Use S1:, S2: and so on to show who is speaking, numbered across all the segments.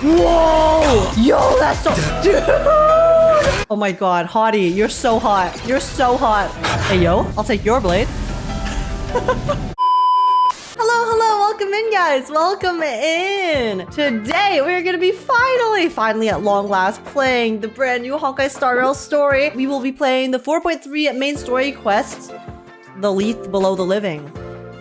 S1: Whoa! Yo, that's so... Dude! Oh my god, hottie, you're so hot. You're so hot. Hey, yo, I'll take your blade. Hello, welcome in, guys. Welcome in. Today, we're gonna be finally at long last playing the brand new honkaistarrail story. We will be playing the 4.3 main story quest, The Lethe Below the Living.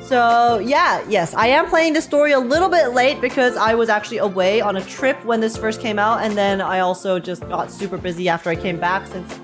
S1: So yeah, yes, I am playing this story a little bit late because I was actually away on a trip when this first came out, and then I also just got super busy after I came back since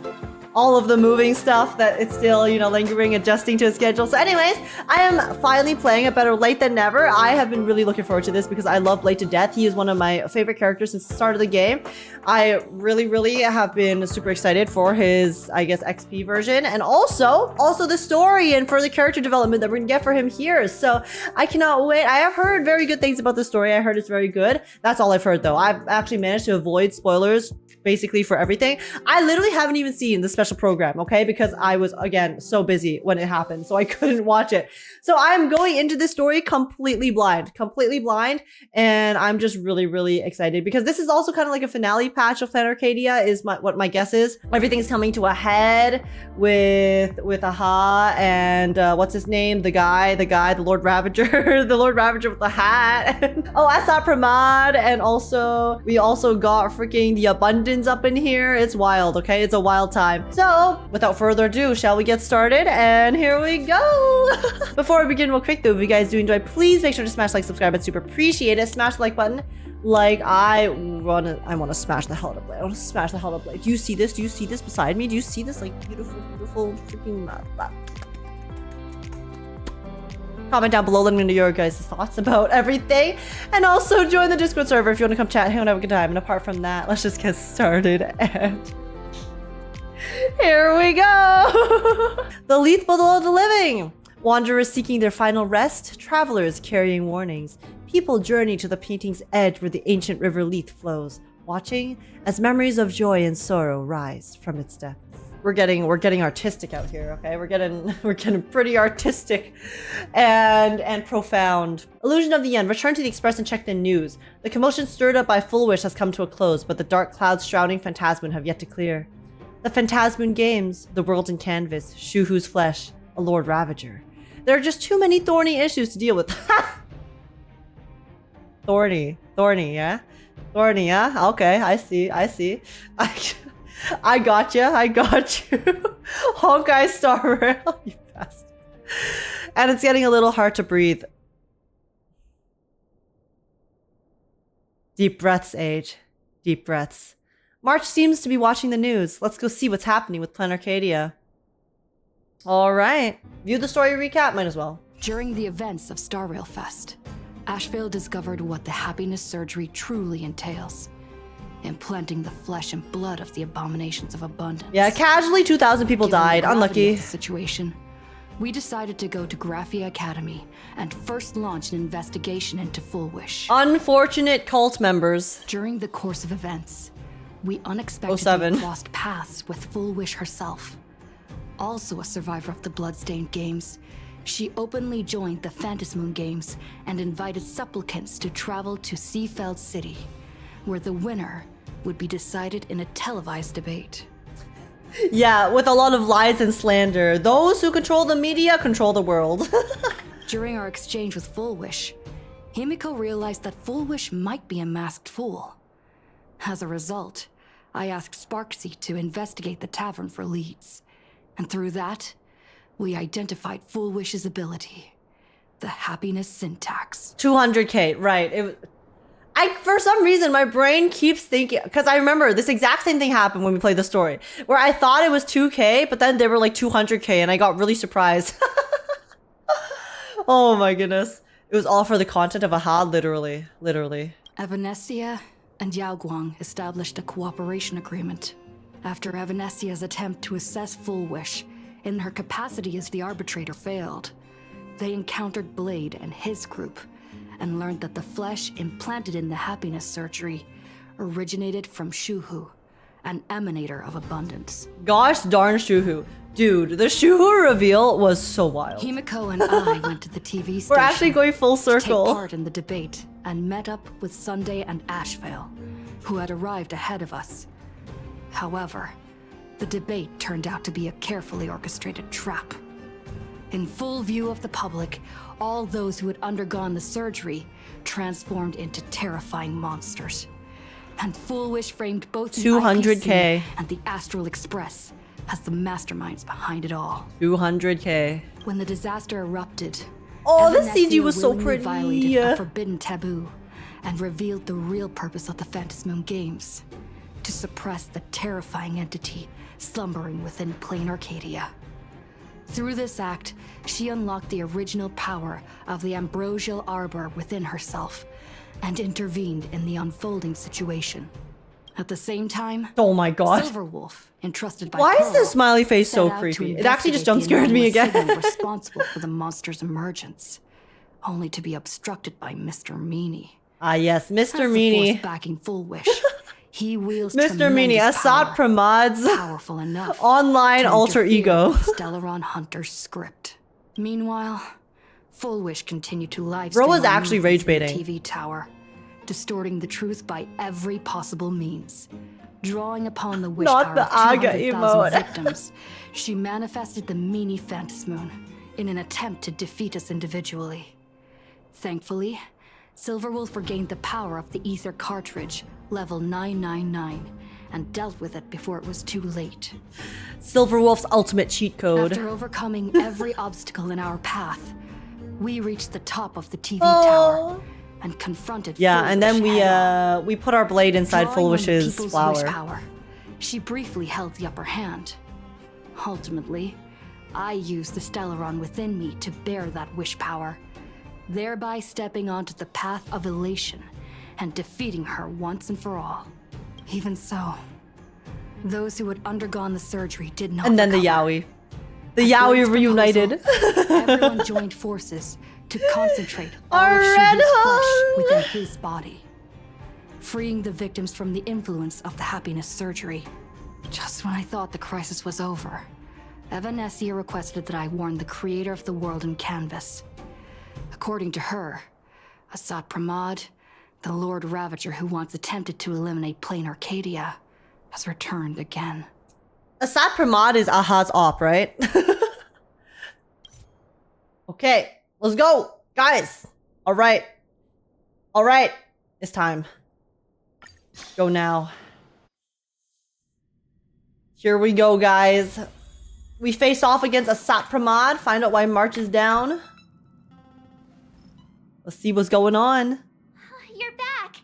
S1: all of the moving stuff that it's still, you know, lingering, adjusting to a schedule. So anyways, I am finally playing it, better late than never. I have been really looking forward to this because I love Lethe to death. He is one of my favorite characters since the start of the game. I really have been super excited for his, I guess, XP version, and also the story and for the character development that we're gonna get for him here. So I cannot wait. I have heard very good things about the story. I heard it's very good. That's all I've heard though. I've actually managed to avoid spoilers basically for everything. I literally haven't even seen the special program, okay? Because I was, again, so busy when it happened, so I couldn't watch it. So I'm going into this story completely blind, and I'm just really excited because this is also kind of like a finale patch of Planarcadia is what my guess is. Everything's coming to a head with Aha and what's his name? The guy, the Lord Ravager, the Lord Ravager with the hat. Oh, Asa Pramad, and also we also got freaking the Abundance up in here. It's wild, okay? It's a wild time. So, without further ado, shall we get started? And here we go! Before we begin real quick though, if you guys do enjoy, please make sure to smash like, subscribe, I'd super appreciate it. Smash the like button. Like, I want to smash the hell out of Blade. I want to smash the hell out of Blade. Do you see this? Do you see this beside me? Do you see this, like, beautiful freaking... Comment down below, let me know your guys' thoughts about everything. And also join the Discord server if you want to come chat, hang out, have a good time. And apart from that, let's just get started. And here we go. The Lethe Below the Living. Wanderers seeking their final rest, travelers carrying warnings. People journey to the painting's edge where the ancient river Lethe flows, watching as memories of joy and sorrow rise from its depths. We're getting artistic out here, okay? We're getting pretty artistic and profound. Illusion of the End. Return to the Express and check the news. The commotion stirred up by Full Wish has come to a close, but the dark clouds shrouding Phantasmoon have yet to clear. The Phantasmoon Games, the world in canvas, Shuhu's flesh, a Lord Ravager. There are just too many thorny issues to deal with. Thorny, yeah? Thorny, yeah? Okay, I see. I got you. honkaistarrail, you bastard. And it's getting a little hard to breathe. Deep breaths, Age. Deep breaths. March seems to be watching the news. Let's go see what's happening with Planarcadia. Alright. View the story recap, might as well.
S2: During the events of Starrail Fest, Ashveil discovered what the happiness surgery truly entails. Implanting the flesh and blood of the abominations of abundance. Yeah, casually 2,000 people died. Unlucky. Situation. We decided to go to Graphia Academy and first launch an investigation into Full Wish.
S1: Unfortunate cult members.
S2: During the course of events, we unexpectedly crossed paths with Full Wish herself. Also a survivor of the Bloodstained Games, she openly joined the Phantasmoon Games and invited supplicants to travel to Seafeld City, where the winner would be decided in a televised debate.
S1: Yeah, with a lot of lies and slander. Those who control the media control the world.
S2: During our exchange with Full Wish, Himiko realized that Full Wish might be a masked fool. As a result, I asked Sparxie to investigate the tavern for leads. And through that, we identified Full Wish's ability. The happiness syntax. 200k, right. For some reason, my brain keeps thinking, because I remember this exact same thing happened when we played the story, where I thought it was 2k, but then they were like 200k, and I got really surprised. Oh my goodness. It was all for the content of Aha, literally. Evanescia and Yaoguang established a cooperation agreement. After Evanescia's attempt to assess Full Wish, in her capacity as the arbitrator failed, they encountered Blade and his group, and learned that the flesh implanted in the happiness surgery originated from Shuhu, an emanator of abundance.
S1: Gosh darn Shuhu. Dude, the Shuhu reveal was so wild.
S2: Himiko and I went to the TV station.
S1: We're actually going full
S2: to
S1: circle.
S2: take part in the debate and met up with Sunday and Ashveil, who had arrived ahead of us. However, the debate turned out to be a carefully orchestrated trap. In full view of the public, all those who had undergone the surgery transformed into terrifying monsters. And Foolish framed both the
S1: 200K
S2: IPC and the Astral Express as the masterminds behind it all.
S1: 200K.
S2: When the disaster erupted,
S1: Oh, the
S2: Evanescia
S1: CG was so
S2: willingly
S1: pretty.
S2: violated a forbidden taboo and revealed the real purpose of the Phantom Moon Games: to suppress the terrifying entity slumbering within Planarcadia. Through this act, she unlocked the original power of the ambrosial arbor within herself and intervened in the unfolding situation. At the same time,
S1: Oh my god.
S2: Silverwolf, entrusted by
S1: Why is
S2: Pearl,
S1: this smiley face so
S2: set out to
S1: creepy? It actually just
S2: investigate
S1: jump scared me
S2: the anomalous
S1: again.
S2: signal responsible for the monster's emergence, only to be obstructed by Mr. Meanie.
S1: Ah yes, Mr.
S2: As the force
S1: Meanie.
S2: backing Foolish, he wields
S1: Mr. Meanie,
S2: tremendous
S1: Assad
S2: power,
S1: Pramad's
S2: powerful enough
S1: online
S2: to
S1: alter
S2: interfere
S1: ego.
S2: with the Stellaron Hunter's script. Meanwhile, Foolish continued to live
S1: Bro
S2: stream
S1: was
S2: our
S1: actually
S2: movements
S1: rage
S2: in the
S1: baiting.
S2: TV tower, distorting the truth by every possible means. Drawing upon the wish
S1: Not
S2: power
S1: the
S2: of
S1: Aga
S2: 200,000
S1: emote.
S2: victims, she manifested the Meanie Phantom Moon in an attempt to defeat us individually. Thankfully, Silverwolf regained the power of the Ether cartridge, level 999, and dealt with it before it was too late.
S1: Silverwolf's ultimate cheat code.
S2: After overcoming every obstacle in our path, we reached the top of the TV tower and confronted
S1: Yeah, and then
S2: Foolish head-on.
S1: we put our blade inside
S2: Drawing on the
S1: Foolish's
S2: people's
S1: flower.
S2: wish power, she briefly held the upper hand. Ultimately, I used the Stellaron within me to bear that wish power, thereby stepping onto the path of elation and defeating her once and for all. Even so, those who had undergone the surgery did not
S1: And then the
S2: recover.
S1: Yaoi. The Yaoi
S2: Blade's
S1: reunited.
S2: proposal, everyone joined forces to concentrate all
S1: Our
S2: of
S1: red
S2: Shuhu's flesh
S1: hole.
S2: within his body, freeing the victims from the influence of the happiness surgery. Just when I thought the crisis was over, Evanescia requested that I warn the creator of the world in canvas. According to her, Assad Pramad, the Lord Ravager who once attempted to eliminate Planarcadia, has returned again.
S1: Assad Pramad is Aha's op, right? Okay, let's go, guys. All right. It's time. Go now. Here we go, guys. We face off against Assad Pramad. Find out why March is down. Let's see what's going on.
S3: You're back.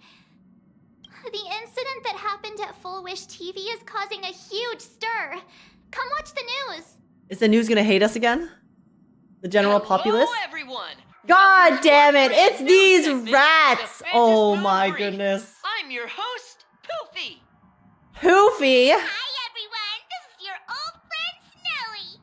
S3: The incident that happened at Full Wish TV is causing a huge stir. Come watch the news.
S1: Is the news gonna hate us again? The general populace?
S4: Hello, everyone.
S1: God
S4: Welcome to
S1: damn
S4: our
S1: it, it's
S4: brand new
S1: these
S4: segment,
S1: rats!
S4: The
S1: Oh
S4: Phantom
S1: my
S4: Moon Brief.
S1: goodness.
S4: I'm your host, Poofy.
S1: Poofy!
S3: Hi everyone, this is your old friend Snowy.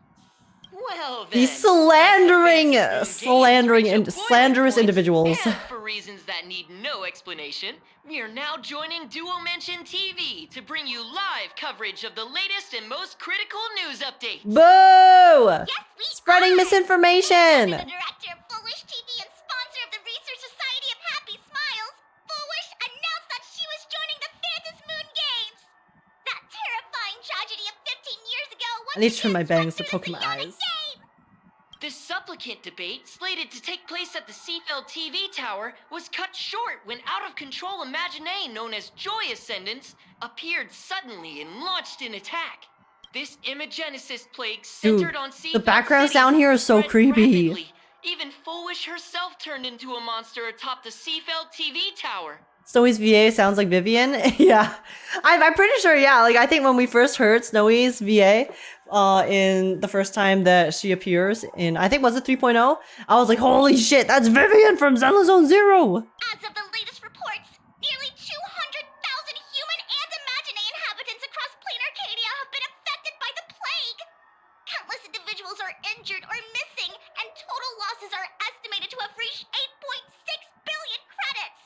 S4: Well then,
S1: He's slandering,
S4: as the Phantom Moon Games reach a boiling
S1: slanderous
S4: point,
S1: individuals.
S4: And for reasons that need no explanation, we are now joining Duo Mention TV to bring you live coverage of the latest and most critical news updates.
S1: Boo!
S3: Yes, we
S1: Spreading
S3: are.
S1: misinformation!
S3: The director of Full Wish TV and sponsor of the Research Society of Happy Smiles, Full Wish announced that she was joining the Phantom Moon Games. That terrifying tragedy of 15 years ago was
S1: I need to trim my bangs to poke my eyes.
S4: The supplicant debate, slated to take place at the Seafeld TV tower, was cut short when out-of-control Imaginee known as Joy Ascendants appeared suddenly and launched an attack. This Imagenesis plague centered on Seafeld
S1: the background
S4: City
S1: sound here is so
S4: spread
S1: creepy.
S4: rapidly. Even Foolish herself turned into a monster atop the Seafeld TV tower.
S1: Snowy's VA sounds like Vivian. Yeah. I'm pretty sure, yeah. Like, I think when we first heard Snowy's VA, in the first time that she appears in, I think, was it 3.0? I was like, holy shit, that's Vivian from Zelda Zone Zero!
S3: As of the latest reports, nearly 200,000 human and Imaginee inhabitants across Planarcadia have been affected by the plague. Countless individuals are injured or missing, and total losses are estimated to have reached 8.6 billion credits.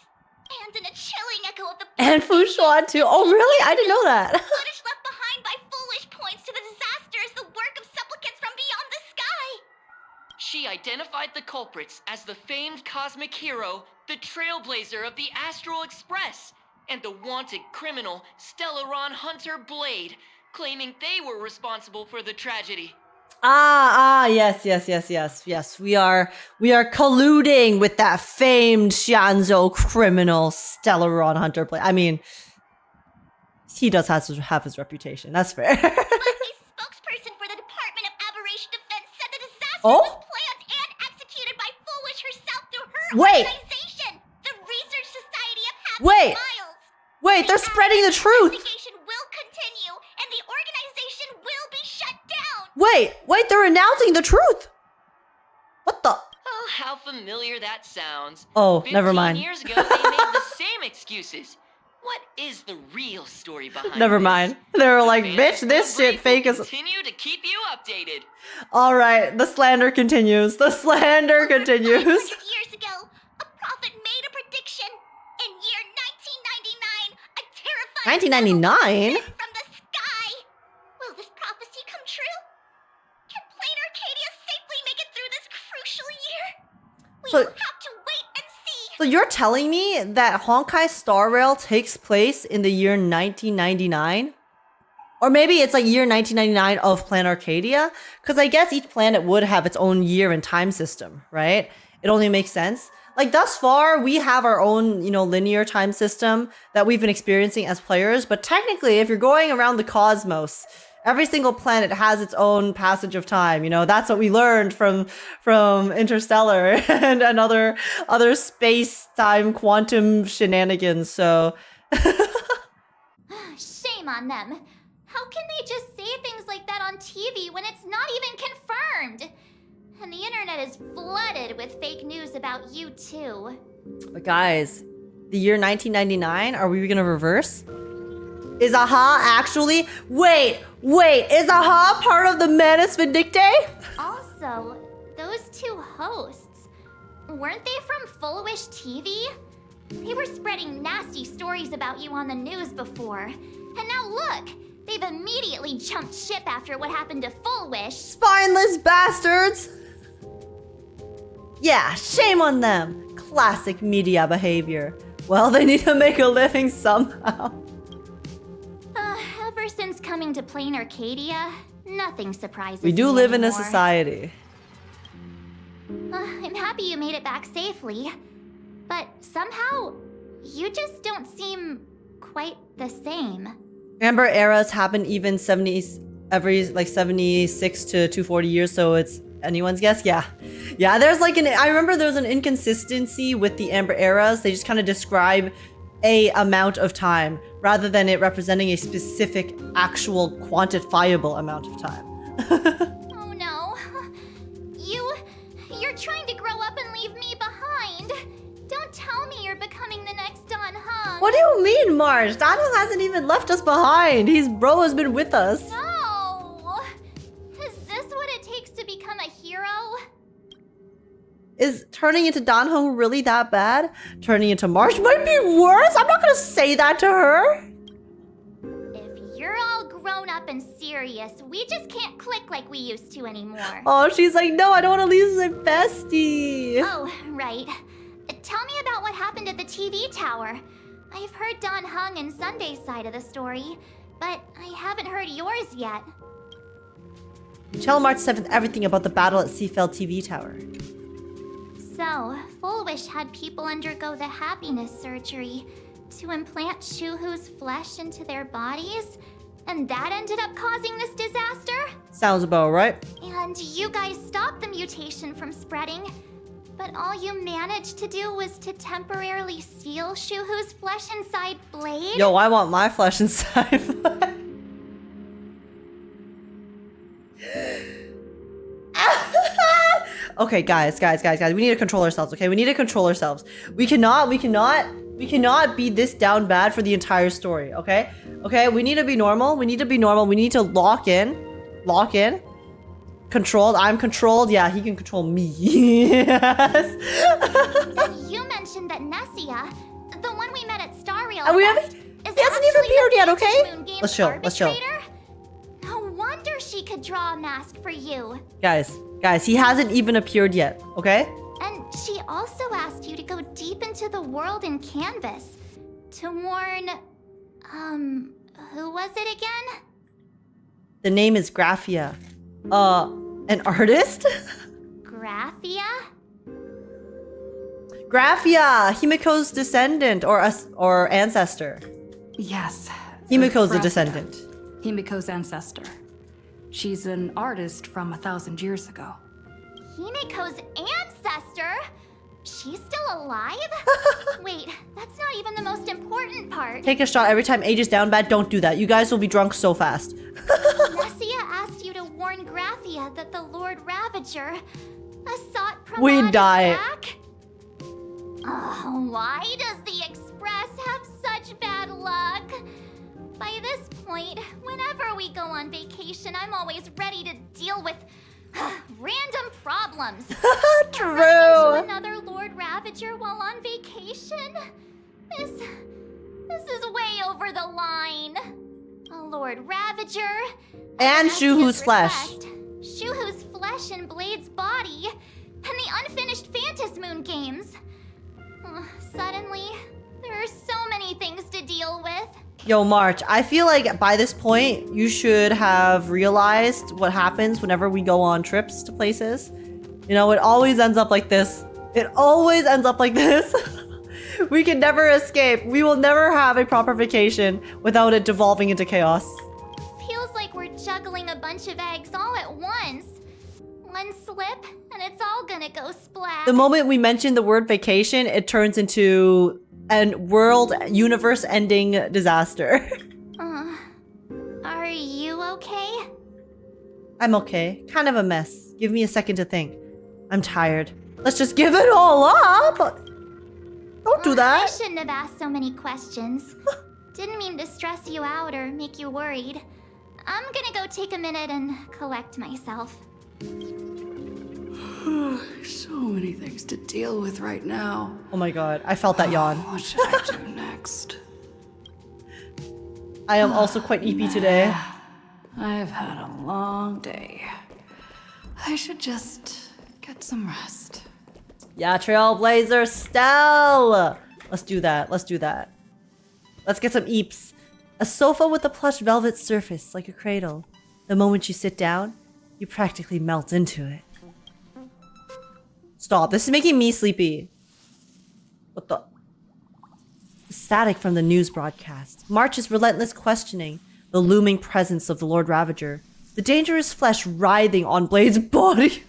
S3: And in a chilling echo of the
S1: And Fushuan too. Oh, really? I didn't know that.
S3: footage left behind by Foolish points to the disaster as the work of supplicant
S4: identified the culprits as the famed cosmic hero, the Trailblazer of the Astral Express, and the wanted criminal, Stellaron Hunter Blade, claiming they were responsible for the tragedy.
S1: Yes. We are colluding with that famed Xianzhou criminal Stellaron Hunter Blade. I mean, he does have his reputation. That's fair.
S3: But a spokesperson for the Department of Aberration Defense said the disaster was planned and executed by Foolish herself through her organization, the Research Society of Happy Smiles.
S1: Wait, they're spreading the truth.
S3: The investigation will continue, and the organization will be shut down.
S1: Wait, they're announcing the truth. What the?
S4: Oh, how familiar that sounds.
S1: Oh, never mind.
S4: 15 years ago, they made the same excuses. What is the real story behind
S1: Never
S4: this?
S1: mind. They were like,
S4: Fans
S1: bitch, this
S4: will
S1: shit fake as...
S4: continue to keep you updated.
S1: All right, the slander continues. The slander continues.
S3: 500 years ago, a prophet made a prediction. In year 1999, a terrifying
S1: 1999?
S3: descended from the sky. Will this prophecy come true? Can Planarcadia safely make it through this crucial year? We
S1: So-
S3: will have to wait and see.
S1: So you're telling me that honkaistarrail takes place in the year 1999? Or maybe it's like year 1999 of Planarcadia? Because I guess each planet would have its own year and time system, right? It only makes sense. Like thus far, we have our own, linear time system that we've been experiencing as players. But technically, if you're going around the cosmos, every single planet has its own passage of time. That's what we learned from Interstellar and other space-time quantum shenanigans. So
S3: Shame on them. How can they just say things like that on TV when it's not even confirmed? And the internet is flooded with fake news about you too.
S1: But guys, the year 1999, are we gonna reverse? Is Aha actually... Wait, is Aha part of the Manus Vindictae?
S3: Also, those two hosts, weren't they from Full-Wish TV? They were spreading nasty stories about you on the news before. And now look, they've immediately jumped ship after what happened to Full-Wish.
S1: Spineless bastards! Yeah, shame on them. Classic media behavior. Well, they need to make a living somehow.
S3: Ever since coming to Planarcadia, nothing surprises me
S1: We do live in a
S3: anymore.
S1: society.
S3: I'm happy you made it back safely. But somehow, you just don't seem quite the same.
S1: Amber eras happen even every 76 to 240 years, so it's anyone's guess. Yeah, there's I remember there was an inconsistency with the Amber eras. They just kind of describe a amount of time rather than it representing a specific actual quantifiable amount of time.
S3: Oh no. You're trying to grow up and leave me behind. Don't tell me you're becoming the next Don Hung.
S1: What do you mean, Marge? Daniel hasn't even left us behind. Bro has been with us.
S3: No. Is this what it takes to become a hero?
S1: Is turning into Danho really that bad? Turning into Marge might be worse. I'm not gonna say that to her.
S3: If you're all grown up and serious, we just can't click like we used to anymore.
S1: Oh, she's like, no, I don't want to lose my bestie.
S3: Oh, right. Tell me about what happened at the TV tower. I've heard Don Hung and Sunday's side of the story, but I haven't heard yours yet.
S1: Tell March 7th everything about the battle at Seafell TV tower.
S3: So, Full-Wish had people undergo the happiness surgery to implant Shuhu's flesh into their bodies, and that ended up causing this disaster?
S1: Sounds about right.
S3: And you guys stopped the mutation from spreading, but all you managed to do was to temporarily seal Shuhu's flesh inside Blade?
S1: Yo, I want my flesh inside. Okay, guys. We need to control ourselves, okay? We need to control ourselves. We cannot be this down bad for the entire story, okay? Okay, we need to be normal. We need to lock in. Controlled. I'm controlled. Yeah, he can control me. Yes.
S3: You mentioned that Nessia, the one we met at Starrail,
S1: And he hasn't even appeared yet, okay? Let's chill.
S3: No wonder she could draw a mask for you.
S1: Guys, he hasn't even appeared yet, okay?
S3: And she also asked you to go deep into the world in canvas to warn, who was it again?
S1: The name is Graphia. An artist?
S3: Graphia?
S1: Graphia, Himiko's descendant or ancestor.
S2: Yes.
S1: Himiko's a
S2: Graphia,
S1: descendant.
S2: Himiko's ancestor. She's an artist from 1,000 years ago.
S3: Himiko's ancestor? She's still alive? Wait, that's not even the most important part.
S1: Take a shot every time Age is down bad. Don't do that. You guys will be drunk so fast.
S3: Evanescia asked you to warn Graphia that the Lord Ravager sought Planarcadia
S1: We die.
S3: back. Why does the Express have such bad luck? By this point, whenever we go on vacation, I'm always ready to deal with random problems.
S1: True.
S3: Run into another Lord Ravager while on vacation? This is way over the line. A Lord Ravager
S1: And
S3: Evanescia's
S1: Shuhu's flesh.
S3: request, Shuhu's flesh and Blade's body, and the unfinished Phantas Moon games. Suddenly, there are so many things to deal with.
S1: Yo, March, I feel like by this point, you should have realized what happens whenever we go on trips to places. You know, it always ends up like this. It always ends up like this. We can never escape. We will never have a proper vacation without it devolving into chaos.
S3: Feels like we're juggling a bunch of eggs all at once. One slip, and it's all gonna go splat.
S1: The moment we mention the word vacation, it turns into a world, universe-ending disaster.
S3: Are you okay?
S1: I'm okay. Kind of a mess. Give me a second to think. I'm tired. Let's just give it all up! Don't do
S3: I
S1: that.
S3: shouldn't have asked so many questions. Didn't mean to stress you out or make you worried. I'm gonna go take a minute and collect myself.
S2: So many things to deal with right now.
S1: Oh my god, I felt that yawn.
S2: What should I do next?
S1: I am also quite eepy today.
S2: I've had a long day. I should just get some rest.
S1: Yeah, Trailblazer, Stell! Let's do that. Let's do that. Let's get some eeps. A sofa with a plush velvet surface, like a cradle. The moment you sit down, you practically melt into it. Stop. This is making me sleepy. What the? Static from the news broadcast. March's relentless questioning. The looming presence of the Lord Ravager. The dangerous flesh writhing on Blade's body.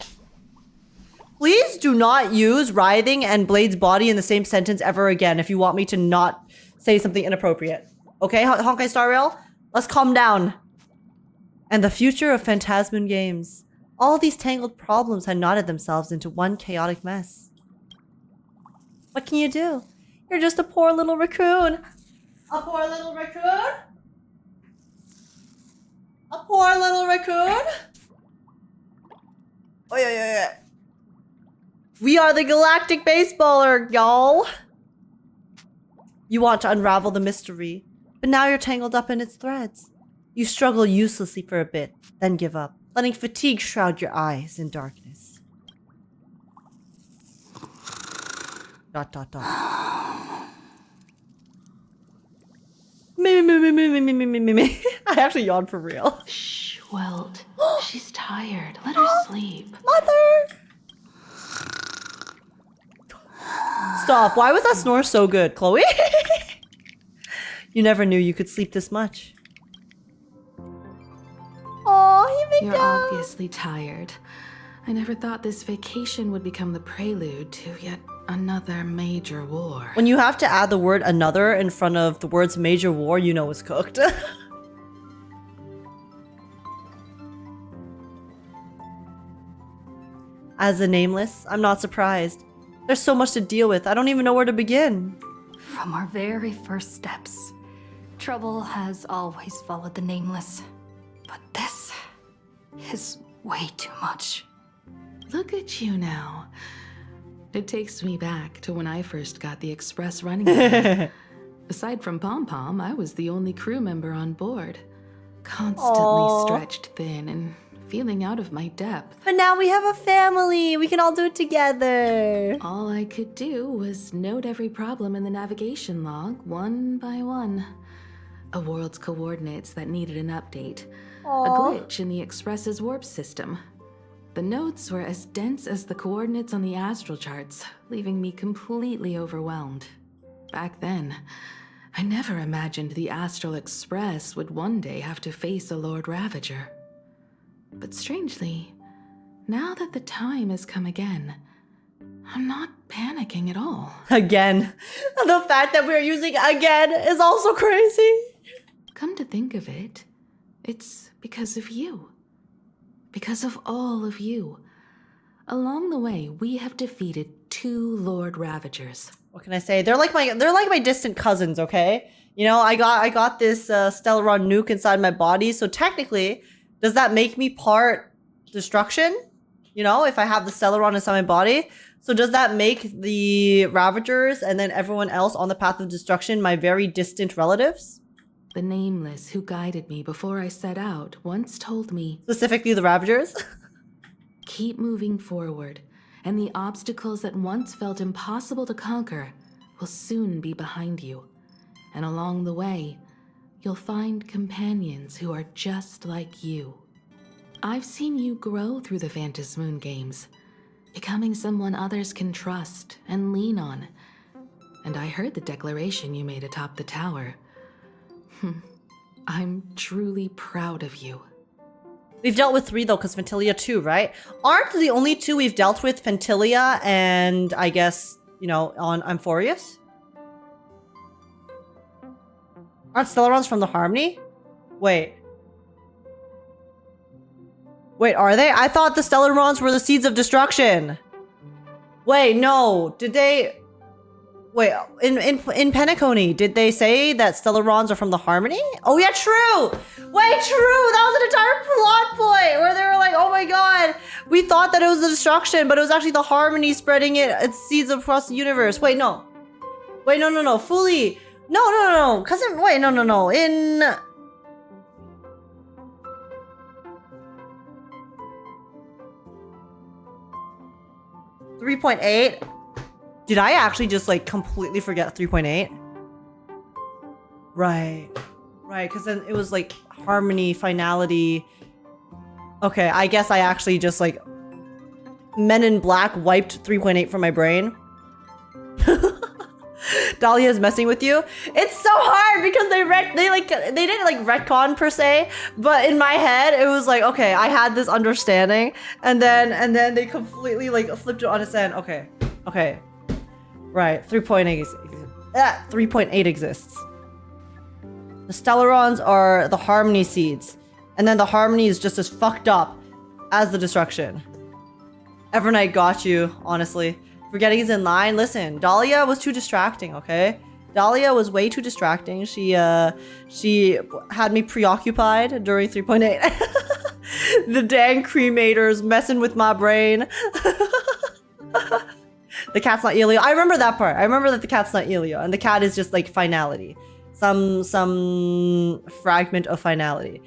S1: Please do not use writhing and Blade's body in the same sentence ever again if you want me to not say something inappropriate. Okay, honkaistarrail? Let's calm down. And the future of Phantasmoon games. All these tangled problems had knotted themselves into one chaotic mess. What can you do? You're just a poor little raccoon. A poor little raccoon? A poor little raccoon? Oh, yeah. We are the galactic baseballer, y'all. You want to unravel the mystery, but now you're tangled up in its threads. You struggle uselessly for a bit, then give up, letting fatigue shroud your eyes in darkness. ... Me. I actually yawned for real.
S5: Shh, Welt. She's tired. Let her sleep.
S1: Mother! Stop. Why was that snore so good, Chloe? You never knew you could sleep this much. Oh,
S5: You're obviously tired. I never thought this vacation would become the prelude to yet another major war.
S1: When you have to add the word another in front of the words major war, you know it's cooked. As a nameless, I'm not surprised. There's so much to deal with, I don't even know where to begin.
S2: From our very first steps, trouble has always followed the nameless. But this is way too much.
S5: Look at you now. It takes me back to when I first got the Express running again. Aside from Pom Pom, I was the only crew member on board. Constantly
S1: Aww.
S5: stretched thin and feeling out of my depth.
S1: But now we have a family. We can all do it together.
S5: All I could do was note every problem in the navigation log, one by one. A world's coordinates that needed an update.
S1: Aww.
S5: A glitch in the Express's warp system. The notes were as dense as the coordinates on the astral charts, leaving me completely overwhelmed. Back then, I never imagined the Astral Express would one day have to face a Lord Ravager. But strangely, now that the time has come again, I'm not panicking at all.
S1: Again. The fact that we're using again is also crazy.
S5: Come to think of it, it's because of you. Because of all of you. Along the way, we have defeated 2 Lord Ravagers.
S1: What can I say? They're like my distant cousins, okay? You know, I got this Stellaron nuke inside my body, so technically, does that make me part destruction? You know, if I have the Stellaron inside my body? So does that make the Ravagers and then everyone else on the path of destruction my very distant relatives?
S5: The Nameless who guided me before I set out once told me,
S1: Specifically the Ravagers?
S5: keep moving forward, and the obstacles that once felt impossible to conquer will soon be behind you. And along the way, you'll find companions who are just like you. I've seen you grow through the Phantasmoon games, becoming someone others can trust and lean on. And I heard the declaration you made atop the tower. I'm truly proud of you.
S1: We've dealt with 3 though, because Fantilia 2, right? Aren't the only 2 we've dealt with Fantilia and I guess, you know, on Amphorius? Aren't Stellarons from the Harmony? Wait, are they? I thought the Stellarons were the Seeds of Destruction. Wait, no. Did they... Wait, in Penacony, did they say that Stellarons are from the Harmony? Oh yeah, true! Wait, true! That was an entire plot point where they were like, oh my god, we thought that it was the Destruction, but it was actually the Harmony spreading its seeds across the universe. Wait, no. Wait, no. Fully. No. Cousin, wait, no. In... 3.8? Did I actually just like completely forget 3.8? Right, because then it was like harmony, finality. Okay, I guess I actually just like Men in Black wiped 3.8 from my brain. Dahlia is messing with you. It's so hard because they didn't like retcon per se, but in my head it was like, okay, I had this understanding, and then they completely like flipped it on its end. Okay. Right, 3.8 exists. The Stellarons are the Harmony seeds, and then the Harmony is just as fucked up as the Destruction. Evernight got you, honestly. Forgetting is in line. Listen, Dahlia was too distracting, okay? Dahlia was way too distracting. She had me preoccupied during 3.8. The dang cremators messing with my brain. The cat's not Elio. I remember that part. I remember that the cat's not Elio, and the cat is just like finality. Some fragment of finality.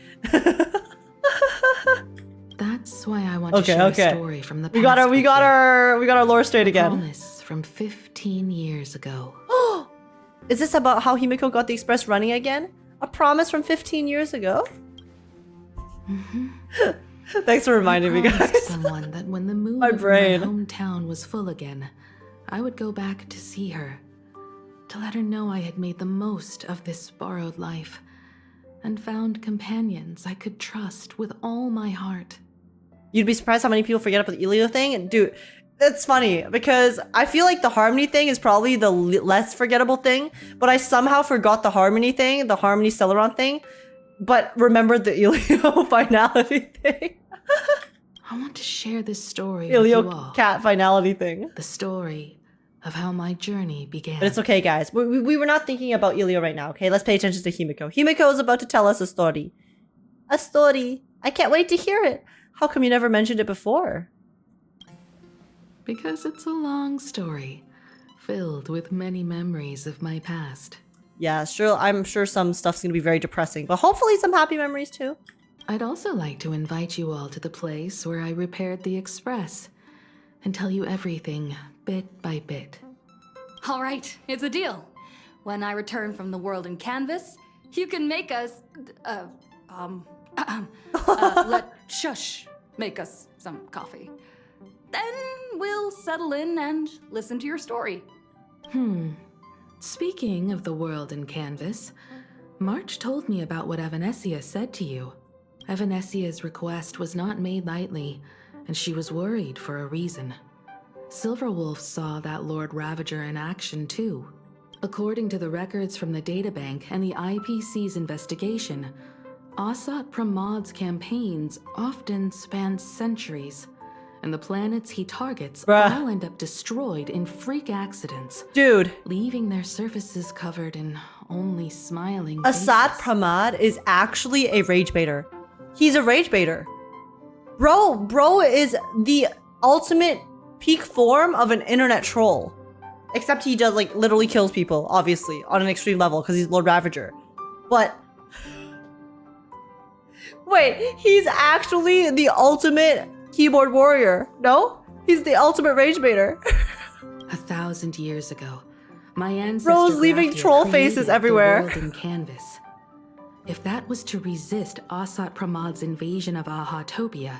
S5: That's why I want to share a story from the past.
S1: We got our lore straight again.
S5: Promise from 15 years ago.
S1: Is this about how Himiko got the express running again? A promise from 15 years ago? Thanks for reminding me, guys.
S5: Someone that when the moon
S1: my
S5: of
S1: brain.
S5: my hometown was full again, I would go back to see her, to let her know I had made the most of this borrowed life, and found companions I could trust with all my heart.
S1: You'd be surprised how many people forget about the Elio thing. Dude, that's funny because I feel like the Harmony thing is probably the less forgettable thing, but I somehow forgot the Harmony thing, the Harmony Stellaron thing, but remembered the Elio finality thing.
S5: I want to share this story
S1: Elio
S5: with you all.
S1: cat finality thing.
S5: The story of how my journey began.
S1: But it's okay, guys. We were not thinking about Elio right now, okay? Let's pay attention to Himiko. Himiko is about to tell us a story. A story. I can't wait to hear it. How come you never mentioned it before?
S5: Because it's a long story, filled with many memories of my past.
S1: Yeah, sure. I'm sure some stuff's gonna be very depressing, but hopefully some happy memories too.
S5: I'd also like to invite you all to the place where I repaired the Express and tell you everything bit by bit.
S2: All right, it's a deal. When I return from the world in canvas, you can make us, let Shush make us some coffee. Then we'll settle in and listen to your story.
S5: Speaking of the world in canvas, March told me about what Evanescia said to you. Evanescia's request was not made lightly, and she was worried for a reason. Silverwolf saw that Lord Ravager in action too. According to the records from the databank and the IPC's investigation, Asat Pramad's campaigns often span centuries, and the planets he targets all end up destroyed in freak accidents.
S1: Dude.
S5: Leaving their surfaces covered in only smiling
S1: Asat
S5: faces.
S1: Pramad is actually a rage baiter. He's a rage baiter. Bro is the ultimate peak form of an internet troll. Except he does, like, literally kills people, obviously, on an extreme level, because he's Lord Ravager. But... wait, he's actually the ultimate keyboard warrior. No? He's the ultimate rage baiter.
S5: 1,000 years ago, my ancestor
S1: Bro's leaving
S5: Graphia
S1: troll
S5: created
S1: faces
S5: the
S1: everywhere.
S5: world in canvas. If that was to resist Asat Pramad's invasion of Ahatopia,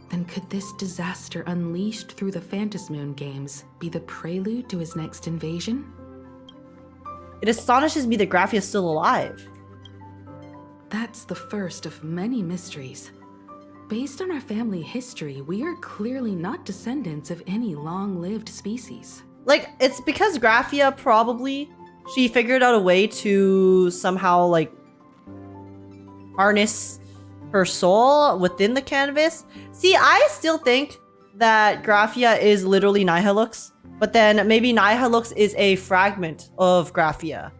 S5: then could this disaster unleashed through the Phantasmoon games be the prelude to his next invasion?
S1: It astonishes me that Graphia is still alive.
S5: That's the first of many mysteries. Based on our family history, we are clearly not descendants of any long-lived species.
S1: Like, it's because Graphia probably, she figured out a way to somehow, like, harness her soul within the canvas. See, I still think that Graphia is literally Nihilux, but then maybe Nihilux is a fragment of Graphia.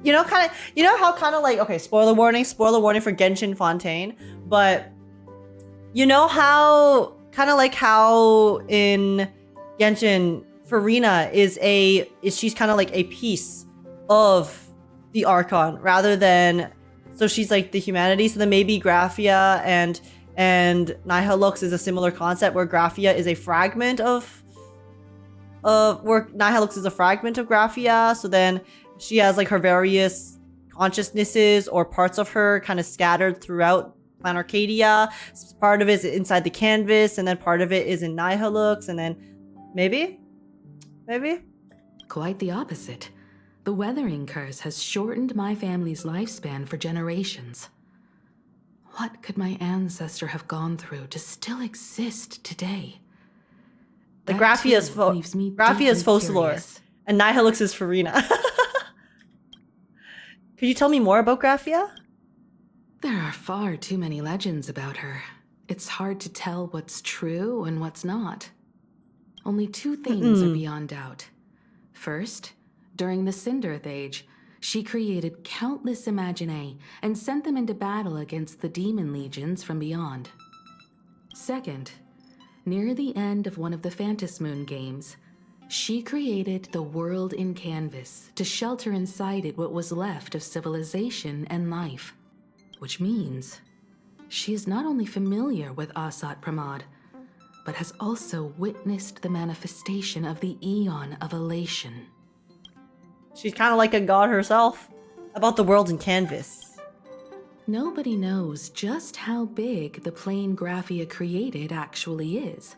S1: You know, how like, okay, spoiler warning for Genshin Fontaine, but you know how, kind of like how in Genshin, Farina she's kind of like a piece of the Archon rather than, so she's like the humanity. So then maybe Graphia and Nihilux is a similar concept where Graphia is a fragment of where Nihilux is a fragment of Graphia. So then she has like her various consciousnesses or parts of her kind of scattered throughout Planarcadia. Part of it is inside the canvas, and then part of it is in Nihilux, and then maybe?
S5: Quite the opposite. The weathering curse has shortened my family's lifespan for generations. What could my ancestor have gone through to still exist today?
S1: The
S5: That
S1: Graphia is
S5: too leaves me
S1: Graphia's
S5: deeply
S1: Focalor,
S5: curious.
S1: and Nihilux is Farina. Could you tell me more about Graphia?
S5: There are far too many legends about her. It's hard to tell what's true and what's not. Only two things are beyond doubt. First, during the Cinderth Age, she created countless Imaginae and sent them into battle against the demon legions from beyond. Second, near the end of one of the Phantasmoon games, she created the world in canvas to shelter inside it what was left of civilization and life. Which means she is not only familiar with Asat Pramad, but has also witnessed the manifestation of the Eon of Elation.
S1: She's kind of like a god herself. About the world in canvas.
S5: Nobody knows just how big the plane Graphia created actually is.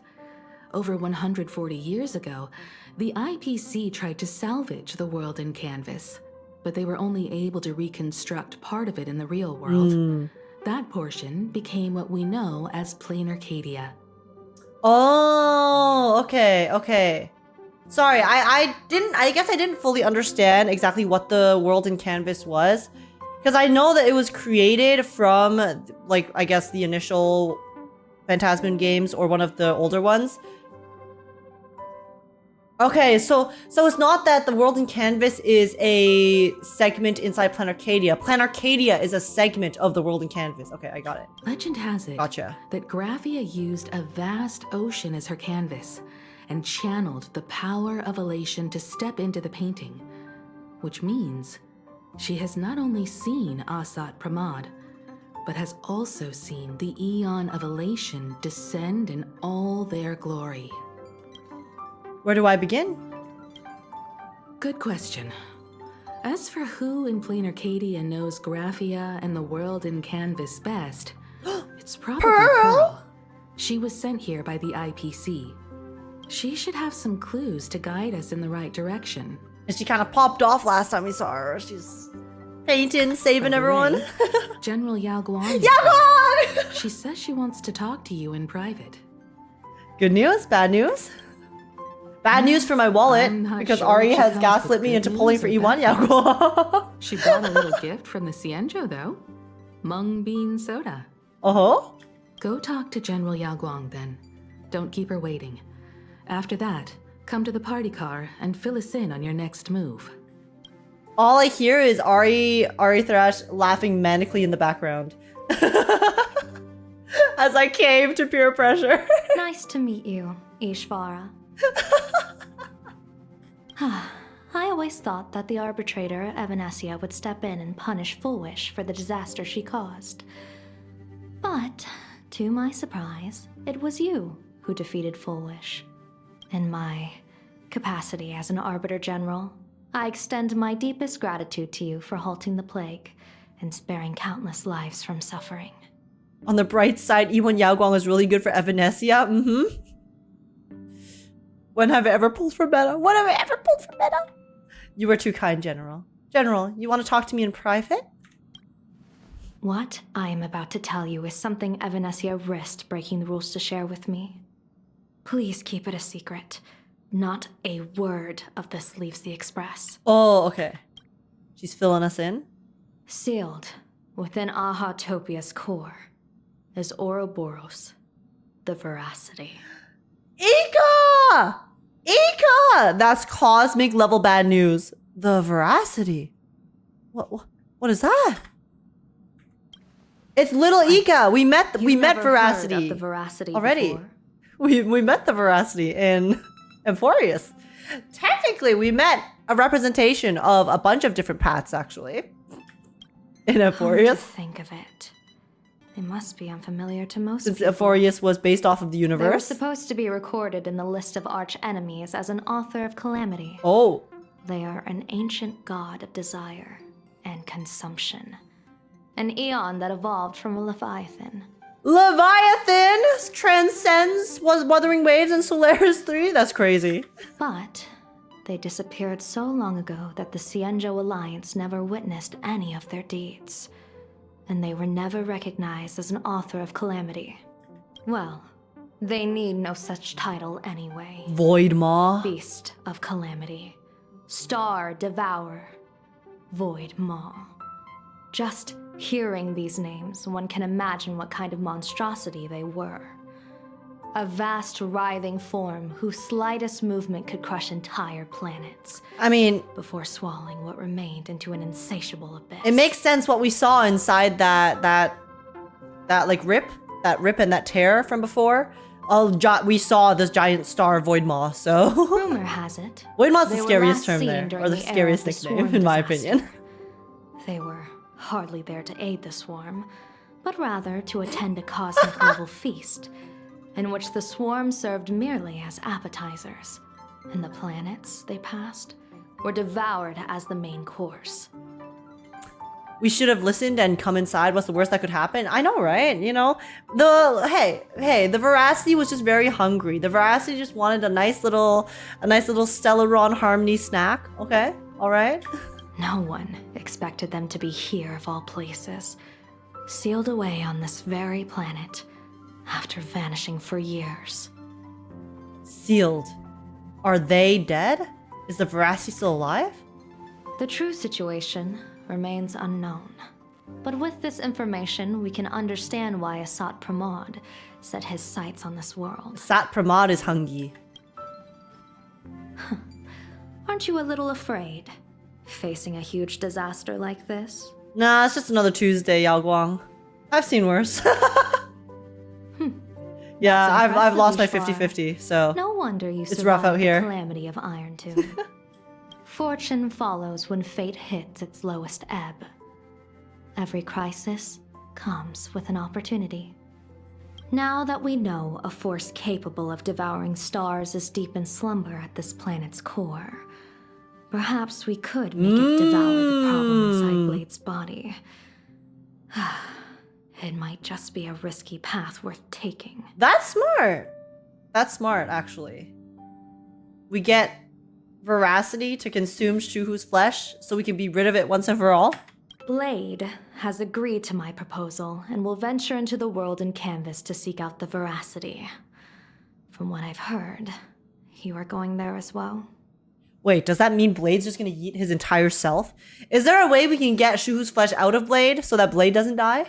S5: Over 140 years ago, the IPC tried to salvage the world in canvas, but they were only able to reconstruct part of it in the real world. That portion became what we know as Planarcadia.
S1: Oh, okay. Sorry, I guess I didn't fully understand exactly what the world in canvas was. Because I know that it was created from, like, I guess the initial Phantasmoon games or one of the older ones. Okay, so it's not that the world in canvas is a segment inside Planarcadia. Planarcadia is a segment of the world in canvas. Okay, I got it.
S5: Legend has it
S1: Gotcha.
S5: that Graphia used a vast ocean as her canvas and channeled the power of elation to step into the painting, which means she has not only seen Asat Pramad, but has also seen the Eon of Elation descend in all their glory.
S1: Where do I begin?
S5: Good question. As for who in Planarcadia knows Graphia and the world in Canvas best, it's probably Pearl. She was sent here by the IPC. She should have some clues to guide us in the right direction.
S1: And she kind of popped off last time we saw her. She's fainting, saving
S5: By the
S1: everyone.
S5: way, General Yaoguang.
S1: Yaoguang!
S5: She says she wants to talk to you in private.
S1: Good news? Bad news? Bad news for my wallet,
S5: I'm not
S1: because
S5: sure
S1: Ari
S5: what she
S1: has
S5: calls
S1: gaslit
S5: with
S1: me
S5: good
S1: into pulling
S5: news
S1: for
S5: or
S1: E1
S5: bad news.
S1: Yaoguang.
S5: She brought a little gift from the Cienjo, though. Mung bean soda.
S1: Uh-huh.
S5: Go talk to General Yaoguang then. Don't keep her waiting. After that, come to the party car and fill us in on your next move.
S1: All I hear is Ari Thrash laughing manically in the background. As I cave to peer pressure.
S6: Nice to meet you, Ishvara. I always thought that the arbitrator, Evanescia, would step in and punish Fullwish for the disaster she caused. But, to my surprise, it was you who defeated Fullwish. In my capacity as an Arbiter General, I extend my deepest gratitude to you for halting the plague and sparing countless lives from suffering.
S1: On the bright side, E1 Yaoguang is really good for Evanescia. When have I ever pulled for meta? When have I ever pulled for meta? You were too kind, General. General, you want to talk to me in private?
S6: What I am about to tell you is something Evanescia risked breaking the rules to share with me. Please keep it a secret. Not a word of this leaves the Express.
S1: Oh, okay. She's filling us in.
S6: Sealed within Ahatopia's core is Ouroboros, the Veracity.
S1: Ika! Ika! That's cosmic level bad news. The Veracity. What is that? It's little Ika. We met Veracity.
S6: Heard of the Veracity
S1: already.
S6: before?
S1: We met the Veracity in Emphorius. Technically, we met a representation of a bunch of different paths, actually. In
S6: Come to
S1: Emphorius.
S6: think of it, they must be unfamiliar to most
S1: Since
S6: people.
S1: Emphorius was based off of the
S6: They were
S1: universe.
S6: supposed to be recorded in the list of arch enemies as an author of calamity.
S1: Oh.
S6: They are an ancient god of desire and consumption. An eon that evolved from a Leviathan.
S1: Leviathan transcends Wuthering Waves in Solaris 3? That's crazy.
S6: But they disappeared so long ago that the Cienjo Alliance never witnessed any of their deeds. And they were never recognized as an author of calamity. Well, they need no such title anyway.
S1: Void Maw.
S6: Beast of Calamity. Star Devourer. Void Maw. Just hearing these names, one can imagine what kind of monstrosity they were. A vast, writhing form whose slightest movement could crush entire planets.
S1: I mean,
S6: Before swallowing what remained into an insatiable abyss.
S1: it makes sense what we saw inside that like rip and that tear from before. We saw this giant star Void Maw, so
S6: Rumor has it.
S1: Void Maw's
S6: they
S1: the
S6: were
S1: scariest
S6: last
S1: term
S6: seen
S1: there,
S6: during
S1: or the
S6: the era
S1: scariest
S6: of the
S1: nickname
S6: swarm
S1: in my
S6: disaster.
S1: opinion.
S6: They were hardly there to aid the swarm, but rather to attend a cosmic level feast, in which the swarm served merely as appetizers, and the planets they passed were devoured as the main course.
S1: We should have listened and come inside. What's the worst that could happen? I know, right? You know, the Veracity was just very hungry. The Veracity just wanted a nice little Stellaron Harmony snack. Okay, all right.
S6: No one expected them to be here of all places, sealed away on this very planet, after vanishing for years.
S1: Sealed. Are they dead? Is the Veracity still alive?
S6: The true situation remains unknown. But with this information, we can understand why Asat Pramod set his sights on this world.
S1: Sat Pramod is hungry.
S6: Aren't you a little afraid, facing a huge disaster like this?
S1: Nah, it's just another Tuesday, Yaoguang. I've seen worse. Yeah,
S6: That's
S1: I've lost my
S6: impressive,
S1: 50-50, so
S6: No wonder you
S1: It's rough
S6: survived
S1: out here.
S6: the calamity of Iron Tomb. Fortune follows when fate hits its lowest ebb. Every crisis comes with an opportunity. Now that we know a force capable of devouring stars is deep in slumber at this planet's core, perhaps we could make it devour the problem inside Blade's body. It might just be a risky path worth taking.
S1: That's smart. That's smart, actually. We get Veracity to consume Shuhu's flesh so we can be rid of it once and for all.
S6: Blade has agreed to my proposal and will venture into the world in canvas to seek out the Veracity. From what I've heard, you are going there as well.
S1: Wait, does that mean Blade's just gonna eat his entire self? Is there a way we can get Shuhu's flesh out of Blade so that Blade doesn't die?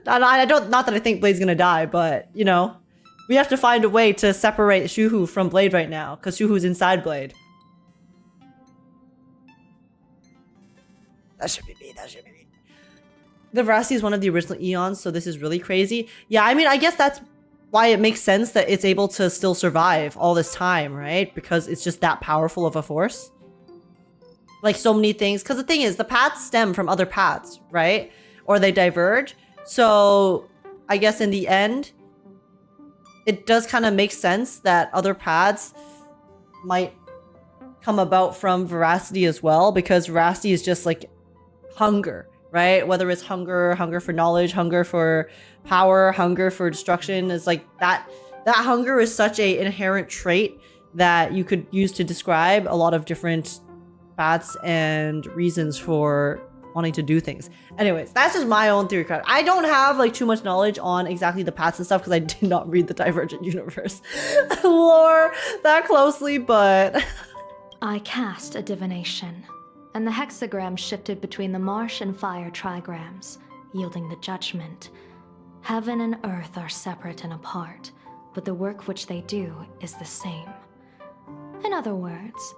S1: Not that I think Blade's gonna die, but, you know, we have to find a way to separate Shuhu from Blade right now, because Shuhu's inside Blade. That should be me, that should be me. The Veracity is one of the original Eons, so this is really crazy. Yeah, I mean, I guess that's why it makes sense that it's able to still survive all this time, right? Because it's just that powerful of a force. Like so many things, because the thing is, the paths stem from other paths, right? Or they diverge. So I guess in the end, it does kind of make sense that other paths might come about from Veracity as well, because Veracity is just like hunger, right? Whether it's hunger for knowledge, hunger for power, hunger for destruction, is like that hunger is such a inherent trait that you could use to describe a lot of different paths and reasons for wanting to do things. Anyways, that's just my own theory. I don't have like too much knowledge on exactly the paths and stuff because I did not read the Divergent Universe lore that closely, but
S6: I cast a divination, and the hexagram shifted between the marsh and fire trigrams, yielding the judgment. Heaven and earth are separate and apart, but the work which they do is the same. In other words,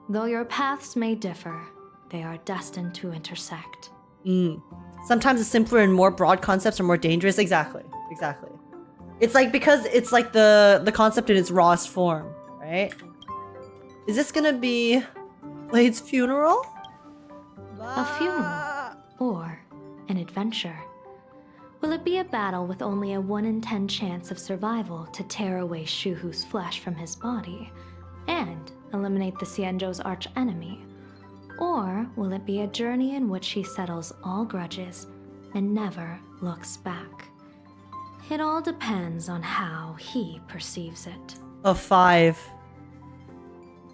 S6: though your paths may differ, they are destined to intersect.
S1: Sometimes the simpler and more broad concepts are more dangerous. Exactly. It's like, because it's like the concept in its rawest form, right? Is this gonna be Blade's funeral?
S6: A funeral, or an adventure. Will it be a battle with only a 1 in 10 chance of survival to tear away Shuhu's flesh from his body and eliminate the Xianzhou's arch-enemy? Or will it be a journey in which he settles all grudges and never looks back? It all depends on how he perceives it.
S1: A 5.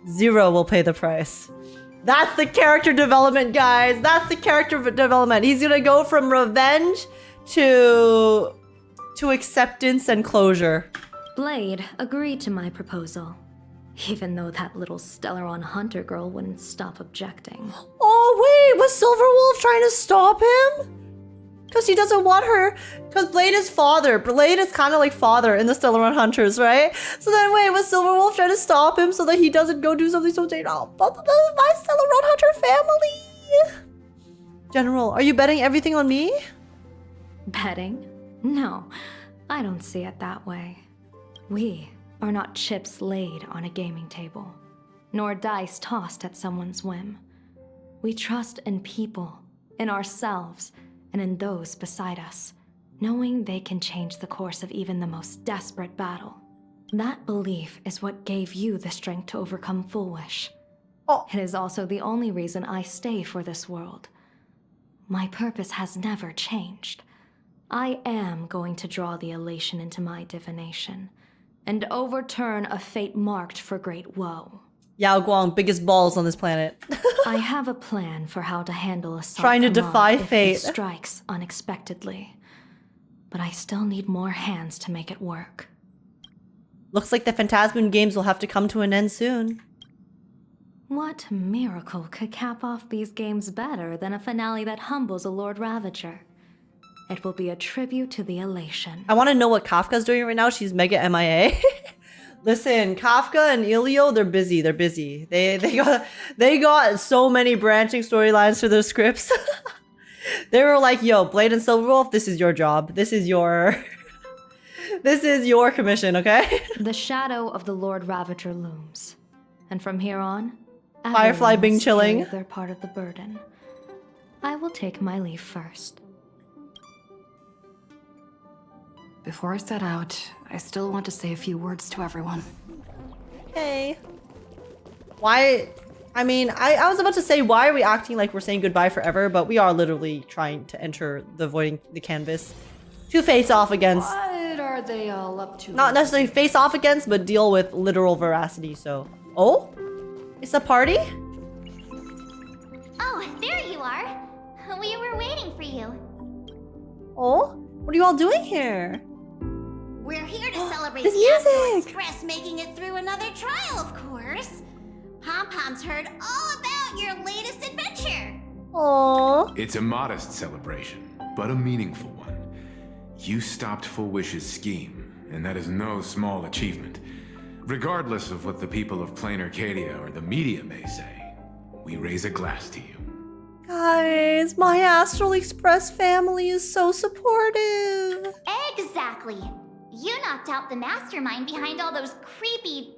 S1: 0 will pay the price. That's the character development, guys. That's the character development. He's gonna go from revenge to acceptance and closure.
S6: Blade agreed to my proposal, even though that little Stellaron hunter girl wouldn't stop objecting.
S1: Oh, wait, was Silverwolf trying to stop him? Because he doesn't want her. Because Blade is father. Blade is kind of like father in the Stellaron Hunters, right? So then, wait, was Silverwolf trying to stop him so that he doesn't go do something so dangerous? Oh, this is my Stellaron Hunter family. General, are you betting everything on me?
S6: Betting? No, I don't see it that way. We are not chips laid on a gaming table, nor dice tossed at someone's whim. We trust in people, in ourselves, and in those beside us, knowing they can change the course of even the most desperate battle. That belief is what gave you the strength to overcome Fullwish.
S1: Oh.
S6: It is also the only reason I stay for this world. My purpose has never changed. I am going to draw the elation into my divination, and overturn a fate marked for great woe.
S1: Yaoguang, biggest balls on this planet.
S6: I have a plan for how to handle a
S1: Trying to defy
S6: if
S1: fate.
S6: it strikes unexpectedly. But I still need more hands to make it work.
S1: Looks like the Phantasmoon games will have to come to an end soon.
S6: What miracle could cap off these games better than a finale that humbles a Lord Ravager? It will be a tribute to the elation.
S1: I want to know what Kafka's doing right now. She's mega MIA. Listen, Kafka and Ilio, they're busy. They got so many branching storylines for their scripts. They were like, yo, Blade and Silverwolf, this is your job. This is your commission, okay?
S6: The shadow of the Lord Ravager looms. And from here on,
S1: Firefly
S6: everyone
S1: Bing
S6: must
S1: chilling.
S6: carry their part of the burden. I will take my leave first.
S2: Before I set out, I still want to say a few words to everyone.
S1: Okay. Why? I mean, I was about to say, why are we acting like we're saying goodbye forever? But we are literally trying to enter the voiding the canvas to face off against.
S2: What are they all up to?
S1: Not necessarily face off against, but deal with literal veracity. So, oh, it's a party.
S3: Oh, there you are. We were waiting for you.
S1: Oh, what are you all doing here?
S3: We're here to celebrate
S1: This
S3: the Astral
S1: music!
S3: Express making it through another trial, of course. Pom-Pom's heard all about your latest adventure.
S1: Oh,
S7: It's a modest celebration, but a meaningful one. You stopped Full Wish's scheme, and that is no small achievement. Regardless of what the people of Planarcadia or the media may say, we raise a glass to you.
S1: guys, my Astral Express family is so supportive.
S3: Exactly. You knocked out the mastermind behind all those creepy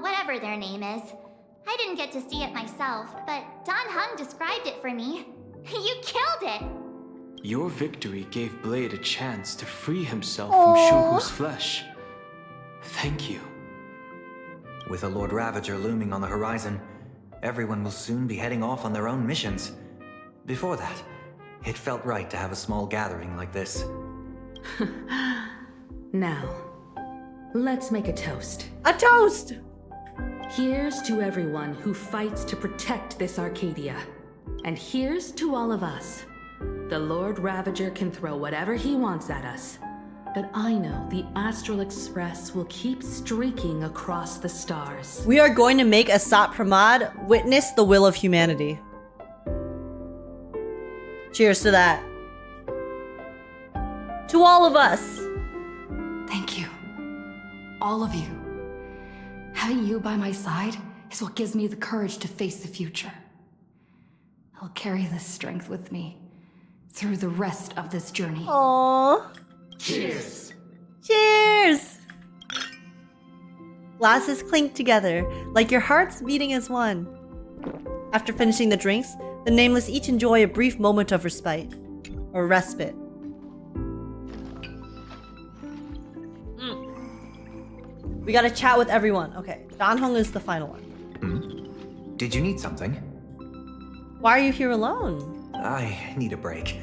S3: whatever their name is. I didn't get to see it myself, but Don Hung described it for me. You killed it!
S8: Your victory gave Blade a chance to free himself
S1: Aww.
S8: from Shuhu's flesh. Thank you.
S9: With the Lord Ravager looming on the horizon, everyone will soon be heading off on their own missions. Before that, it felt right to have a small gathering like this.
S5: Now, let's make a toast.
S1: A toast.
S5: Here's to everyone who fights to protect this Arcadia. And here's to all of us. The Lord Ravager can throw whatever he wants at us. But I know the Astral Express will keep streaking across the stars.
S1: We are going to make Asat Pramad witness the will of humanity. Cheers to that. To all of us.
S2: Thank you. All of you. Having you by my side is what gives me the courage to face the future. I'll carry this strength with me through the rest of this journey.
S1: Aww.
S8: Cheers!
S1: Cheers! Glasses clink together, like your hearts beating as one. After finishing the drinks, the Nameless each enjoy a brief moment of respite. Or respite. We gotta chat with everyone. Okay, Dan Hong is the final one.
S9: Did you need something?
S1: Why are you here alone?
S9: I need a break.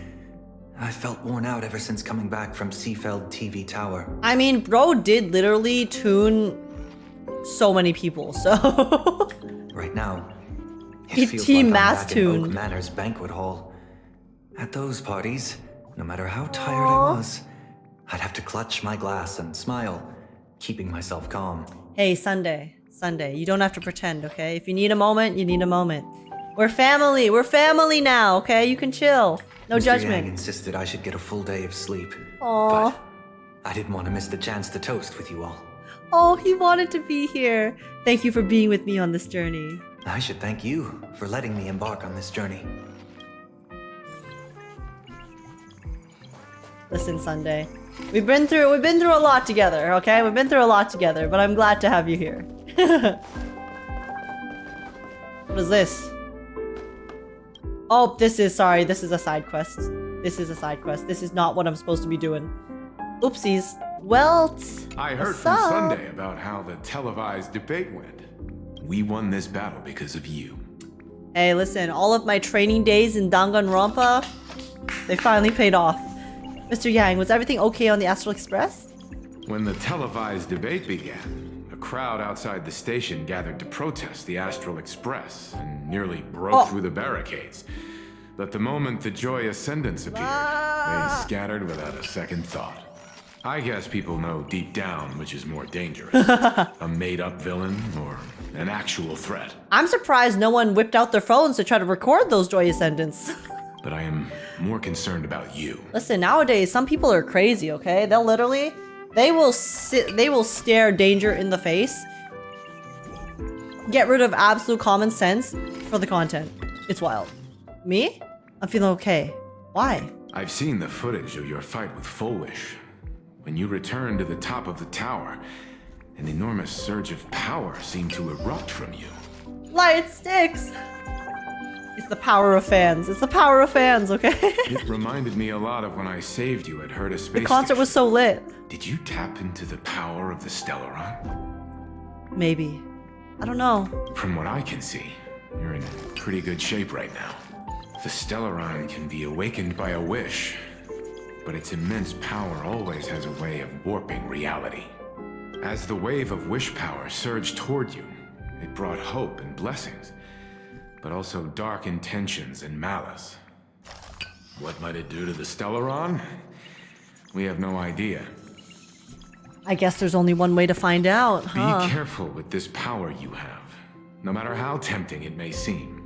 S9: I felt worn out ever since coming back from Seafeld TV Tower.
S1: I mean, bro did literally tune so many people, so...
S9: Right now,
S1: He
S9: it feels
S1: team
S9: like I'm
S1: mass
S9: back in Oak
S1: tuned.
S9: Manor's banquet hall. At those parties, no matter how tired I was, I'd have to clutch my glass and smile, keeping myself calm.
S1: Hey, Sunday, you don't have to pretend, okay? If you need a moment, you need a moment. We're family now, okay? You can chill. No
S9: Mr. Yang
S1: judgment.
S9: insisted I should get a full day of sleep.
S1: Aw.
S9: But I didn't want to miss the chance to toast with you all.
S1: Oh, he wanted to be here. Thank you for being with me on this journey.
S9: I should thank you for letting me embark on this journey.
S1: Listen, Sunday. We've been through a lot together, okay? We've been through a lot together, but I'm glad to have you here. What is this? Oh, this is a side quest. This is not what I'm supposed to be doing. Oopsies. Well,
S7: I heard
S1: what's
S7: from
S1: up?
S7: Sunday about how the televised debate went. We won this battle because of you.
S1: Hey, listen, all of my training days in Danganronpa, they finally paid off. Mr. Yang, was everything okay on the Astral Express?
S7: When the televised debate began, a crowd outside the station gathered to protest the Astral Express and nearly broke through the barricades. But the moment the Joy Ascendants appeared, they scattered without a second thought. I guess people know deep down which is more dangerous, a made-up villain or an actual threat.
S1: I'm surprised no one whipped out their phones to try to record those Joy Ascendants.
S7: But I am more concerned about you.
S1: Listen, nowadays, some people are crazy, okay? They'll literally, they will stare danger in the face, get rid of absolute common sense for the content. It's wild. Me? I'm feeling okay. Why?
S7: I've seen the footage of your fight with Full Wish. When you returned to the top of the tower, an enormous surge of power seemed to erupt from you.
S1: Light sticks! It's the power of fans. It's the power of fans, okay?
S7: It reminded me a lot of when I saved you at Herta Space
S1: The concert was so lit.
S7: Did you tap into the power of the Stellaron?
S1: Maybe. I don't know.
S7: From what I can see, you're in pretty good shape right now. The Stellaron can be awakened by a wish, but its immense power always has a way of warping reality. As the wave of wish power surged toward you, it brought hope and blessings, but also dark intentions and malice. What might it do to the Stellaron? We have no idea.
S1: I guess there's only one way to find out, huh?
S7: Be careful with this power you have, no matter how tempting it may seem.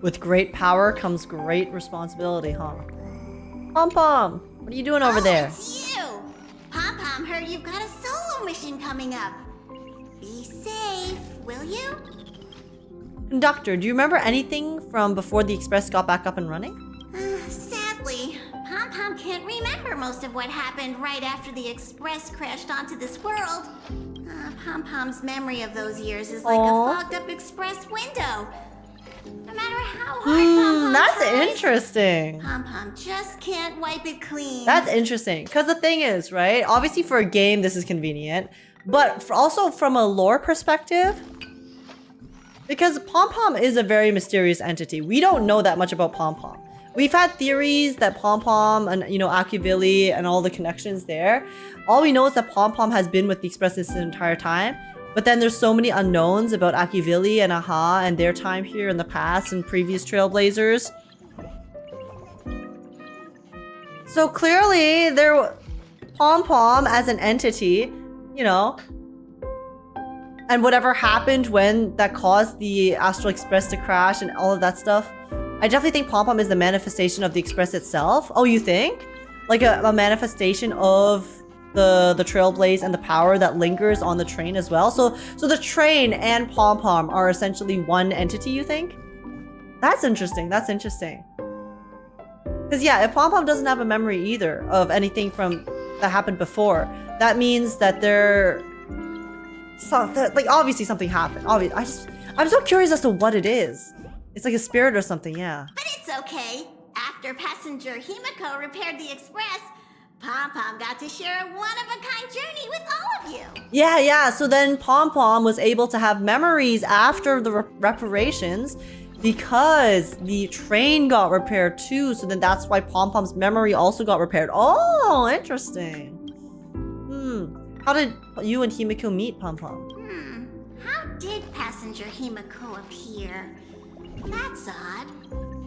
S1: With great power comes great responsibility, huh? Pom-Pom, what are you doing over there?
S3: It's you! Pom-Pom heard you've got a solo mission coming up. Be safe, will you?
S1: Conductor, do you remember anything from before the Express got back up and running?
S3: Sadly, Pom-Pom can't remember most of what happened right after the Express crashed onto this world. Pom-Pom's memory of those years is like
S1: Aww.
S3: a fogged-up Express window. No matter how hard Pom-Pom
S1: That's
S3: tries,
S1: interesting.
S3: Pom-Pom just can't wipe it clean.
S1: That's interesting. Because the thing is, right? Obviously for a game, this is convenient. But also from a lore perspective, because Pom-Pom is a very mysterious entity. We don't know that much about Pom-Pom. We've had theories that Pom-Pom and, Ashveil and all the connections there. All we know is that Pom-Pom has been with the Express this entire time. But then there's so many unknowns about Ashveil and Aha and their time here in the past and previous Trailblazers. So clearly, Pom-Pom as an entity, and whatever happened when that caused the Astral Express to crash and all of that stuff, I definitely think Pom-Pom is the manifestation of the Express itself. Oh, you think? Like a manifestation of the Trailblaze and the power that lingers on the train as well. So the train and Pom-Pom are essentially one entity, you think? That's interesting. That's interesting. Because yeah, if Pom-Pom doesn't have a memory either of anything from that happened before, that means that obviously something happened. I'm so curious as to what it is. It's like a spirit or something, yeah.
S3: But it's okay. After passenger Himiko repaired the Express, Pom-Pom got to share a one-of-a-kind journey with all of you.
S1: Yeah. So then Pom-Pom was able to have memories after the reparations because the train got repaired too. So then that's why Pom-Pom's memory also got repaired. Oh, interesting. How did you and Himiko meet, Pom-Pom?
S3: How did passenger Himiko appear? That's odd.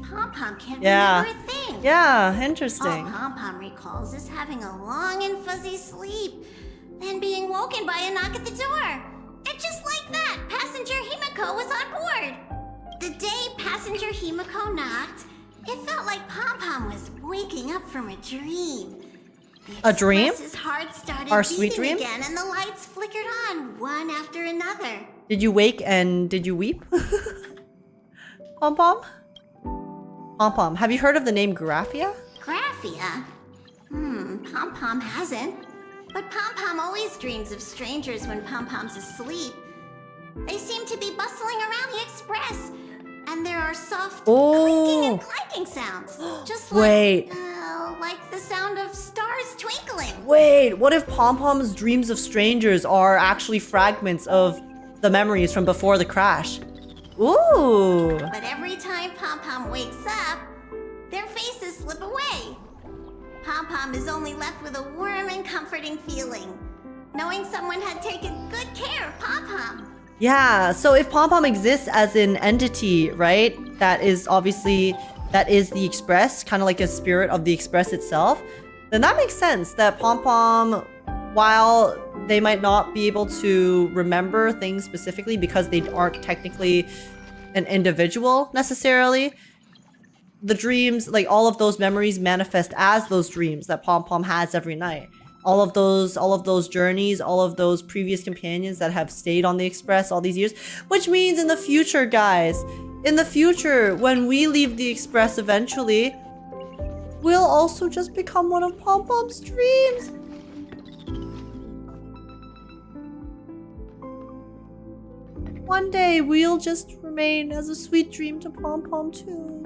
S3: Pom-Pom can't remember a thing.
S1: Yeah, interesting.
S3: All Pom-Pom recalls is having a long and fuzzy sleep, then being woken by a knock at the door. And just like that, passenger Himiko was on board. The day passenger Himiko knocked, it felt like Pom-Pom was waking up from a dream.
S1: A dream?
S3: His heart started
S1: Our sweet
S3: beating
S1: dream?
S3: again, and the lights flickered on one after another.
S1: Did you wake and did you weep? Pom-Pom? Pom-Pom, have you heard of the name Graphia?
S3: Graphia? Pom-Pom hasn't. But Pom-Pom always dreams of strangers when Pom-Pom's asleep. They seem to be bustling around the Express. And there are soft clinking and clanking sounds. Just like, like the sound of stars twinkling.
S1: Wait, what if Pom-Pom's dreams of strangers are actually fragments of the memories from before the crash? Ooh.
S3: But every time Pom-Pom wakes up, their faces slip away. Pom-Pom is only left with a warm and comforting feeling, knowing someone had taken good care of Pom-Pom.
S1: Yeah, so if Pom-Pom exists as an entity, right, that is the Express, kind of like a spirit of the Express itself, then that makes sense that Pom-Pom, while they might not be able to remember things specifically because they aren't technically an individual necessarily, the dreams, like all of those memories manifest as those dreams that Pom-Pom has every night. All of those journeys, all of those previous companions that have stayed on the Express all these years, which means in the future, guys, in the future, when we leave the Express eventually, we'll also just become one of Pom-Pom's dreams. One day we'll just remain as a sweet dream to Pom Pom too.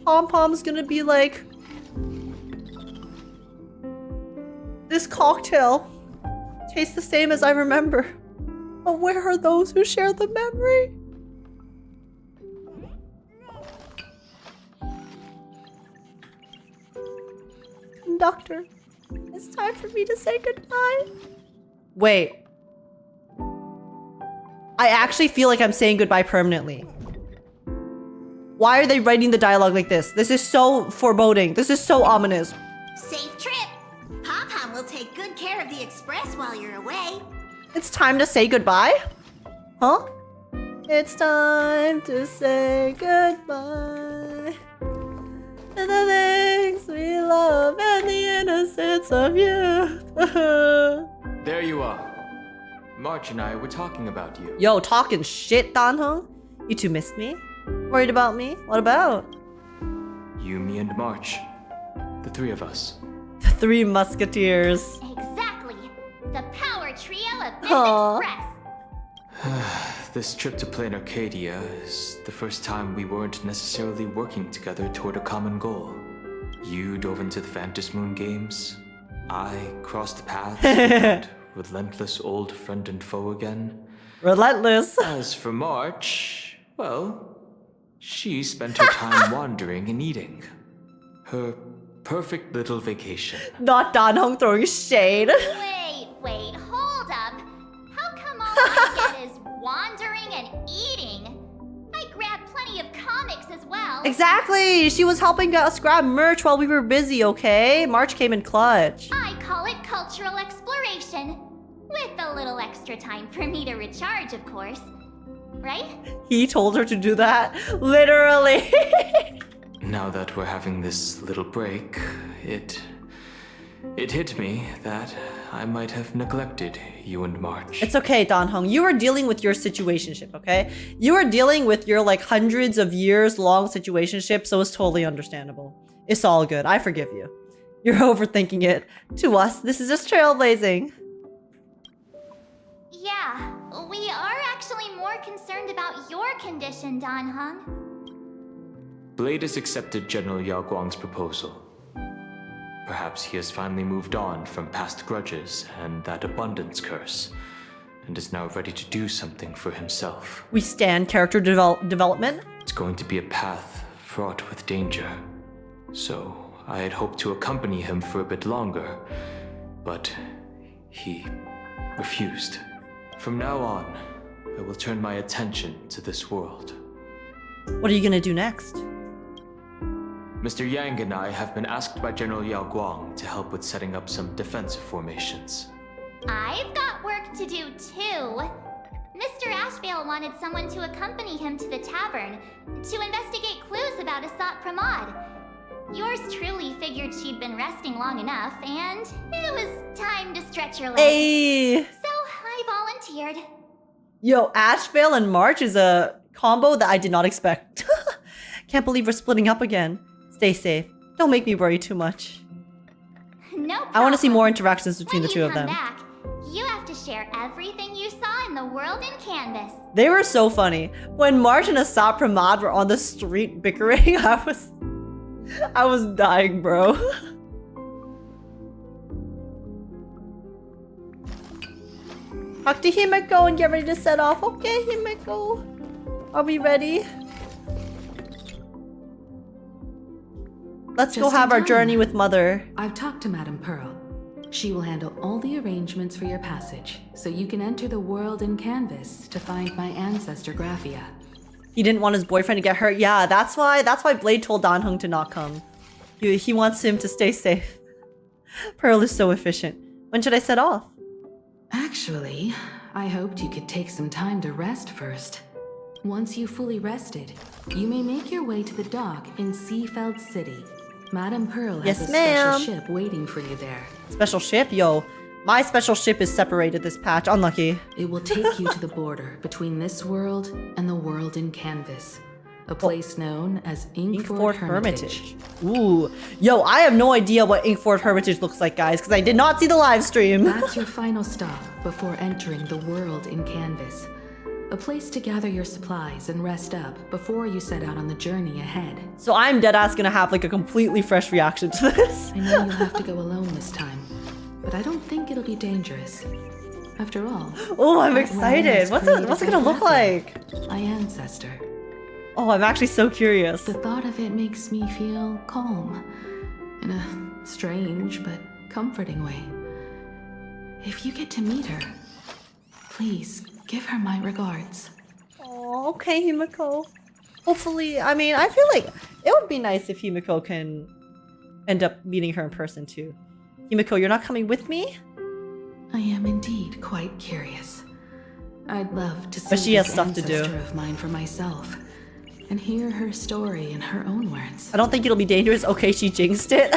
S1: Pom Pom's gonna be like, this cocktail tastes the same as I remember. But where are those who share the memory? Conductor, it's time for me to say goodbye. Wait. I actually feel like I'm saying goodbye permanently. Why are they writing the dialogue like this? This is so foreboding. This is so ominous.
S3: Safe trip. Pom-Pom will take good care of the express while you're away.
S1: It's time to say goodbye? Huh? It's time to say goodbye to the things we love and the innocence of youth.
S8: There you are. March and I were talking about you.
S1: Yo, talking shit, Dan-hung? You two missed me? Worried about me? What about?
S8: You, me, and March. The three of us.
S1: The Three Musketeers.
S3: Exactly. The power trio of this
S1: Aw.
S3: express.
S8: This trip to Planarcadia is the first time we weren't necessarily working together toward a common goal. You dove into the Phantom Moon games. I crossed paths with that relentless old friend and foe again.
S1: Relentless.
S8: As for March, well, she spent her time wandering and eating. Her perfect little vacation.
S1: Not Dan-hung throwing shade.
S3: Wait, hold up. How come all I get is wandering and eating? I grabbed plenty of comics as well.
S1: Exactly. She was helping us grab merch while we were busy, okay? March came in clutch.
S3: I call it cultural exploration. With a little extra time for me to recharge, of course. Right?
S1: He told her to do that. Literally.
S8: Now that we're having this little break, it hit me that I might have neglected you and March.
S1: It's okay, Dan-hung. You were dealing with your situationship, okay? You were dealing with your like hundreds of years long situationship, so it's totally understandable. It's all good. I forgive you. You're overthinking it. To us, this is just trailblazing.
S3: Yeah, we are actually more concerned about your condition, Dan-hung.
S8: Blade has accepted General Yaoguang's proposal. Perhaps he has finally moved on from past grudges and that abundance curse, and is now ready to do something for himself.
S1: We stand character development.
S8: It's going to be a path fraught with danger, so I had hoped to accompany him for a bit longer, but he refused. From now on, I will turn my attention to this world.
S1: What are you gonna do next?
S8: Mr. Yang and I have been asked by General Yaoguang to help with setting up some defensive formations.
S3: I've got work to do too. Mr. Ashveil wanted someone to accompany him to the tavern to investigate clues about Asat Pramod. Yours truly figured she'd been resting long enough, and it was time to stretch her legs.
S1: Hey!
S3: So I volunteered.
S1: Yo, Ashveil and March is a combo that I did not expect. Can't believe we're splitting up again. Stay safe. Don't make me worry too much.
S3: No problem.
S1: I want to see more interactions between
S3: When
S1: the two
S3: you
S1: of them.
S3: come back, you have to share everything you saw in the world in Canvas.
S1: They were so funny. When March and Asat Pramod were on the street bickering, I was dying, bro. Talk to Himeko and get ready to set off. Okay, Himeko. Are we ready? Let's go
S5: Just in
S1: have our
S5: time.
S1: journey with Mother.
S5: I've talked to Madame Pearl. She will handle all the arrangements for your passage, so you can enter the world in Canvas to find my ancestor Graphia.
S1: He didn't want his boyfriend to get hurt. Yeah, that's why Blade told Dan-hung to not come. He wants him to stay safe. Pearl is so efficient. When should I set off?
S5: Actually, I hoped you could take some time to rest first. Once you've fully rested, you may make your way to the dock in Seafeld City. Madame Pearl has
S1: Yes,
S5: a
S1: ma'am.
S5: special ship waiting for you there.
S1: Special ship? Yo, my special ship is separated this patch. Unlucky.
S5: It will take you to the border between this world and the world in Canvas. a place known as
S1: Inkford
S5: Inkford Hermitage.
S1: Ooh. Yo, I have no idea what Inkford Hermitage looks like, guys, because I did not see the live stream.
S5: That's your final stop before entering the world in canvas. A place to gather your supplies and rest up before you set out on the journey ahead.
S1: So I'm deadass gonna have like a completely fresh reaction to this.
S5: I know you'll have to go alone this time, but I don't think it'll be dangerous. After all,
S1: Oh, I'm
S5: that
S1: excited.
S5: realm was
S1: What's it
S5: created
S1: gonna
S5: by
S1: look
S5: Lethe,
S1: like?
S5: my ancestor.
S1: Oh, I'm actually so curious.
S5: The thought of it makes me feel calm, in a strange but comforting way. If you get to meet her, please give her my regards.
S1: Oh, okay, Himiko. Hopefully, I mean, I feel like it would be nice if Himiko can end up meeting her in person too. Himiko, you're not coming with me?
S5: I am indeed quite curious. I'd love to see
S1: But she has
S5: this
S1: stuff to do.
S5: ancestor of mine for myself and hear her story in her own words.
S1: I don't think it'll be dangerous. Okay, she jinxed it.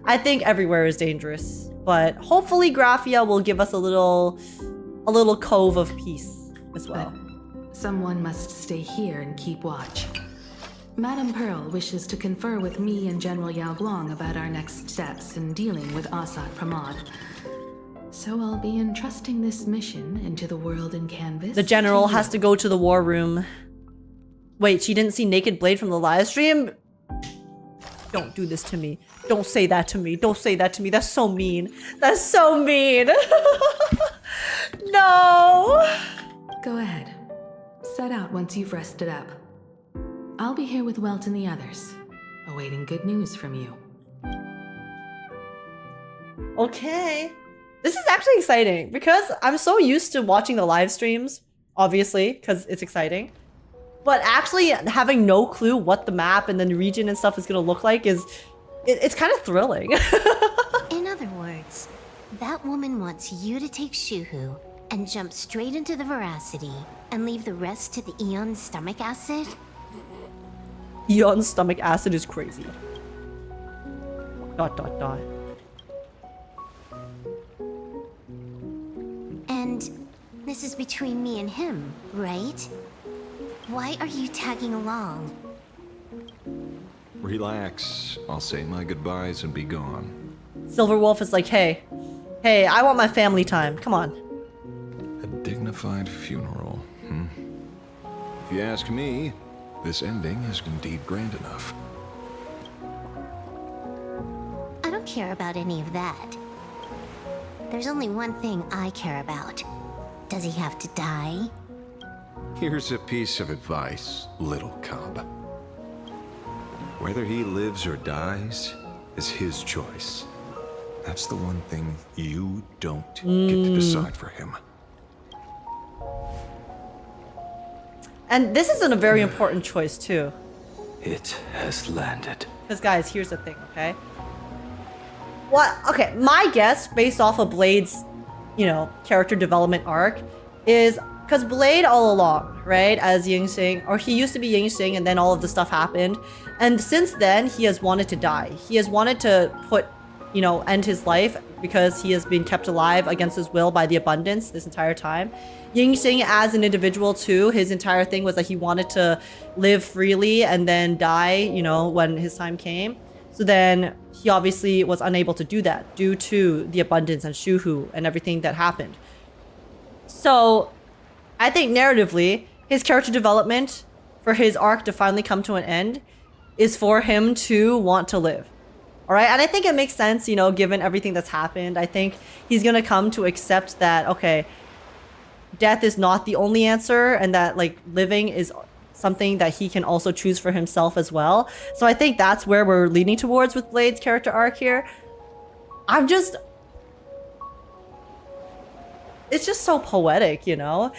S1: I think everywhere is dangerous, but hopefully Graphia will give us a little cove of peace as well.
S5: But someone must stay here and keep watch. Madame Pearl wishes to confer with me and General Yaoguang about our next steps in dealing with Assad Pramod. So I'll be entrusting this mission into the world in canvas.
S1: The general
S5: to you.
S1: has to go to the war room. Wait, she didn't see Naked Blade from the live stream? Don't do this to me. Don't say that to me. Don't say that to me. That's so mean. That's so mean. No.
S5: Go ahead. Set out once you've rested up. I'll be here with Welt and the others, awaiting good news from you.
S1: Okay. This is actually exciting because I'm so used to watching the live streams, obviously, because it's exciting. But actually having no clue what the map and the region and stuff is going to look like it's kind of thrilling.
S3: In other words, that woman wants you to take Shuhu and jump straight into the veracity and leave the rest to the Eon's stomach acid?
S1: Eon's stomach acid is crazy. ...
S3: And this is between me and him, right? Why are you tagging along?
S10: Relax. I'll say my goodbyes and be gone.
S1: Silverwolf is like, hey, I want my family time. Come on.
S10: A dignified funeral, If you ask me, this ending is indeed grand enough.
S3: I don't care about any of that. There's only one thing I care about. Does he have to die?
S10: Here's a piece of advice, little cub. Whether he lives or dies is his choice. That's the one thing you don't get to decide for him.
S1: And this isn't a very important choice too.
S8: It has landed.
S1: Because guys, here's the thing, okay? Okay, my guess, based off of Blade's, character development arc, is because Blade all along, right, as Yingxing, or he used to be Yingxing and then all of the stuff happened. And since then, he has wanted to die. He has wanted to end his life because he has been kept alive against his will by the abundance this entire time. Yingxing as an individual too, his entire thing was that he wanted to live freely and then die, when his time came. So then he obviously was unable to do that due to the abundance and Shuhu and everything that happened. So I think narratively, his character development for his arc to finally come to an end is for him to want to live. All right. And I think it makes sense, given everything that's happened. I think he's going to come to accept that, okay, death is not the only answer and that living is something that he can also choose for himself as well. So I think that's where we're leaning towards with Blade's character arc here. It's just so poetic, and I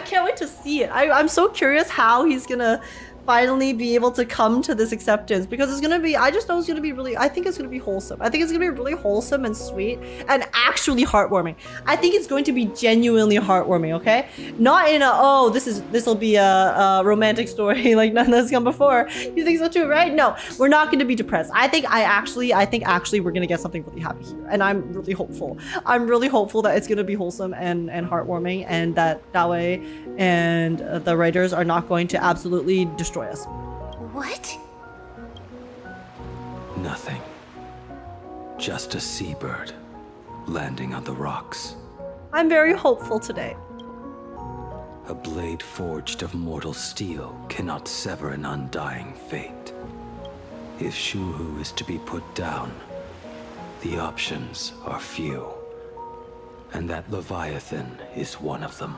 S1: can't wait to see it. I'm so curious how he's gonna finally be able to come to this acceptance, because it's gonna be, I just know it's gonna be really, I think it's gonna be wholesome. I think it's gonna be really wholesome and sweet and actually heartwarming. I think it's going to be genuinely heartwarming, okay? Not in a, oh, this'll be a romantic story like none that's come before. You think so too, right? No, we're not gonna be depressed. I think actually we're gonna get something really happy here, and I'm really hopeful. I'm really hopeful that it's gonna be wholesome and heartwarming, and that Dawei and the writers are not going to absolutely destroy us.
S3: What?
S11: Nothing. Just a seabird landing on the rocks.
S1: I'm very hopeful today.
S11: A blade forged of mortal steel cannot sever an undying fate. If Shuhu is to be put down, the options are few. And that Leviathan is one of them.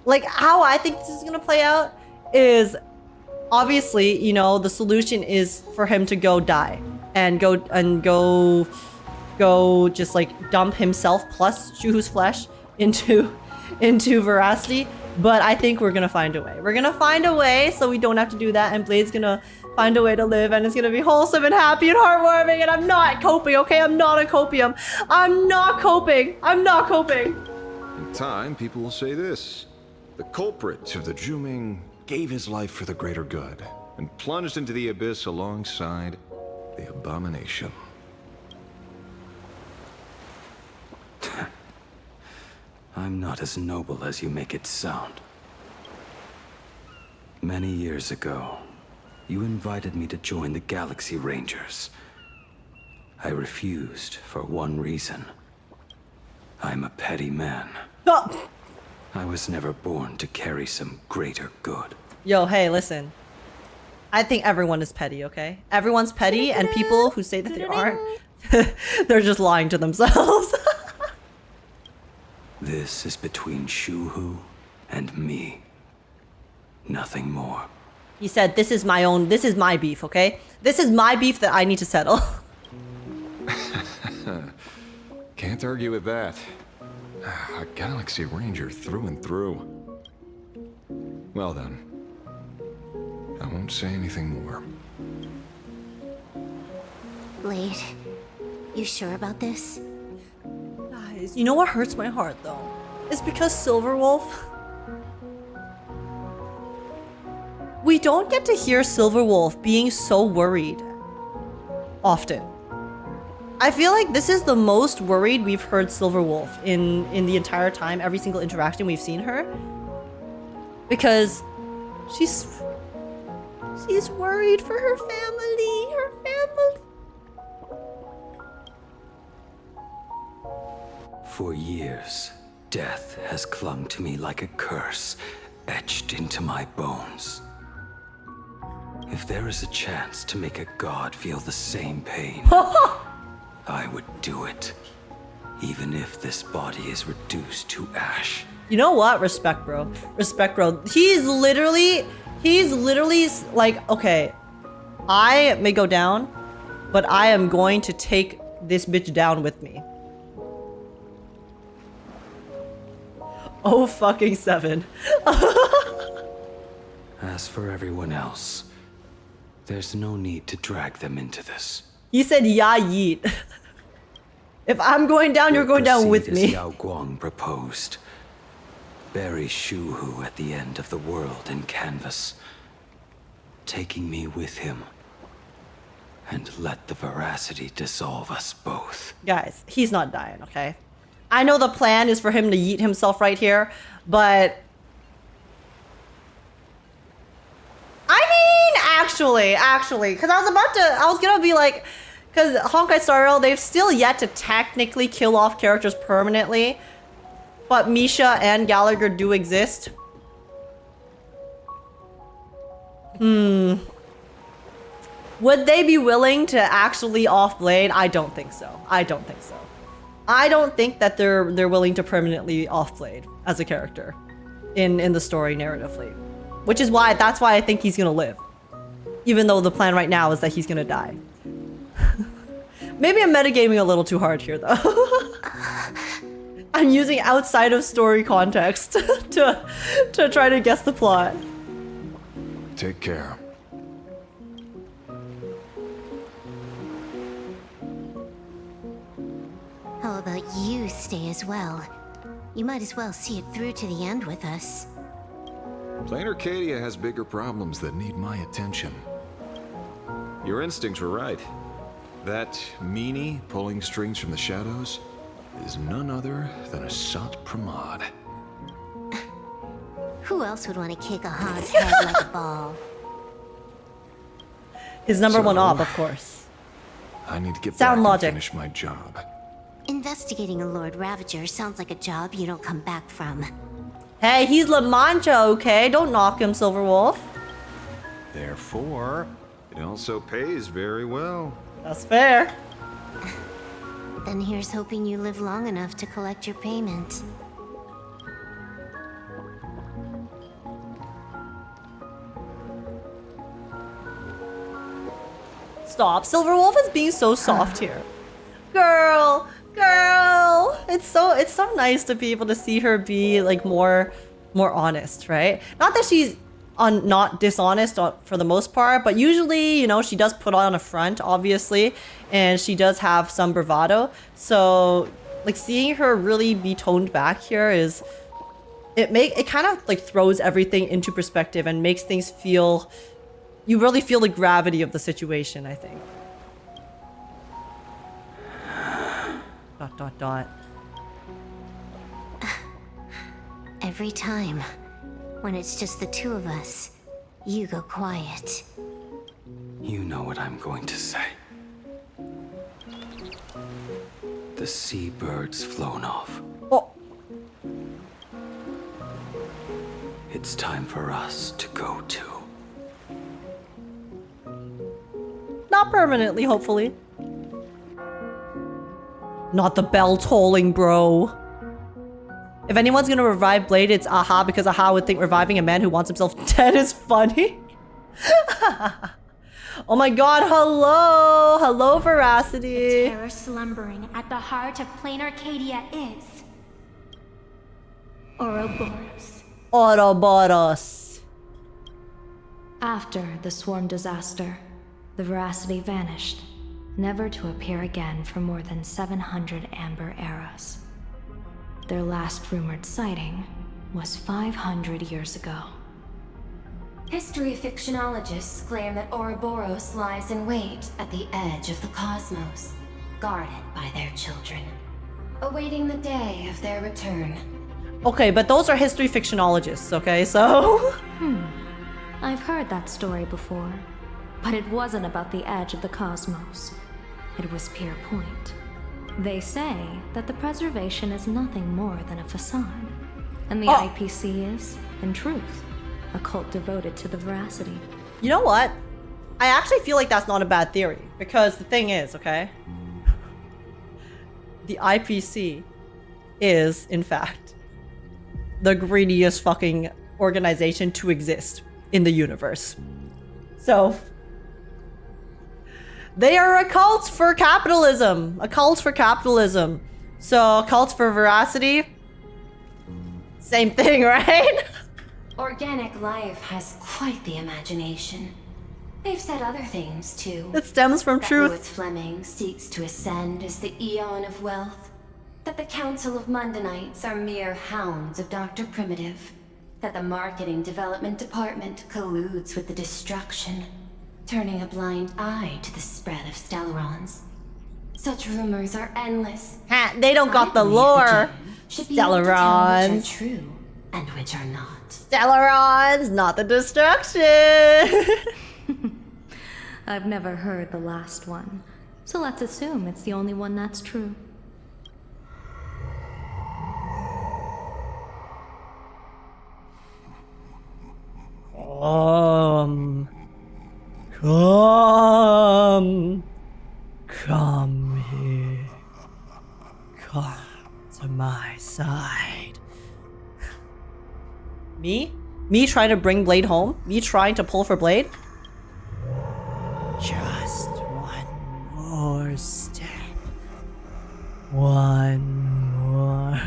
S1: Like, how I think this is gonna play out is, obviously, you know, the solution is for him to go die and go just like dump himself plus Shuhu's flesh into Veracity. But I think we're gonna find a way. We're gonna find a way so we don't have to do that, and Blade's gonna find a way to live, and it's gonna be wholesome and happy and heartwarming, and I'm not coping, okay? I'm not a copium. I'm not coping. I'm not coping.
S10: In time, people will say this. The culprit of the Juming gave his life for the greater good and plunged into the abyss alongside the abomination.
S11: I'm not as noble as you make it sound. Many years ago, you invited me to join the Galaxy Rangers. I refused for one reason. I'm a petty man.
S1: Oh.
S11: I was never born to carry some greater good.
S1: Yo, hey, listen. I think everyone is petty, okay? Everyone's petty, and people who say that they aren't, they're just lying to themselves.
S11: This is between Shuhu and me. Nothing more.
S1: He said, this is my beef, okay? This is my beef that I need to settle.
S10: Can't argue with that. A Galaxy Ranger through and through. Well then. I won't say anything more.
S3: Blade, you sure about this?
S1: Guys, you know what hurts my heart though? It's because Silverwolf... We don't get to hear Silverwolf being so worried often. I feel like this is the most worried we've heard Silverwolf in the entire time, every single interaction we've seen her. Because she's worried for her family,
S11: For years, death has clung to me like a curse, etched into my bones. If there is a chance to make a god feel the same pain, I would do it. Even if this body is reduced to ash.
S1: You know what? Respect, bro. Respect, bro. He's literally like, okay, I may go down, but I am going to take this bitch down with me. Oh, fucking 7.
S11: As for everyone else, there's no need to drag them into this.
S1: He said, "Ya yeet." If I'm going down, you're going down with me.
S11: Yaoguang proposed. Bury Shuhu at the end of the world in canvas, taking me with him, and let the veracity dissolve us both.
S1: Guys, he's not dying, okay? I know the plan is for him to yeet himself right here, but... I mean, actually, because I was gonna be like, because honkaistarrail, they've still yet to technically kill off characters permanently, but Misha and Gallagher do exist. Would they be willing to actually off Blade? I don't think so. I don't think that they're willing to permanently off Blade as a character in the story narratively. Which is why, that's why I think he's gonna live. Even though the plan right now is that he's gonna die. Maybe I'm metagaming a little too hard here though. I'm using outside of story context to try to guess the plot.
S10: Take care.
S3: How about you stay as well? You might as well see it through to the end with us.
S10: Planarcadia has bigger problems that need my attention. Your instincts were right. That meanie pulling strings from the shadows is none other than a Sat Pramod.
S3: Who else would want to kick a Han's head like a ball?
S1: His number one op, of course.
S10: I need to get
S1: Sound
S10: back
S1: logic.
S10: and finish my job.
S3: Investigating a Lord Ravager sounds like a job you don't come back from.
S1: Hey, he's La Mancha, okay? Don't knock him, Silverwolf.
S10: Therefore, it also pays very well.
S1: That's fair.
S3: Then here's hoping you live long enough to collect your payment.
S1: Stop. Silverwolf is being so soft here. Girl. It's so nice to be able to see her be like more honest, right? Not that she's not dishonest for the most part, but usually, you know, she does put on a front, obviously, and she does have some bravado. So, like, seeing her really be toned back here is it kind of like throws everything into perspective and makes things feel, you really feel the gravity of the situation, I think. ...
S3: Every time, when it's just the two of us, you go quiet.
S11: You know what I'm going to say. The seabird's flown off.
S1: Oh.
S11: It's time for us to go too.
S1: Not permanently, hopefully. Not the bell tolling, bro. If anyone's gonna revive Blade, it's Aha, because Aha would think reviving a man who wants himself dead is funny. Oh my god, hello! Hello, Veracity!
S12: The terror slumbering at the heart of Planarcadia is... Ouroboros.
S1: Ouroboros.
S6: After the swarm disaster, the Veracity vanished, never to appear again for more than 700 Amber eras. Their last rumored sighting was 500 years ago.
S12: History fictionologists claim that Ouroboros lies in wait at the edge of the cosmos, guarded by their children, awaiting the day of their return.
S1: Okay, but those are history fictionologists, okay? So...
S6: I've heard that story before, but it wasn't about the edge of the cosmos. It was Pier Point. They say that the preservation is nothing more than a facade, and the IPC is, in truth, a cult devoted to the Veracity.
S1: You know what? I actually feel like that's not a bad theory, because the thing is, okay? The IPC is, in fact, the greediest fucking organization to exist in the universe. So... they are a cult for capitalism. A cult for capitalism. So, a cult for Veracity? Same thing, right?
S12: Organic life has quite the imagination. They've said other things, too.
S1: It stems from
S12: that
S1: truth.
S12: Lewis Fleming seeks to ascend as the Eon of Wealth. That the Council of Mundanites are mere hounds of Dr. Primitive. That the Marketing Development Department colludes with the destruction, turning a blind eye to the spread of Stellarons. Such rumors are endless.
S1: Ha, they don't got the lore. Stellarons.
S12: Which are true and which are not.
S1: Stellarons, not the destruction.
S6: I've never heard the last one, so let's assume it's the only one that's true. Come here. Come to my side. Me? Me trying to bring Blade home? Me trying to pull for Blade? Just one more step. One more.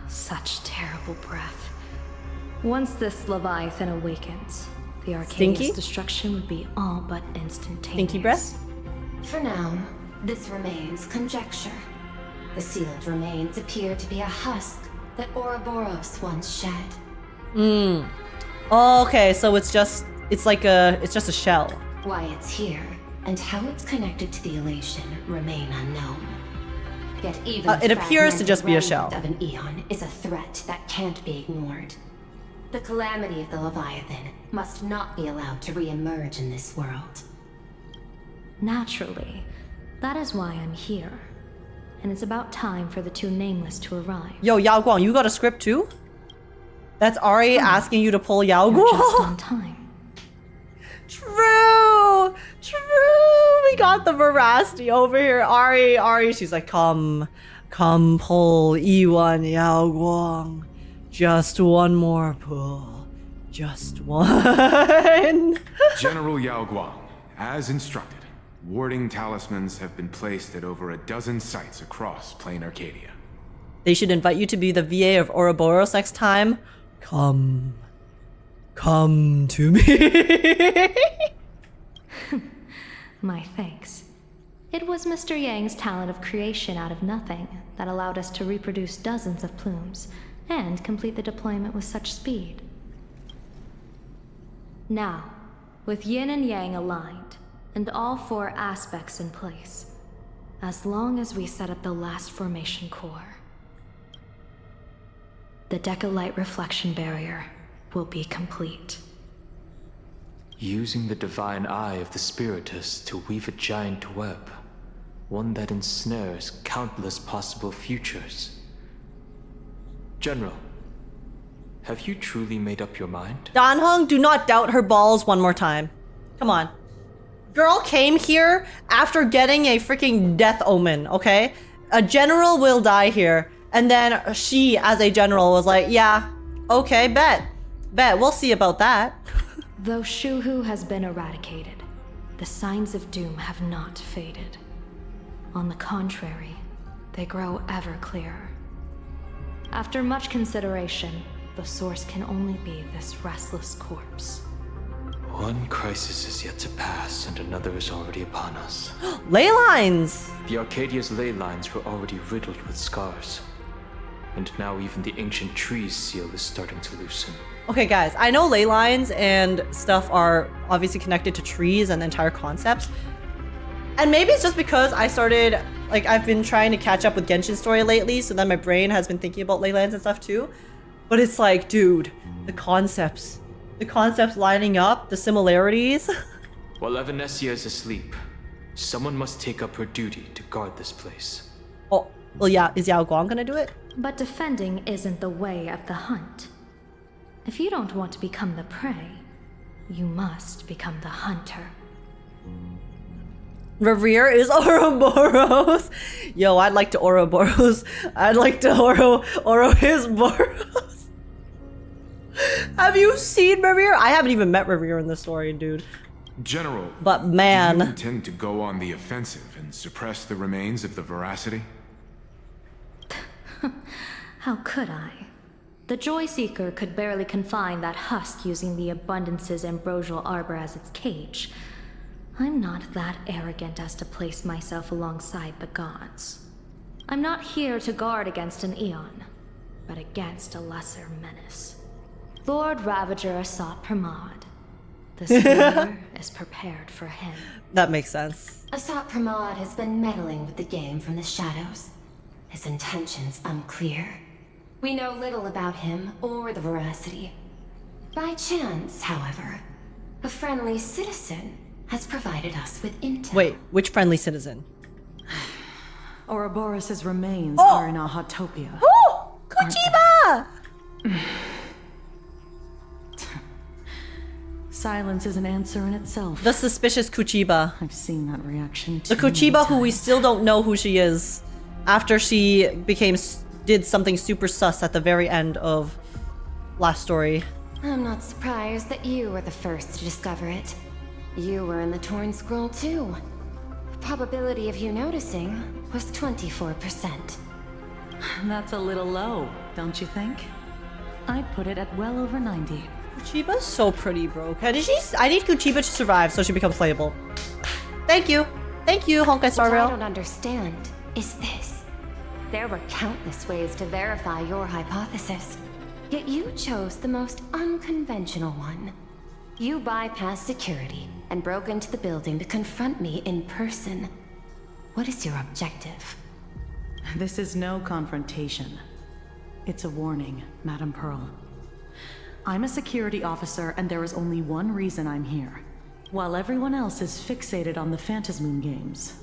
S6: Such terrible breath. Once this Leviathan awakens, the Arcadia's
S1: Stinky?
S6: destruction would be all but instantaneous.
S1: Stinky breath?
S12: For now, this remains conjecture. The sealed remains appear to be a husk that Ouroboros once shed.
S1: Oh, okay, so it's just a shell.
S12: Why it's here and how it's connected to the elation remain unknown. Yet even
S1: It appears to just be a shell.
S12: of an eon is a threat that can't be ignored. The calamity of the Leviathan must not be allowed to re-emerge in this world.
S6: Naturally. That is why I'm here. And it's about time for the two Nameless to arrive.
S1: Yo, Yaoguang, you got a script too? That's Ari asking you to pull
S6: You're just
S1: Yaoguang?
S6: on time.
S1: True! True! We got the veracity over here. Ari, she's like, come pull E1 Yaoguang. Just one more pull. Just one.
S7: General Yaoguang, as instructed, warding talismans have been placed at over a dozen sites across Planarcadia.
S1: They should invite you to be the VA of Ouroboros next time. Come to me.
S6: My thanks. It was Mr. Yang's talent of creation out of nothing that allowed us to reproduce dozens of plumes and complete the deployment with such speed. Now, with Yin and Yang aligned, and all four aspects in place, as long as we set up the last formation core, the Decalite reflection barrier will be complete.
S8: Using the divine eye of the Spiritus to weave a giant web, one that ensnares countless possible futures. General, have you truly made up your mind?
S1: Danheng, do not doubt her balls one more time. Come on. Girl came here after getting a freaking death omen, okay? A general will die here. And then she, as a general, was like, yeah, okay, bet. We'll see about that.
S6: Though Shuhu has been eradicated, the signs of doom have not faded. On the contrary, they grow ever clearer. After much consideration, the source can only be this restless corpse.
S8: One crisis is yet to pass, and another is already upon us.
S1: Ley lines!
S8: The Arcadia's ley lines were already riddled with scars. And now even the ancient trees seal is starting to loosen.
S1: Okay, guys, I know ley lines and stuff are obviously connected to trees and entire concepts. And maybe it's just because I've been trying to catch up with Genshin's story lately, so then my brain has been thinking about ley lines and stuff too. But it's like, dude, the concepts lining up, the similarities.
S8: While Evanescia is asleep, someone must take up her duty to guard this place.
S1: Oh, well, yeah, is Yaoguang gonna do it?
S6: But defending isn't the way of the hunt. If you don't want to become the prey, you must become the hunter.
S1: Revere is Ouroboros. Yo, I'd like to Ouroboros. I'd like to Oro his Boros. Have you seen Revere? I haven't even met Revere in this story, dude.
S7: General,
S1: But
S7: do you
S1: man,
S7: intend to go on the offensive and suppress the remains of the veracity?
S6: How could I? The Joy Seeker could barely confine that husk using the Abundance's ambrosial arbor as its cage. I'm not that arrogant as to place myself alongside the gods. I'm not here to guard against an Eon, but against a lesser menace. Lord Ravager Asat Pramod. The slayer is prepared for him.
S1: that makes sense.
S12: Asat Pramod has been meddling with the game from the shadows. His intentions unclear. We know little about him or the veracity. By chance, however, a friendly citizen has provided us with intel.
S1: Wait, which friendly citizen?
S13: Ouroboros' remains
S1: Oh!
S13: are in Ahatopia.
S1: Oh, Kuchiba!
S13: Silence is an answer in itself.
S1: The suspicious Kuchiba.
S13: I've seen that reaction
S1: The
S13: too many
S1: Kuchiba who we
S13: times.
S1: still don't know who she is after she did something super sus at the very end of last story.
S12: I'm not surprised that you were the first to discover it. You were in the Torn Scroll too. The probability of you noticing was 24%.
S13: That's a little low, don't you think? I'd put it at well over 90.
S1: Kuchiba's so pretty, bro. I need Kuchiba to survive so she becomes playable. Thank you. Thank you, Honkai
S12: What
S1: Star
S12: I
S1: Rail.
S12: don't understand is this. There were countless ways to verify your hypothesis, yet you chose the most unconventional one. You bypassed security and broke into the building to confront me in person. What is your objective?
S13: This is no confrontation. It's a warning, Madam Pearl. I'm a security officer, and there is only one reason I'm here. While everyone else is fixated on the Phantasmoon games,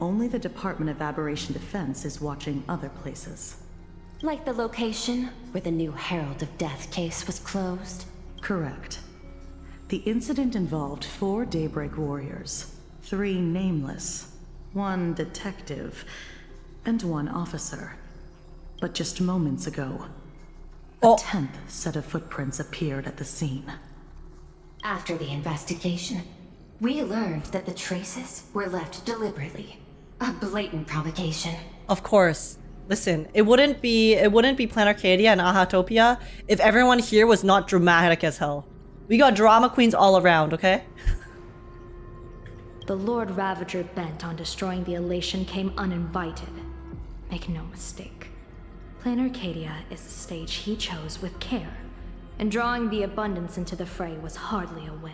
S13: only the Department of Aberration Defense is watching other places.
S12: Like the location where the new Herald of Death case was closed?
S13: Correct. The incident involved 4 Daybreak warriors, 3 nameless, 1 detective, and 1 officer. But just moments ago, a 10th set of footprints appeared at the scene.
S12: After the investigation, we learned that the traces were left deliberately. A blatant provocation.
S1: Of course. Listen, it wouldn't be Planarcadia and Ahatopia if everyone here was not dramatic as hell. We got drama queens all around, okay?
S6: The Lord Ravager bent on destroying the Elation came uninvited. Make no mistake. Planarcadia is the stage he chose with care, and drawing the Abundance into the fray was hardly a whim.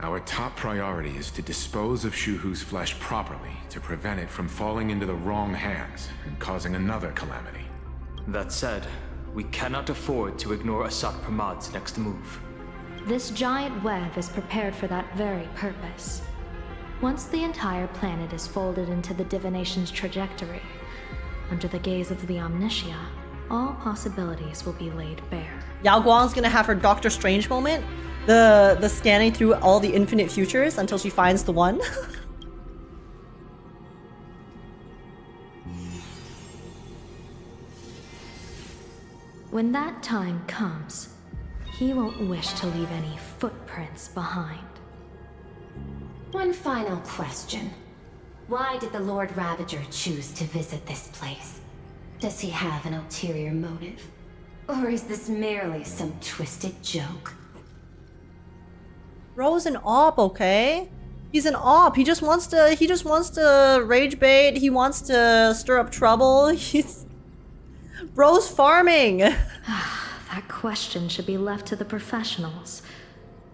S7: Our top priority is to dispose of Shuhu's flesh properly to prevent it from falling into the wrong hands and causing another calamity.
S8: That said, we cannot afford to ignore Asat Pramad's next move.
S6: This giant web is prepared for that very purpose. Once the entire planet is folded into the divination's trajectory, under the gaze of the Omnitia, all possibilities will be laid bare.
S1: Yaoguang's gonna have her Doctor Strange moment. The scanning through all the infinite futures until she finds the one.
S6: When that time comes, he won't wish to leave any footprints behind.
S12: One final question. Why did the Lord Ravager choose to visit this place? Does he have an ulterior motive? Or is this merely some twisted joke?
S1: Bro's an op, okay? He's an op. He just wants to rage bait. He wants to stir up trouble. Bro's farming.
S6: That question should be left to the professionals.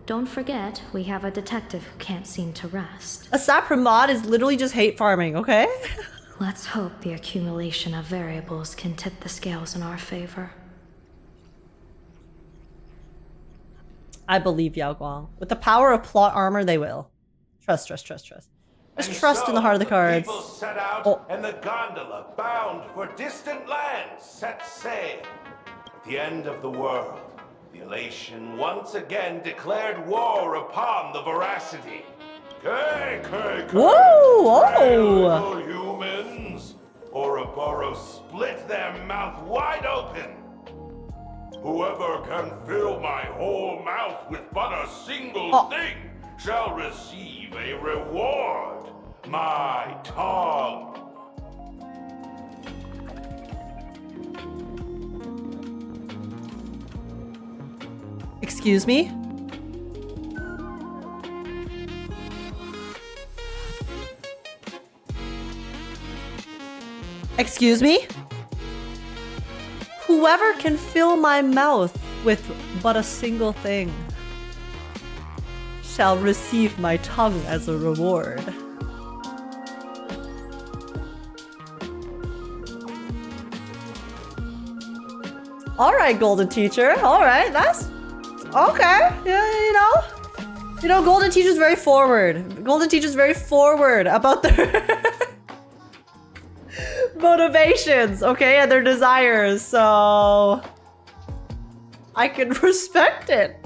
S6: Don't forget, we have a detective who can't seem to rest.
S1: Asat Pramad is literally just hate farming, okay?
S6: Let's hope the accumulation of variables can tip the scales in our favor.
S1: I believe Yaoguang. With the power of plot armor, they will. Trust. Just trust in the heart of the cards.
S14: People set out, and the gondola, bound for distant lands, set sail. At the end of the world, the Elation once again declared war upon the Veracity.
S1: Whoa!
S14: Humans! Ouroboros split their mouth wide open. Whoever can fill my whole mouth with but a single thing shall receive a reward. My tongue.
S1: Excuse me? Excuse me? Whoever can fill my mouth with but a single thing shall receive my tongue as a reward. Alright, Golden Teacher. Alright, that's... okay. Yeah, you know, Golden Teacher's very forward. Golden Teacher's very forward about their... motivations, okay, and their desires, so... I can respect it.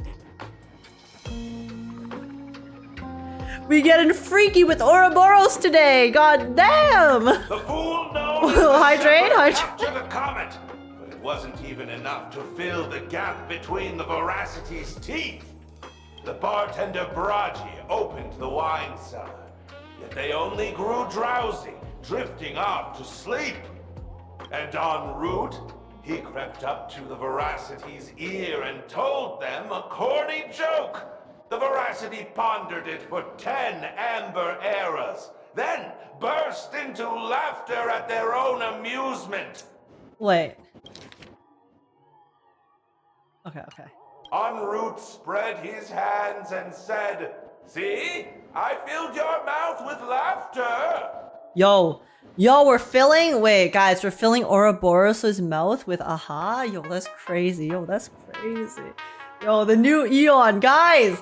S1: We getting freaky with Ouroboros today, god damn!
S14: The fool knows
S1: Hydrate.
S14: to the comet, but it wasn't even enough to fill the gap between the Veracity's teeth. The bartender Braji opened the wine cellar, yet they only grew drowsy, drifting off to sleep. And en route, he crept up to the Veracity's ear and told them a corny joke. The Veracity pondered it for 10 amber eras, then burst into laughter at their own amusement.
S1: Wait. Okay.
S14: En route spread his hands and said, "See? I filled your mouth with laughter."
S1: Yo, we're filling. Wait, guys, we're filling Ouroboros' mouth with aha. Yo, that's crazy. Yo, the new Eon, guys,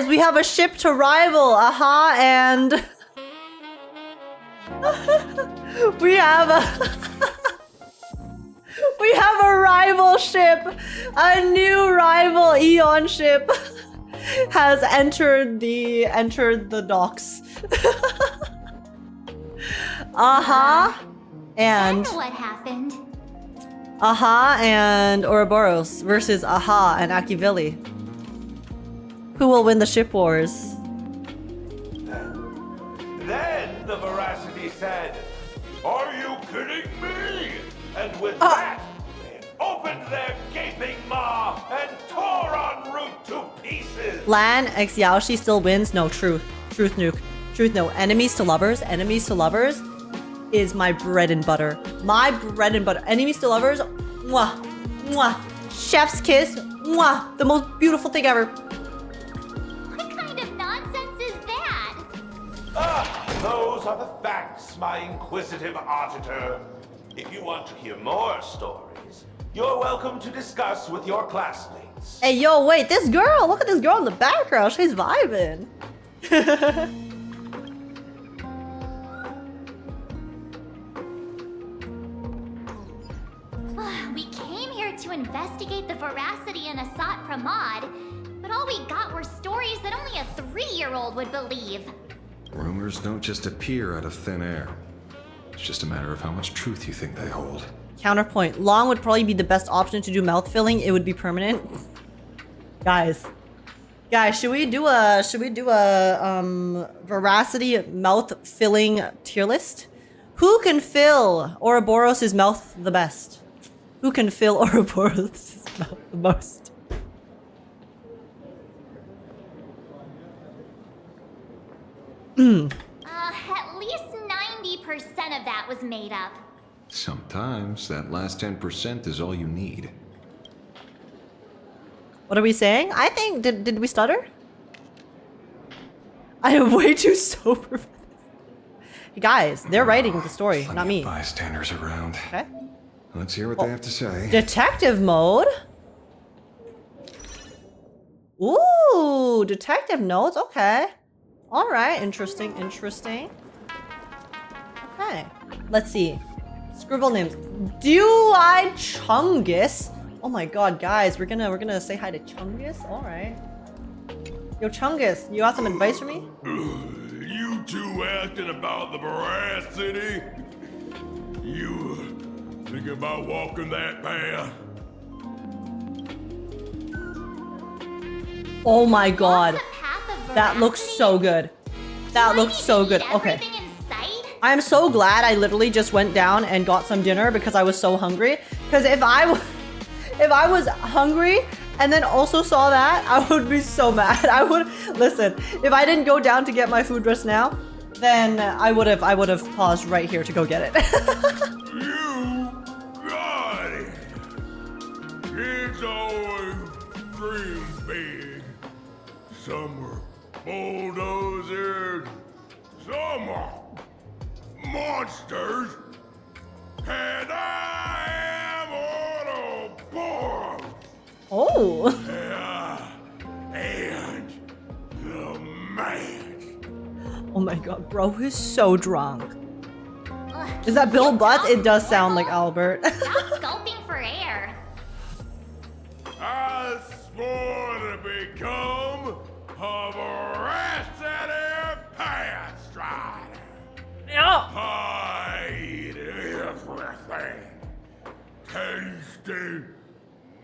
S1: we have a ship to rival aha, and we have a rival ship. A new rival Eon ship has entered the docks. And
S3: Then what happened?
S1: aha and Ouroboros versus aha and Akivili. Who will win the ship wars?
S14: Then the Veracity said, "Are you kidding me?" And with that, they opened their gaping maw and tore en route to pieces.
S1: Lan x Yaoshi still wins? No, truth. Truth nuke. Truth no. Enemies to lovers is my bread and butter. Enemies to lovers, mwah, mwah. Chef's kiss, mwah. The most beautiful thing ever.
S3: What kind of nonsense is that?
S14: Those are the facts, my inquisitive auditor. If you want to hear more stories, you're welcome to discuss with your classmates.
S1: Hey, yo, wait, this girl! Look at this girl in the background. She's vibing.
S3: We came here to investigate the Veracity and Asat Pramod, but all we got were stories that only a 3-year-old would believe.
S10: Rumors don't just appear out of thin air. It's just a matter of how much truth you think they hold.
S1: Counterpoint. Long would probably be the best option to do mouth filling. It would be permanent. Guys, should we do a Veracity mouth filling tier list? Who can fill Ouroboros' mouth the best? Who can fill Ouroboros' mouth the most?
S3: At least 90% of that was made up.
S10: Sometimes that last 10% is all you need.
S1: What are we saying? I think, did we stutter? I am way too sober for this. Hey guys, they're writing the story, not me.
S10: Bystanders around.
S1: Okay.
S10: Let's hear what they have to say.
S1: Detective mode? Ooh, detective notes, okay. Alright, interesting. Okay, let's see. Scribble names. Do I Chungus? Oh my god, guys, we're gonna say hi to Chungus? Alright. Yo, Chungus, you got some advice for me?
S14: You two asking about the Veracity? You thinking about walking that path?
S1: Oh my god. That looks so good. That looks so good. Okay. I'm so glad I literally just went down and got some dinner because I was so hungry. Because if I was hungry and then also saw that, I would be so mad. Listen, if I didn't go down to get my food just now, then I would have paused right here to go get it.
S14: You got it. Kids always dream big. Some were bulldozers, some are monsters, and I am Ouroboros.
S1: Oh.
S14: And the man.
S1: Oh my god, bro, he's so drunk. Is that Bill Butts? It does sound like Albert.
S3: Stop gulping for air.
S14: I swore to become a Veracity Pathstrider.
S1: Yeah.
S14: I eat everything. Tasty,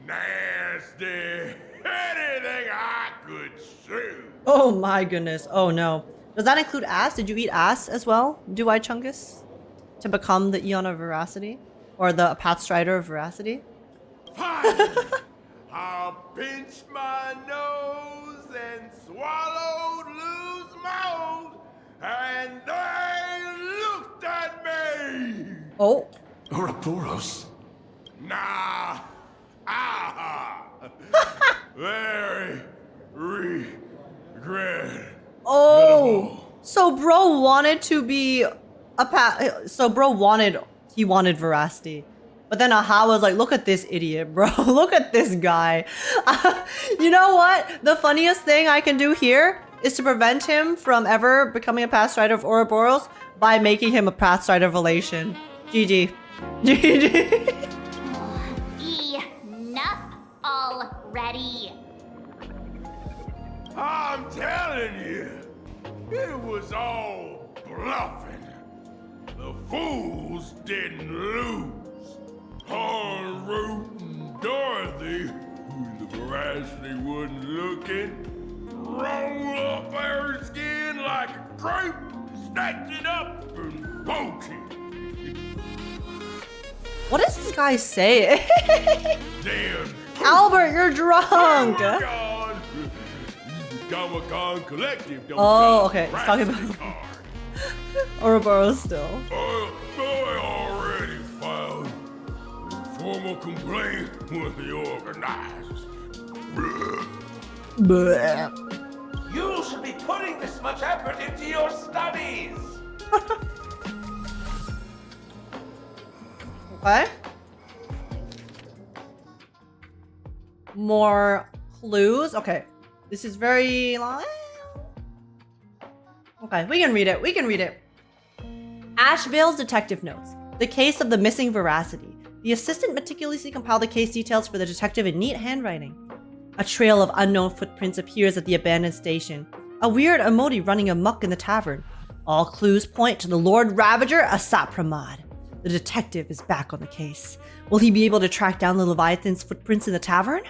S14: nasty, anything I could chew.
S1: Oh my goodness. Oh no. Does that include ass? Did you eat ass as well? Do I Chungus? To become the Eon of Veracity? Or the Path Strider of Veracity.
S14: Fine. I'll pinch my nose and swallow, lose my old, and they looked at me.
S1: Oh.
S10: Ouroboros?
S14: Nah. Ah. Very regret.
S1: Oh. So bro wanted to be he wanted Veracity. But then Aha was like, look at this idiot, bro. Look at this guy. You know what? The funniest thing I can do here is to prevent him from ever becoming a Path Strider of Ouroboros by making him a Path Strider of Elation. GG. GG.
S3: Enough already.
S14: I'm telling you, it was all bluffing. The fools didn't lose. En route and Dorothy, who the Veracity wasn't looking, roll up her skin like a crepe, snatch it up and poach it.
S1: What does this guy say?
S14: Then,
S1: Albert, you're drunk.
S14: Comic-Con Collective don't
S1: Oh,
S14: got
S1: okay. He's
S14: Veracity
S1: talking about
S14: card.
S1: Ouroboros still.
S14: I already filed a formal complaint with the organizers.
S1: Bleh.
S14: You should be putting this much effort into your studies.
S1: Okay. More clues. Okay. This is very long. Okay, we can read it. We can read it. Ashveil's detective notes. The case of the missing Veracity. The assistant meticulously compiled the case details for the detective in neat handwriting. A trail of unknown footprints appears at the abandoned station. A weird emoji running amok in the tavern. All clues point to the Lord Ravager Asap Pramad. The detective is back on the case. Will he be able to track down the Leviathan's footprints in the tavern?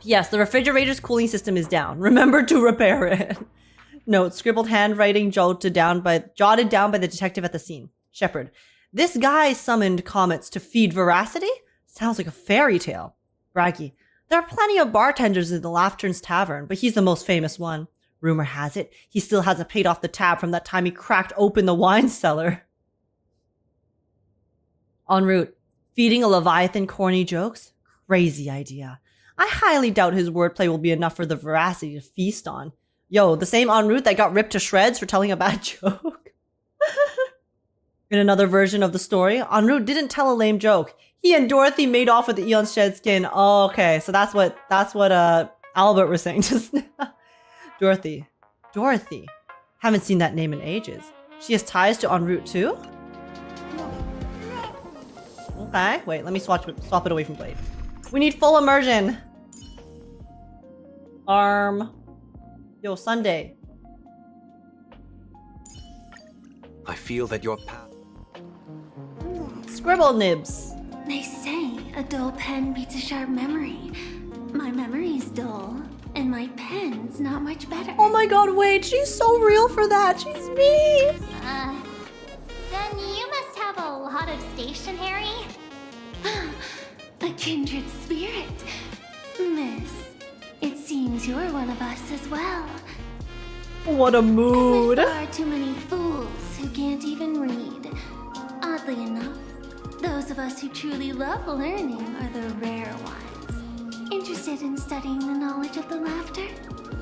S1: Yes, the refrigerator's cooling system is down. Remember to repair it. Note, scribbled handwriting jotted down by the detective at the scene. Shepard. This guy summoned comets to feed Veracity? Sounds like a fairy tale. Braggy. There are plenty of bartenders in the Laughterns Tavern, but he's the most famous one. Rumor has it, he still hasn't paid off the tab from that time he cracked open the wine cellar. En route. Feeding a Leviathan corny jokes? Crazy idea. I highly doubt his wordplay will be enough for the Veracity to feast on. Yo, the same en route that got ripped to shreds for telling a bad joke. In another version of the story, en route didn't tell a lame joke. He and Dorothy made off with the Eon's shed skin. Oh, okay, so that's what Albert was saying just now. Dorothy. Haven't seen that name in ages. She has ties to en route too? Okay, wait, let me swap it away from Blade. We need full immersion. Arm. Yo, Sunday.
S9: I feel that your path.
S1: Scribble nibs.
S12: They say a dull pen beats a sharp memory. My memory's dull, and my pen's not much better.
S1: Oh my god, wait, she's so real for that. She's me.
S3: Then you must have a lot of stationery.
S12: A kindred spirit. Miss, it seems you're one of us as well.
S1: What a mood.
S12: There are too many fools who can't even read. Oddly enough, those of us who truly love learning are the rare ones. Interested in studying the knowledge of the laughter?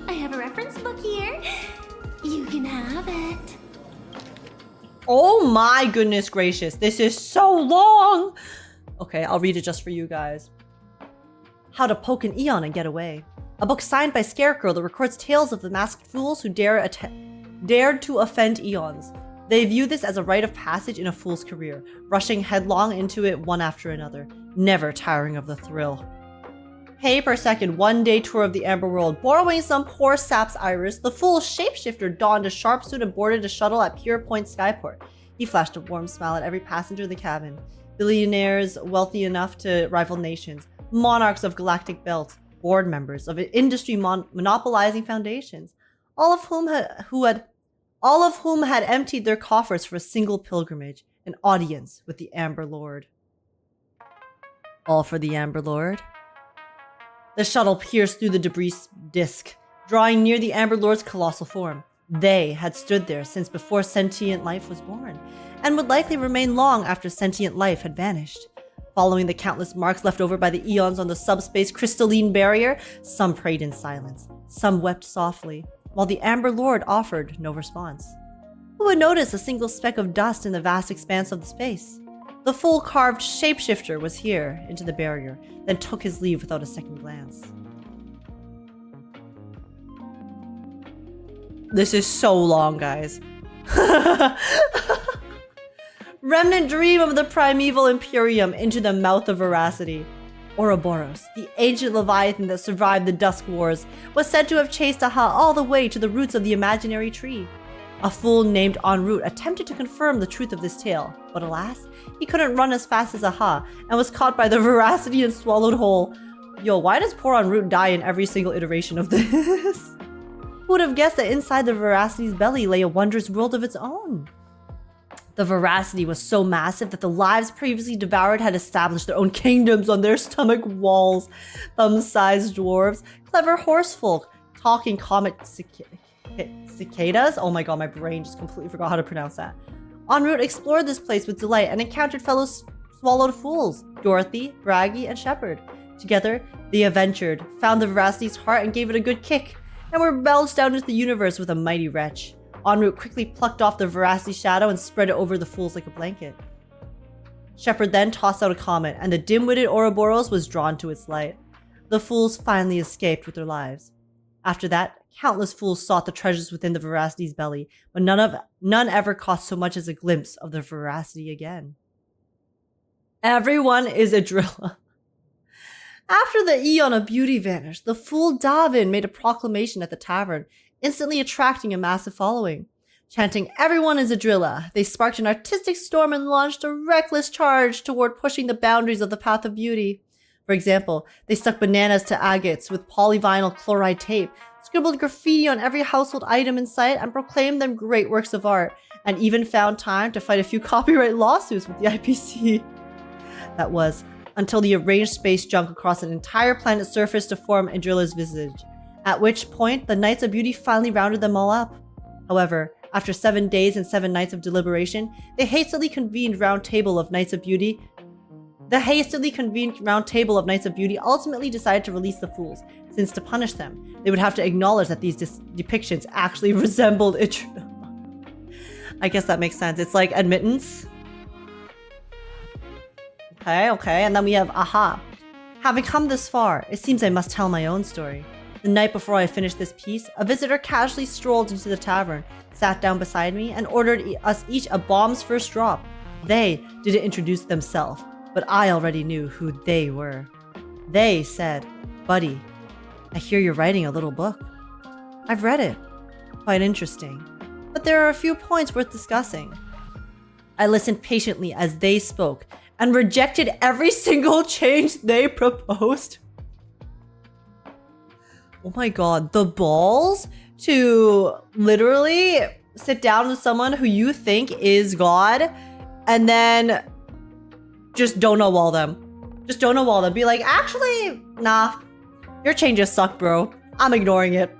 S12: I have a reference book here. You can have it.
S1: Oh my goodness gracious, this is so long. Okay, I'll read it just for you guys. How to Poke an Eon and Get Away. A book signed by Scarecrow that records tales of the masked fools who dared to offend Eons. They view this as a rite of passage in a fool's career, rushing headlong into it one after another, never tiring of the thrill. Pay per second 1-day tour of the Amber World. Borrowing some poor sap's iris, the fool shapeshifter donned a sharp suit and boarded a shuttle at Pure Point Skyport. He flashed a warm smile at every passenger in the cabin. Billionaires wealthy enough to rival nations, monarchs of galactic belts, board members of industry monopolizing foundations, all of whom had emptied their coffers for a single pilgrimage, an audience with the Amber Lord. All for the Amber Lord. The shuttle pierced through the debris disk, drawing near the Amber Lord's colossal form. They had stood there since before sentient life was born, and would likely remain long after sentient life had vanished. Following the countless marks left over by the eons on the subspace crystalline barrier, some prayed in silence, some wept softly, while the Amber Lord offered no response. Who would notice a single speck of dust in the vast expanse of the space? The full carved shapeshifter was here into the barrier, then took his leave without a second glance. This is so long, guys. Remnant dream of the primeval Imperium into the mouth of veracity. Ouroboros, the ancient leviathan that survived the Dusk Wars, was said to have chased Aha all the way to the roots of the imaginary tree. A fool named En route attempted to confirm the truth of this tale, but alas, he couldn't run as fast as Aha and was caught by the veracity and swallowed whole. Yo, why does poor En route die in every single iteration of this? Who would have guessed that inside the veracity's belly lay a wondrous world of its own? The veracity was so massive that the lives previously devoured had established their own kingdoms on their stomach walls. Thumb-sized dwarves, clever horsefolk, talking comet cicadas. Oh my god, my brain just completely forgot how to pronounce that. En route explored this place with delight and encountered fellow swallowed fools, Dorothy, Braggy, and Shepard. Together, they adventured, found the veracity's heart and gave it a good kick, and were belched out into the universe with a mighty wretch. En route quickly plucked off the veracity shadow and spread it over the fools like a blanket. Shepard then tossed out a comet, and the dim-witted Ouroboros was drawn to its light. The fools finally escaped with their lives. After that, countless fools sought the treasures within the veracity's belly, but none ever caught so much as a glimpse of the veracity again. Everyone is a driller. After the Eon of Beauty vanished, the fool Davin made a proclamation at the tavern, instantly attracting a massive following. Chanting, "Everyone is a driller," they sparked an artistic storm and launched a reckless charge toward pushing the boundaries of the path of beauty. For example, they stuck bananas to agates with polyvinyl chloride tape, scribbled graffiti on every household item in sight, and proclaimed them great works of art, and even found time to fight a few copyright lawsuits with the IPC. That was until they arranged space junk across an entire planet's surface to form a driller's visage, at which point the Knights of Beauty finally rounded them all up. However, after 7 days and 7 nights of deliberation, the hastily convened round table of Knights of Beauty ultimately decided to release the fools, since to punish them, they would have to acknowledge that these depictions actually resembled a drill. I guess that makes sense. It's like admittance. Okay, and then we have Aha. Having come this far, it seems I must tell my own story. The night before I finished this piece, a visitor casually strolled into the tavern, sat down beside me, and ordered us each a bomb's first drop. They didn't introduce themselves, but I already knew who they were. They said, "Buddy, I hear you're writing a little book." I've read it. Quite interesting. But there are a few points worth discussing. I listened patiently as they spoke, and rejected every single change they proposed. Oh my god, the balls to literally sit down with someone who you think is God and then just don't-know wall them. Just don't-know wall them. Be like, actually, nah, your changes suck, bro. I'm ignoring it.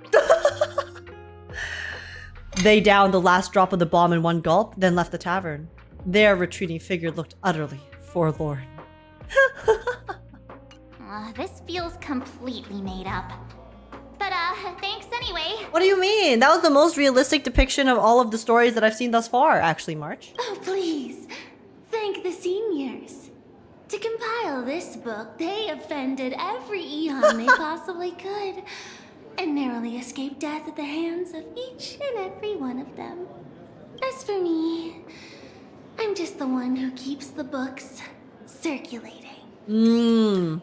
S1: They downed the last drop of the bomb in one gulp, then left the tavern. Their retreating figure looked utterly forlorn.
S3: This feels completely made up. But, thanks anyway.
S1: What do you mean? That was the most realistic depiction of all of the stories that I've seen thus far, actually, March.
S12: Oh, please. Thank the seniors. To compile this book, they offended every eon they possibly could, and narrowly escaped death at the hands of each and every one of them. As for me, I'm just the one who keeps the books circulating.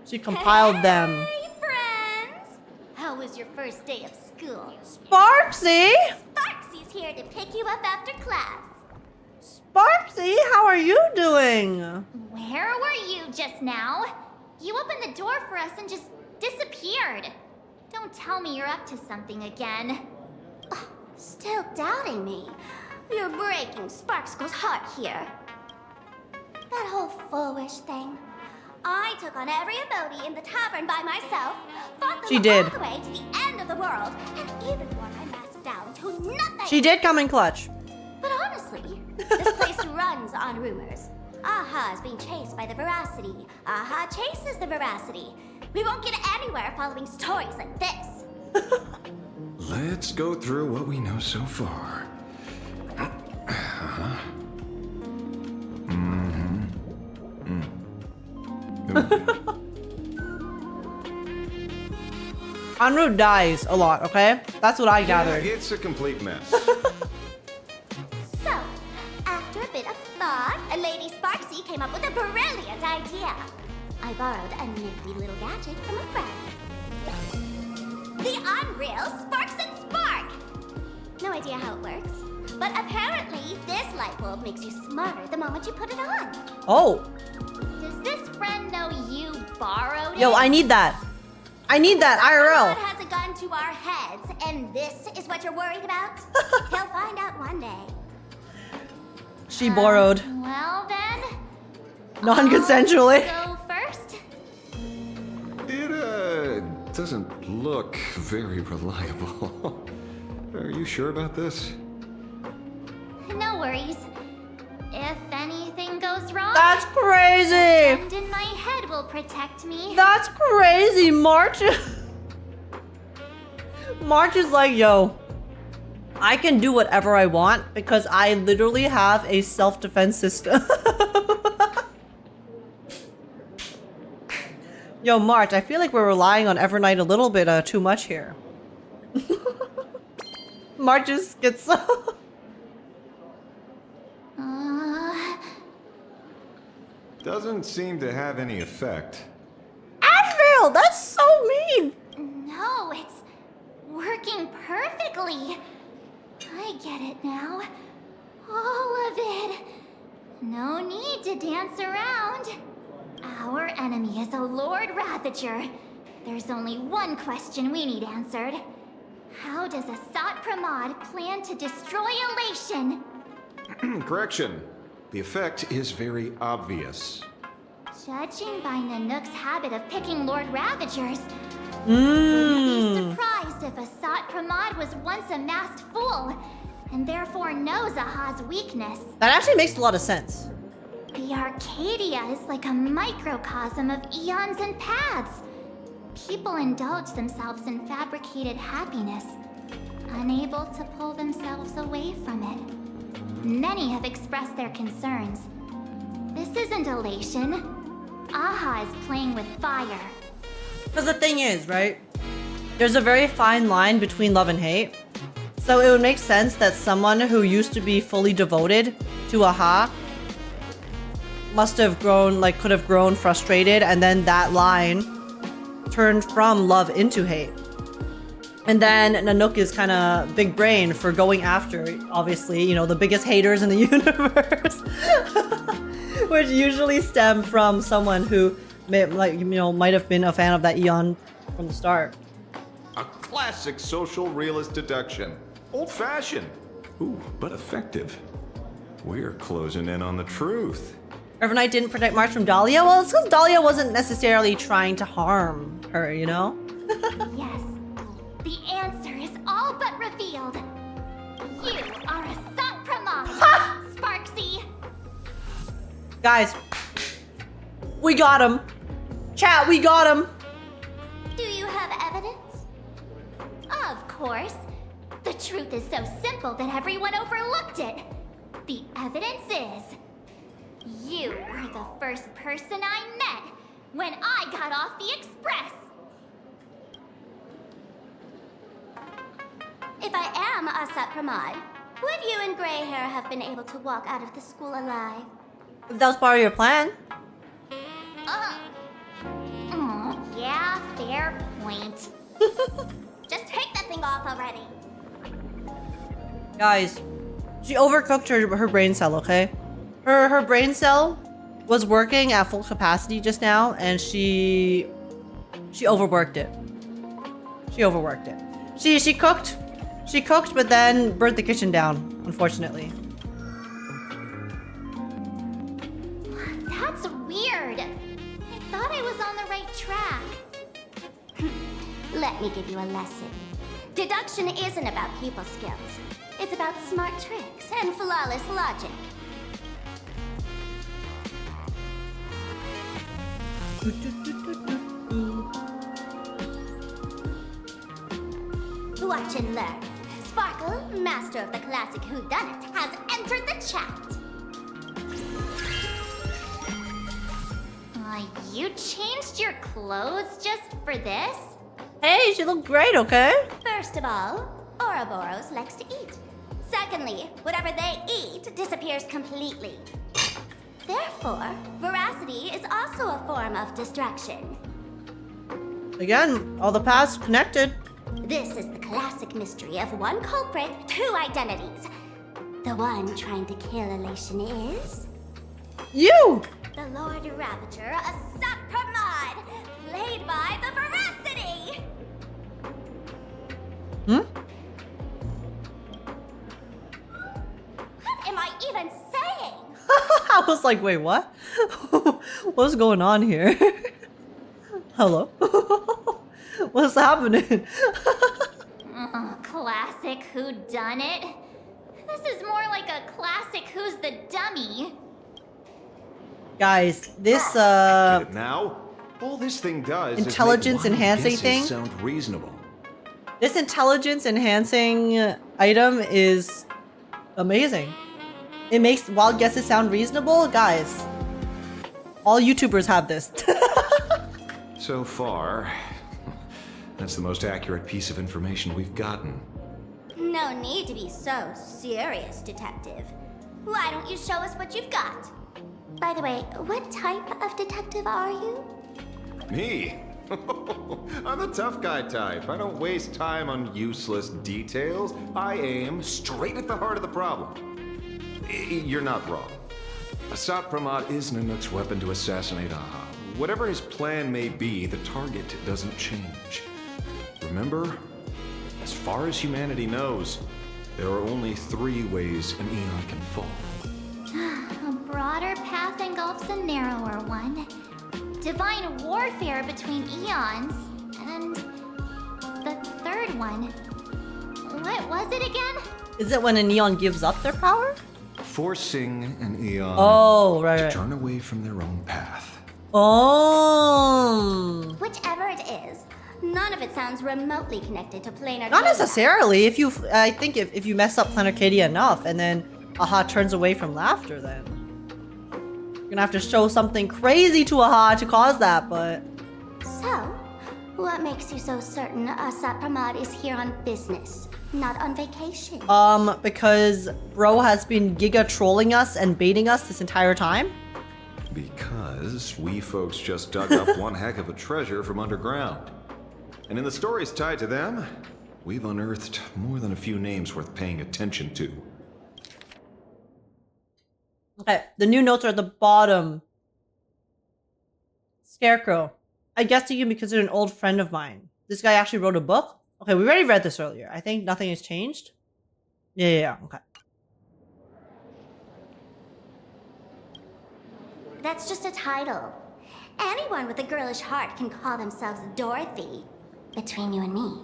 S1: She compiled them.
S3: Hey, friends! How was your first day of school?
S1: Sparxie!
S3: Sparxie's here to pick you up after class.
S1: Sparxie, how are you doing?
S3: Where were you just now? You opened the door for us and just disappeared. Don't tell me you're up to something again. Oh, still doubting me? You're breaking Sparxie's heart here. That whole foolish thing. took on every emoji in the tavern by myself, fought them
S1: She did.
S3: all the way to the end of the world, and even wore my mask down to nothing.
S1: She did come in clutch.
S3: But honestly, this place runs on rumors. Aha is being chased by the Veracity. Aha chases the Veracity. We won't get anywhere following stories like this.
S10: Let's go through what we know so far.
S1: Anru dies a lot, okay? That's what I gathered.
S10: Yeah, it's a complete mess.
S3: So, after a bit of thought, Lady Sparxie came up with a brilliant idea. I borrowed a nifty little gadget from a friend. The unreal Sparks and Spark! No idea how it works, but apparently this light bulb makes you smarter the moment you put it on.
S1: Oh.
S3: Does this friend know you borrowed it?
S1: Yo, I need that. I need that IRL.
S3: Someone has a gun to our heads, and this is what you're worried about? He'll find out one day.
S1: She borrowed.
S3: Well then,
S1: Non-consensually.
S3: I'll go first.
S10: It doesn't look very reliable. Are you sure about this?
S3: No worries. If anything goes wrong,
S1: That's crazy.
S3: and in my head will protect me.
S1: That's crazy. March. March is like, yo, I can do whatever I want because I literally have a self-defense system. Yo, March, I feel like we're relying on Evernight a little bit too much here. March just gets
S10: Doesn't seem to have any effect.
S1: Ashveil, that's so mean.
S3: No, it's working perfectly. I get it now. All of it. No need to dance around. Our enemy is a Lord Ravager. There's only one question we need answered. How does Asat Pramod plan to destroy Elation?
S10: Correction. The effect is very obvious.
S3: Judging by Nanook's habit of picking Lord Ravagers,
S1: Hmm.
S3: wouldn't be surprised if Asat Pramod was once a masked fool, and therefore knows Aha's weakness.
S1: That actually makes a lot of sense.
S3: The Arcadia is like a microcosm of eons and paths. People indulge themselves in fabricated happiness, unable to pull themselves away from it. Many have expressed their concerns. This isn't elation. Aha is playing with fire.
S1: Because the thing is, right? There's a very fine line between love and hate. So it would make sense that someone who used to be fully devoted to Aha must have grown, like, could have grown frustrated, and then that line turned from love into hate. And then Nanook is kind of big brain for going after, obviously, you know, the biggest haters in the universe. Which usually stem from someone who, might have been a fan of that Eon from the start.
S10: A classic social realist deduction. Old-fashioned. Ooh, but effective. We're closing in on the truth.
S1: Evernight didn't protect March from Dahlia? Well, it's because Dahlia wasn't necessarily trying to harm her, you know?
S3: Yes, the answer is all but revealed. You are Asat Pramod, Sparxie.
S1: Guys, we got him. Chat, we got him.
S3: Do you have evidence? Of course. The truth is so simple that everyone overlooked it. The evidence is... you were the first person I met when I got off the express. If I am Asat Pramod, would you and Grey Hair have been able to walk out of the school alive?
S1: If that was part of your plan.
S3: Yeah, fair point. Just take that thing off already.
S1: Guys, she overcooked her brain cell, okay? Her brain cell was working at full capacity just now, and she overworked it. She overworked it. She cooked, but then burnt the kitchen down, unfortunately.
S3: That's weird. I thought I was on the right track. Let me give you a lesson. Deduction isn't about people skills. It's about smart tricks and flawless logic. Watch and learn. Sparkle, master of the classic whodunit, has entered the chat. You changed your clothes just for this?
S1: Hey, she looked great, okay?
S3: First of all, Ouroboros likes to eat. Secondly, whatever they eat disappears completely. Therefore, veracity is also a form of distraction.
S1: Again, all the paths connected.
S3: This is the classic mystery of one culprit, two identities. The one trying to kill Elation is...
S1: You!
S3: The Lord Ravager, a Sapramod, played by the Veracity!
S1: Hmm?
S3: What am I even saying?
S1: I was like, wait, what? What's going on here? Hello? What's happening?
S3: Classic whodunit? This is more like a classic Who's the Dummy.
S1: Guys, this
S10: Get it now? All this thing does
S1: intelligence
S10: is make
S1: enhancing
S10: guesses
S1: thing
S10: sound reasonable.
S1: This intelligence enhancing item is amazing. It makes wild guesses sound reasonable. Guys, all YouTubers have this.
S10: So far, that's the most accurate piece of information we've gotten.
S3: No need to be so serious, Detective. Why don't you show us what you've got? By the way, what type of detective are you?
S10: Me? I'm the tough guy type. I don't waste time on useless details. I aim straight at the heart of the problem. You're not wrong. Asat Pramod is Nanook's weapon to assassinate Aha. Whatever his plan may be, the target doesn't change. Remember, as far as humanity knows, there are only 3 ways an Eon can fall.
S3: A broader path engulfs a narrower one. Divine warfare between eons, and the third one. What was it again?
S1: Is it when an Eon gives up their power?
S10: Forcing an Eon
S1: right.
S10: to turn away from their own path.
S1: Oh.
S3: Whichever it is, none of it sounds remotely connected to Planarcadia.
S1: Not necessarily. I think if you mess up Planarcadia enough and then Aha turns away from laughter, then you're gonna have to show something crazy to Aha to cause that, but...
S3: So, what makes you so certain Asat Pramod is here on business, not on vacation?
S1: Because bro has been giga trolling us and baiting us this entire time.
S10: Because we folks just dug up one heck of a treasure from underground. And in the stories tied to them, we've unearthed more than a few names worth paying attention to.
S1: Okay, the new notes are at the bottom. Scarecrow. I guess he can be considered an old friend of mine. This guy actually wrote a book? Okay, we already read this earlier. I think nothing has changed. Yeah, okay.
S3: That's just a title. Anyone with a girlish heart can call themselves Dorothy. Between you and me,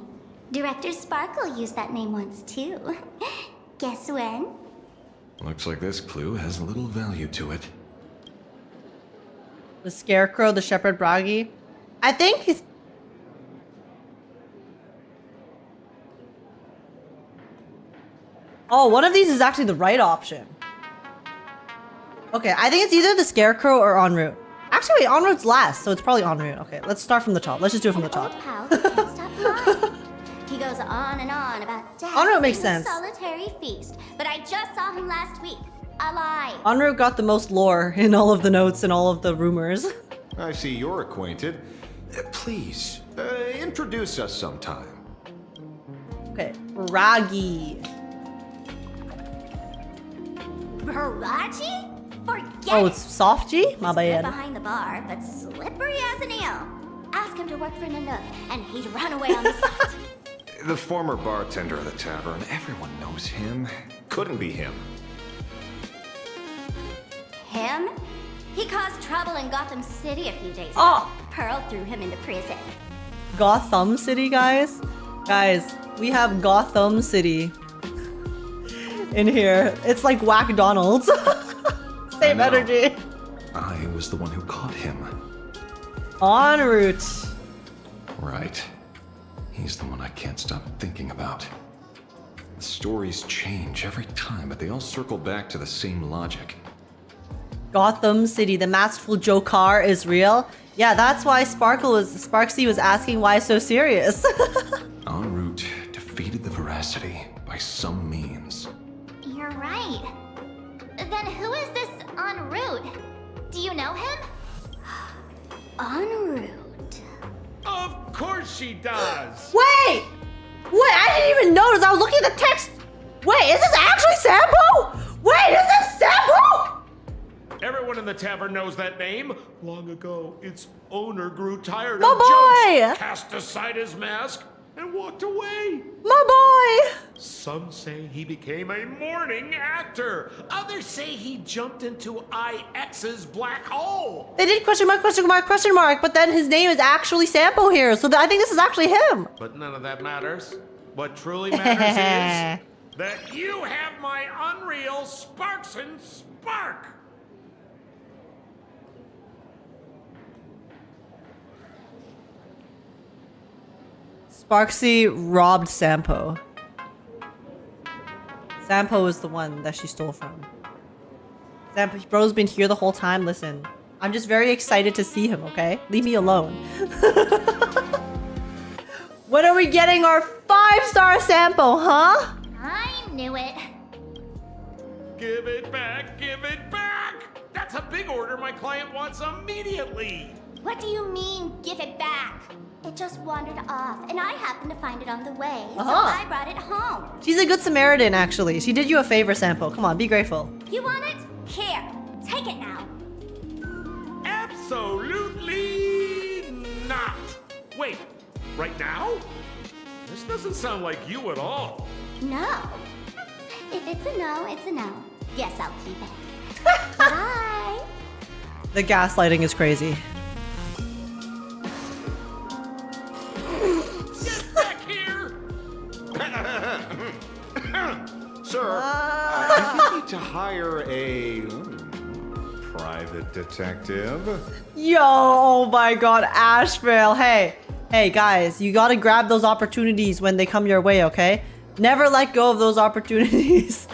S3: Director Sparkle used that name once too. Guess when?
S10: Looks like this clue has little value to it.
S1: The Scarecrow, the Shepherd Bragi. I think he's... Oh, one of these is actually the right option. Okay, I think it's either the Scarecrow or En route. Actually, wait, En route's last, so it's probably En route. Okay, let's start from the top. Let's just do it from the top.
S3: Pal who can't stop lying. He goes on and on about death.
S1: En route makes
S3: and
S1: sense.
S3: Solitary feast, but I just saw him last week. Alive.
S1: En route got the most lore in all of the notes and all of the rumors.
S10: I see you're acquainted. Please, introduce us sometime.
S1: Okay, Bragi.
S3: Bragi? Forget
S1: Oh,
S3: it.
S1: it's Soft-G? My
S3: He's good
S1: bad.
S3: behind the bar, but slippery as an eel. Ask him to work for Nanook, and he'd run away on the spot.
S10: The former bartender of the tavern, everyone knows him. Couldn't be him.
S3: Him? He caused trouble in Gotham City a few days ago.
S1: Oh.
S3: Pearl threw him into prison.
S1: Gotham City, guys? Guys, we have Gotham City in here. It's like Whack-Donald's. Same energy.
S10: I was the one who caught him.
S1: En route.
S10: Right. He's the one I can't stop thinking about. The stories change every time, but they all circle back to the same logic.
S1: Gotham City, the masterful Joker is real. Yeah, that's why Sparxie was asking why so serious.
S10: En route defeated the Veracity by some means.
S3: You're right. Then who is this en route? Do you know him? En route.
S15: Of course she does!
S1: Wait! I didn't even notice. I was looking at the text. Wait, is this actually Sampo? Wait, is this Sampo?
S15: Everyone in the tavern knows that name. Long ago, its owner grew tired
S1: My
S15: of
S1: boy!
S15: jokes, cast aside his mask, and walked away.
S1: My boy!
S15: Some say he became a morning actor. Others say he jumped into IX's black hole.
S1: They did question mark, but then his name is actually Sampo here, so I think this is actually him.
S15: But none of that matters. What truly matters is that you have my unreal Sparxie spark.
S1: Sparxie robbed Sampo. Sampo is the one that she stole from. Sampo, bro's been here the whole time. Listen, I'm just very excited to see him, okay? Leave me alone. When are we getting our 5-star Sampo, huh?
S3: I knew it.
S15: Give it back, give it back! That's a big order my client wants immediately!
S3: What do you mean, give it back? It just wandered off, and I happened to find it on the way, so I brought it home.
S1: She's a good Samaritan, actually. She did you a favor, Sampo. Come on, be grateful.
S3: You want it? Here, take it now.
S15: Absolutely not! Wait, right now? This doesn't sound like you at all.
S3: No. If it's a no, it's a no. Yes, I'll keep it. Bye.
S1: The gaslighting is crazy.
S15: Get back here!
S10: Sir, I think you need to hire a private detective.
S1: Yo, oh my god, Ashveil. Hey guys, you gotta grab those opportunities when they come your way, okay? Never let go of those opportunities.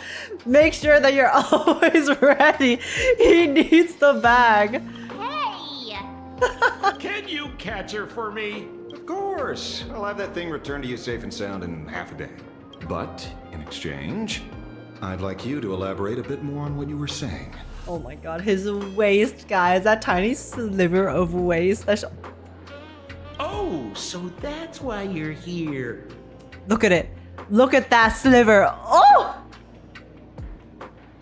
S1: Make sure that you're always ready. He needs the bag.
S3: Hey!
S15: Can you catch her for me?
S10: Of course. I'll have that thing returned to you safe and sound in half a day. But, in exchange, I'd like you to elaborate a bit more on what you were saying.
S1: Oh my god, his waist, guys. That tiny sliver of waist. That's...
S15: Oh, so that's why you're here.
S1: Look at it. Look at that sliver. Oh!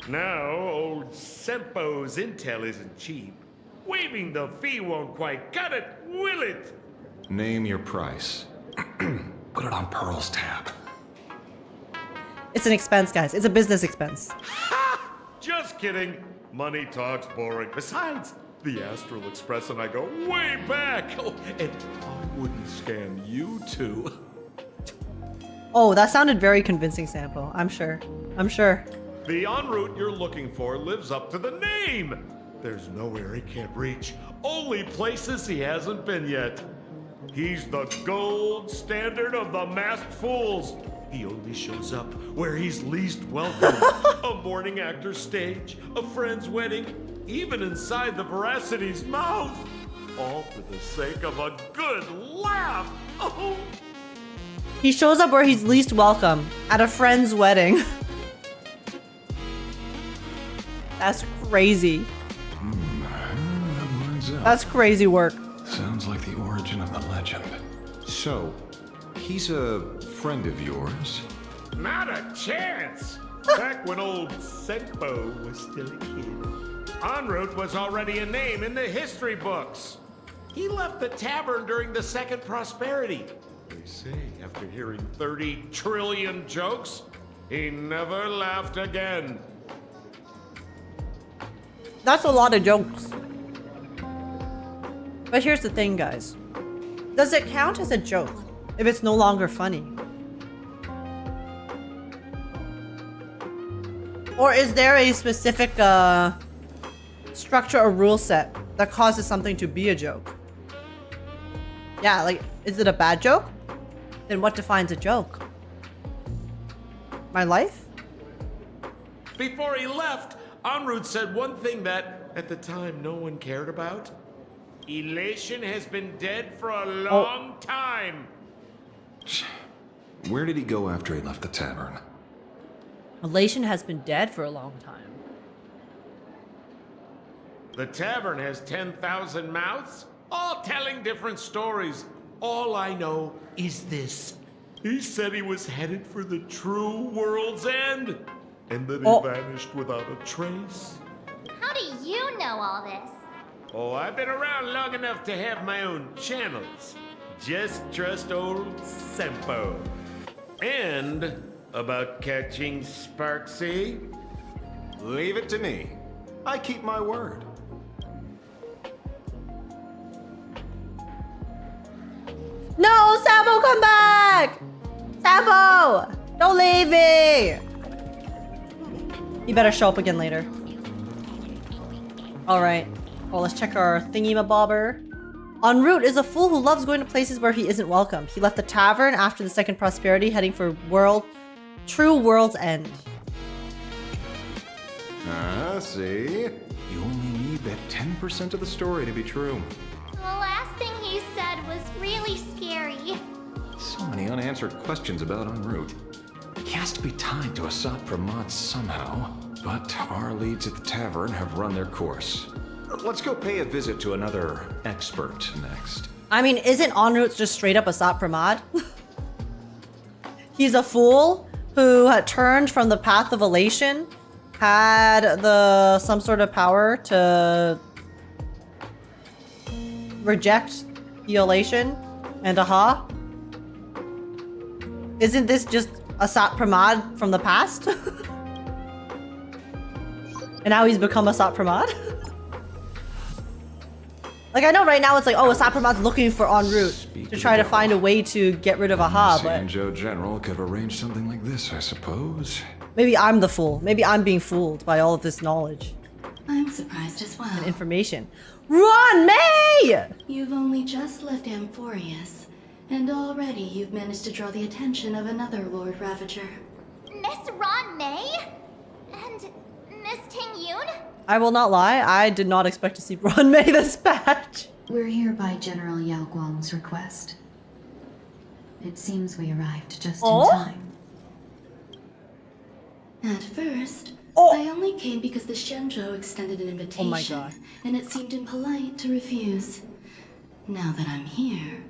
S15: Now, old Sempo's intel isn't cheap. Waiving the fee won't quite cut it, will it?
S10: Name your price. Put it on Pearl's tab.
S1: It's an expense, guys. It's a business expense.
S15: Ha! Just kidding. Money talks boring. Besides, the Astral Express and I go way back. Oh, and I wouldn't scam you two.
S1: Oh, that sounded very convincing, Sampo. I'm sure.
S15: The en route you're looking for lives up to the name. There's nowhere he can't reach. Only places he hasn't been yet. He's the gold standard of the masked fools. He only shows up where he's least welcome. A morning actor's stage, a friend's wedding, even inside the Veracity's mouth. All for the sake of a good laugh. Oh.
S1: He shows up where he's least welcome, at a friend's wedding. That's crazy.
S10: That lines up.
S1: That's crazy work.
S10: Sounds like the origin of the legend. So, he's a friend of yours?
S15: Not a chance! Back when old Sempo was still a kid, en route was already a name in the history books. He left the tavern during the Second Prosperity. They say after hearing 30 trillion jokes, he never laughed again.
S1: That's a lot of jokes. But here's the thing, guys. Does it count as a joke if it's no longer funny? Or is there a specific structure or rule set that causes something to be a joke? Yeah, like, is it a bad joke? Then what defines a joke? My life?
S15: Before he left, en route said one thing that, at the time, no one cared about. Elation has been dead for a long time.
S10: Where did he go after he left the tavern?
S1: Elation has been dead for a long time.
S15: The tavern has 10,000 mouths, all telling different stories. All I know is this. He said he was headed for the true world's end, and then he vanished without a trace.
S3: How do you know all this?
S15: Oh, I've been around long enough to have my own channels. Just trust old Sempo. And about catching Sparxie?
S10: Leave it to me. I keep my word.
S1: No, Sabo, come back! Sabo! Don't leave me! You better show up again later. Alright. Well, let's check our thingy-mabobber. En route is a fool who loves going to places where he isn't welcome. He left the tavern after the second prosperity, heading for true world's end.
S10: See? You only need that 10% of the story to be true.
S3: The last thing he said was really scary.
S10: So many unanswered questions about en route. He has to be tied to a Sat Pramod somehow, but our leads at the tavern have run their course. Let's go pay a visit to another expert next.
S1: I mean, isn't en route just straight up a Sat Pramod? He's a fool who had turned from the path of elation, had some sort of power to reject the elation, and aha. Isn't this just a Sat Pramod from the past? And now he's become a Sat Pramod? Like, I know right now it's like, oh, a Sat Pramod's looking for en route to try to find a way to get rid of aha, but
S10: Joe General could have arranged something like this, I suppose.
S1: maybe I'm the fool. Maybe I'm being fooled by all of this knowledge
S2: I'm surprised as well.
S1: and information. Run, May!
S2: You've only just left Amphorius, and already you've managed to draw the attention of another Lord Ravager.
S3: Miss Ron May? And Miss Ting Yoon?
S1: I will not lie, I did not expect to see Ron May this patch.
S16: We're here by General Yaoguang's request. It seems we arrived just in time.
S2: At first, I only came because the Shenzhou extended an invitation,
S1: Oh my god.
S2: and it seemed impolite to refuse. Now that I'm here,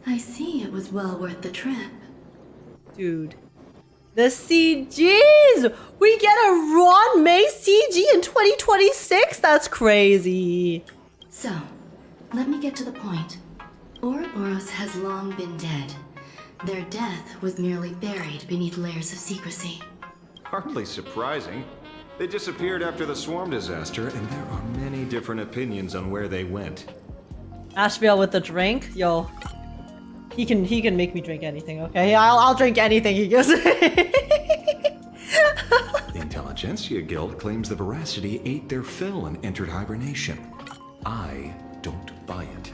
S2: I see it was well worth the trip.
S1: Dude. The CGs! We get a Ron May CG in 2026? That's crazy.
S2: So, let me get to the point. Ouroboros has long been dead. Their death was merely buried beneath layers of secrecy.
S10: Hardly surprising. They disappeared after the swarm disaster, and there are many different opinions on where they went.
S1: Ashveil with the drink? Yo. He can make me drink anything, okay? I'll drink anything he gives me.
S10: The Intelligentsia Guild claims the Veracity ate their fill and entered hibernation. I don't buy it.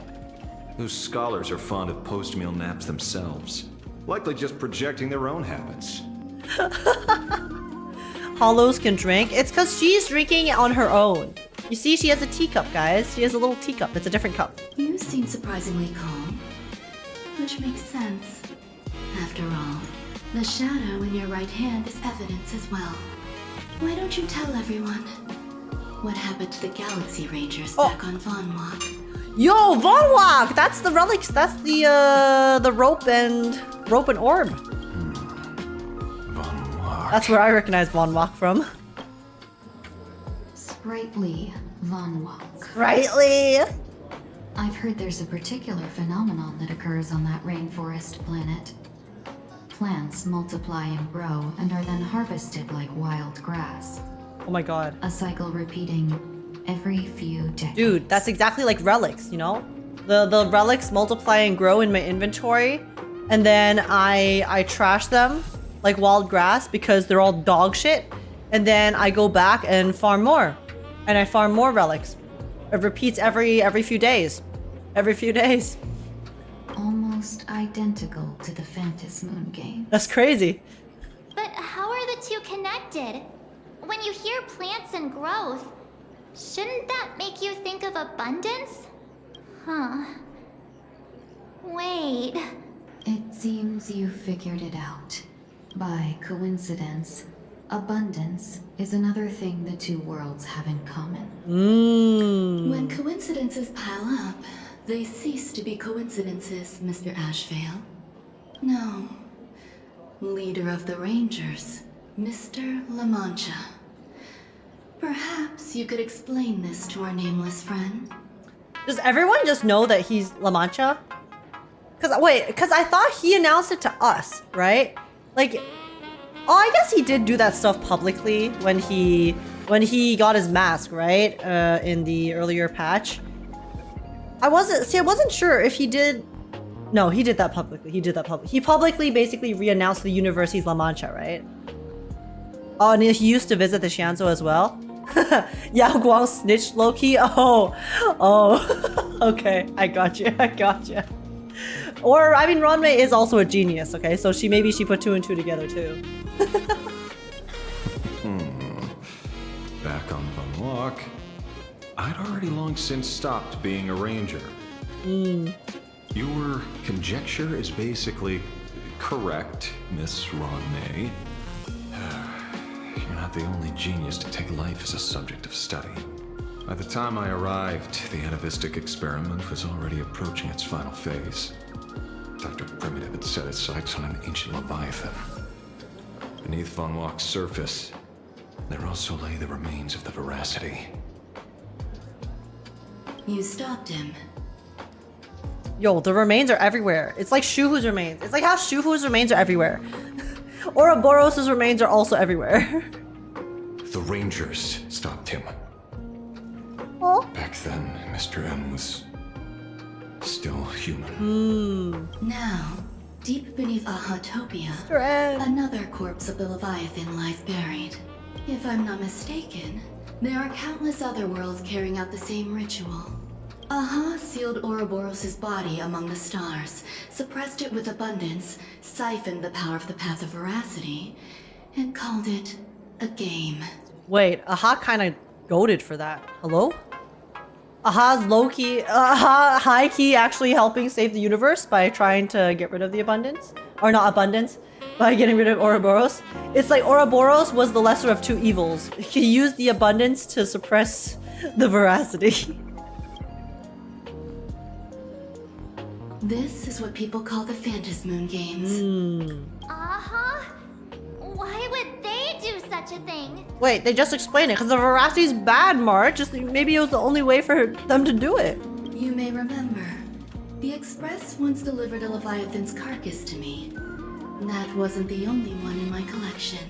S10: Those scholars are fond of post-meal naps themselves, likely just projecting their own habits.
S1: Hollows can drink. It's because she's drinking it on her own. You see, she has a teacup, guys. She has a little teacup. It's a different cup.
S2: You seem surprisingly calm, which makes sense. After all, the shadow in your right hand is evidence as well. Why don't you tell everyone what happened to the Galaxy Rangers back on Von Walk?
S1: Yo, Von Walk! That's the relics. That's the rope and orb.
S10: Von Walk.
S1: That's where I recognize Von Walk from.
S16: Sprightly Von Walk.
S1: Sprightly!
S16: I've heard there's a particular phenomenon that occurs on that rainforest planet. Plants multiply and grow and are then harvested like wild grass.
S1: Oh my god.
S16: A cycle repeating every few decades.
S1: Dude, that's exactly like relics, you know? The relics multiply and grow in my inventory, and then I trash them like wild grass because they're all dog shit. And then I go back and farm more, and I farm more relics. It repeats every few days. Every few days.
S16: Almost identical to the Phantom Moon game.
S1: That's crazy.
S3: But how are the two connected? When you hear plants and growth, shouldn't that make you think of abundance? Huh. Wait.
S16: It seems you figured it out. By coincidence, abundance is another thing the two worlds have in common.
S5: When coincidences pile up, they cease to be coincidences, Mr. Ashveil. No. Leader of the Rangers, Mr. La Mancha. Perhaps you could explain this to our nameless friend.
S1: Does everyone just know that he's La Mancha? Because I thought he announced it to us, right? Like, oh, I guess he did do that stuff publicly when he got his mask, right? In the earlier patch. I wasn't sure if he did. No, he did that publicly. He publicly basically re-announced the universe he's La Mancha, right? Oh, and he used to visit the Xianzhou as well. Yaoguang snitched low-key. Oh, okay. I got you. Or, I mean, Ranmei is also a genius, okay? So maybe she put 2 and 2 together too.
S10: Back on Van Walk, I'd already long since stopped being a ranger. Your conjecture is basically correct, Miss Ranmei. You're not the only genius to take life as a subject of study. By the time I arrived, the atavistic experiment was already approaching its final phase. Dr. Primitive had set his sights on an ancient leviathan. Beneath Von Walk's surface, there also lay the remains of the Veracity.
S5: You stopped him.
S1: Yo, the remains are everywhere. It's like Shuhu's remains. It's like how Shuhu's remains are everywhere. Ouroboros' remains are also everywhere.
S10: The Rangers stopped him.
S1: Oh.
S10: Back then, Mr. M was still human.
S5: Now, deep beneath Ahatopia, another corpse of the Leviathan lies buried. If I'm not mistaken, there are countless other worlds carrying out the same ritual. Aha sealed Ouroboros' body among the stars, suppressed it with abundance, siphoned the power of the Path of Veracity, and called it a game.
S1: Wait, Aha kind of goated for that. Hello? Aha's low-key, high-key actually helping save the universe by trying to get rid of the abundance? Or not abundance, by getting rid of Ouroboros. It's like Ouroboros was the lesser of two evils. He used the abundance to suppress the Veracity.
S5: This is what people call the Phantom Moon games.
S3: Why would they do such a thing?
S1: Wait, they just explained it because the Veracity's bad, Mark. Just maybe it was the only way for them to do it.
S5: You may remember, the Express once delivered a Leviathan's carcass to me. That wasn't the only one in my collection.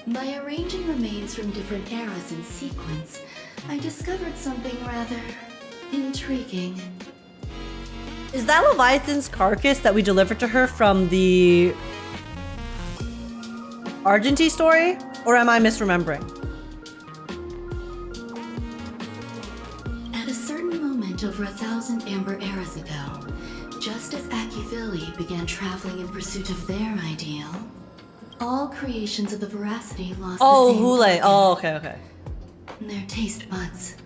S5: By arranging remains from different eras in sequence, I discovered something rather intriguing.
S1: Is that Leviathan's carcass that we delivered to her from the Argentine story? Or am I misremembering?
S5: At a certain moment over 1,000 Amber eras ago, just as Ashveil began traveling in pursuit of their ideal, all creations of the Veracity lost the same
S1: Hule. Oh, okay.
S5: their taste buds.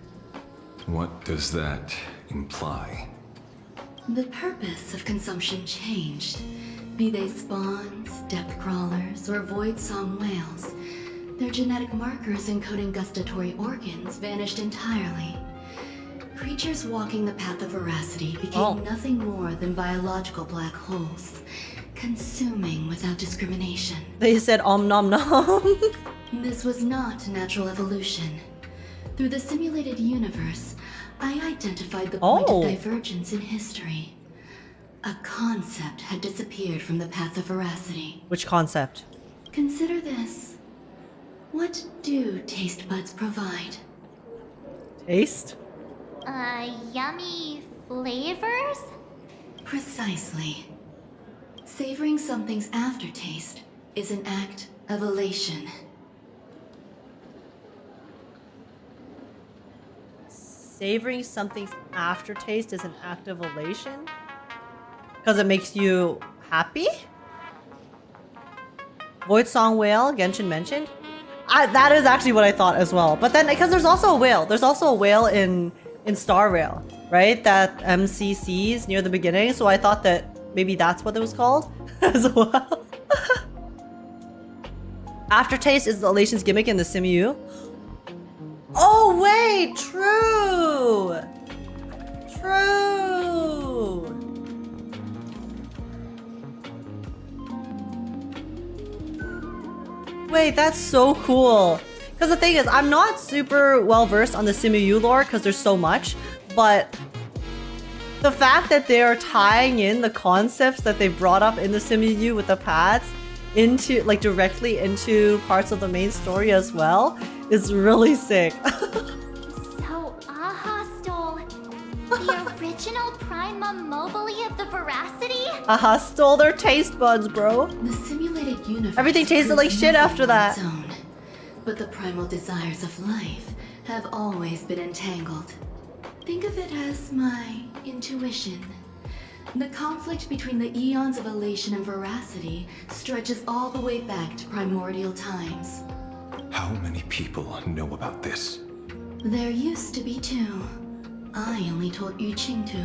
S10: What does that imply?
S5: The purpose of consumption changed. Be they spawns, depth crawlers, or void song whales, their genetic markers encoding gustatory organs vanished entirely. Creatures walking the path of Veracity became nothing more than biological black holes, consuming without discrimination.
S1: They said om nom nom.
S5: This was not natural evolution. Through the simulated universe, I identified the point of divergence in history. A concept had disappeared from the path of Veracity.
S1: Which concept?
S5: Consider this. What do taste buds provide?
S1: Taste?
S3: Yummy flavors?
S16: Precisely. Savoring something's aftertaste is an act of elation.
S1: Savoring something's aftertaste is an act of elation? Because it makes you happy? Void Song Whale, Genshin mentioned. That is actually what I thought as well. But then, because there's also a whale. There's also a whale in Star Rail, right? That MC sees near the beginning. So I thought that maybe that's what it was called as well. Aftertaste is the elation's gimmick in the Simu. Oh wait, true! True! Wait, that's so cool. Because the thing is, I'm not super well versed on the Simu lore because there's so much, but the fact that they are tying in the concepts that they brought up in the Simu with the pads into, like, directly into parts of the main story as well is really sick.
S3: So Aha stole the original Prima Mobile of the Veracity?
S1: Aha stole their taste buds, bro.
S16: The simulated universe
S1: Everything tasted like shit after that.
S16: But the primal desires of life have always been entangled. Think of it as my intuition. The conflict between the eons of elation and veracity stretches all the way back to primordial times.
S10: How many people know about this?
S16: There used to be 2. I only told Yu Qing 2.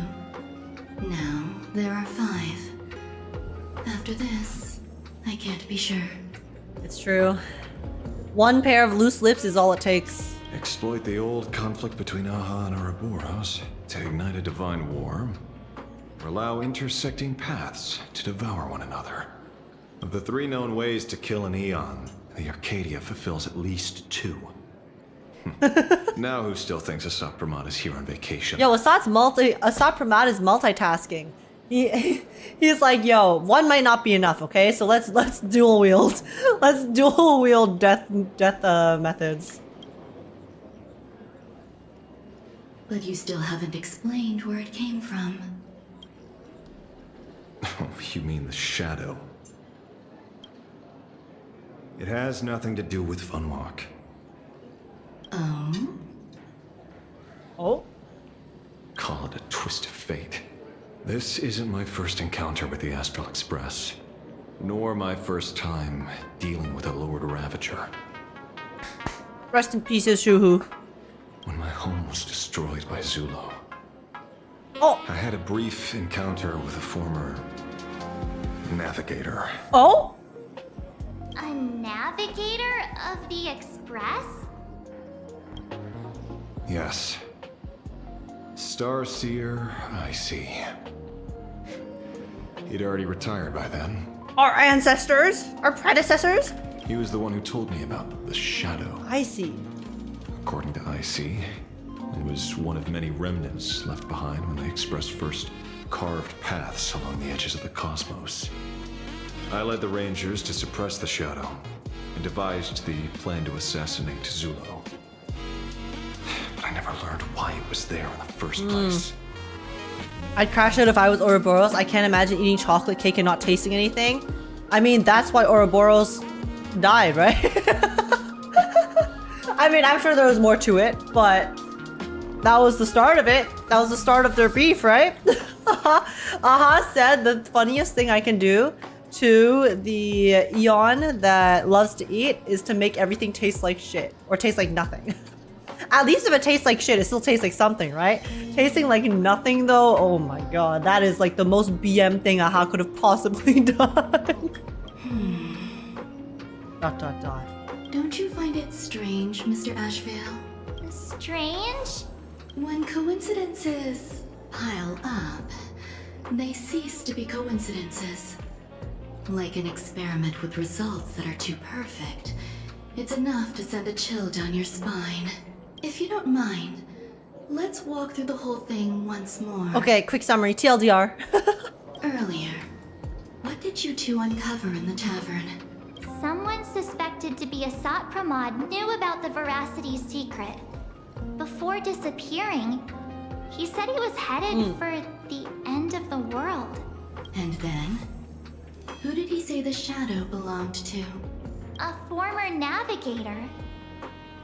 S16: Now there are 5. After this, I can't be sure.
S1: It's true. One pair of loose lips is all it takes.
S10: Exploit the old conflict between Aha and Ouroboros to ignite a divine war, or allow intersecting paths to devour one another. Of the 3 known ways to kill an Eon, the Arcadia fulfills at least 2. Now who still thinks Asap Pramad is here on vacation?
S1: Yo, Asap Pramad is multitasking. He's like, yo, one might not be enough, okay? So let's dual wield. Let's dual wield death methods.
S16: But you still haven't explained where it came from.
S10: Oh, you mean the shadow? It has nothing to do with Funwalk.
S16: Oh?
S1: Oh?
S10: Call it a twist of fate. This isn't my first encounter with the Astral Express, nor my first time dealing with a Lord Ravager.
S1: Rest in peace, Shuhu.
S10: When my home was destroyed by Zulo,
S1: oh,
S10: I had a brief encounter with a former navigator.
S1: Oh?
S3: A navigator of the Express?
S10: Yes. Starseer, I see. He'd already retired by then.
S1: Our ancestors? Our predecessors?
S10: He was the one who told me about the shadow.
S1: I see.
S10: According to IC, it was one of many remnants left behind when the Express first carved paths along the edges of the cosmos. I led the Rangers to suppress the shadow and devised the plan to assassinate Zulo. But I never learned why it was there in the first place.
S1: I'd crash out if I was Ouroboros. I can't imagine eating chocolate cake and not tasting anything. I mean, that's why Ouroboros died, right? I mean, I'm sure there was more to it, but that was the start of it. That was the start of their beef, right? Aha said the funniest thing I can do to the Eon that loves to eat is to make everything taste like shit or taste like nothing. At least if it tastes like shit, it still tastes like something, right? Tasting like nothing though, oh my god, that is like the most BM thing Aha could have possibly done. Dot dot dot.
S16: Don't you find it strange, Mr. Ashveil?
S3: Strange?
S16: When coincidences pile up, they cease to be coincidences. Like an experiment with results that are too perfect, it's enough to send a chill down your spine. If you don't mind, let's walk through the whole thing once more.
S1: Okay, quick summary, TLDR.
S16: Earlier, what did you two uncover in the tavern?
S3: Someone suspected to be Asat Pramad knew about the Veracity's secret. Before disappearing, He said he was headed for the end of the world.
S16: And then? Who did he say the shadow belonged to?
S3: A former navigator.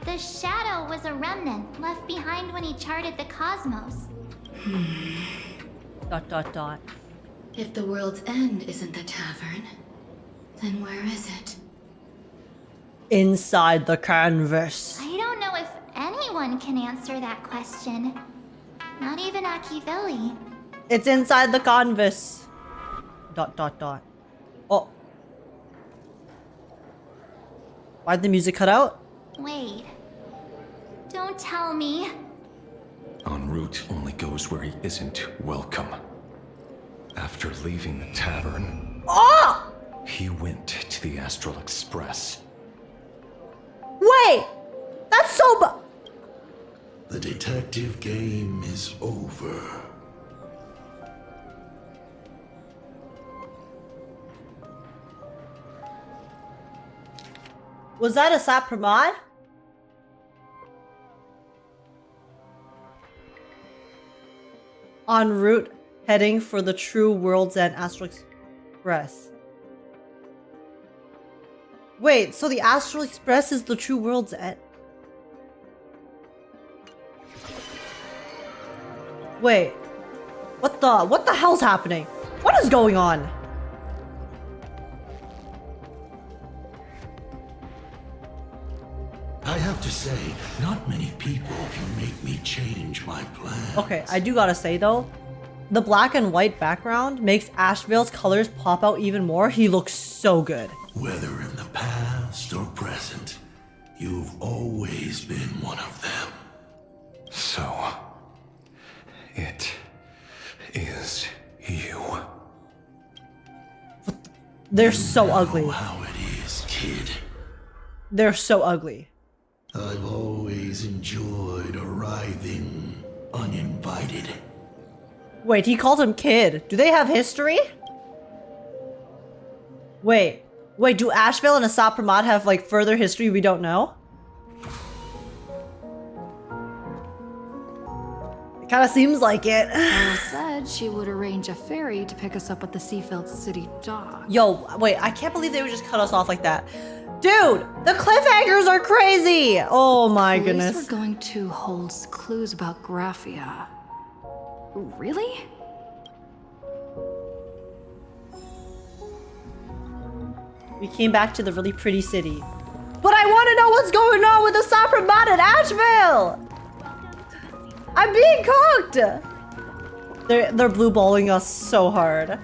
S3: The shadow was a remnant left behind when he charted the cosmos.
S1: Dot dot dot.
S16: If the world's end isn't the tavern, then where is it?
S1: Inside the canvas.
S3: I don't know if anyone can answer that question. Not even Ashveil.
S1: It's inside the canvas. Dot dot dot. Oh. Why'd the music cut out?
S3: Wait. Don't tell me.
S10: En route only goes where he isn't welcome. After leaving the tavern, he went to the Astral Express.
S1: Wait! That's so
S14: The detective game is over.
S1: Was that a Sapramad? En route, heading for the true World's End Astral Express. Wait, so the Astral Express is the true World's End? Wait, what the hell's happening? What is going on?
S14: I have to say, not many people can make me change my plans.
S1: Okay, I do gotta say though, the black and white background makes Ashveil's colors pop out even more. He looks so good.
S14: Whether in the past or present, you've always been one of them.
S10: So, it is you.
S1: They're so ugly.
S14: How it is, kid.
S1: They're so ugly.
S14: I've always enjoyed arriving uninvited.
S1: Wait, he called him kid. Do they have history? Wait, do Ashveil and Sapramad have like further history we don't know? It kind of seems like it.
S2: Ella said she would arrange a ferry to pick us up at the Seafeld City dock.
S1: Yo, wait, I can't believe they would just cut us off like that. Dude, the cliffhangers are crazy! Oh my goodness.
S2: Police were going to hold clues about Graphia. Really?
S1: We came back to the really pretty city. But I want to know what's going on with the Sapramad and Ashveil! I'm being cooked! They're blue balling us so hard.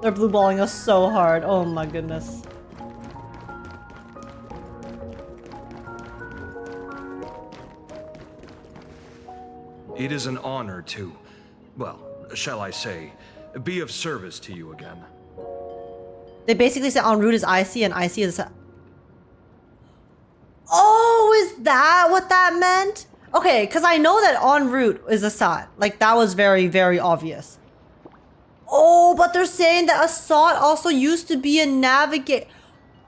S1: They're blue balling us so hard. Oh my goodness.
S17: It is an honor to, well, shall I say, be of service to you again.
S1: They basically said en route is icy and icy is... Oh, is that what that meant? Okay, because I know that en route is Assad. Like, that was very, very obvious. Oh, but they're saying that Assad also used to be a navigator.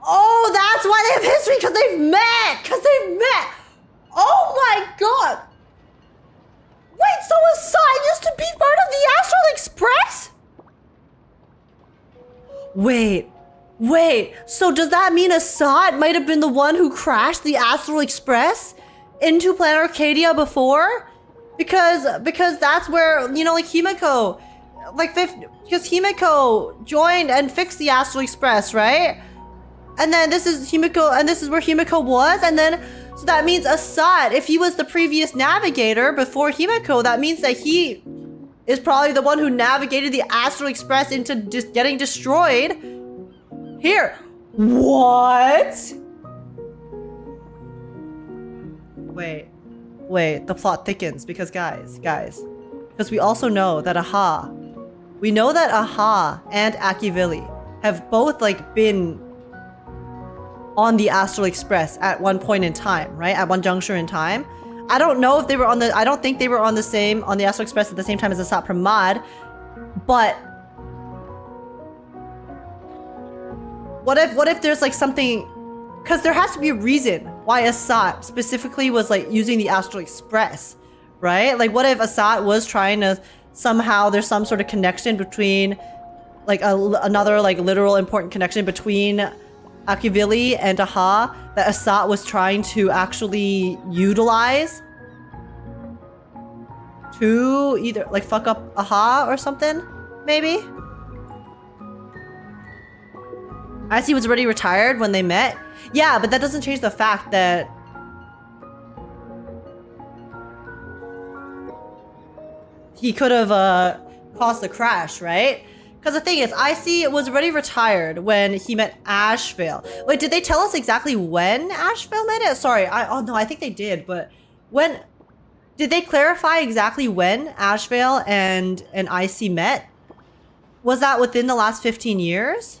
S1: Oh, that's why they have history, because they've met! Oh my god! Wait, so Assad used to be part of the Astral Express? Wait, so does that mean Assad might have been the one who crashed the Astral Express into Planarcadia before? Because that's where, you know, like Himiko, because Himiko joined and fixed the Astral Express, right? And then this is Himiko, and this is where Himiko was, and then, so that means Assad, if he was the previous navigator before Himiko, that means that he is probably the one who navigated the Astral Express into getting destroyed. Here. What? Wait, the plot thickens because guys, because we also know that we know that Aha and Ashveil have both like been on the Astral Express at one point in time, right? At one juncture in time. I don't know if they were I don't think they were on the Astral Express at the same time as the Sapramad, but what if there's like something, because there has to be a reason why Assad specifically was like using the Astral Express, right? Like, what if Assat was trying to somehow, there's some sort of connection between, like, another, like, literal important connection between Ashveil and Aha that Assat was trying to actually utilize to either, like, fuck up Aha or something, maybe? Icy was already retired when they met. Yeah, but that doesn't change the fact that he could have caused the crash, right? Because the thing is, Icy was already retired when he met Ashveil. Wait, did they tell us exactly when Ashveil met it? Sorry, oh no, I think they did, but when did they clarify exactly when Ashveil and Icy met? Was that within the last 15 years?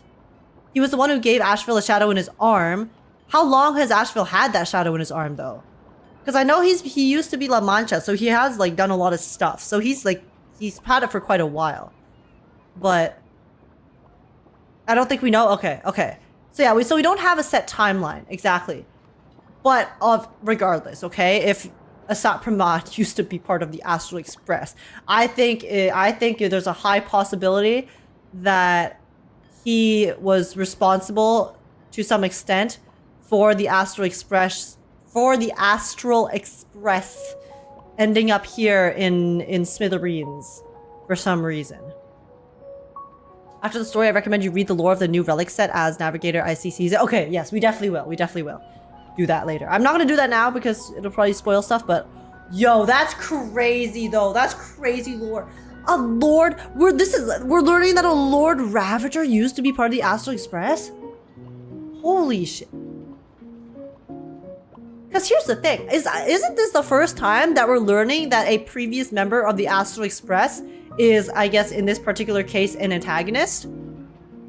S1: He was the one who gave Ashveil a shadow in his arm. How long has Ashveil had that shadow in his arm, though? Because I know he used to be La Mancha, so he has, like, done a lot of stuff. So he's had it for quite a while. But I don't think we know. Okay. So yeah, we don't have a set timeline, exactly. But regardless, okay, if Assat Pramod used to be part of the Astral Express, I think there's a high possibility that he was responsible to some extent for the Astral Express ending up here in Smithereens for some reason. After the story, I recommend you read the lore of the new relic set as Navigator ICCs. Okay, yes, we definitely will do that later. I'm not gonna do that now because it'll probably spoil stuff, but yo, that's crazy though. That's crazy lore. A Lord, we're learning that a Lord Ravager used to be part of the Astral Express? Holy shit. Because here's the thing, isn't this the first time that we're learning that a previous member of the Astral Express is, I guess in this particular case, an antagonist?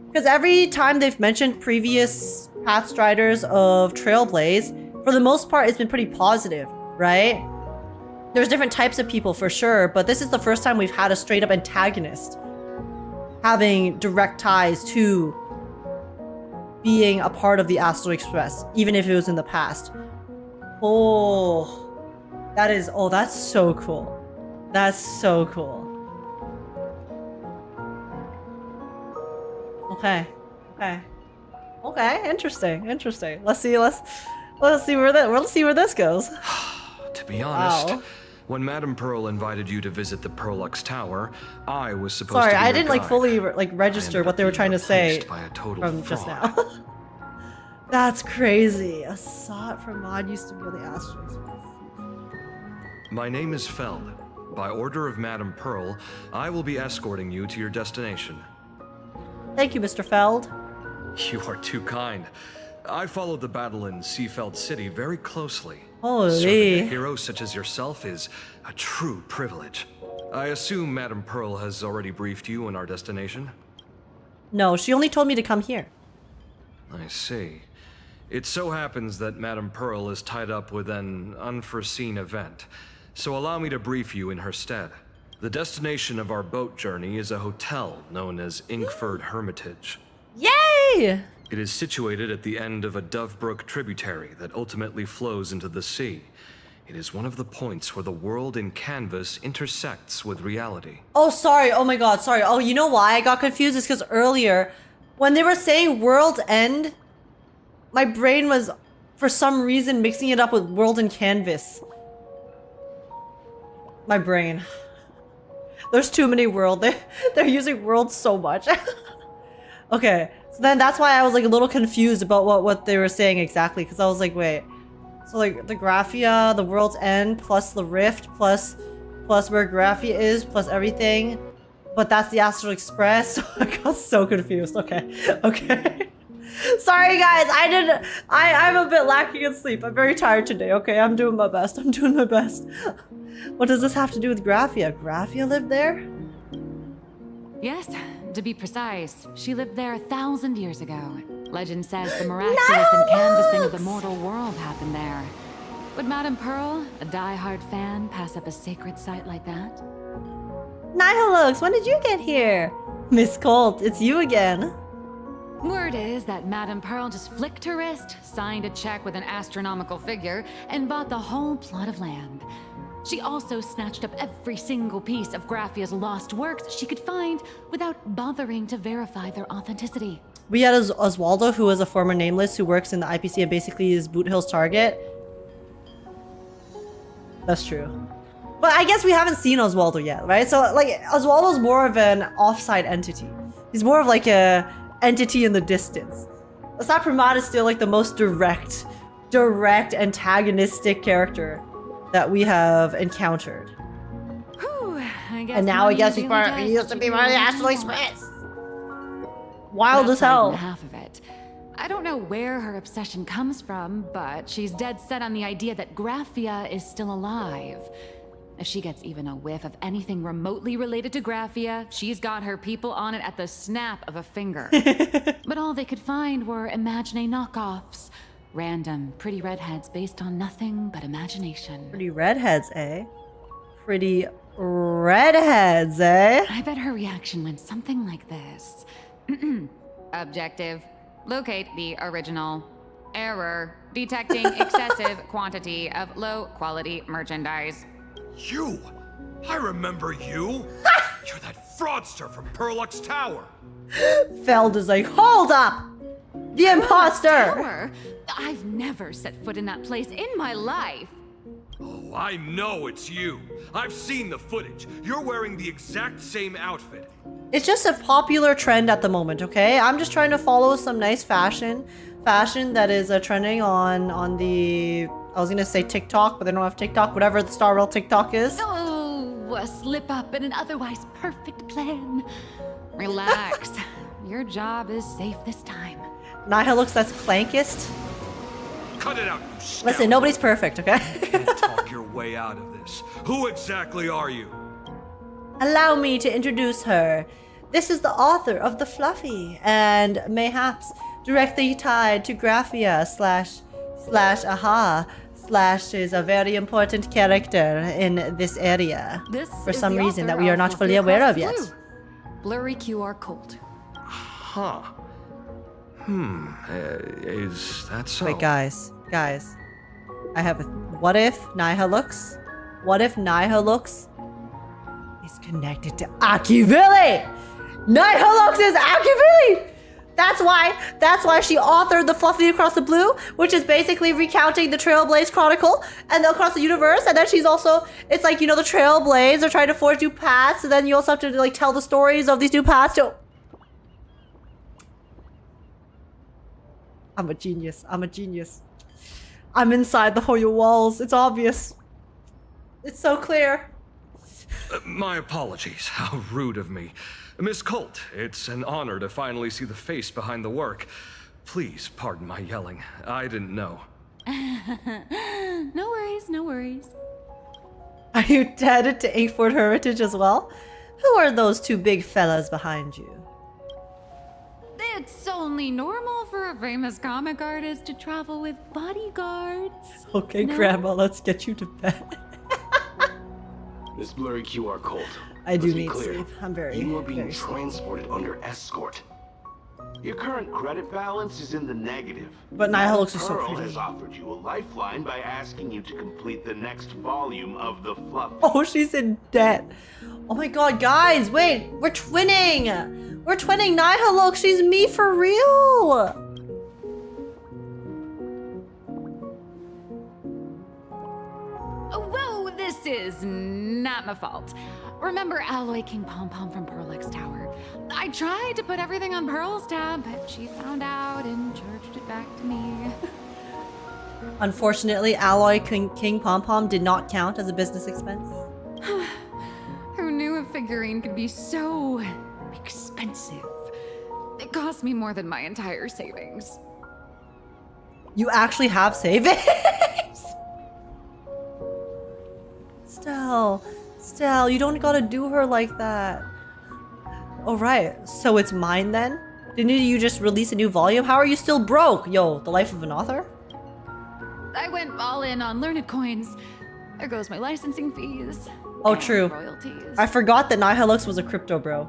S1: Because every time they've mentioned previous Pathstriders of Trailblaze, for the most part, it's been pretty positive, right? There's different types of people for sure, but this is the first time we've had a straight up antagonist having direct ties to being a part of the Astral Express, even if it was in the past. Oh, that's so cool. That's so cool. Okay. Interesting. Let's see where this goes.
S17: To be honest,
S1: Wow.
S17: when Madame Pearl invited you to visit the Perlux Tower, I was supposed
S1: Sorry,
S17: to be
S1: I
S17: your
S1: didn't like
S17: guide.
S1: fully like register what they were trying to say
S17: By a total
S1: from
S17: fraud.
S1: just now. That's crazy. Assat Pramod used to be on the Astral Express.
S17: My name is Feld. By order of Madame Pearl, I will be escorting you to your destination.
S1: Thank you, Mr. Feld.
S17: You are too kind. I followed the battle in Seafeld City very closely.
S1: Holy.
S17: Serving a hero such as yourself is a true privilege. I assume Madame Pearl has already briefed you on our destination?
S1: No, she only told me to come here.
S17: I see. It so happens that Madame Pearl is tied up with an unforeseen event, so allow me to brief you in her stead. The destination of our boat journey is a hotel known as Inkford Hermitage.
S1: Yay!
S17: It is situated at the end of a Dovebrook tributary that ultimately flows into the sea. It is one of the points where the world in canvas intersects with reality.
S1: Oh, sorry. Oh my god, sorry. Oh, you know why I got confused? Is because earlier, when they were saying World's End, my brain was, for some reason, mixing it up with World in Canvas. My brain. There's too many world. They're using world so much. Okay, so then that's why I was like a little confused about what they were saying exactly, because I was like, wait. So like the Graphia, the World's End, plus the Rift, plus where Graphia is, plus everything. But that's the Astral Express. I got so confused. Okay. Sorry guys, I'm a bit lacking in sleep. I'm very tired today, okay? I'm doing my best. What does this have to do with Graphia? Graphia lived there?
S18: Yes, to be precise, she lived there 1,000 years ago. Legend says the miraculous encanvassing of the mortal world happened there. Would Madame Pearl, a die-hard fan, pass up a sacred site like that?
S1: Nihilux, when did you get here? Miss Colt, it's you again.
S18: Word is that Madame Pearl just flicked her wrist, signed a check with an astronomical figure, and bought the whole plot of land. She also snatched up every single piece of Graffia's lost works she could find without bothering to verify their authenticity.
S1: We had Oswaldo, who is a former Nameless who works in the IPC and basically is Boot Hill's target. That's true. But I guess we haven't seen Oswaldo yet, right? So, like, Oswaldo's more of an offside entity. He's more of like a entity in the distance. Asad Pramat is still like the most direct antagonistic character that we have encountered.
S18: Whew,
S1: And now I guess he used to be part of the Astral Express. Wild as hell.
S18: Half of it. I don't know where her obsession comes from, but she's dead set on the idea that Graffia is still alive. If she gets even a whiff of anything remotely related to Graffia, she's got her people on it at the snap of a finger. But all they could find were Imagine knockoffs. Random, pretty redheads based on nothing but imagination.
S1: Pretty redheads, eh? Pretty redheads, eh?
S18: I bet her reaction went something like this. Objective. Locate the original. Error. Detecting excessive quantity of low-quality merchandise.
S17: You! I remember you! You're that fraudster from Perlux Tower!
S1: Feld is like, hold up! The imposter!
S18: Tower? I've never set foot in that place in my life.
S17: Oh, I know it's you. I've seen the footage. You're wearing the exact same outfit.
S1: It's just a popular trend at the moment, okay? I'm just trying to follow some nice fashion that is trending on the, I was gonna say TikTok, but they don't have TikTok, whatever the Star Rail TikTok is.
S18: Oh, a slip up in an otherwise perfect plan. Relax. Your job is safe this time.
S1: Naha looks that's clankist.
S17: Cut it out, you scoundrel.
S1: Listen, nobody's perfect, okay?
S17: You can't talk your way out of this. Who exactly are you?
S1: Allow me to introduce her. This is the author of The Fluffy, and mayhaps directly tied to Graffia slash Aha slash is a very important character in this area.
S18: This
S1: for
S18: is
S1: some
S18: the
S1: reason that
S18: author
S1: we are
S18: of
S1: not
S18: Fluffy
S1: fully aware
S18: Across
S1: of
S18: the
S1: yet.
S18: Blue. Blurry QR code.
S17: Huh. Is that so?
S1: Wait, guys. I have a... What if Naha looks is connected to Ashveil? Naha looks is Ashveil! That's why she authored The Fluffy Across the Blue, which is basically recounting the Trailblaze Chronicle and across the universe. And then she's also, it's like, you know, the Trailblaze are trying to forge new paths, and then you also have to like tell the stories of these new paths too. I'm a genius. I'm inside the Hoyo walls. It's obvious. It's so clear.
S17: My apologies. How rude of me. Miss Colt, it's an honor to finally see the face behind the work. Please pardon my yelling. I didn't know.
S18: No worries.
S1: Are you headed to Inkford Hermitage as well? Who are those two big fellas behind you?
S18: It's only normal for a famous comic artist to travel with bodyguards.
S1: Okay,
S18: No?
S1: Grandma, let's get you to bed.
S19: This blurry QR code.
S1: I do
S19: Let's be
S1: need
S19: clear.
S1: sleep. I'm very,
S19: You are being
S1: very sleepy.
S19: transported under escort. Your current credit balance is in the negative.
S1: But Naha looks so
S19: Pearl
S1: pretty.
S19: has offered you a lifeline by asking you to complete the next volume of the Fluff.
S1: Oh, she's in debt. Oh my god, guys, wait, we're twinning. Naha, look, she's me for real.
S18: Whoa, this is not my fault. Remember Alloy King Pom Pom from Perlux Tower? I tried to put everything on Pearl's tab, but she found out and charged it back to me.
S1: Unfortunately, Alloy King Pom Pom did not count as a business expense.
S18: Who knew a figurine could be so expensive? It cost me more than my entire savings.
S1: You actually have savings? Stell, you don't gotta do her like that. Alright, so it's mine then? Didn't you just release a new volume? How are you still broke? Yo, the life of an author?
S18: I went all in on learned coins. There goes my licensing fees.
S1: Oh,
S18: and
S1: true.
S18: Royalties.
S1: I forgot that Naha Lux was a crypto bro.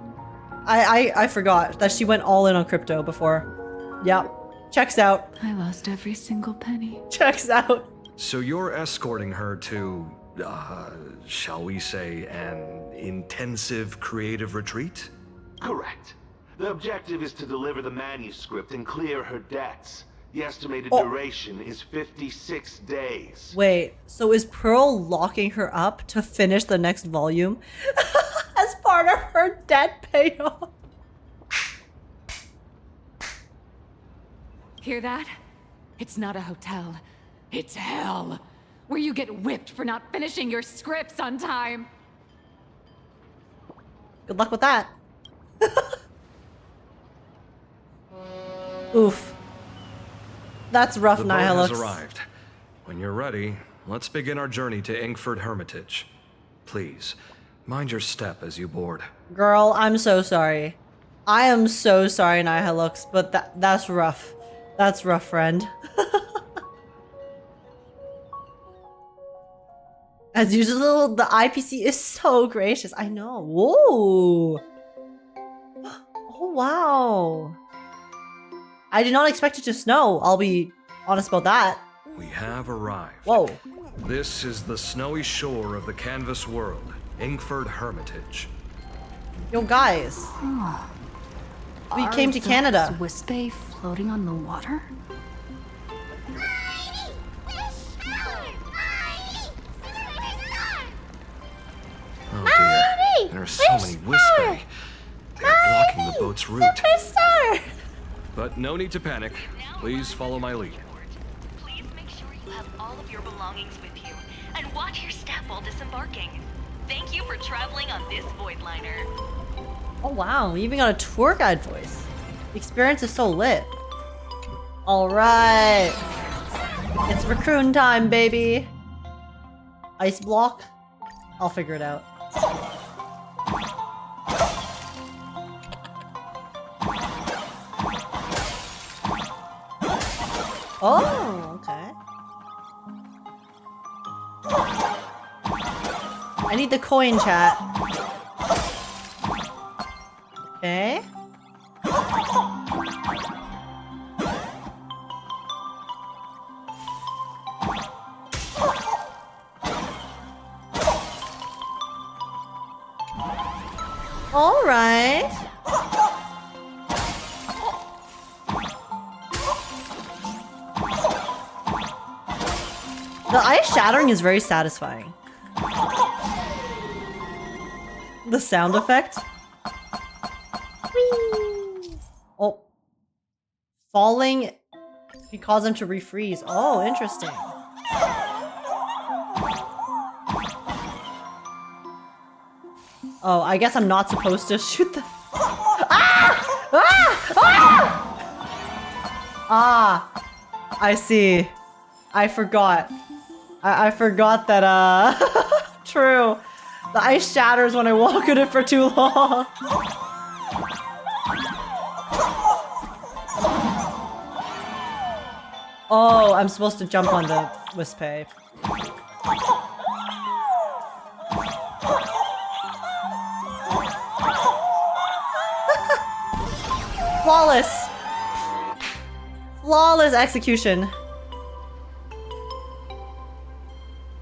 S1: I forgot that she went all in on crypto before. Yep. Checks out.
S18: I lost every single penny.
S1: Checks out.
S17: So you're escorting her to shall we say, an intensive creative retreat?
S19: Correct. The objective is to deliver the manuscript and clear her debts. The estimated duration is 56 days.
S1: Wait, so is Pearl locking her up to finish the next volume as part of her debt payoff?
S18: Hear that? It's not a hotel. It's hell, where you get whipped for not finishing your scripts on time.
S1: Good luck with that. Oof. That's rough,
S17: The boat has
S1: Nihilux.
S17: arrived. When you're ready, let's begin our journey to Inkford Hermitage. Please, mind your step as you board.
S1: Girl, I'm so sorry. I am so sorry, Nihilux, but that's rough. That's rough, friend. As usual, the IPC is so gracious. I know. Whoa. Oh, wow. I did not expect it to snow. I'll be honest about that.
S17: We have arrived.
S1: Whoa.
S17: This is the snowy shore of the canvas world, Inkford Hermitage.
S1: Yo, guys. We came to Canada.
S2: Are those Wispe floating on the water?
S17: Oh dear, there are so many Wispe. They are blocking the boat's route.
S1: Superstar!
S17: But no need to panic. Please follow my lead.
S20: Please make sure you have all of your belongings with you, and watch your step while disembarking. Thank you for traveling on this void liner.
S1: Oh wow, we even got a tour guide voice. The experience is so lit. Alright. It's raccoon time, baby. Ice block? I'll figure it out. Oh, okay. I need the coin, chat. Okay. All right. The ice shattering is very satisfying. The sound effect. Whee! Oh. Falling can cause them to refreeze. Oh, interesting. Oh, I guess I'm not supposed to shoot the... Ah! Ah! Ah! Ah! I see. I forgot. I forgot that, True. The ice shatters when I walk in it for too long. Oh, I'm supposed to jump on the Wispe. Flawless! Flawless execution.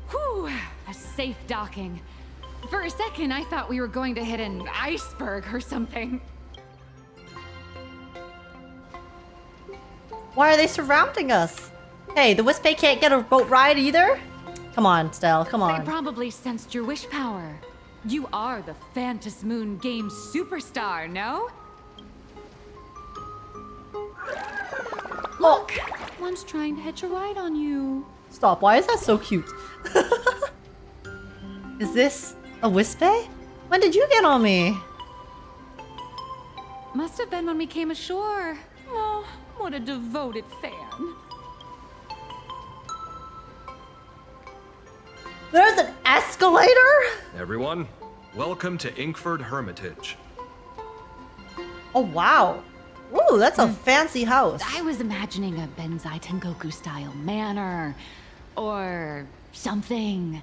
S18: Whew, a safe docking. For a second, I thought we were going to hit an iceberg or something.
S1: Why are they surrounding us? Hey, the Wispe can't get a boat ride either? Come on, Stell, come on.
S18: They probably sensed your wish power. You are the Phantasm Moon game superstar, no? Look! One's trying to hitch a ride on you.
S1: Stop, why is that so cute? Is this a Wispe? When did you get on me?
S18: Must have been when we came ashore. Oh, what a devoted fan.
S1: There's an escalator?
S17: Everyone, welcome to Inkford Hermitage.
S1: Oh, wow. Ooh, that's a fancy house.
S18: I was imagining a Benzai Tengoku style manor or something.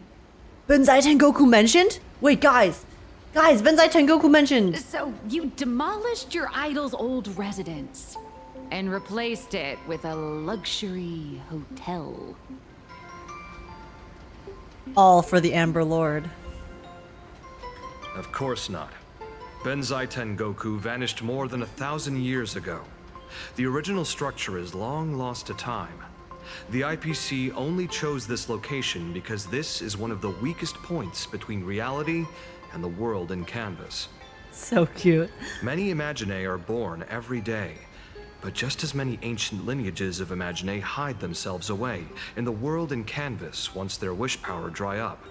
S1: Benzai Tengoku mentioned? Wait, guys. Guys, Benzai Tengoku mentioned.
S18: So you demolished your idol's old residence and replaced it with a luxury hotel.
S1: All for the Amber Lord.
S17: Of course not. Benzai Tengoku vanished more than 1,000 years ago. The original structure is long lost to time. The IPC only chose this location because this is one of the weakest points between reality and the world in Canvas.
S1: So cute.
S17: Many Imaginae are born every day, but just as many ancient lineages of Imaginae hide themselves away in the world in Canvas once their wish power dry up,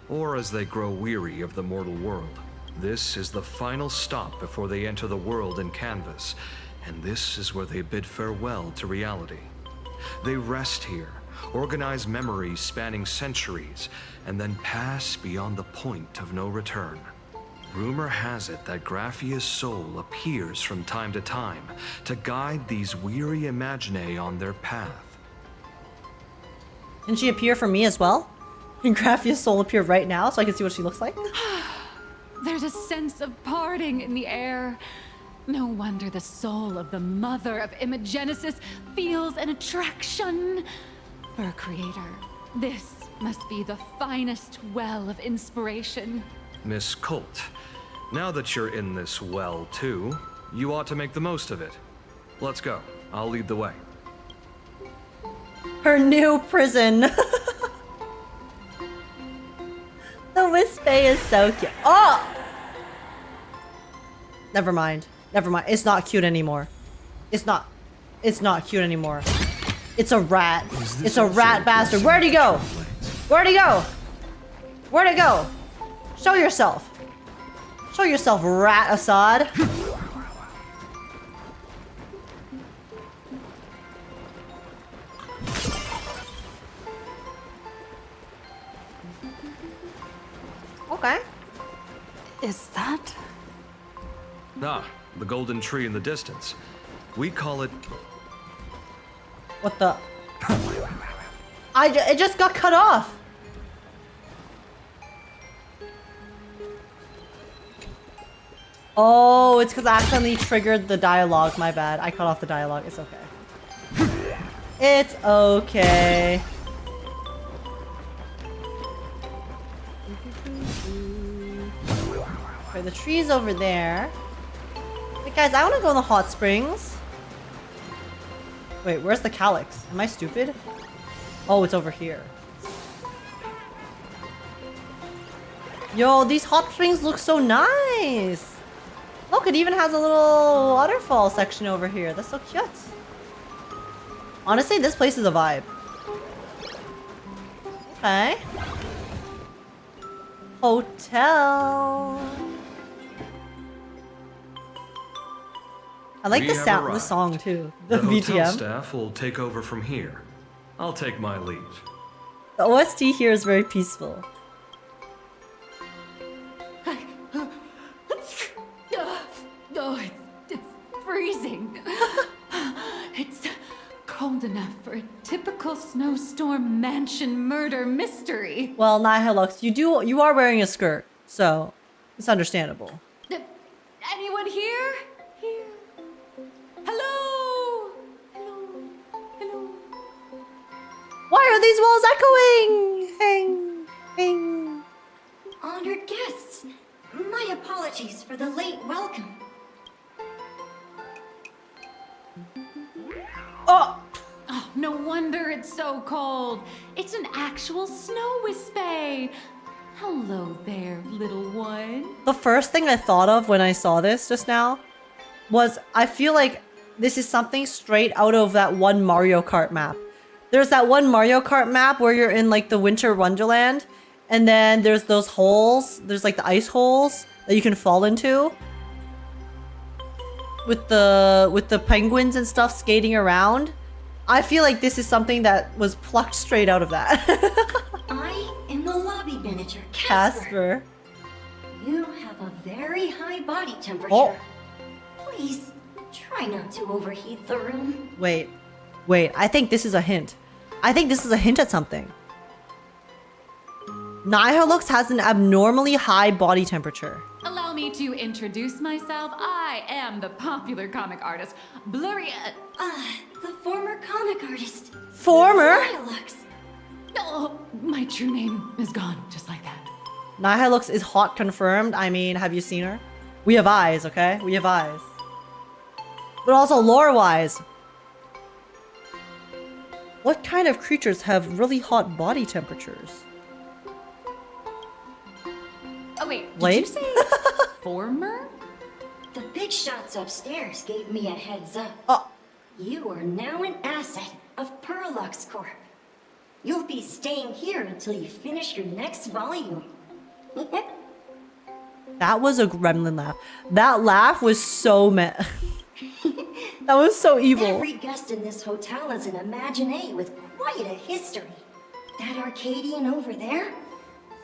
S17: or as they grow weary of the mortal world. This is the final stop before they enter the world in Canvas, and this is where they bid farewell to reality. They rest here, organize memories spanning centuries, and then pass beyond the point of no return. Rumor has it that Graphia's soul appears from time to time to guide these weary Imaginae on their path.
S1: Can she appear for me as well? Can Graphia's soul appear right now so I can see what she looks like?
S18: There's a sense of parting in the air. No wonder the soul of the mother of Imagenesis feels an attraction for a creator. This must be the finest well of inspiration.
S17: Miss Colt, now that you're in this well too, you ought to make the most of it. Let's go. I'll lead the way.
S1: Her new prison. The Wisp Bay is so cute. Oh! Never mind. Never mind. It's not cute anymore. It's not cute anymore. It's a rat. It's a rat bastard. Where'd he go? Where'd he go? Where'd he go? Show yourself. Show yourself, rat Assad. Okay.
S18: Is that?
S17: Ah, the golden tree in the distance. We call it...
S1: What the? It just got cut off. Oh, it's because I accidentally triggered the dialogue. My bad. I cut off the dialogue. It's okay. It's okay. Okay, the tree's over there. Wait, guys, I want to go in the hot springs. Wait, where's the calyx? Am I stupid? Oh, it's over here. Yo, these hot springs look so nice. Look, it even has a little waterfall section over here. That's so cute. Honestly, this place is a vibe. Okay. Hotel. I like the sound, the song too. The
S17: hotel
S1: VTM.
S17: staff will take over from here. I'll take my leave.
S1: The OST here is very peaceful.
S18: Oh, it's freezing. It's cold enough for a typical snowstorm mansion murder mystery.
S1: Well, Nihilux, you are wearing a skirt, so it's understandable.
S18: Anyone here? Here. Hello? Hello? Hello?
S1: Why are these walls echoing? Hang, hang.
S3: Honored guests, my apologies for the late welcome.
S1: Oh!
S18: Oh, no wonder it's so cold. It's an actual snow wispy. Hello there, little one.
S1: The first thing I thought of when I saw this just now was I feel like this is something straight out of that one Mario Kart map. There's that one Mario Kart map where you're in like the Winter Wonderland, and then there's those holes, there's like the ice holes that you can fall into. With the penguins and stuff skating around. I feel like this is something that was plucked straight out of that.
S3: I am the lobby manager,
S1: Casper.
S3: You have a very high body temperature.
S1: Oh.
S3: Please, try not to overheat the room.
S1: Wait, I think this is a hint. I think this is a hint at something. Nihilux has an abnormally high body temperature.
S18: Allow me to introduce myself. I am the popular comic artist, Blurry...
S3: the former comic artist.
S1: Former?
S3: Nihilux.
S18: Oh, my true name is gone, just like that.
S1: Nihilux is hot confirmed. I mean, have you seen her? We have eyes, okay? We have eyes. But also lore-wise, what kind of creatures have really hot body temperatures?
S18: Oh wait,
S1: Wait?
S18: did you say former?
S21: The big shots upstairs gave me a heads up.
S1: Oh.
S21: You are now an asset of Perlux Corp. You'll be staying here until you finish your next volume.
S1: That was a gremlin laugh. That laugh was so meh. That was so evil.
S21: Every guest in this hotel is an Imaginé with quite a history. That Arcadian over there?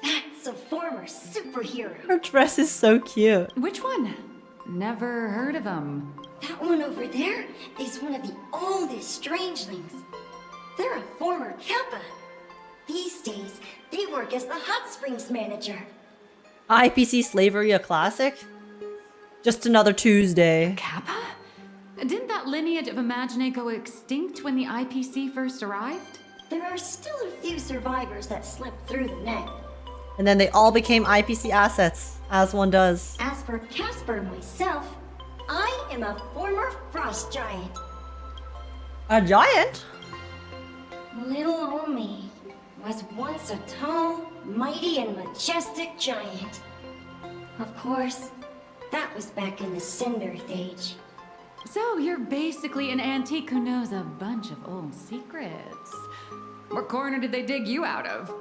S21: That's a former superhero.
S1: Her dress is so cute.
S18: Which one? Never heard of him.
S21: That one over there is one of the oldest strangelings. They're a former Kappa. These days, they work as the Hot Springs manager.
S1: IPC Slavery a classic? Just another Tuesday.
S18: Kappa? Didn't that lineage of Imaginé go extinct when the IPC first arrived?
S21: There are still a few survivors that slipped through the net.
S1: And then they all became IPC assets, as one does.
S21: As for Casper myself, I am a former frost giant.
S1: A giant?
S21: Little old me was once a tall, mighty, and majestic giant. Of course, that was back in the Cinder Age.
S18: So you're basically an antique who knows a bunch of old secrets. What corner did they dig you out of?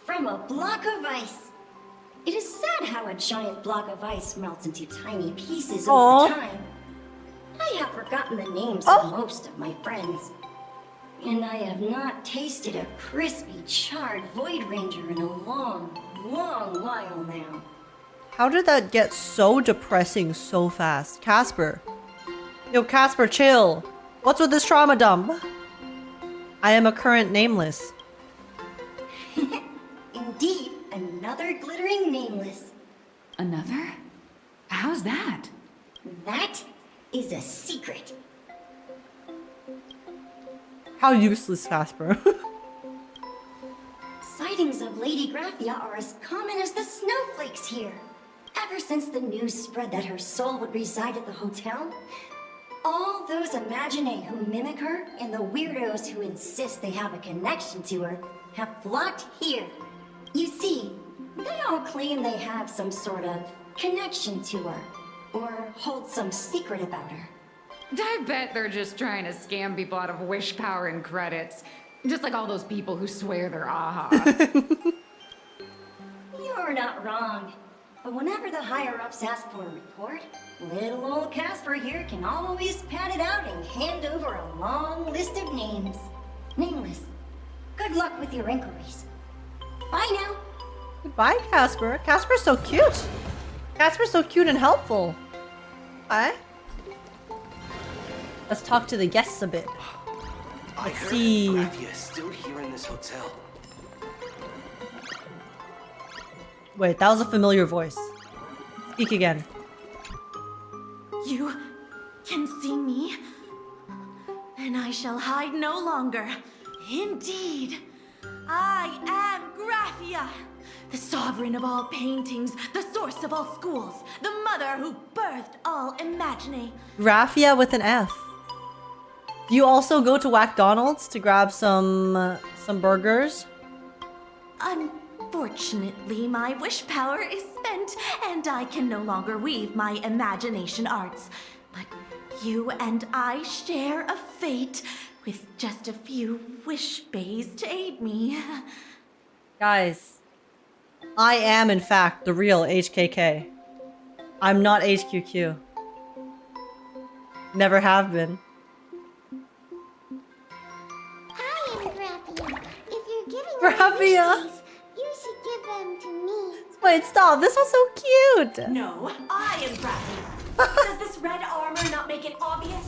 S21: From a block of ice. It is sad how a giant block of ice melts into tiny pieces over time. I have forgotten the names of most of my friends. And I have not tasted a crispy, charred Void Ranger in a long, long while now.
S1: How did that get so depressing so fast? Casper. Yo, Casper, chill. What's with this trauma dump? I am a current nameless.
S21: Indeed, another glittering nameless.
S18: Another? How's that?
S21: That is a secret.
S1: How useless, Casper.
S21: Sightings of Lady Graphia are as common as the snowflakes here. Ever since the news spread that her soul would reside at the hotel, all those Imaginé who mimic her and the weirdos who insist they have a connection to her have flocked here. You see, they all claim they have some sort of connection to her, or hold some secret about her.
S18: I bet they're just trying to scam people out of wish power and credits. Just like all those people who swear they're aha.
S21: You're not wrong. But whenever the higher-ups ask for a report, little old Casper here can always pad it out and hand over a long list of names. Nameless, good luck with your inquiries. Bye now.
S1: Goodbye, Casper. Casper's so cute. Casper's so cute and helpful. Hi. Let's talk to the guests a bit. Let's see.
S22: Graphia is still here in this hotel.
S1: Wait, that was a familiar voice. Speak again.
S23: You can see me, and I shall hide no longer. Indeed, I am Graphia, the sovereign of all paintings, the source of all schools, the mother who birthed all Imaginé.
S1: Graphia with an F. Do you also go to Whack-Donald's to grab some burgers?
S23: Unfortunately, my wish power is spent, and I can no longer weave my imagination arts. But you and I share a fate, with just a few wish bays to aid me.
S1: Guys, I am in fact the real HKK. I'm not HQQ. Never have been.
S3: I am Graphia. If you're giving
S1: Graphia!
S3: wishes, you should give them to me.
S1: Wait, stop. This was so cute.
S23: No, I am Graphia. Does this red armor not make it obvious?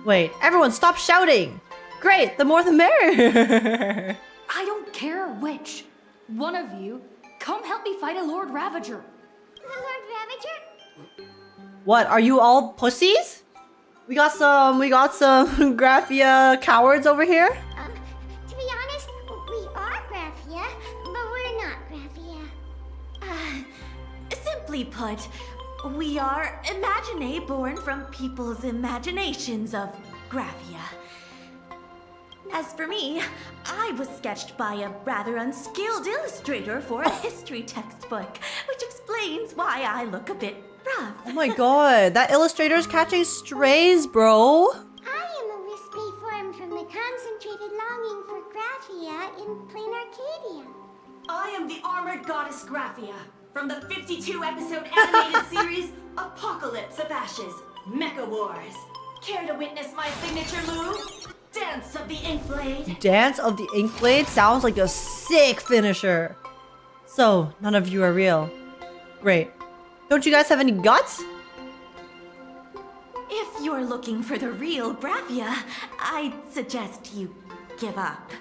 S1: Wait, everyone stop shouting. Great, the more the merrier.
S18: I don't care which. One of you, come help me fight a Lord Ravager.
S3: The Lord Ravager?
S1: What, are you all pussies? We got some Graphia cowards over here.
S3: To be honest, we are Graphia, but we're not Graphia.
S23: Simply put, we are Imaginae born from people's imaginations of Graphia. As for me, I was sketched by a rather unskilled illustrator for a history textbook, which explains why I look a bit rough.
S1: Oh my god, that illustrator's catching strays, bro.
S3: I am a wispy form from the concentrated longing for Graphia in Planarcadia.
S23: I am the armored goddess Graphia from the 52-episode animated series Apocalypse of Ashes, Mecha Wars. Care to witness my signature move? Dance of the Inkblade.
S1: Dance of the Inkblade sounds like a sick finisher. So, none of you are real. Great. Don't you guys have any guts?
S23: If you're looking for the real Graphia, I'd suggest you give up.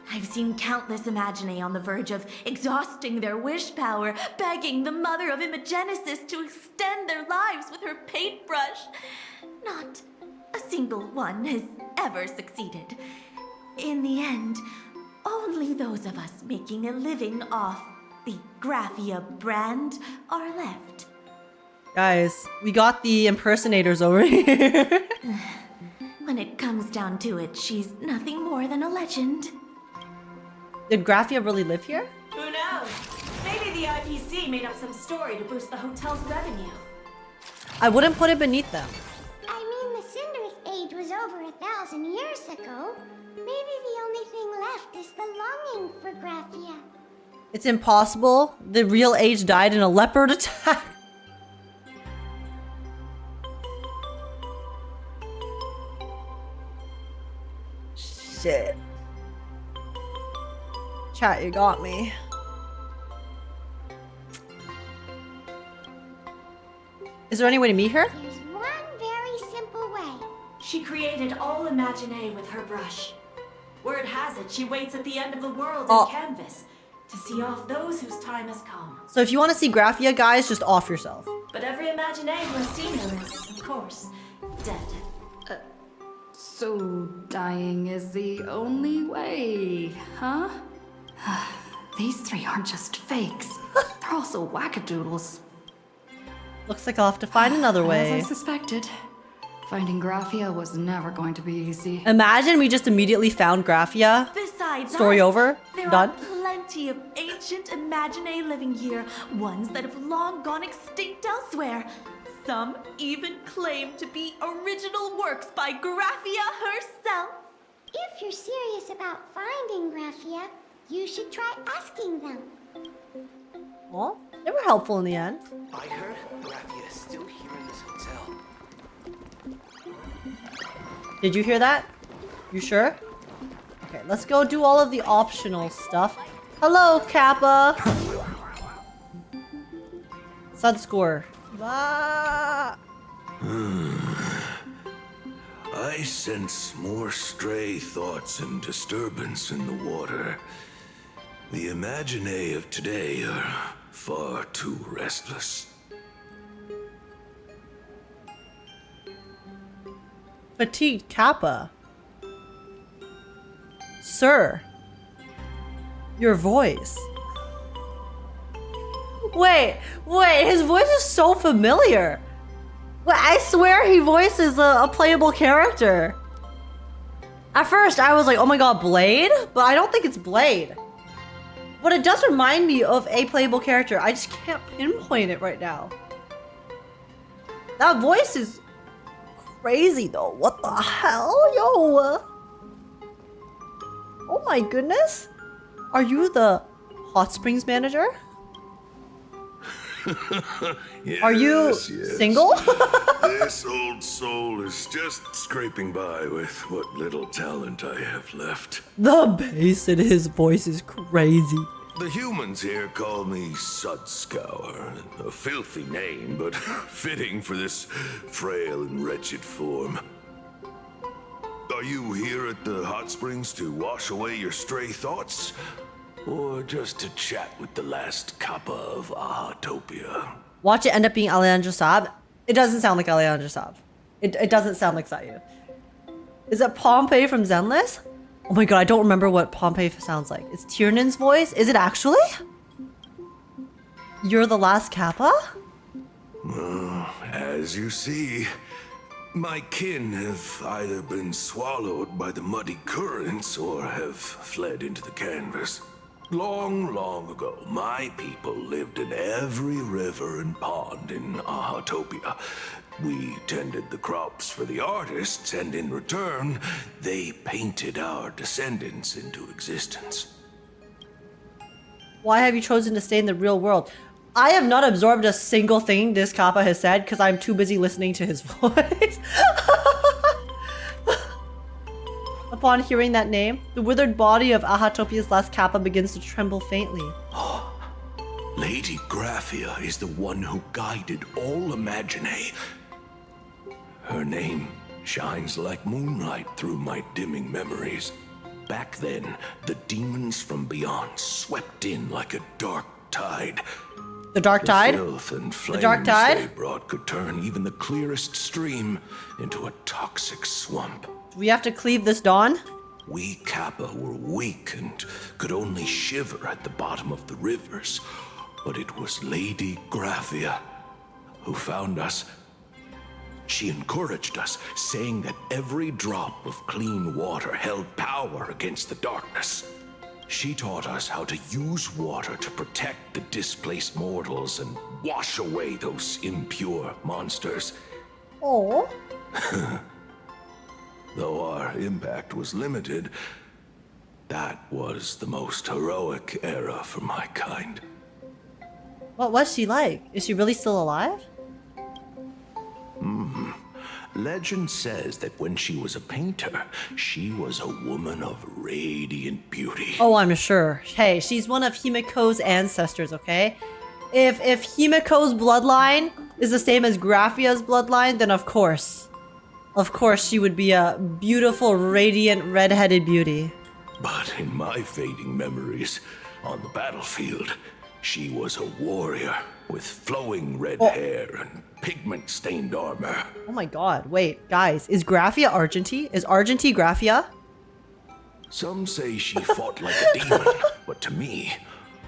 S23: I've seen countless Imaginae on the verge of exhausting their wish power, begging the mother of Imagenesis to extend their lives with her paintbrush. Not a single one has ever succeeded. In the end, only those of us making a living off the Graphia brand are left.
S1: Guys, we got the impersonators over here.
S23: When it comes down to it, she's nothing more than a legend.
S1: Did Graphia really live here?
S23: Who knows? Maybe the IPC made up some story to boost the hotel's revenue.
S1: I wouldn't put it beneath them.
S3: I mean, the Cindereth age was over 1,000 years ago. Maybe the only thing left is the longing for Graphia.
S1: It's impossible. The real age died in a leopard attack. Shit. Chat, you got me. Is there any way to meet her?
S3: There's one very simple way.
S23: She created all Imaginae with her brush. Word has it, she waits at the end of the world in canvas to see off those whose time has come.
S1: So if you want to see Graphia, guys, just off yourself.
S23: But every Imaginae who has seen her is, of course, dead.
S2: So dying is the only way, huh? These three aren't just fakes. They're also wackadoodles.
S1: Looks like I'll have to find another way.
S2: As I suspected, finding Graphia was never going to be easy.
S1: Imagine we just immediately found Graphia.
S23: Besides
S1: Story
S23: us,
S1: over.
S23: There
S1: Done.
S23: are plenty of ancient Imaginae living here, ones that have long gone extinct elsewhere. Some even claim to be original works by Graphia herself.
S3: If you're serious about finding Graphia, you should try asking them.
S1: Well, they were helpful in the end.
S4: I heard Graphia is still here in this hotel.
S1: Did you hear that? You sure? Okay, let's go do all of the optional stuff. Hello, Kappa! Sud score. Ah!
S11: I sense more stray thoughts and disturbance in the water. The Imaginae of today are far too restless.
S1: Fatigued Kappa. Sir. Your voice. Wait, his voice is so familiar. Wait, I swear he voices a playable character. At first, I was like, oh my god, Blade? But I don't think it's Blade. But it does remind me of a playable character. I just can't pinpoint it right now. That voice is crazy though. What the hell, yo? Oh my goodness. Are you the Hot Springs manager?
S11: Yes,
S1: Are you
S11: yes.
S1: single?
S11: This old soul is just scraping by with what little talent I have left.
S1: The bass in his voice is crazy.
S11: The humans here call me Sudscour, a filthy name, but fitting for this frail and wretched form. Are you here at the hot springs to wash away your stray thoughts? Or just to chat with the last kappa of Ahatopia?
S1: Watch it end up being Alejandro Saab. It doesn't sound like Alejandro Saab. It doesn't sound like Sayu. Is it Pompey from Zenless? Oh my god, I don't remember what Pompey sounds like. It's Tiernan's voice? Is it actually? You're the last Kappa?
S11: As you see, my kin have either been swallowed by the muddy currents or have fled into the canvas. Long, long ago, my people lived in every river and pond in Ahatopia. We tended the crops for the artists, and in return, they painted our descendants into existence.
S1: Why have you chosen to stay in the real world? I have not absorbed a single thing this Kappa has said because I'm too busy listening to his voice. Upon hearing that name, the withered body of Ahatopia's last Kappa begins to tremble faintly.
S11: Lady Graphia is the one who guided all Imaginae. Her name shines like moonlight through my dimming memories. Back then, the demons from beyond swept in like a dark tide.
S1: The dark tide?
S11: The filth and flames
S1: the dark tide?
S11: they brought could turn even the clearest stream into a toxic swamp.
S1: Do we have to cleave this dawn?
S11: We Kappa were weak and could only shiver at the bottom of the rivers. But it was Lady Graphia who found us. She encouraged us, saying that every drop of clean water held power against the darkness. She taught us how to use water to protect the displaced mortals and wash away those impure monsters.
S1: Oh.
S11: Though our impact was limited, that was the most heroic era for my kind.
S1: What was she like? Is she really still alive?
S11: Legend says that when she was a painter, she was a woman of radiant beauty.
S1: Oh, I'm sure. Hey, she's one of Himiko's ancestors, okay? If Himiko's bloodline is the same as Graphia's bloodline, then of course she would be a beautiful, radiant, red-headed beauty.
S11: But in my fading memories, on the battlefield, she was a warrior with flowing red hair and pigment-stained armor.
S1: Oh my god, wait, guys, is Graphia Argenti? Is Argenti Graphia?
S11: Some say she fought like a demon, but to me,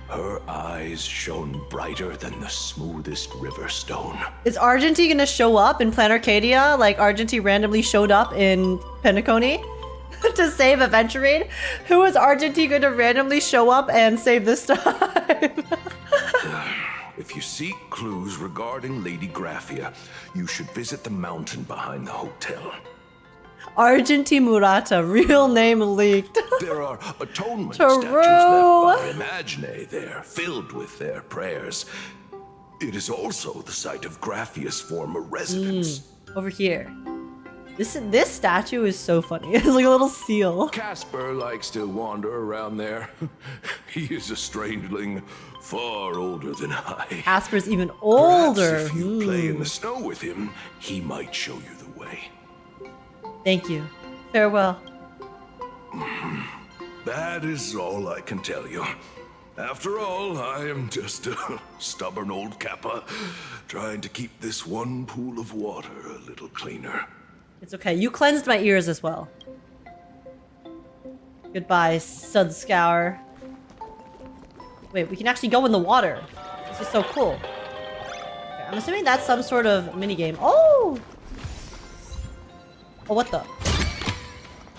S11: her eyes shone brighter than the smoothest river stone.
S1: Is Argenti gonna show up in Planarcadia like Argenti randomly showed up in Penacony to save Aventurine? Who is Argenti gonna randomly show up and save this time?
S11: If you seek clues regarding Lady Graphia, you should visit the mountain behind the hotel.
S1: Argenti Murata, real name leaked.
S11: There are atonement statues left by Imaginae there, filled with their prayers. It is also the site of Graphia's former residence.
S1: Over here. This statue is so funny. It's like a little seal.
S11: Casper likes to wander around there. He is a strangeling far older than I.
S1: Casper's even older.
S11: Perhaps if you play in the snow with him, he might show you the way.
S1: Thank you. Farewell.
S11: That is all I can tell you. After all, I am just a stubborn old Kappa, trying to keep this one pool of water a little cleaner.
S1: It's okay. You cleansed my ears as well. Goodbye, Sudscour. Wait, we can actually go in the water. This is so cool. Okay, I'm assuming that's some sort of minigame. Oh! Oh, what the?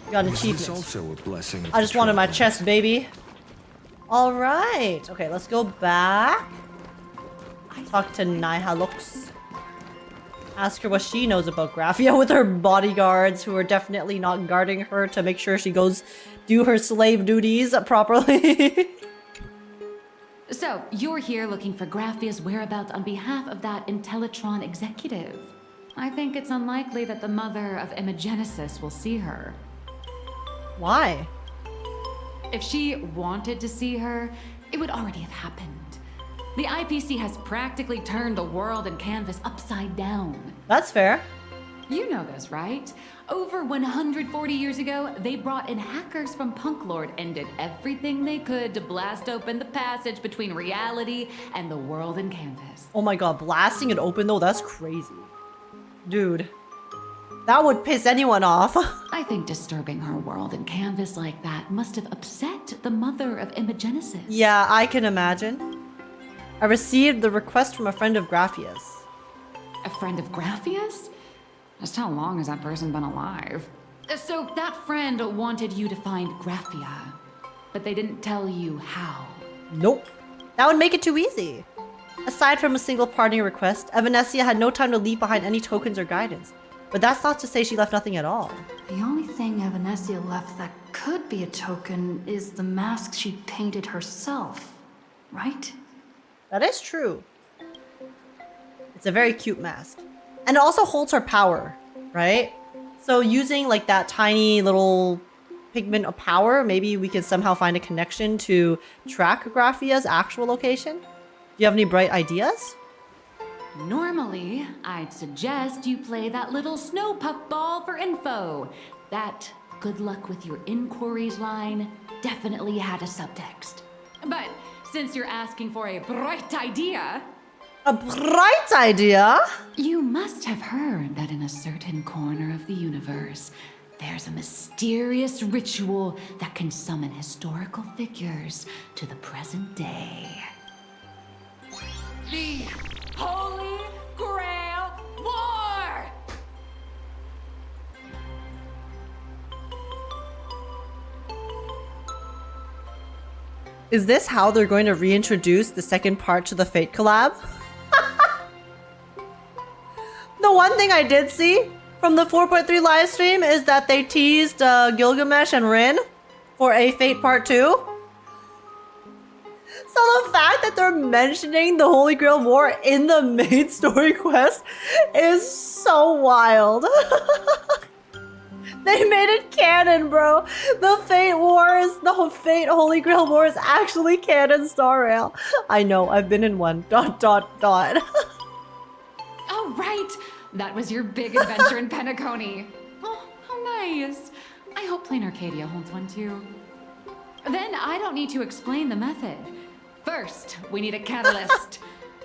S1: You got an achievement.
S10: Also a blessing.
S1: I just wanted my chest, baby. All right. Okay, let's go back. Talk to Nihalux. Ask her what she knows about Graphia with her bodyguards who are definitely not guarding her to make sure she goes do her slave duties properly.
S18: So, you're here looking for Graphia's whereabouts on behalf of that Intellitron executive. I think it's unlikely that the mother of Imagenesis will see her.
S1: Why?
S18: If she wanted to see her, it would already have happened. The IPC has practically turned the world and canvas upside down.
S1: That's fair.
S18: You know this, right? Over 140 years ago, they brought in hackers from Punklord and did everything they could to blast open the passage between reality and the world and canvas.
S1: Oh my god, blasting it open though, that's crazy. Dude. That would piss anyone off.
S18: I think disturbing her world in canvas like that must have upset the mother of Imogenesis.
S1: Yeah, I can imagine. I received the request from a friend of Graphia's.
S18: A friend of Graphia's? Just how long has that person been alive? So that friend wanted you to find Graphia, but they didn't tell you how.
S1: Nope. That would make it too easy. Aside from a single parting request, Evanescia had no time to leave behind any tokens or guidance. But that's not to say she left nothing at all.
S2: The only thing Evanescia left that could be a token is the mask she painted herself, right?
S1: That is true. It's a very cute mask. And it also holds her power, right? So using like that tiny little pigment of power, maybe we can somehow find a connection to track Graphia's actual location? Do you have any bright ideas?
S18: Normally, I'd suggest you play that little snow puff ball for info. That good luck with your inquiries line definitely had a subtext. But since you're asking for a bright idea...
S1: A bright idea?
S18: You must have heard that in a certain corner of the universe, there's a mysterious ritual that can summon historical figures to the present day. The Holy Grail War!
S1: Is this how they're going to reintroduce the second part to the Fate collab? The one thing I did see from the 4.3 livestream is that they teased Gilgamesh and Rin for a Fate Part 2. So the fact that they're mentioning the Holy Grail War in the main story quest is so wild. They made it canon, bro. The Fate Wars, the Fate Holy Grail War is actually canon Star Rail. I know, I've been in one. ...
S18: Oh, right! That was your big adventure in Penacony. Oh, how nice. I hope Planarcadia holds one too. Then I don't need to explain the method. First, we need a catalyst.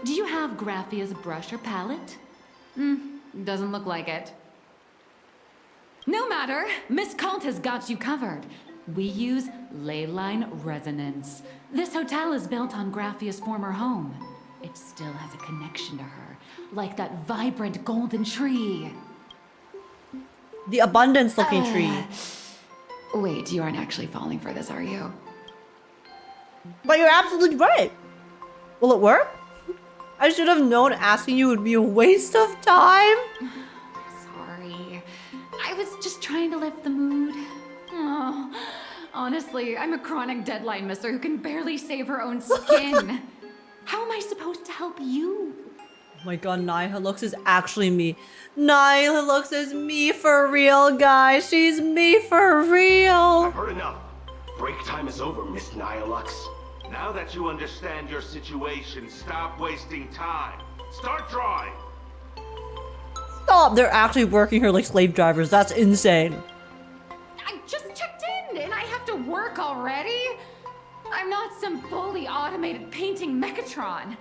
S18: Do you have Graphia's brush or palette? Doesn't look like it. No matter, Miss Kalt has got you covered. We use ley line resonance. This hotel is built on Graphia's former home. It still has a connection to her, like that vibrant golden tree.
S1: The abundance looking tree.
S18: Wait, you aren't actually falling for this, are you?
S1: But you're absolutely right. Will it work? I should have known asking you would be a waste of time.
S18: Sorry. I was just trying to lift the mood. Oh, honestly, I'm a chronic deadline misser who can barely save her own skin. How am I supposed to help you?
S1: Oh my god, Nihilux is actually me. Nihilux is me for real, guys. She's me for real.
S19: I've heard enough. Break time is over, Miss Nihilux. Now that you understand your situation, stop wasting time. Start drawing.
S1: Stop, they're actually working her like slave drivers. That's insane.
S18: I just checked in and I have to work already? I'm not some fully automated painting Mechatron.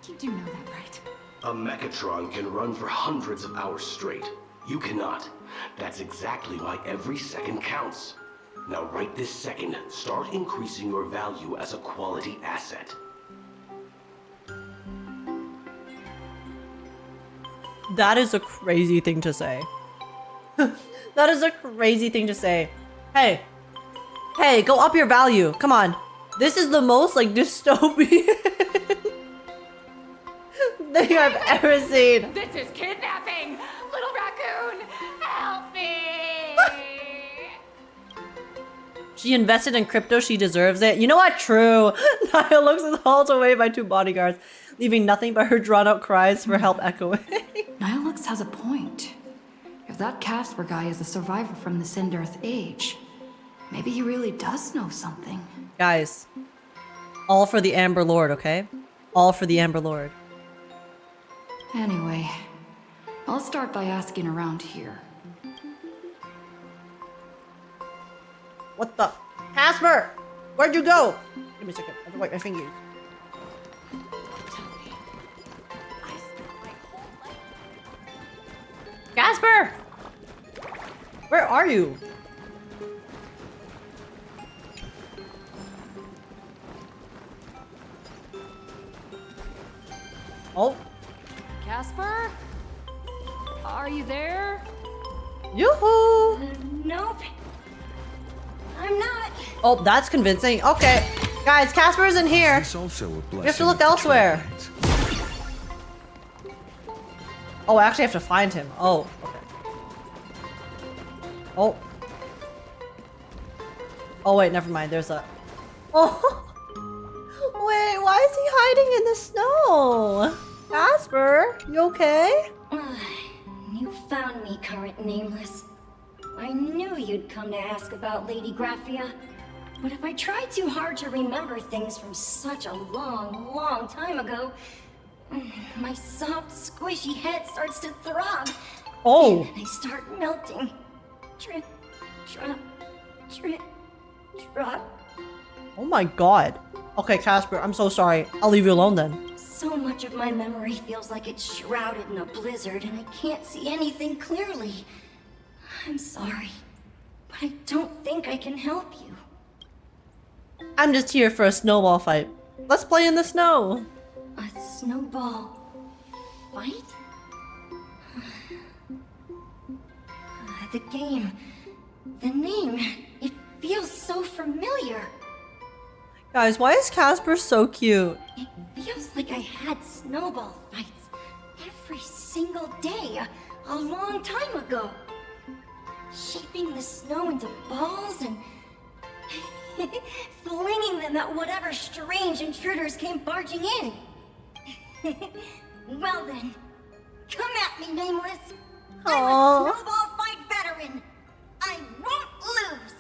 S18: You do know that, right?
S19: A Mechatron can run for hundreds of hours straight. You cannot. That's exactly why every second counts. Now right this second, start increasing your value as a quality asset.
S1: That is a crazy thing to say. That is a crazy thing to say. Hey, go up your value. Come on. This is the most like dystopian thing I've ever seen.
S18: This is kidnapping! Little raccoon, help me!
S1: She invested in crypto, she deserves it. You know what? True. Nihilux is hauled away by 2 bodyguards, leaving nothing but her drawn-out cries for help echoing.
S2: Nihilux has a point. If that Casper guy is a survivor from the Sindarth age, maybe he really does know something.
S1: Guys, all for the Amber Lord, okay? All for the Amber Lord.
S2: Anyway, I'll start by asking around here.
S1: What the? Casper! Where'd you go? Give me a second. I have to wipe my fingers. Casper! are you? Oh.
S18: Casper? Are you there?
S1: Yoo-hoo!
S21: Nope. I'm not.
S1: Oh, that's convincing. Okay. Guys, Casper isn't here.
S10: It's also a blessing.
S1: We have to look elsewhere. Oh, I actually have to find him. Oh, okay. Oh. Oh, wait, never mind. There's a... Oh. Wait, why is he hiding in the snow? Casper, you okay?
S21: You found me, current nameless. I knew you'd come to ask about Lady Graphia. But if I try too hard to remember things from such a long, long time ago, my soft, squishy head starts to throb.
S1: Oh.
S21: And I start melting. Drip, drop, drip, drop.
S1: Oh my god. Okay, Casper, I'm so sorry. I'll leave you alone then.
S21: So much of my memory feels like it's shrouded in a blizzard and I can't see anything clearly. I'm sorry, but I don't think I can help you.
S1: I'm just here for a snowball fight. Let's play in the snow.
S21: A snowball fight? The game, the name, it feels so familiar.
S1: Guys, why is Casper so cute?
S21: It feels like I had snowball fights every single day a long time ago. Shaping the snow into balls and flinging them at whatever strange intruders came barging in. Well then, come at me, Nameless. I'm a snowball fight veteran. I won't lose.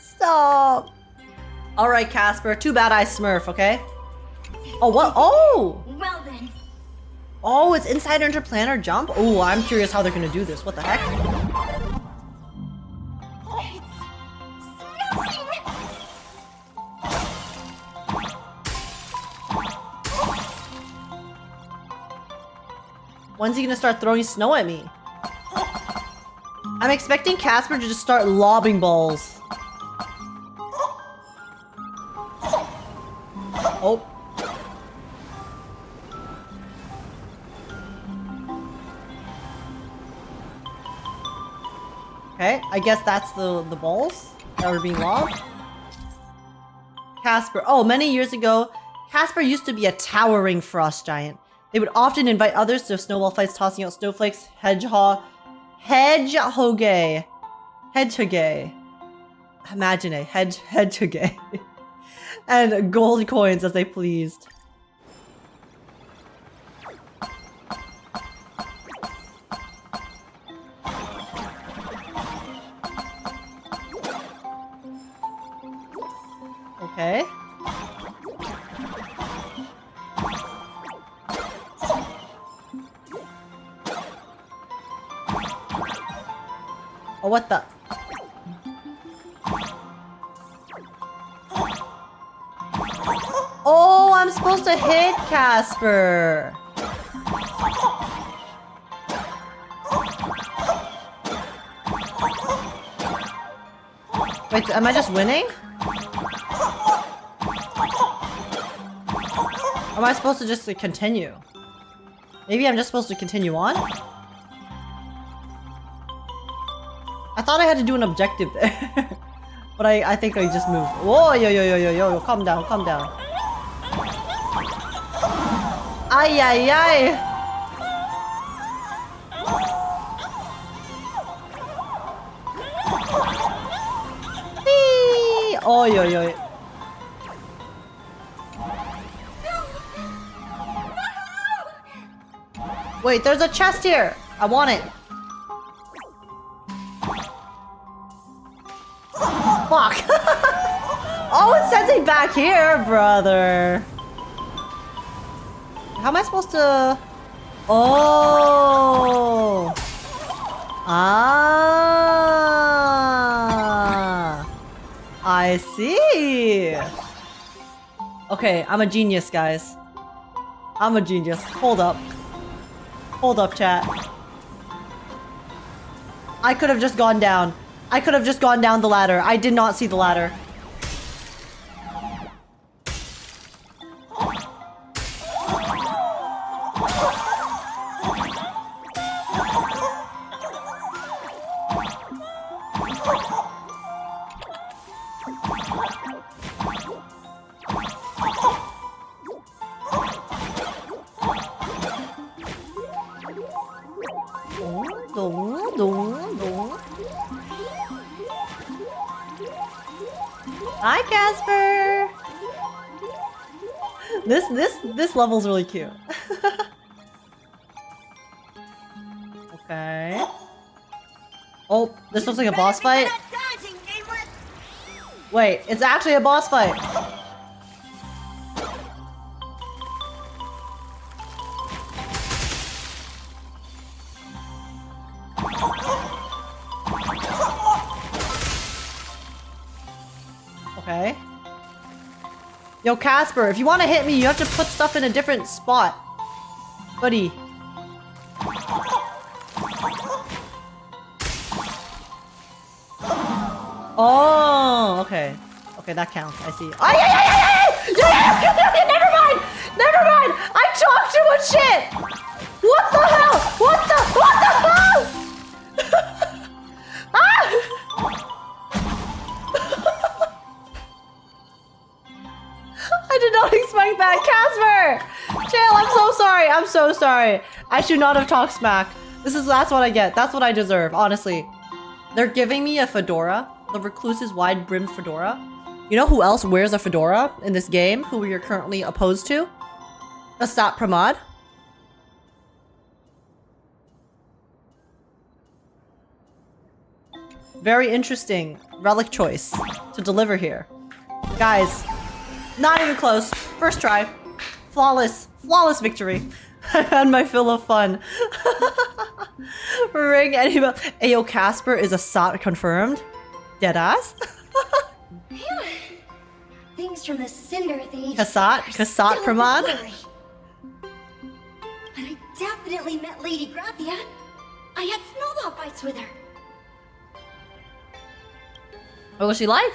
S1: Stop. Alright, Casper. Too bad I smurf, okay? Oh, what? Oh!
S21: Well then.
S1: Oh, it's inside interplanar jump? Oh, I'm curious how they're gonna do this. What the heck? When's he gonna start throwing snow at me? I'm expecting Casper to just start lobbing balls. Oh. Okay, I guess that's the balls that were being lobbed. Casper. Oh, many years ago, Casper used to be a towering frost giant. They would often invite others to snowball fights, tossing out snowflakes, hedgehog, and gold coins as they pleased. Okay. Oh, what the? Oh, I'm supposed to hit Casper. Wait, am I just winning? Or am I supposed to just continue? Maybe I'm just supposed to continue on? I thought I had to do an objective there. But I think I just moved. Whoa, yo, calm down, calm down. Ay, ay, ay. Eee! Oh, yo. Wait, there's a chest here. I want it. Fuck. Oh, it sends me back here, brother. How am I supposed to... Oh. Ah. I see. Okay, I'm a genius, guys. I'm a genius. Hold up. Hold up, chat. I could have just gone down. I could have just gone down the ladder. I did not see the ladder. Hi, Casper. This level's really cute. Okay. Oh, this looks like a boss fight. Wait, it's actually a boss fight. Okay. Yo, Casper, if you want to hit me, you have to put stuff in a different spot. Buddy. Oh, okay. Okay, that counts. I see. Oh, yeah, never mind! Never mind! I talked too much shit! What the hell? What the hell? Ah! I did not expect that. Casper! Jail, I'm so sorry. I'm so sorry. I should not have talked smack. That's what I get. That's what I deserve, honestly. They're giving me a fedora. The recluse's wide-brimmed fedora. You know who else wears a fedora in this game? Who we are currently opposed to? Asat Pramad. Very interesting relic choice to deliver here. Guys, not even close. First try. Flawless victory. I had my fill of fun. Ring anybody. Ayo, Casper is a SOT confirmed. Deadass.
S21: Things from the Cinder Age.
S1: Kasat Pramad.
S21: But I definitely met Lady Graphia. I had snowball fights with her.
S1: What was she like?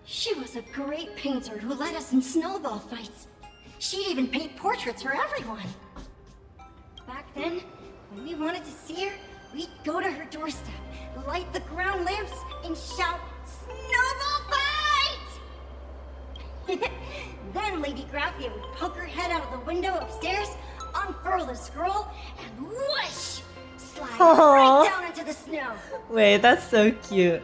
S21: She was a great painter who led us in snowball fights. She'd even paint portraits for everyone. Back then, when we wanted to see her, we'd go to her doorstep, light the ground lamps, and shout, "Snowball fight!" Then Lady Graphia would poke her head out of the window upstairs, unfurl the scroll, and whoosh! Slide right down into the snow.
S1: Wait, that's so cute.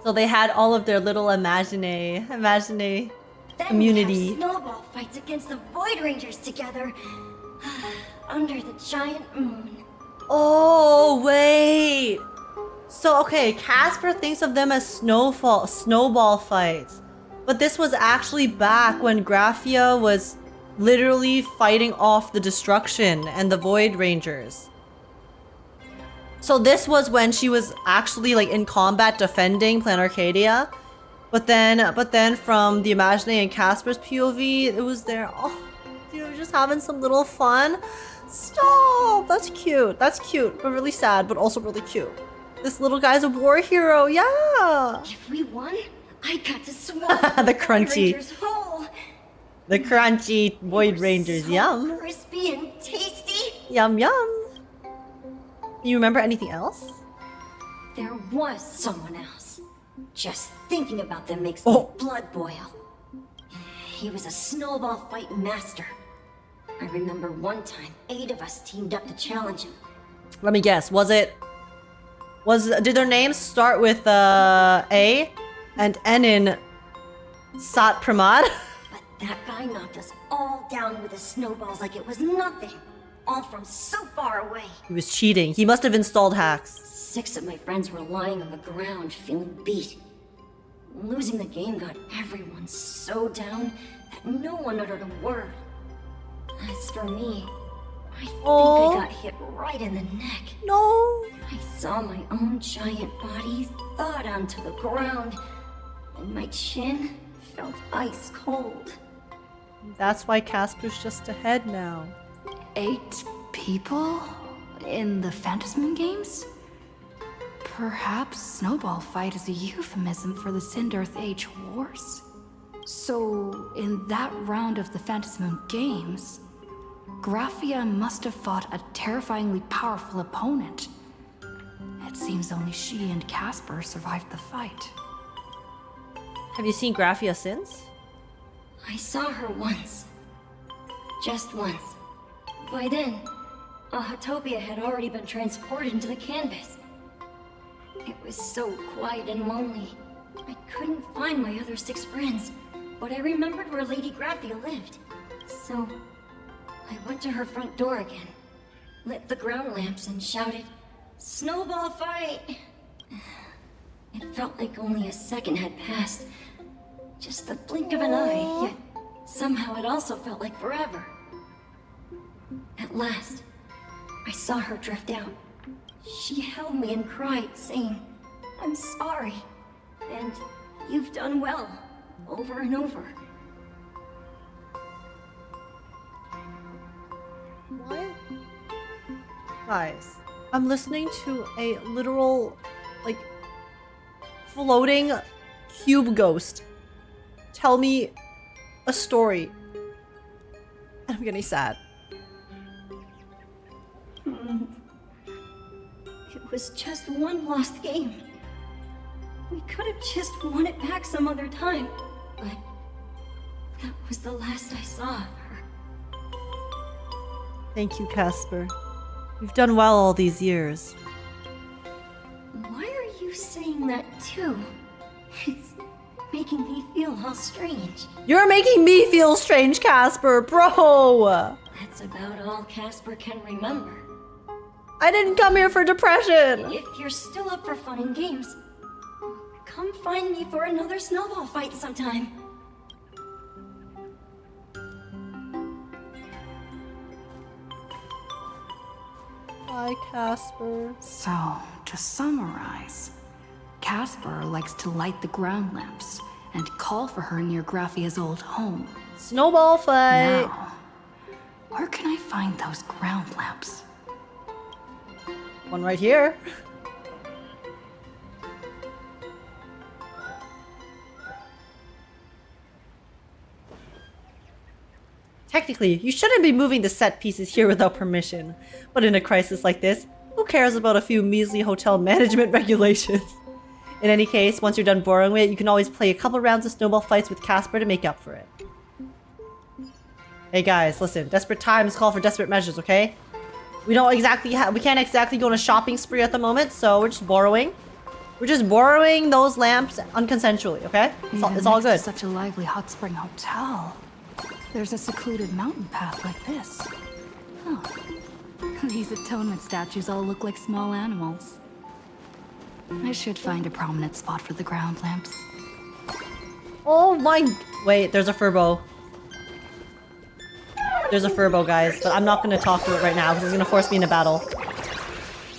S1: So they had all of their little imagine community.
S21: Then we have snowball fights against the Void Rangers together under the giant moon.
S1: Oh, wait. So, okay, Casper thinks of them as snowball fights. But this was actually back when Graphia was literally fighting off the destruction and the Void Rangers. So this was when she was actually like in combat defending Planarcadia. But then from the Imaginary and Casper's POV, it was there. Oh, you know, just having some little fun. Stop! That's cute. That's cute, but really sad, but also really cute. This little guy's a war hero, yeah!
S21: If we won, I got to swallow
S1: the crunchy.
S21: Rangers whole.
S1: The crunchy Void Rangers,
S21: So
S1: yum.
S21: crispy and tasty.
S1: Yum, yum. You remember anything else?
S21: There was someone else. Just thinking about them makes my blood boil. He was a snowball fight master. I remember one time, 8 of us teamed up to challenge him.
S1: Let me guess, did their names start with A and end in Sat Pramad?
S21: But that guy knocked us all down with his snowballs like it was nothing. All from so far away.
S1: He was cheating. He must have installed hacks.
S21: 6 of my friends were lying on the ground feeling beat. Losing the game got everyone so down that no one uttered a word. As for me, I think I got hit right in the neck.
S1: No.
S21: I saw my own giant body thawed onto the ground, and my chin felt ice cold.
S1: That's why Casper's just ahead now.
S2: 8 people in the Phantasm games? Perhaps Snowball Fight is a euphemism for the Sindarth Age Wars. So, in that round of the Phantasmoon Games, Graphia must have fought a terrifyingly powerful opponent. It seems only she and Casper survived the fight.
S1: Have you seen Graphia since?
S21: I saw her once. Just once. By then, Ahatopia had already been transported into the canvas. It was so quiet and lonely. I couldn't find my other 6 friends, but I remembered where Lady Graphia lived. So, I went to her front door again, lit the ground lamps and shouted, "Snowball Fight!" It felt like only a second had passed. Just the blink of an eye, yet somehow it also felt like forever. At last, I saw her drift out. She held me and cried, saying, "I'm sorry, and you've done well," over and over.
S1: What? Guys, I'm listening to a literal, like, floating cube ghost tell me a story. And I'm getting sad.
S21: It was just one lost game. We could have just won it back some other time, but that was the last I saw of her.
S1: Thank you, Casper. You've done well all these years.
S21: Why are you saying that too? It's making me feel all strange.
S1: You're making me feel strange, Casper, bro!
S21: That's about all Casper can remember.
S1: I didn't come here for depression!
S21: If you're still up for fun and games, come find me for another snowball fight sometime.
S1: Bye, Casper.
S2: So, to summarize, Casper likes to light the ground lamps and call for her near Graphia's old home.
S1: Snowball fight!
S2: Now, where can I find those ground lamps?
S1: One right here. Technically, you shouldn't be moving the set pieces here without permission. But in a crisis like this, who cares about a few measly hotel management regulations? In any case, once you're done borrowing it, you can always play a couple rounds of snowball fights with Casper to make up for it. Hey guys, listen, desperate times call for desperate measures, okay? We can't exactly go on a shopping spree at the moment, so we're just borrowing. We're just borrowing those lamps unconsensually, okay? It's all good.
S2: Such a lively hot spring hotel. There's a secluded mountain path like this. Oh. These atonement statues all look like small animals. I should find a prominent spot for the ground lamps.
S1: Oh my... Wait, there's a furbo. There's a furbo, guys, but I'm not going to talk to it right now because it's going to force me into battle.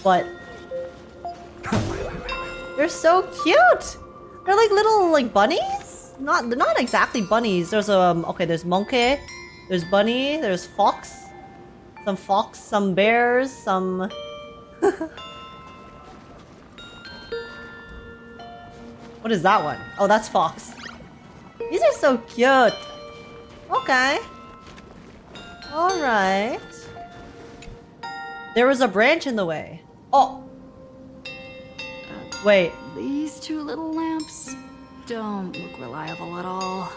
S1: But... They're so cute! They're like little, like, bunnies? They're not exactly bunnies. There's, okay, there's monkey, there's bunny, there's fox. Some bears, some... What is that one? Oh, that's fox. These are so cute. Okay. Alright. There was a branch in the way. Oh! Wait.
S2: These two little lamps don't look reliable at all.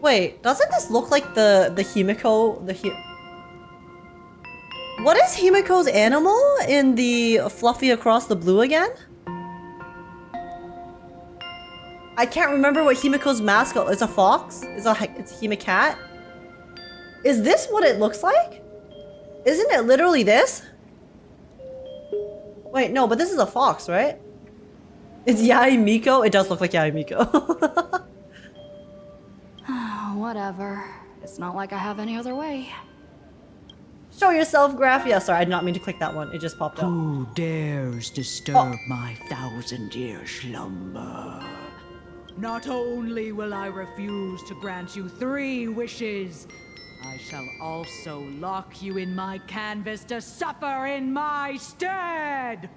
S1: Wait, doesn't this look like the Himiko? What is Himiko's animal in the Fluffy Across the Blue again? I can't remember what Himiko's mascot is. A fox? It's a Himicat? Is this what it looks like? Isn't it literally this? Wait, no, but this is a fox, right? It's Yaimiko? It does look like Yaimiko.
S2: Whatever. It's not like I have any other way.
S1: Show yourself, Graphia. Sorry, I did not mean to click that one. It just popped up.
S7: Who dares disturb my 1,000-year slumber? Not only will I refuse to grant you 3 wishes, I shall also lock you in my canvas to suffer in my stead!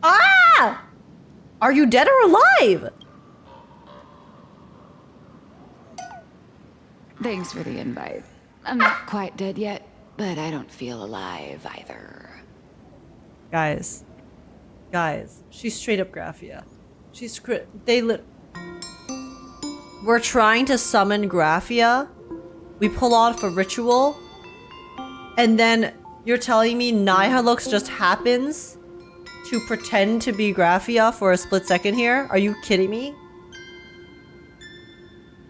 S1: Ah! Are you dead or alive?
S18: Thanks for the invite. I'm not quite dead yet, but I don't feel alive either.
S1: Guys, she's straight up Graphia. We're trying to summon Graphia. We pull off a ritual, and then you're telling me Nihilux just happens to pretend to be Graphia for a split second here? Are you kidding me?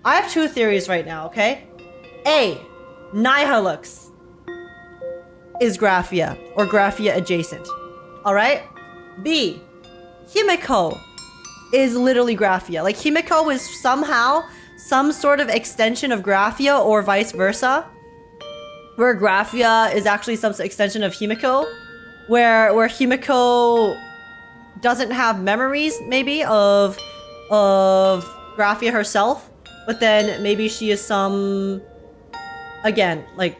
S1: I have two theories right now, okay? A, Nihilux is Graphia or Graphia adjacent. Alright? B, Himiko is literally Graphia. Like, Himiko is somehow some sort of extension of Graphia or vice versa. Where Graphia is actually some extension of Himiko. Where Himiko doesn't have memories, maybe, of Graphia herself. But then maybe she is some... Again, like...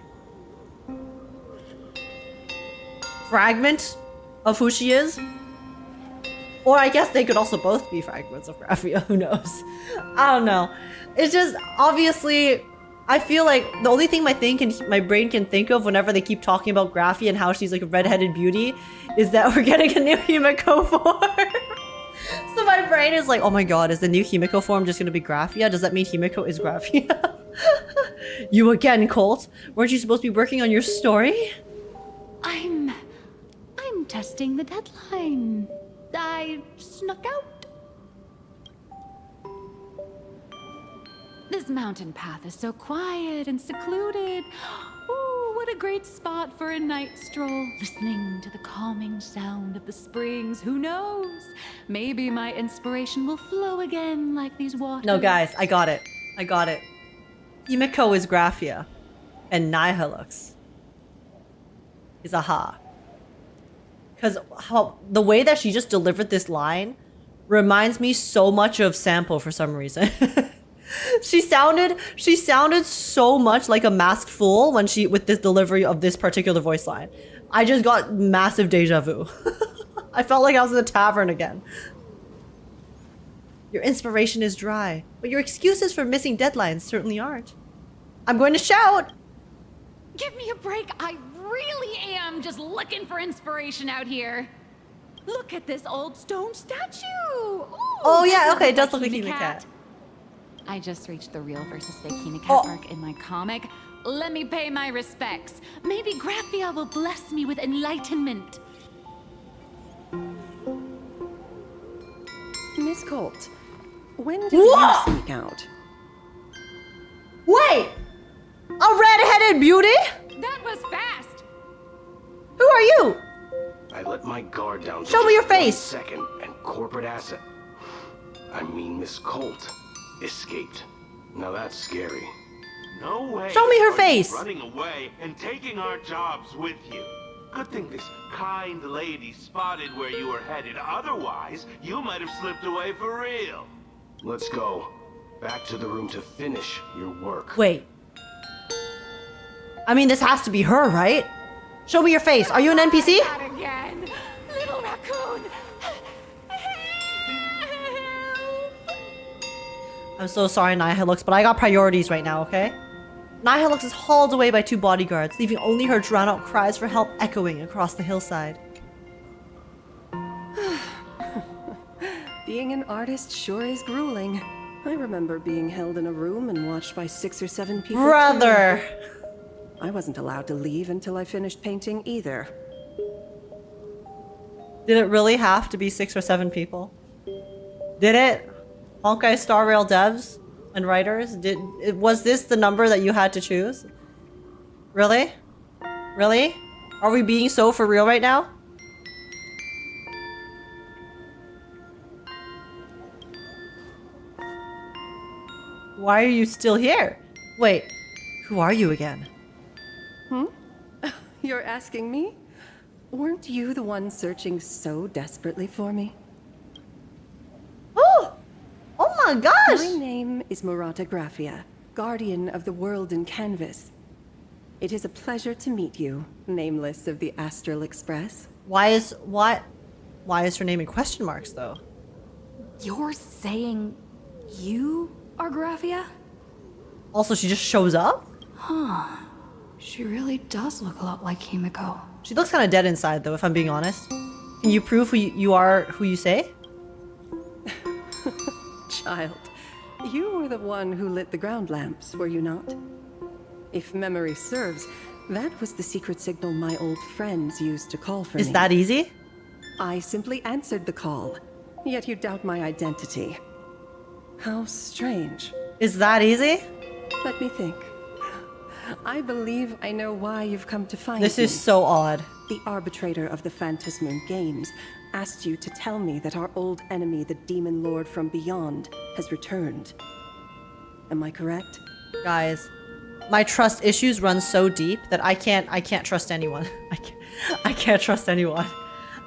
S1: fragment of who she is. Or I guess they could also both be fragments of Graphia, who knows? I don't know. It's just, obviously, I feel like the only thing my brain can think of whenever they keep talking about Graphia and how she's like a redheaded beauty is that we're getting a new Himiko form. So my brain is like, oh my god, is the new Himiko form just gonna be Graphia? Does that mean Himiko is Graphia? You again, Colt? Weren't you supposed to be working on your story?
S18: I'm testing the deadline. I snuck out. This mountain path is so quiet and secluded. Ooh, what a great spot for a night stroll. Listening to the calming sound of the springs. Who knows? Maybe my inspiration will flow again like these waters.
S1: No, guys, I got it. Himiko is Graphia. And Nihilux is Aha. Because the way that she just delivered this line reminds me so much of Sampo for some reason. She sounded so much like a masked fool with this delivery of this particular voice line. I just got massive deja vu. I felt like I was in the tavern again. Your inspiration is dry, but your excuses for missing deadlines certainly aren't. I'm going to shout!
S18: Give me a break. I really am just looking for inspiration out here. Look at this old stone statue. Ooh,
S1: oh yeah, okay, it does look like a cat.
S18: I just reached the real versus fake Cat arc in my comic. Let me pay my respects. Maybe Graphia will bless me with enlightenment.
S6: Miss Colt, when did you sneak out?
S1: Wait! A red-headed beauty?
S18: That was fast!
S1: Who are you?
S19: I let my guard down.
S1: Show me your face!
S19: 1 second, and corporate asset. I mean, Miss Colt escaped. Now that's scary.
S14: No way.
S1: Show me her
S14: are
S1: face.
S14: you running away and taking our jobs with you. Good thing this kind lady spotted where you were headed. Otherwise, you might have slipped away for real.
S19: Let's go. Back to the room to finish your work.
S1: Wait. I mean, this has to be her, right? Show me your face. Are you an NPC?
S18: Not again. Little raccoon.
S1: I'm so sorry, Nihilux, but I got priorities right now, okay? Nihilux is hauled away by 2 bodyguards, leaving only her drowned-out cries for help echoing across the hillside.
S6: Being an artist sure is grueling. I remember being held in a room and watched by 6 or 7 people.
S1: Brother!
S6: I wasn't allowed to leave until I finished painting either.
S1: Did it really have to be 6 or 7 people? Did it? honkaistarrail devs and writers? Was this the number that you had to choose? Really? Really? Are we being so for real right now? Why are you still here? Wait, who are you again?
S6: You're asking me? Weren't you the one searching so desperately for me?
S1: Oh my gosh!
S6: My name is Murata Graphia, guardian of the world in canvas. It is a pleasure to meet you, nameless of the Astral Express.
S1: Why? why is her name in question marks, though?
S2: You're saying you are Graphia?
S1: Also, she just shows up?
S2: Huh. She really does look a lot like Himiko.
S1: She looks kind of dead inside, though, if I'm being honest. Can you prove you are who you say?
S6: Child, you were the one who lit the ground lamps, were you not? If memory serves, that was the secret signal my old friends used to call for me.
S1: Is that easy?
S6: I simply answered the call, yet you doubt my identity. How strange.
S1: Is that easy?
S6: Let me think. I believe I know why you've come to find me.
S1: This is so odd.
S6: The arbitrator of the Phantasmoon Games asked you to tell me that our old enemy, the Demon Lord from Beyond, has returned. Am I correct?
S1: Guys, my trust issues run so deep that I can't trust anyone. I can't trust anyone.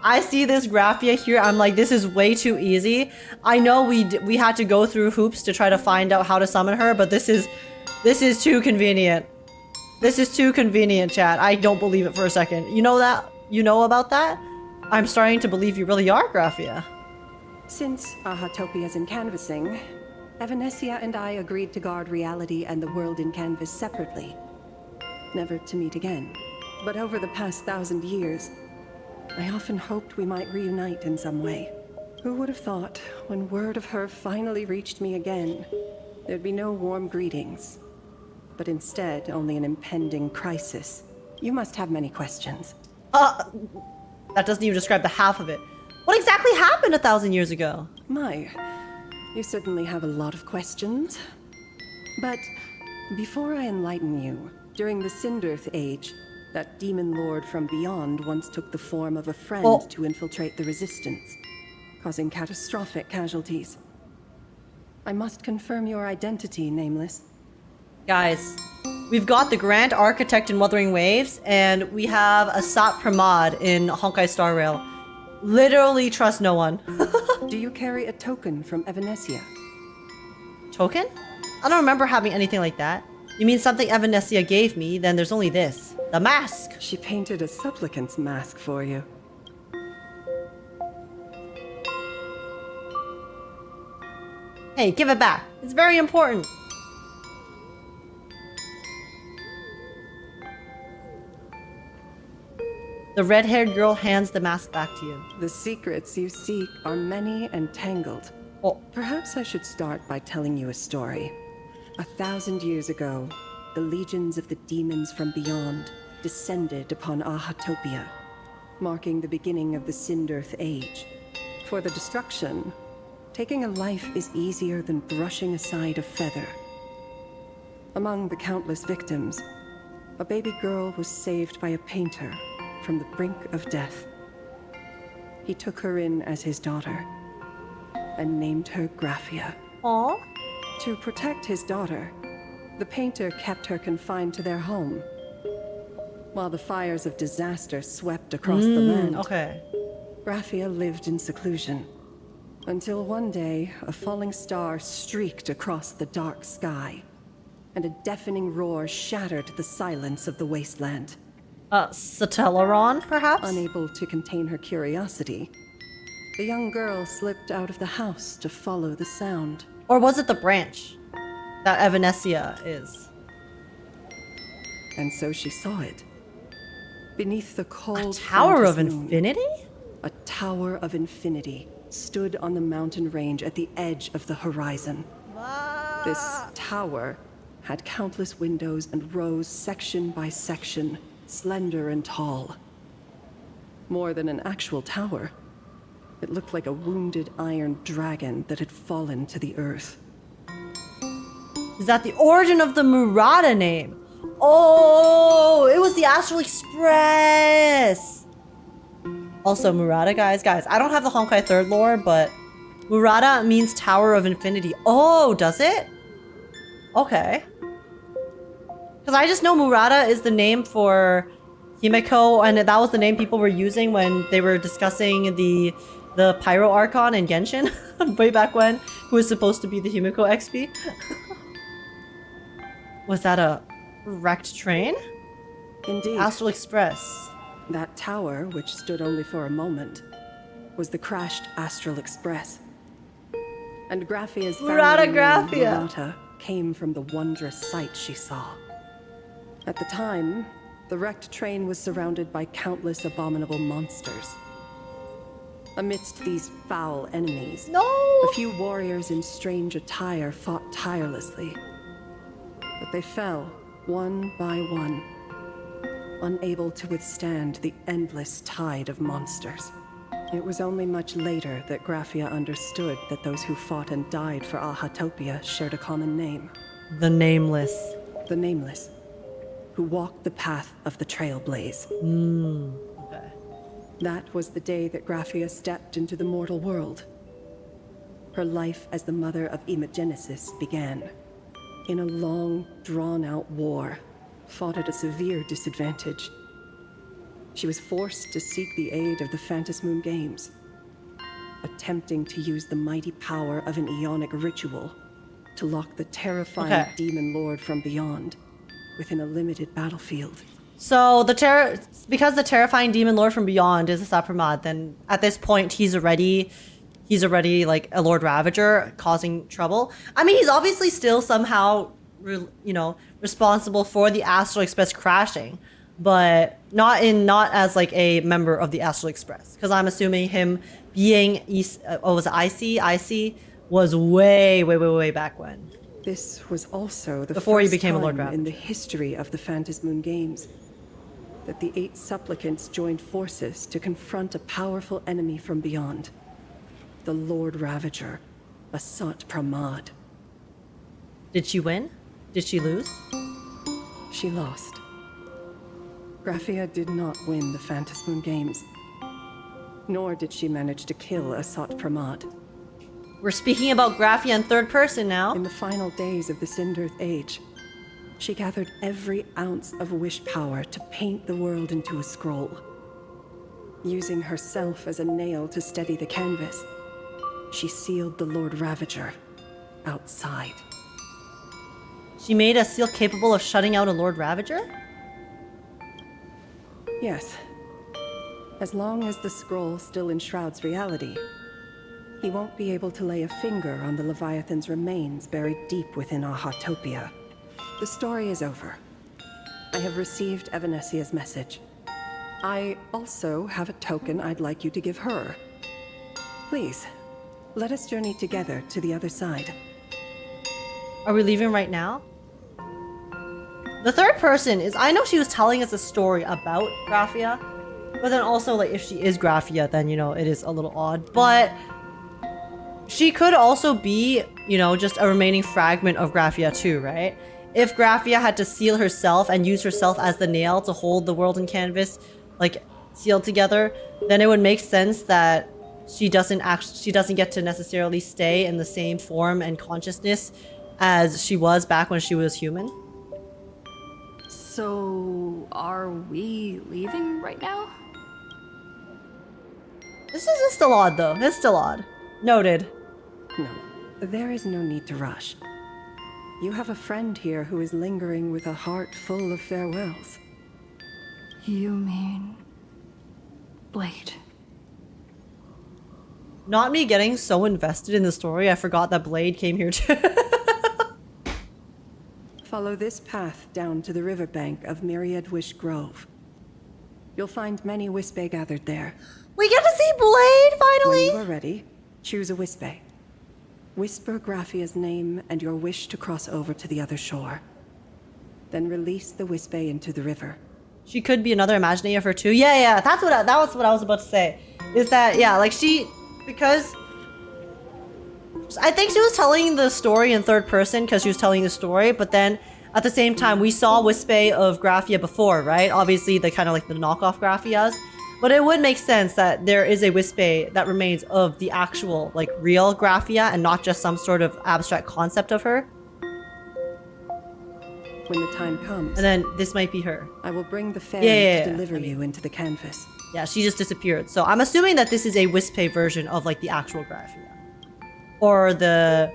S1: I see this Graphia here, I'm like, this is way too easy. I know we had to go through hoops to try to find out how to summon her, but this is too convenient. This is too convenient, chat. I don't believe it for a second. You know that? You know about that? I'm starting to believe you really are Graphia.
S6: Since Ahatopia's in canvassing, Evanescia and I agreed to guard reality and the world in canvas separately. Never to meet again. But over the past 1,000 years, I often hoped we might reunite in some way. Who would have thought, when word of her finally reached me again, there'd be no warm greetings, but instead only an impending crisis. You must have many questions.
S1: That doesn't even describe the half of it. What exactly happened 1,000 years ago?
S6: My, you certainly have a lot of questions. But before I enlighten you, during the Cinderth Age, that demon lord from beyond once took the form of a friend to infiltrate the resistance, causing catastrophic casualties. I must confirm your identity, Nameless.
S1: Guys, we've got the Grand Architect in Wuthering Waves, and we have a Sat Pramod in honkaistarrail. Literally trust no one.
S6: Do you carry a token from Evanescia?
S1: Token? I don't remember having anything like that. You mean something Evanescia gave me, then there's only this. The mask!
S6: She painted a supplicant's mask for you.
S1: Hey, give it back. It's very important. The red-haired girl hands the mask back to you.
S6: The secrets you seek are many and tangled. Perhaps I should start by telling you a story. 1,000 years ago, the legions of the demons from beyond descended upon Ahatopia, marking the beginning of the Cinderth Age. For the destruction, taking a life is easier than brushing aside a feather. Among the countless victims, a baby girl was saved by a painter from the brink of death. He took her in as his daughter and named her Graphia.
S1: Aww.
S6: To protect his daughter, the painter kept her confined to their home, while the fires of disaster swept across the land.
S1: Okay.
S6: Graphia lived in seclusion, until one day a falling star streaked across the dark sky, and a deafening roar shattered the silence of the wasteland.
S1: Stellaron, perhaps?
S6: Unable to contain her curiosity, the young girl slipped out of the house to follow the sound.
S1: Or was it the branch that Evanescia is?
S6: And so she saw it. Beneath the cold
S1: Tower of
S6: Phantasmoon,
S1: Infinity?
S6: A tower of infinity stood on the mountain range at the edge of the horizon. This tower had countless windows and rose section by section, slender and tall. More than an actual tower, it looked like a wounded iron dragon that had fallen to the earth.
S1: Is that the origin of the Murata name? Oh, it was the Astral Express! Also, Murata, guys, I don't have the Honkai 3rd lore, but Murata means Tower of Infinity. Oh, does it? Okay. Because I just know Murata is the name for Himiko, and that was the name people were using when they were discussing the Pyro Archon in Genshin way back when, who was supposed to be the Himiko XP. Was that a wrecked train?
S6: Indeed.
S1: Astral Express.
S6: That tower, which stood only for a moment, was the crashed Astral Express. And Graphia's
S1: Murata
S6: family name,
S1: Graphia.
S6: Murata, came from the wondrous sight she saw. At the time, the wrecked train was surrounded by countless abominable monsters. Amidst these foul enemies, a few warriors in strange attire fought tirelessly. But they fell, one by one, unable to withstand the endless tide of monsters. It was only much later that Graphia understood that those who fought and died for Ahatopia shared a common name.
S1: The Nameless.
S6: The Nameless, who walked the path of the Trailblaze.
S1: Okay.
S6: That was the day that Graphia stepped into the mortal world. Her life as the mother of Imogenesis began. In a long, drawn-out war, fought at a severe disadvantage. She was forced to seek the aid of the Phantasmoon Games, attempting to use the mighty power of an Ionic ritual to lock the terrifying demon lord from beyond within a limited battlefield.
S1: So because the terrifying demon lord from beyond is a Sapramad, then at this point he's already like a Lord Ravager causing trouble. I mean, he's obviously still somehow responsible for the Astral Express crashing, but not as like a member of the Astral Express, because I'm assuming him being was it IC was way back when.
S6: This was also the
S1: before
S6: first
S1: he became a Lord
S6: time
S1: Ravager
S6: in the history of the Phantasmoon Games that the 8 supplicants joined forces to confront a powerful enemy from beyond. The Lord Ravager, Asat Pramad.
S1: Did she win? Did she lose?
S6: She lost. Graphia did not win the Phantasmoon Games, nor did she manage to kill Asat Pramad.
S1: We're speaking about Graphia in third person now.
S6: In the final days of the Cinderth Age, she gathered every ounce of wish power to paint the world into a scroll. Using herself as a nail to steady the canvas, she sealed the Lord Ravager outside.
S1: She made a seal capable of shutting out a Lord Ravager?
S6: Yes. As long as the scroll still enshrouds reality, he won't be able to lay a finger on the Leviathan's remains buried deep within Ahatopia. The story is over. I have received Evanessia's message. I also have a token I'd like you to give her. Please, let us journey together to the other side.
S1: Are we leaving right now? The third person is, I know she was telling us a story about Graphia, but then also, like, if she is Graphia, then, it is a little odd. But she could also be, just a remaining fragment of Graphia too, right? If Graphia had to seal herself and use herself as the nail to hold the world in canvas, like, sealed together, then it would make sense that she doesn't get to necessarily stay in the same form and consciousness as she was back when she was human.
S2: So, are we leaving right now?
S1: This is still odd, though. It's still odd. Noted.
S6: No, there is no need to rush. You have a friend here who is lingering with a heart full of farewells.
S2: You mean... Blade?
S1: Not me getting so invested in the story, I forgot that Blade came here too.
S6: Follow this path down to the riverbank of Myriad Wish Grove. You'll find many Wispe gathered there.
S1: We get to see Blade, finally!
S6: When you are ready, choose a Wispe. Whisper Graphia's name and your wish to cross over to the other shore. Then release the Wispe into the river.
S1: She could be another Imaginary of her too. Yeah, that was what I was about to say. Is that, yeah, like because I think she was telling the story in third person because she was telling the story, but then at the same time, we saw Wispe of Graphia before, right? Obviously, the kind of like the knockoff Graphias. But it would make sense that there is a Wispe that remains of the actual, like, real Graphia and not just some sort of abstract concept of her.
S6: When the time comes.
S1: And then this might be her.
S6: I will bring the fairy to deliver you into the canvas.
S1: Yeah, she just disappeared. So I'm assuming that this is a Wispe version of, like, the actual Graphia. Or the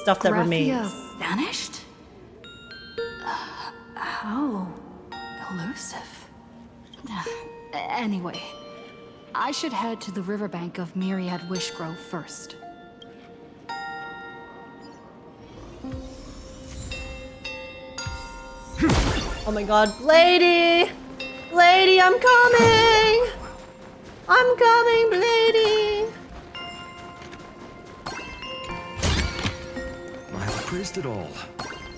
S1: stuff that remains.
S2: Graphia vanished? How elusive. Anyway, I should head to the riverbank of Myriad Wish Grove first.
S1: Oh my god, Blady! Blady, I'm coming! I'm coming, Blady!
S17: I've praised it all.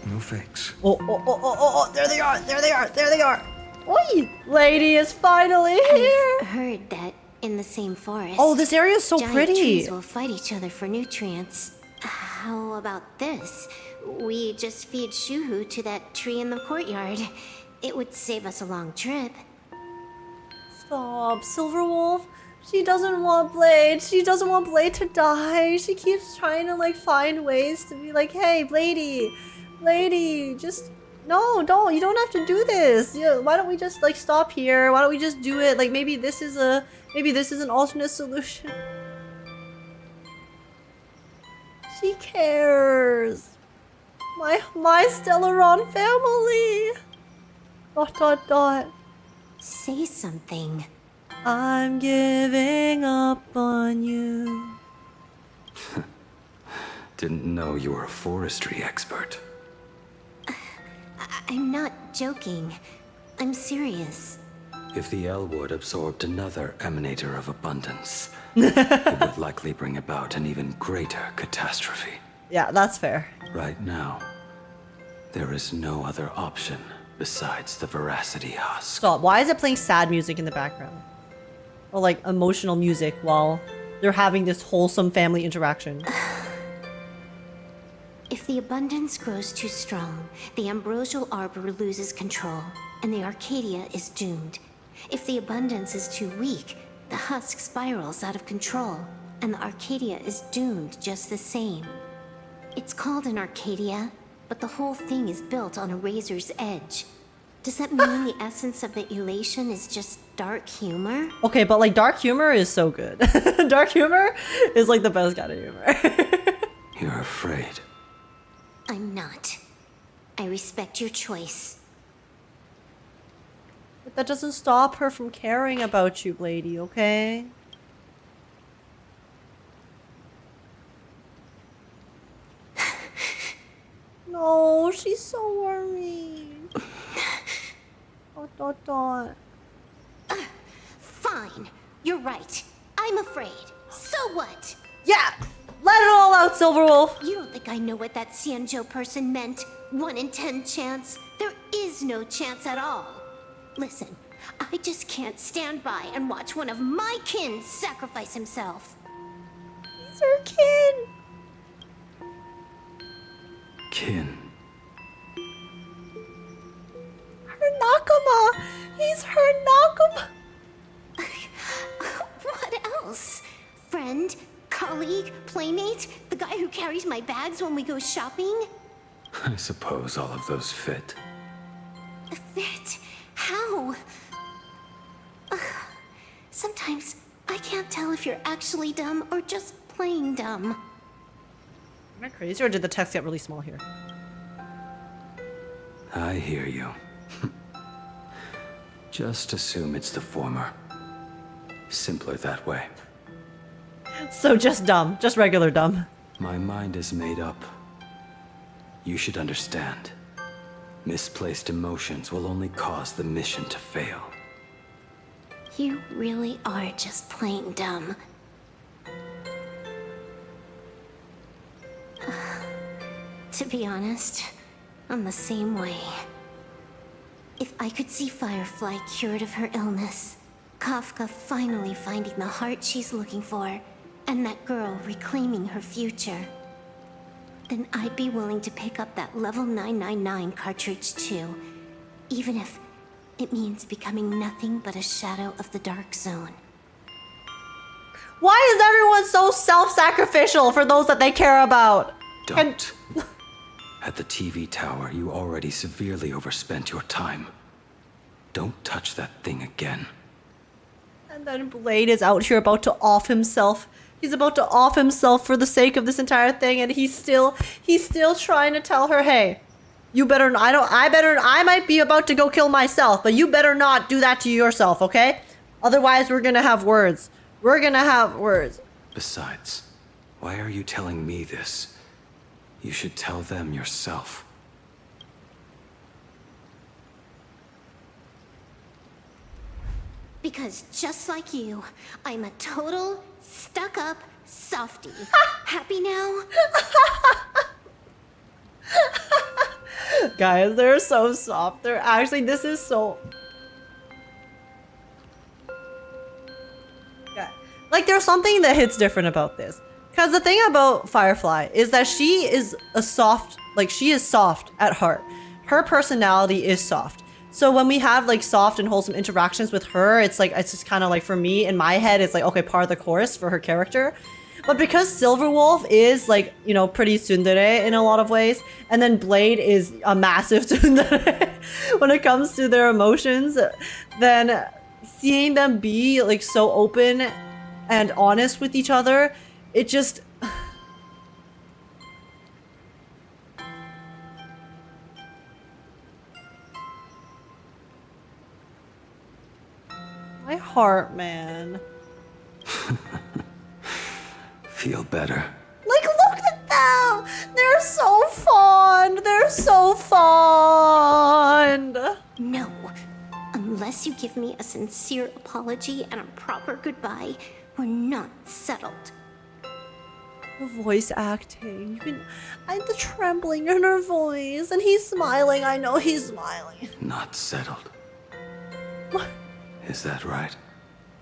S17: No fakes.
S1: Oh, there they are, there they are, there they are! Oi! Lady is finally here!
S21: I've heard that in the same forest.
S1: Oh, this area is so
S21: giant
S1: pretty.
S21: Trees will fight each other for nutrients. How about this? We just feed Shuhu to that tree in the courtyard. It would save us a long trip.
S1: Stop, Silverwolf. She doesn't want Blade. She doesn't want Blade to die. She keeps trying to like find ways to be like, hey, Blady, Blady, just no, don't. You don't have to do this. Yeah, why don't we just like stop here? Why don't we just do it? Like maybe this is an alternate solution. She cares. My Stellaron family. ...
S21: Say something.
S1: I'm giving up on you.
S8: Didn't know you were a forestry expert.
S21: I'm not joking. I'm serious.
S8: If the Elwood absorbed another emanator of abundance, it would likely bring about an even greater catastrophe.
S1: Yeah, that's fair.
S8: Right now, there is no other option besides the Veracity Husk.
S1: Stop. Why is it playing sad music in the background? Or like emotional music while they're having this wholesome family interaction?
S21: If the abundance grows too strong, the ambrosial arbor loses control, and the Arcadia is doomed. If the abundance is too weak, the husk spirals out of control, and the Arcadia is doomed just the same. It's called an Arcadia, but the whole thing is built on a razor's edge. Does that mean the essence of the elation is just dark humor?
S1: Okay, but like dark humor is so good. Dark humor is like the best kind of humor.
S8: You're afraid.
S21: I'm not. I respect your choice.
S1: But that doesn't stop her from caring about you, Blady, okay? No, she's so worried.
S21: Fine. You're right. I'm afraid. So what?
S1: Yeah! Let it all out, Silverwolf!
S21: You don't think I know what that Xianzhou person meant? 1 in 10 chance? There is no chance at all. Listen, I just can't stand by and watch one of my kin sacrifice himself.
S1: He's her kin!
S8: Kin.
S1: Her Nakama! He's her Nakama!
S21: What else? Friend? Colleague? Playmate? The guy who carries my bags when we go shopping?
S8: I suppose all of those fit.
S21: Fit? How? Sometimes I can't tell if you're actually dumb or just plain dumb.
S1: Am I crazy or did the text get really small here?
S8: I hear you. Just assume it's the former. Simpler that way.
S1: So just dumb. Just regular dumb.
S8: My mind is made up. You should understand. Misplaced emotions will only cause the mission to fail.
S21: You really are just plain dumb. To be honest, I'm the same way. If I could see Firefly cured of her illness, Kafka finally finding the heart she's looking for, and that girl reclaiming her future, then I'd be willing to pick up that level 999 cartridge too, even if it means becoming nothing but a shadow of the Dark Zone.
S1: Why is everyone so self-sacrificial for those that they care about?
S8: Don't. At the TV tower, you already severely overspent your time. Don't touch that thing again.
S1: And then Blade is out here about to off himself. He's about to off himself for the sake of this entire thing, and he's still trying to tell her, hey, you better, I might be about to go kill myself, but you better not do that to yourself, okay? Otherwise, we're gonna have words. We're gonna have words.
S8: Besides, why are you telling me this? You should tell them yourself.
S21: Because just like you, I'm a total stuck-up softie. Happy now?
S1: Guys, they're so soft. They're actually, this is so... Yeah. Like, there's something that hits different about this. Because the thing about Firefly is that she is a soft, like, she is soft at heart. Her personality is soft. So when we have like soft and wholesome interactions with her, it's like, it's just kind of like, for me, in my head, it's like, okay, par the course for her character. But because Silverwolf is like, you know, pretty tsundere in a lot of ways, and then Blade is a massive tsundere when it comes to their emotions, then seeing them be like so open and honest with each other, it just... My heart, man.
S8: Feel better.
S1: Like, look at them! They're so fond! They're so fond!
S21: No. Unless you give me a sincere apology and a proper goodbye, we're not settled.
S1: The voice acting. You can... the trembling in her voice. And he's smiling. I know he's smiling.
S8: Not settled. Is that right?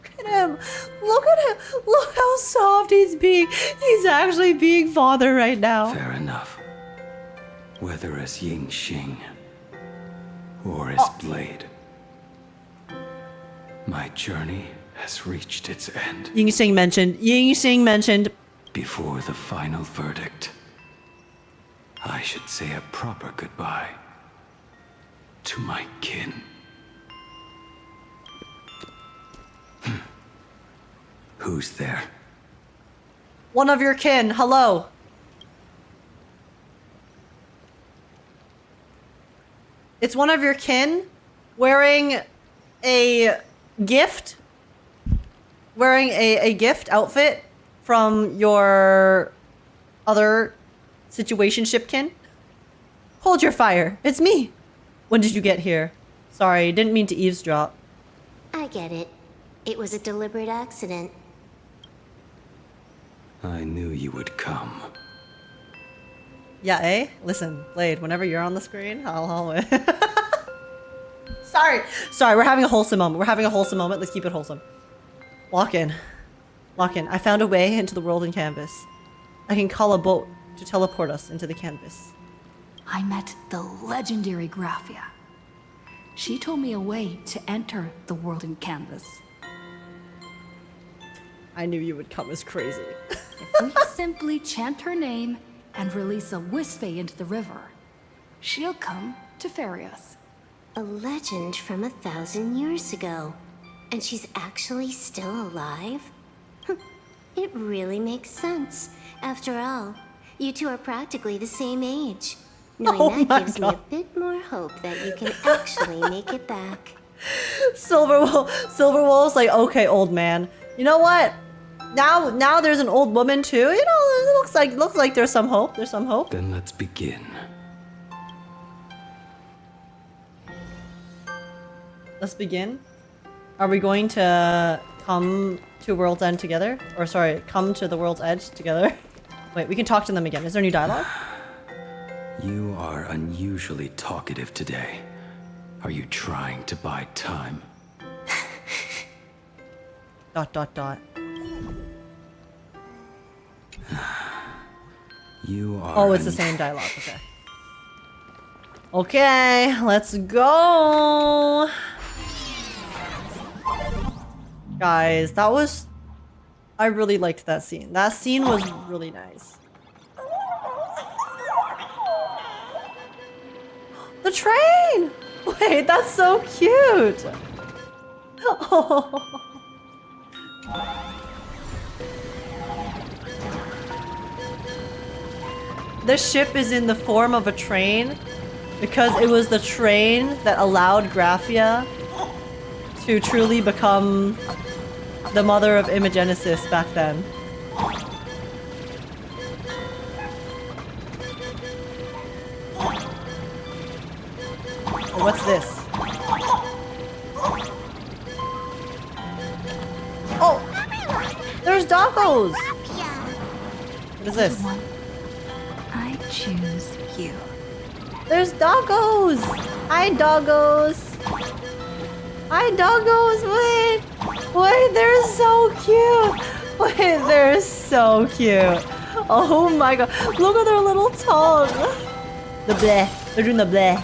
S1: Look at him. Look at him. Look how soft he's being. He's actually being father right now.
S8: Fair enough. Whether as Ying Xing or as Blade, my journey has reached its end.
S1: Ying Xing mentioned. Ying Xing mentioned.
S8: Before the final verdict, I should say a proper goodbye to my kin. Who's there?
S1: One of your kin. Hello. It's one of your kin wearing a gift. Wearing a gift outfit from your other situationship kin. Hold your fire. It's me. When did you get here? Sorry, didn't mean to eavesdrop.
S21: I get it. It was a deliberate accident.
S8: I knew you would come.
S1: Yeah, eh? Listen, Blade, whenever you're on the screen, I'll Sorry, we're having a wholesome moment. We're having a wholesome moment. Let's keep it wholesome. Lock in. Lock in. I found a way into the world in canvas. I can call a boat to teleport us into the canvas.
S2: I met the legendary Graphia. She told me a way to enter the world in canvas.
S1: I knew you would come as crazy.
S2: If we simply chant her name and release a Wispe into the river, she'll come to ferry us.
S21: A legend from 1,000 years ago. And she's actually still alive? It really makes sense. After all, you two are practically the same age. Knowing that gives me a bit more hope that you can actually make it back.
S1: Silverwolf's like, okay, old man. You know what? Now there's an old woman too. You know, it looks like there's some hope. There's some hope.
S8: Then let's begin.
S1: Let's begin. Are we going to come to World's End together? Or sorry, come to the World's Edge together? Wait, we can talk to them again. Is there new dialogue?
S8: You are unusually talkative today. Are you trying to buy time? ... You are...
S1: Oh, it's the same dialogue. Okay. Okay, let's go. Guys, that was... I really liked that scene. That scene was really nice. The train! Wait, that's so cute! Oh. The ship is in the form of a train because it was the train that allowed Graphia to truly become the mother of Imogenesis back then. Oh, what's this? Oh! There's doggos! What is this?
S2: I choose you.
S1: There's doggos! Hi, doggos! Hi, doggos! Wait! Wait, they're so cute! Wait, they're so cute! Oh my god! Look at their little tongue! The bleh. They're doing the bleh.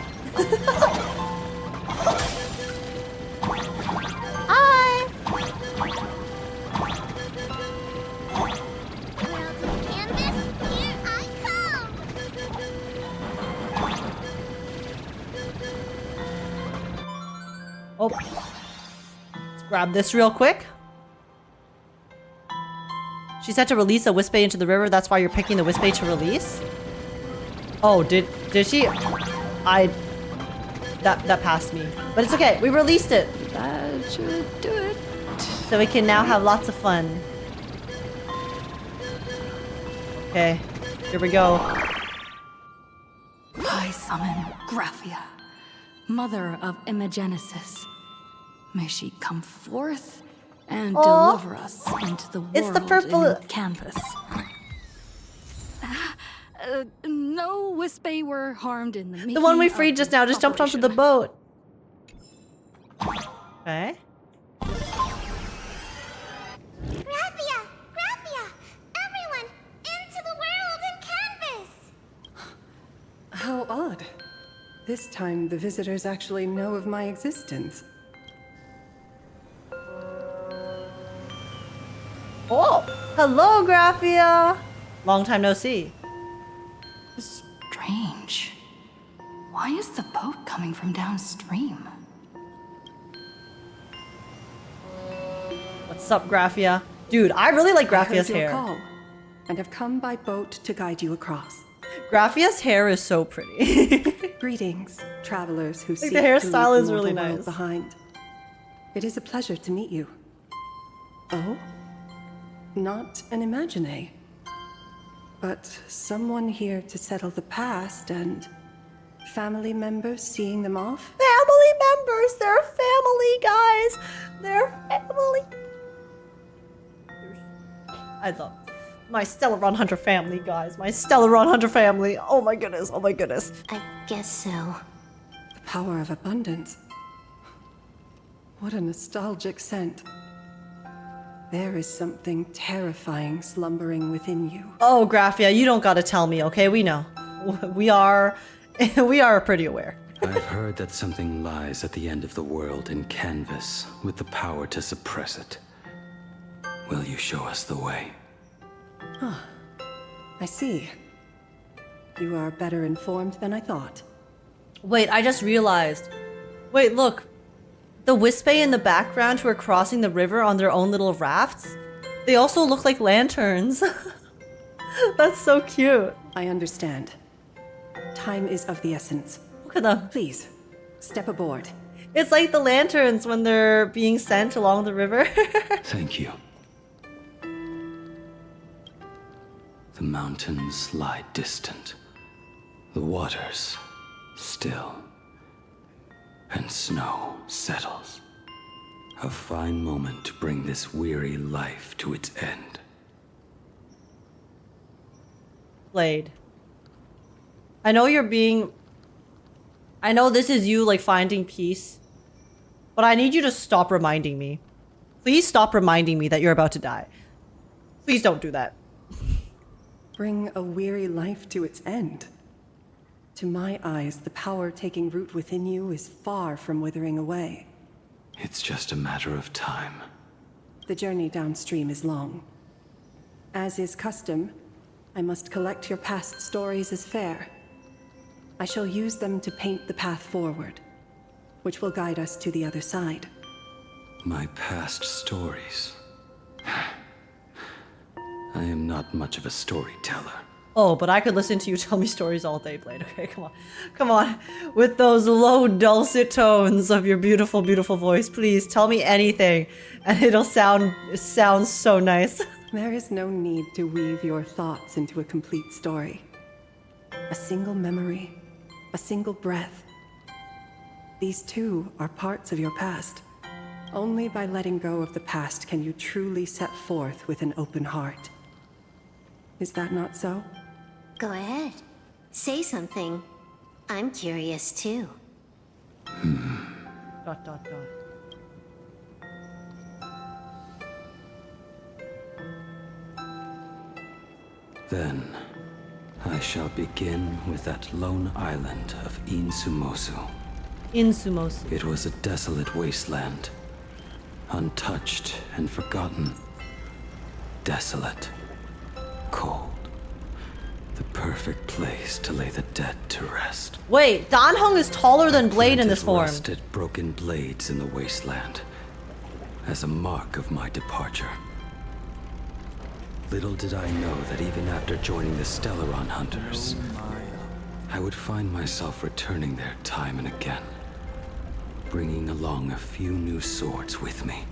S1: Hi! Oh. Let's grab this real quick. She said to release a Wispay into the river. That's why you're picking the Wispay to release? Oh, did she? That passed me. But it's okay. We released it. That should do it. So we can now have lots of fun. Okay. Here we go.
S2: I summon Graphia, mother of Imogenesis. May she come forth and deliver us into the world.
S1: It's the purple
S2: in canvas. No Wispay were harmed in the
S1: The one we freed just now just jumped onto the boat. Okay.
S3: Graphia! Graphia! Everyone! Into the world in canvas!
S6: How odd. This time the visitors actually know of my existence.
S1: Oh! Hello, Graphia! Long time no see.
S2: Strange. Why is the boat coming from downstream?
S1: What's up, Graphia? Dude, I really like Graphia's hair.
S6: Call, and have come by boat to guide you across.
S1: Graphia's hair is so pretty.
S6: Greetings, travelers who seek
S1: the hairstyle
S6: to leave
S1: is
S6: the
S1: really
S6: mortal world
S1: nice.
S6: behind. It is a pleasure to meet you. Oh? Not an Imagine, but someone here to settle the past and family members seeing them off?
S1: Family members! They're family, guys! They're family! I love my Stellaron Hunter family, guys. My Stellaron Hunter family. Oh my goodness, oh my goodness.
S21: I guess so.
S6: The power of abundance. What a nostalgic scent. There is something terrifying slumbering within you.
S1: Oh, Graphia, you don't gotta tell me, okay? We know. We are pretty aware.
S8: I've heard that something lies at the end of the world in canvas with the power to suppress it. Will you show us the way?
S6: Huh. I see. You are better informed than I thought.
S1: Wait, I just realized. Wait, look. The Wispay in the background who are crossing the river on their own little rafts, they also look like lanterns. That's so cute.
S6: I understand. Time is of the essence.
S1: Look at them.
S6: Please, step aboard.
S1: It's like the lanterns when they're being sent along the river.
S8: Thank you. The mountains lie distant. The waters still. And snow settles. A fine moment to bring this weary life to its end.
S1: Blade. I know this is you like finding peace, but I need you to stop reminding me. Please stop reminding me that you're about to die. Please don't do that.
S6: Bring a weary life to its end. To my eyes, the power taking root within you is far from withering away.
S8: It's just a matter of time.
S6: The journey downstream is long. As is custom, I must collect your past stories as fair. I shall use them to paint the path forward, which will guide us to the other side.
S8: My past stories. I am not much of a storyteller.
S1: Oh, but I could listen to you tell me stories all day, Blade. Okay, come on. Come on. With those low, dulcet tones of your beautiful, beautiful voice, please tell me anything. And it sounds so nice.
S6: There is no need to weave your thoughts into a complete story. A single memory, a single breath. These too are parts of your past. Only by letting go of the past can you truly set forth with an open heart. Is that not so?
S21: Go ahead. Say something. I'm curious too.
S1: Dot, dot, dot.
S8: Then, I shall begin with that lone island of Insumosu.
S1: Insumosu.
S8: It was a desolate wasteland. Untouched and forgotten. Desolate. Cold. The perfect place to lay the dead to rest.
S1: Wait, Danhong is taller than Blade in this form.
S8: Rusted, broken blades in the wasteland. As a mark of my departure. Little did I know that even after joining the Stellaron hunters, I would find myself returning there time and again, bringing along a few new swords with me.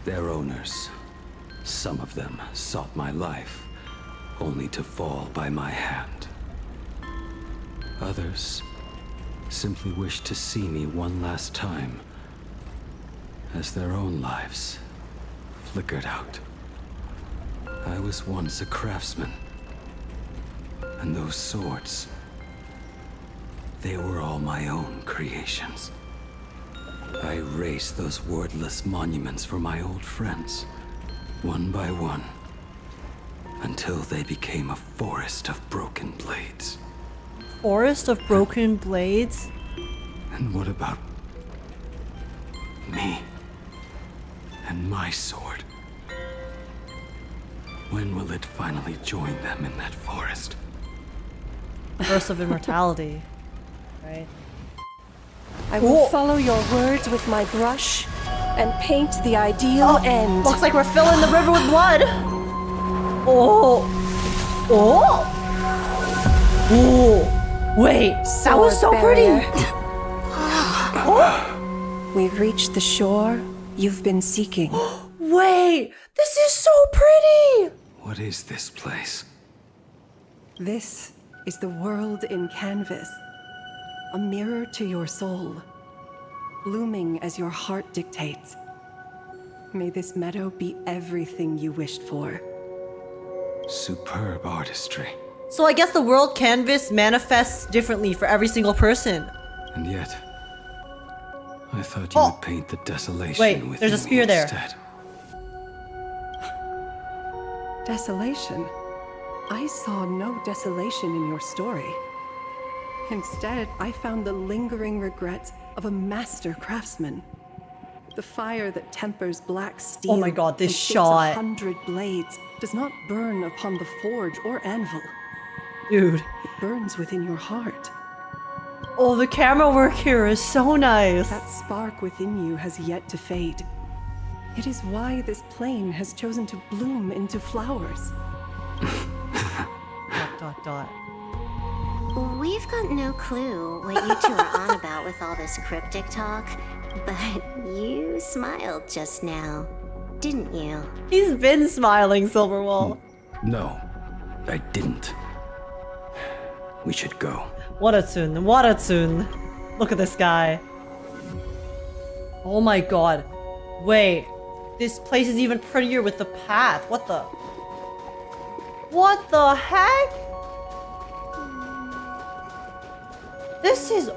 S8: Their owners, some of them sought my life, only to fall by my hand. Others simply wished to see me one last time, as their own lives flickered out. I was once a craftsman, and those swords, they were all my own creations. I raised those wordless monuments for my old friends, one by one, until they became a forest of broken blades.
S1: Forest of broken blades?
S8: And what about me and my sword? When will it finally join them in that forest?
S1: Verse of immortality, right?
S6: I will follow your words with my brush and paint the ideal end.
S1: Looks like we're filling the river with blood. Oh. Wait, that was so pretty.
S6: We've reached the shore you've been seeking.
S1: Wait, this is so pretty.
S8: What is this place?
S6: This is the world in canvas. A mirror to your soul, blooming as your heart dictates. May this meadow be everything you wished for.
S8: Superb artistry.
S1: So I guess the world canvas manifests differently for every single person.
S8: And yet, I thought you would paint the desolation
S1: Wait,
S8: with
S1: there's a spear there.
S8: instead.
S6: Desolation? I saw no desolation in your story. Instead, I found the lingering regrets of a master craftsman. The fire that tempers black steel.
S1: Oh my god, this
S6: and shapes
S1: shot.
S6: 100 blades does not burn upon the forge or anvil.
S1: Dude.
S6: It burns within your heart.
S1: Oh, the camera work here is so nice.
S6: That spark within you has yet to fade. It is why this plane has chosen to bloom into flowers. ...
S21: We've got no clue what you two are on about with all this cryptic talk, but you smiled just now, didn't you?
S1: He's been smiling, Silverwall.
S8: No, I didn't. We should go.
S1: Waratsun, Waratsun. Look at this guy. Oh my god. Wait. This place is even prettier with the path. What the? What the heck? This is...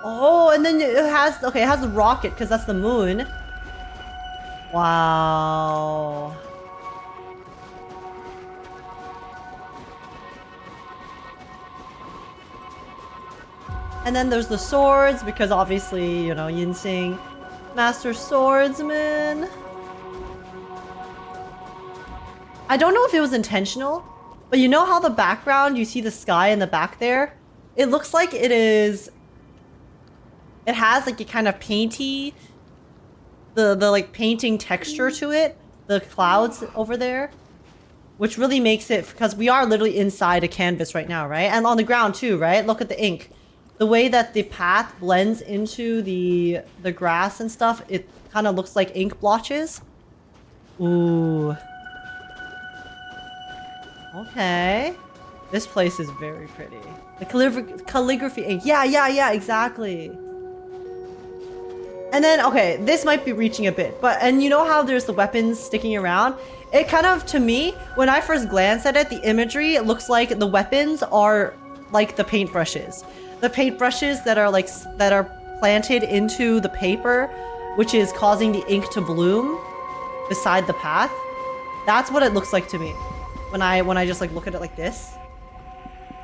S1: Oh, and then it has... Okay, it has the rocket because that's the moon. Wow. And then there's the swords because obviously, you know, Yinsing, Master Swordsman. I don't know if it was intentional, but you know how the background, you see the sky in the back there? It looks like it is... It has like a kind of painty... The like painting texture to it. The clouds over there. which really makes it, because we are literally inside a canvas right now, right? And on the ground too, right? Look at the ink. The way that the path blends into the grass and stuff, it kind of looks like ink blotches. Ooh. Okay. This place is very pretty. The calligraphy ink. Yeah, exactly. And then, okay, this might be reaching a bit, but, and you know how there's the weapons sticking around? It kind of, to me, when I first glanced at it, the imagery, it looks like the weapons are like the paintbrushes. The paintbrushes that are planted into the paper, which is causing the ink to bloom beside the path. That's what it looks like to me when I just like look at it like this.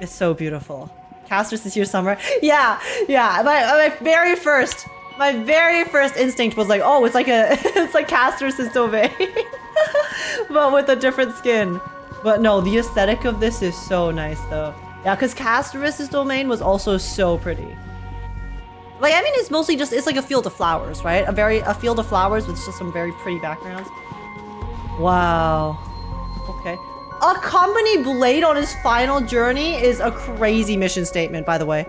S1: It's so beautiful. Casters this year summer. Yeah. My very first instinct was like, oh, it's like it's like Casters' domain, but with a different skin. But no, the aesthetic of this is so nice though. Yeah, because Casters' domain was also so pretty. Like, I mean, it's mostly just, it's like a field of flowers, right? A field of flowers with just some very pretty backgrounds. Wow. Okay. A company blade on his final journey is a crazy mission statement, by the way.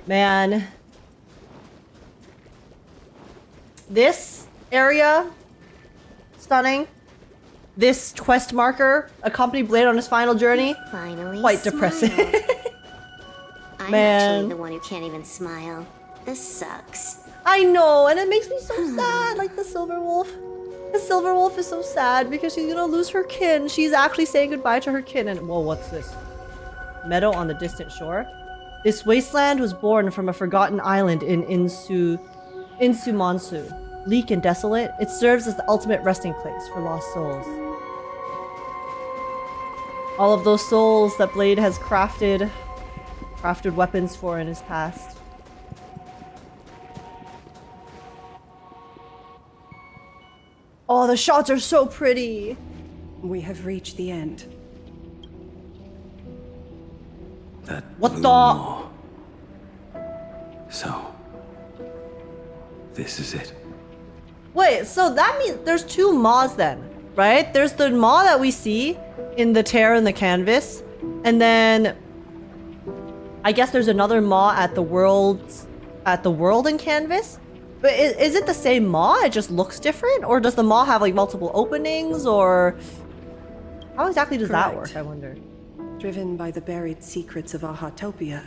S1: Man. This area, stunning. This quest marker, a company blade on his final journey,
S21: Finally
S1: quite depressing.
S21: I'm
S1: Man.
S21: actually the one who can't even smile. This sucks.
S1: I know, and it makes me so sad, like the Silver Wolf. The Silver Wolf is so sad because she's gonna lose her kin. She's actually saying goodbye to her kin, and whoa, what's this? Meadow on the distant shore. This wasteland was born from a forgotten island in Insumansu. Bleak and desolate, it serves as the ultimate resting place for lost souls. All of those souls that Blade has crafted weapons for in his past. Oh, the shots are so pretty.
S6: We have reached the end.
S1: What
S8: blue
S1: the?
S8: maw. So, this is it.
S1: Wait, so that means there's two maws then, right? There's the maw that we see in the tear in the canvas, and then I guess there's another maw at the world in canvas. But is it the same maw? It just looks different, or does the maw have like multiple openings, or how exactly does that work? I wonder.
S6: Driven by the buried secrets of Ahatopia,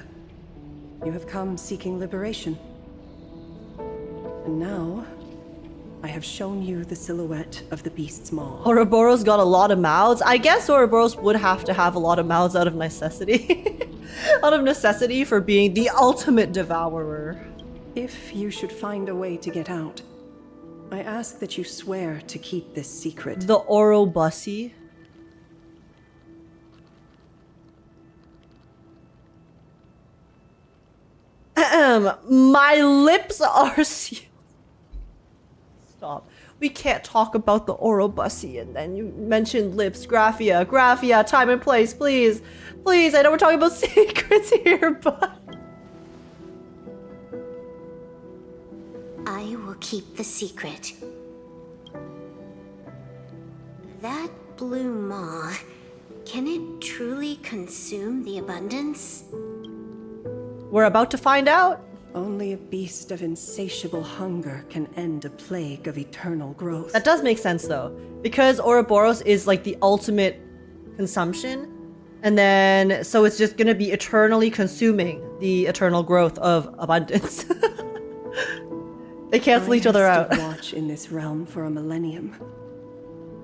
S6: you have come seeking liberation. And now, I have shown you the silhouette of the beast's maw.
S1: Ouroboros got a lot of mouths. I guess Ouroboros would have to have a lot of mouths out of necessity. Out of necessity for being the ultimate devourer.
S6: If you should find a way to get out, I ask that you swear to keep this secret.
S1: The Ouroboros. My lips are sealed. Stop. We can't talk about the Ouroboros and then you mentioned lips. Graphia, time and place, please. Please, I know we're talking about secrets here, but...
S21: I will keep the secret. That blue maw, can it truly consume the abundance?
S1: We're about to find out.
S6: Only a beast of insatiable hunger can end a plague of eternal growth.
S1: That does make sense though, because Ouroboros is like the ultimate consumption, and then so it's just gonna be eternally consuming the eternal growth of abundance. They cancel each other out.
S6: I have stood watch in this realm for a millennium,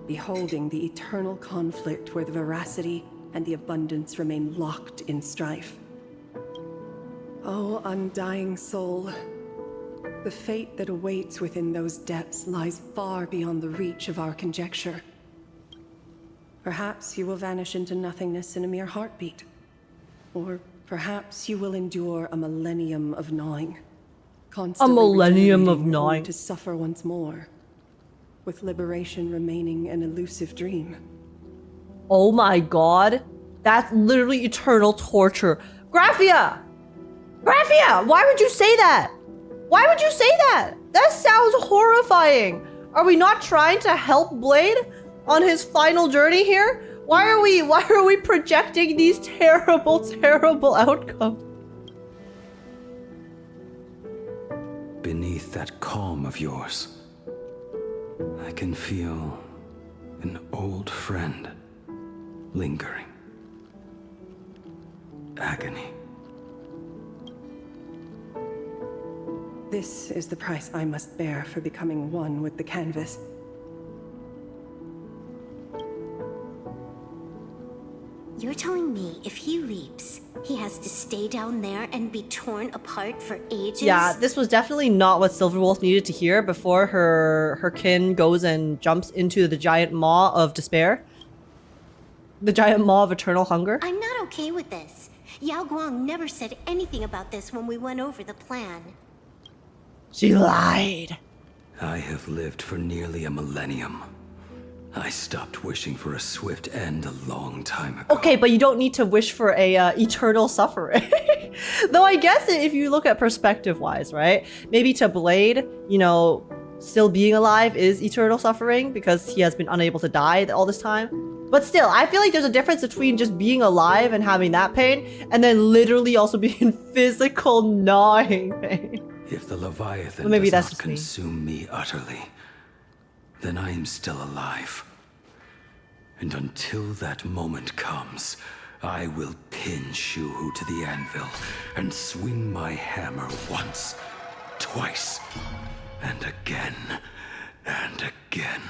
S6: beholding the eternal conflict where the veracity and the abundance remain locked in strife. Oh, undying soul, the fate that awaits within those depths lies far beyond the reach of our conjecture. Perhaps you will vanish into nothingness in a mere heartbeat. Or perhaps you will endure a millennium of gnawing. Constantly regenerating to suffer once more, with liberation remaining an elusive dream.
S1: Oh my god. That's literally eternal torture. Graphia! Graphia! Why would you say that? Why would you say that? That sounds horrifying. Are we not trying to help Blade on his final journey here? Why are we projecting these terrible, terrible outcomes?
S8: Beneath that calm of yours, I can feel an old friend lingering. Agony.
S6: This is the price I must bear for becoming one with the canvas.
S21: You're telling me if he leaps, he has to stay down there and be torn apart for ages?
S1: Yeah, this was definitely not what Silverwolf needed to hear before her kin goes and jumps into the giant maw of despair. The giant maw of eternal hunger.
S21: I'm not okay with this. Yaoguang never said anything about this when we went over the plan.
S1: She lied.
S8: I have lived for nearly a millennium. I stopped wishing for a swift end a long time ago.
S1: Okay, but you don't need to wish for a eternal suffering. Though I guess if you look at perspective-wise, right? Maybe to Blade, you know, still being alive is eternal suffering because he has been unable to die all this time. But still, I feel like there's a difference between just being alive and having that pain and then literally also being in physical gnawing pain.
S8: If the Leviathan
S1: Well, maybe
S8: does
S1: that's
S8: not
S1: just me.
S8: consume me utterly, then I am still alive. And until that moment comes, I will pin Shuhu to the anvil and swing my hammer once, twice, and again, and again.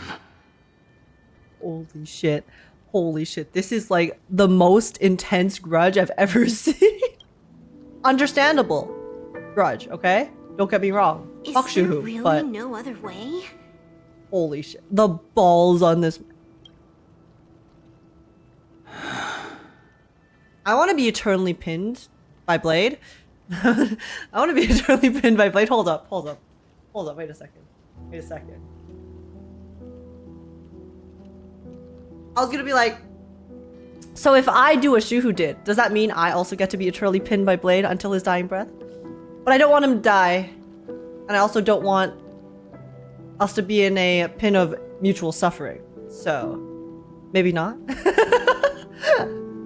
S1: Holy shit. Holy shit. This is like the most intense grudge I've ever seen. Understandable grudge, okay? Don't get me wrong.
S21: Is
S1: Fuck
S21: there
S1: Shuhu,
S21: really
S1: but
S21: no other way?
S1: holy shit. The balls on this. I want to be eternally pinned by Blade. I want to be eternally pinned by Blade. Hold up. Wait a second. I was gonna be like, so if I do what Shuhu did, does that mean I also get to be eternally pinned by Blade until his dying breath? But I don't want him to die. And I also don't want us to be in a pin of mutual suffering. So, maybe not?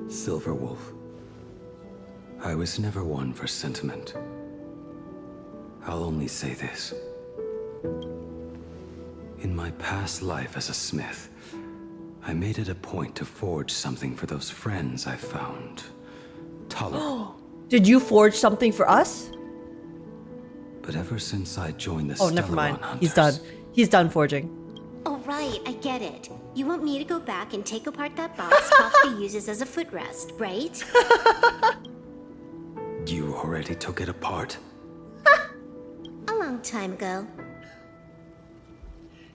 S8: Silverwolf. I was never one for sentiment. I'll only say this. In my past life as a smith, I made it a point to forge something for those friends I found tolerable.
S1: Did you forge something for us?
S8: But ever since I joined the
S1: Oh, never mind.
S8: Stellaron
S1: He's done. He's done forging.
S21: Oh, right, I get it. You want me to go back and take apart that box Kafka uses as a footrest, right?
S8: You already took it apart?
S21: A long time ago.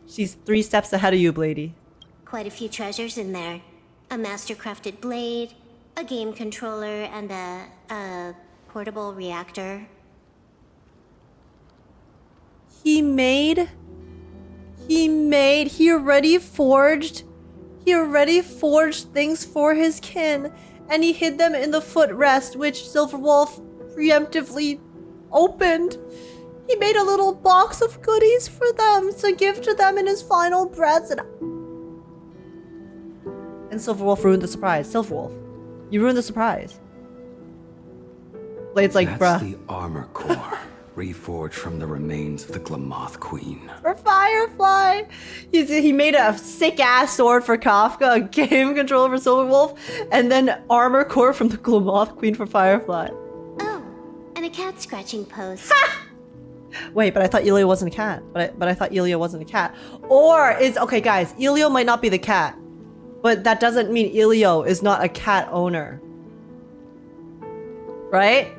S1: She's 3 steps ahead of you, Blady.
S21: Quite a few treasures in there. A master-crafted blade, a game controller, and a portable reactor.
S1: He already forged things for his kin, and he hid them in the footrest, which Silverwolf preemptively opened. He made a little box of goodies for them to give to them in his final breaths, and Silverwolf ruined the surprise. Silverwolf, you ruined the surprise. Blade's like,
S8: That's
S1: bruh.
S8: the armor core, reforged from the remains of the Glamoth Queen.
S1: For Firefly! He made a sick-ass sword for Kafka, a game controller for Silverwolf, and then armor core from the Glamoth Queen for Firefly.
S21: Oh, and a cat scratching post.
S1: Wait, but I thought Elio wasn't a cat. But I thought Elio wasn't a cat. Or is... Okay, guys. Elio might not be the cat. But that doesn't mean Elio is not a cat owner. Right?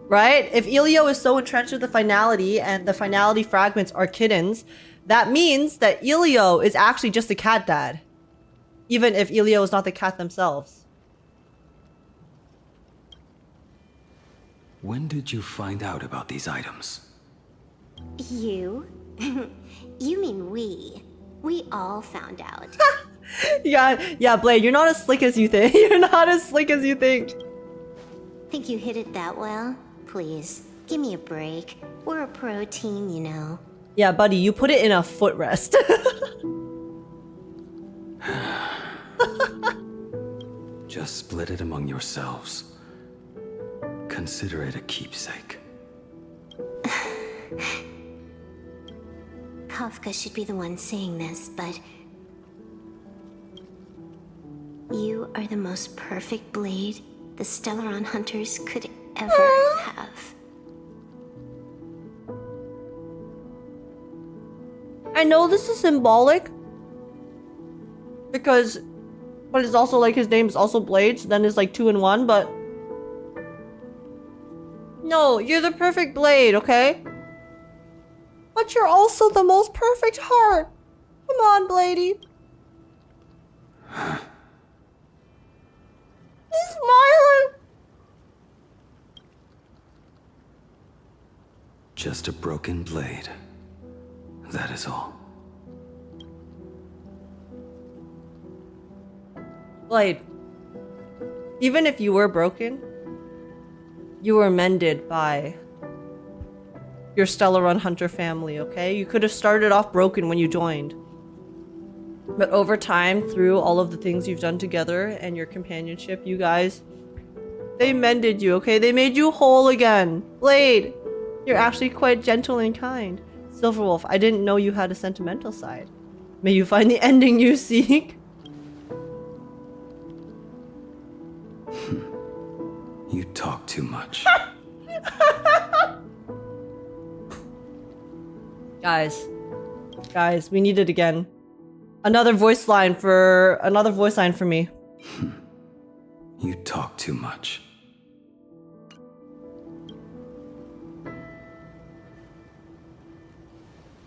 S1: Right? If Elio is so entrenched with the finality and the finality fragments are kittens, that means that Elio is actually just a cat dad. Even if Elio is not the cat themselves.
S8: When did you find out about these items?
S21: You? You mean we. We all found out.
S1: Yeah, Blade, you're not as slick as you think. You're not as slick as you think.
S21: Think you hit it that well? Please, give me a break. We're a pro team, you know.
S1: Yeah, buddy, you put it in a footrest.
S8: Just split it among yourselves. Consider it a keepsake.
S21: Kafka should be the one saying this, but you are the most perfect blade the Stellaron hunters could ever have.
S1: I know this is symbolic because, but it's also like his name is also Blades, then it's like 2 in 1, but no, you're the perfect blade, okay? But you're also the most perfect heart. Come on, Bladey. He's smiling.
S8: Just a broken blade. That is all.
S1: Blade, even if you were broken, you were mended by your Stellaron Hunter family, okay? You could have started off broken when you joined. But over time, through all of the things you've done together and your companionship, you guys, they mended you, okay? They made you whole again. Blade, you're actually quite gentle and kind. Silverwolf, I didn't know you had a sentimental side. May you find the ending you seek.
S8: You talk too much.
S1: Guys, we need it again. Another voice line for me.
S8: You talk too much.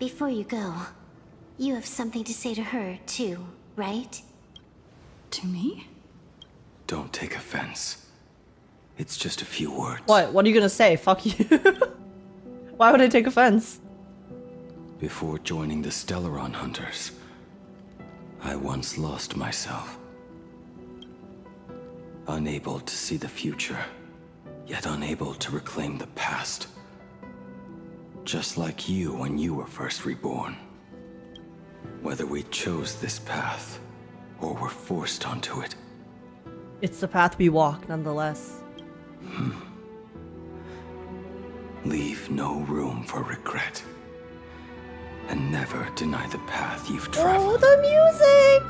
S21: Before you go, you have something to say to her, too, right?
S2: To me?
S8: Don't take offense. It's just a few words.
S1: What? What are you gonna say? Fuck you. Why would I take offense?
S8: Before joining the Stellaron Hunters, I once lost myself. Unable to see the future, yet unable to reclaim the past. Just like you when you were first reborn. Whether we chose this path, or were forced onto it.
S1: It's the path we walk, nonetheless.
S8: Leave no room for regret. And never deny the path you've traveled.
S1: Oh, the music!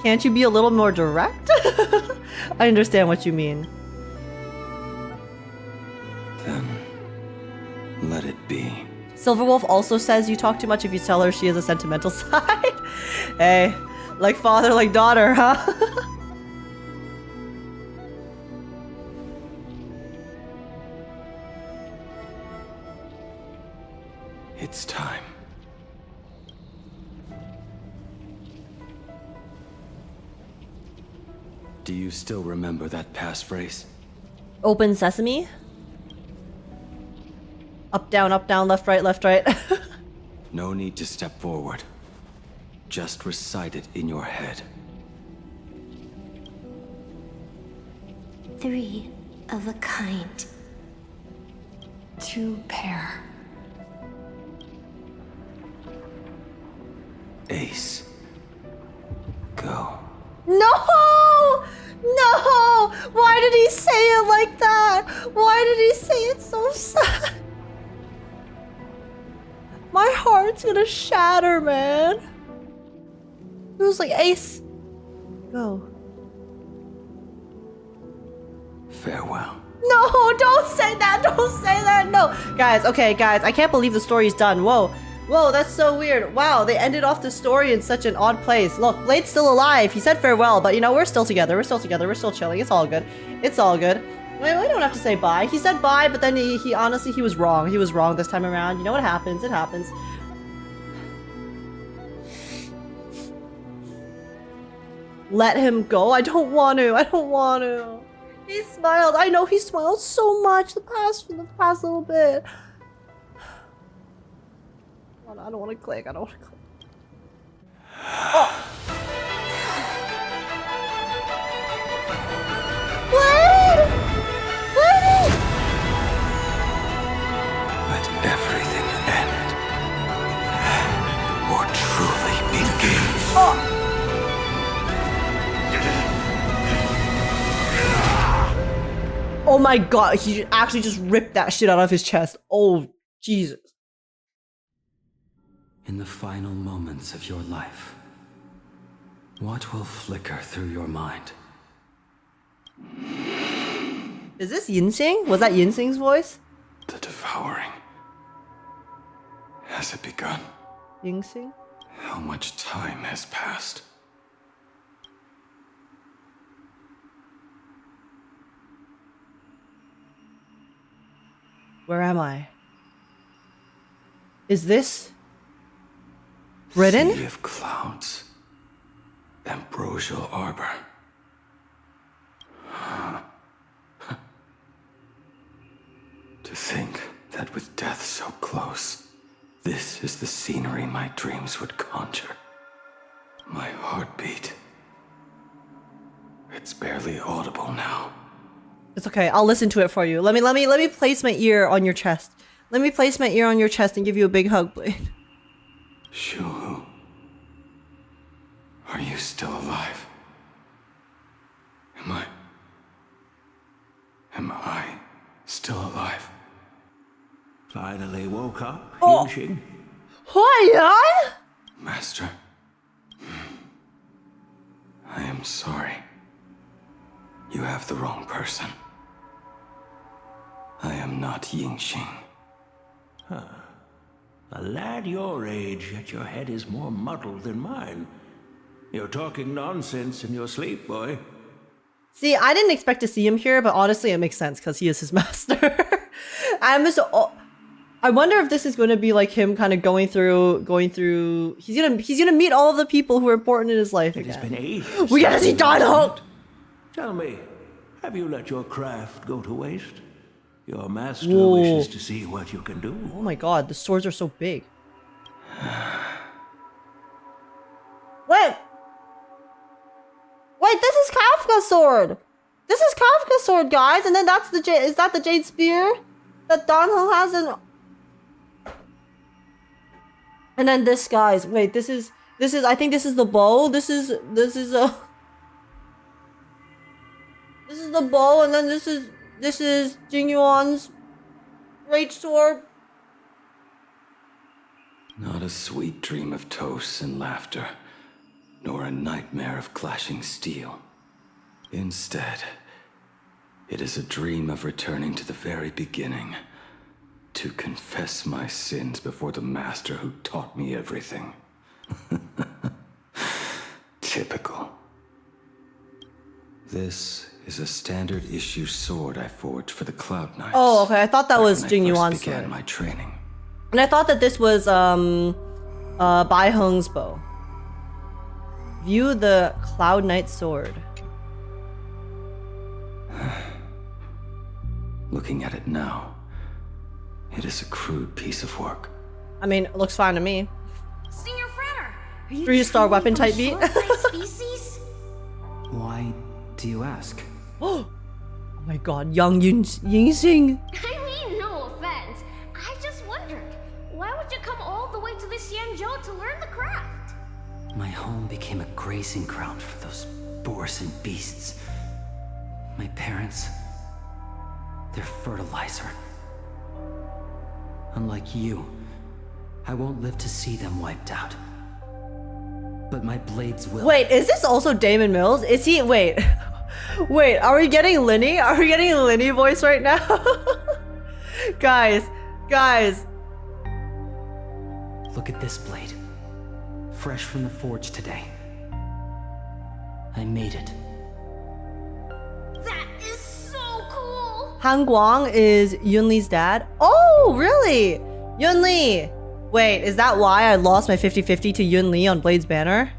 S1: Can't you be a little more direct? I understand what you mean.
S8: Then, let it be.
S1: Silverwolf also says you talk too much if you tell her she has a sentimental side. Hey, like father, like daughter, huh?
S8: It's time. Do you still remember that passphrase?
S1: Open sesame? Up, down, left, right, left, right.
S8: No need to step forward. Just recite it in your head.
S21: 3 of a kind.
S2: 2 pair.
S8: Ace. Go.
S1: No! No! Why did he say it like that? Why did he say it so sad? My heart's gonna shatter, man. It was like, Ace, go.
S8: Farewell.
S1: No, don't say that, don't say that, no. Guys, okay, guys, I can't believe the story's done. Whoa, whoa, that's so weird. Wow, they ended off the story in such an odd place. Look, Blade's still alive. He said farewell, but you know, we're still together. We're still together. We're still chilling. It's all good. It's all good. Wait, we don't have to say bye. He said bye, but then he honestly, he was wrong. He was wrong this time around. You know what happens? It happens. Let him go. I don't want to. I don't want to. He smiled. I know he smiled so much the past little bit. I don't want to click. I don't want to click. Oh. Blade!
S8: Let everything end.
S1: my god, he actually just ripped that shit out of his chest. Oh, Jesus.
S8: In the final moments of your life, what will flicker through your mind?
S1: Is this Yinsing? Was that Yinsing's voice?
S8: The devouring. Has it begun?
S1: Yinsing?
S8: How much time has passed?
S1: Where am I? Is this Britain?
S8: Sea of clouds. Ambrosial arbor. To think that with death so close, this is the scenery my dreams would conjure. My heartbeat. It's barely audible now.
S1: It's okay. I'll listen to it for you. Let me place my ear on your chest. Let me place my ear on your chest and give you a big hug, Blade.
S8: Shuhu. Are you still alive? Am I still alive?
S9: Finally woke up,
S1: Oh.
S9: Yunxing.
S1: Huaiyan?
S8: Master. I am sorry. You have the wrong person. I am not Yingxing.
S9: Huh. A lad your age, yet your head is more muddled than mine. You're talking nonsense in your sleep, boy.
S1: See, I didn't expect to see him here, but honestly, it makes sense because he is his master. I wonder if this is going to be like him kind of going through. He's gonna meet all of the people who are important in his life again.
S9: It has been ages.
S1: We gotta see Dino.
S9: Tell me, have you let your craft go to waste? Your master
S1: Whoa.
S9: wishes to see what you can do.
S1: Oh my god, the swords are so big. Wait, this is Kafka's sword. This is Kafka's sword, guys, and then that's the is that the jade spear that Donho has in? And then this, guys. Wait, this is. I think this is the bow. This is the bow, and then this is Jing Yuan's great sword.
S8: Not a sweet dream of toasts and laughter, nor a nightmare of clashing steel. Instead, it is a dream of returning to the very beginning, to confess my sins before the master who taught me everything. Typical. This is a standard issue sword I forged for the Cloud Knights.
S1: Oh, okay. I thought that was Jing Yuan's
S8: began
S1: sword.
S8: my training.
S1: And I thought that this was Bai Heng's bow. View the Cloud Knight sword.
S8: Looking at it now, it is a crude piece of work.
S1: I mean, it looks fine to me.
S23: Senior Frater, are you
S1: 3-star weapon
S23: truly
S1: type beat.
S23: from shore-faced species?
S12: Why do you ask?
S1: Oh my god, young Yingxing.
S13: I mean, no offense. I just wondered, why would you come all the way to the Xianzhou to learn the craft?
S12: My home became a grazing ground for those boars and beasts. My parents, they're fertilizer. Unlike you, I won't live to see them wiped out. But my blades will.
S1: Wait, is this also Damon Mills? Is he? Wait, are we getting Linny? Are we getting a Linny voice right now? guys.
S12: Look at this blade. Fresh from the forge today. I made it.
S13: That is so cool!
S1: Han Guang is Yunli's dad. Oh, really? Yunli. Wait, is that why I lost my 50-50 to Yunli on Blade's banner?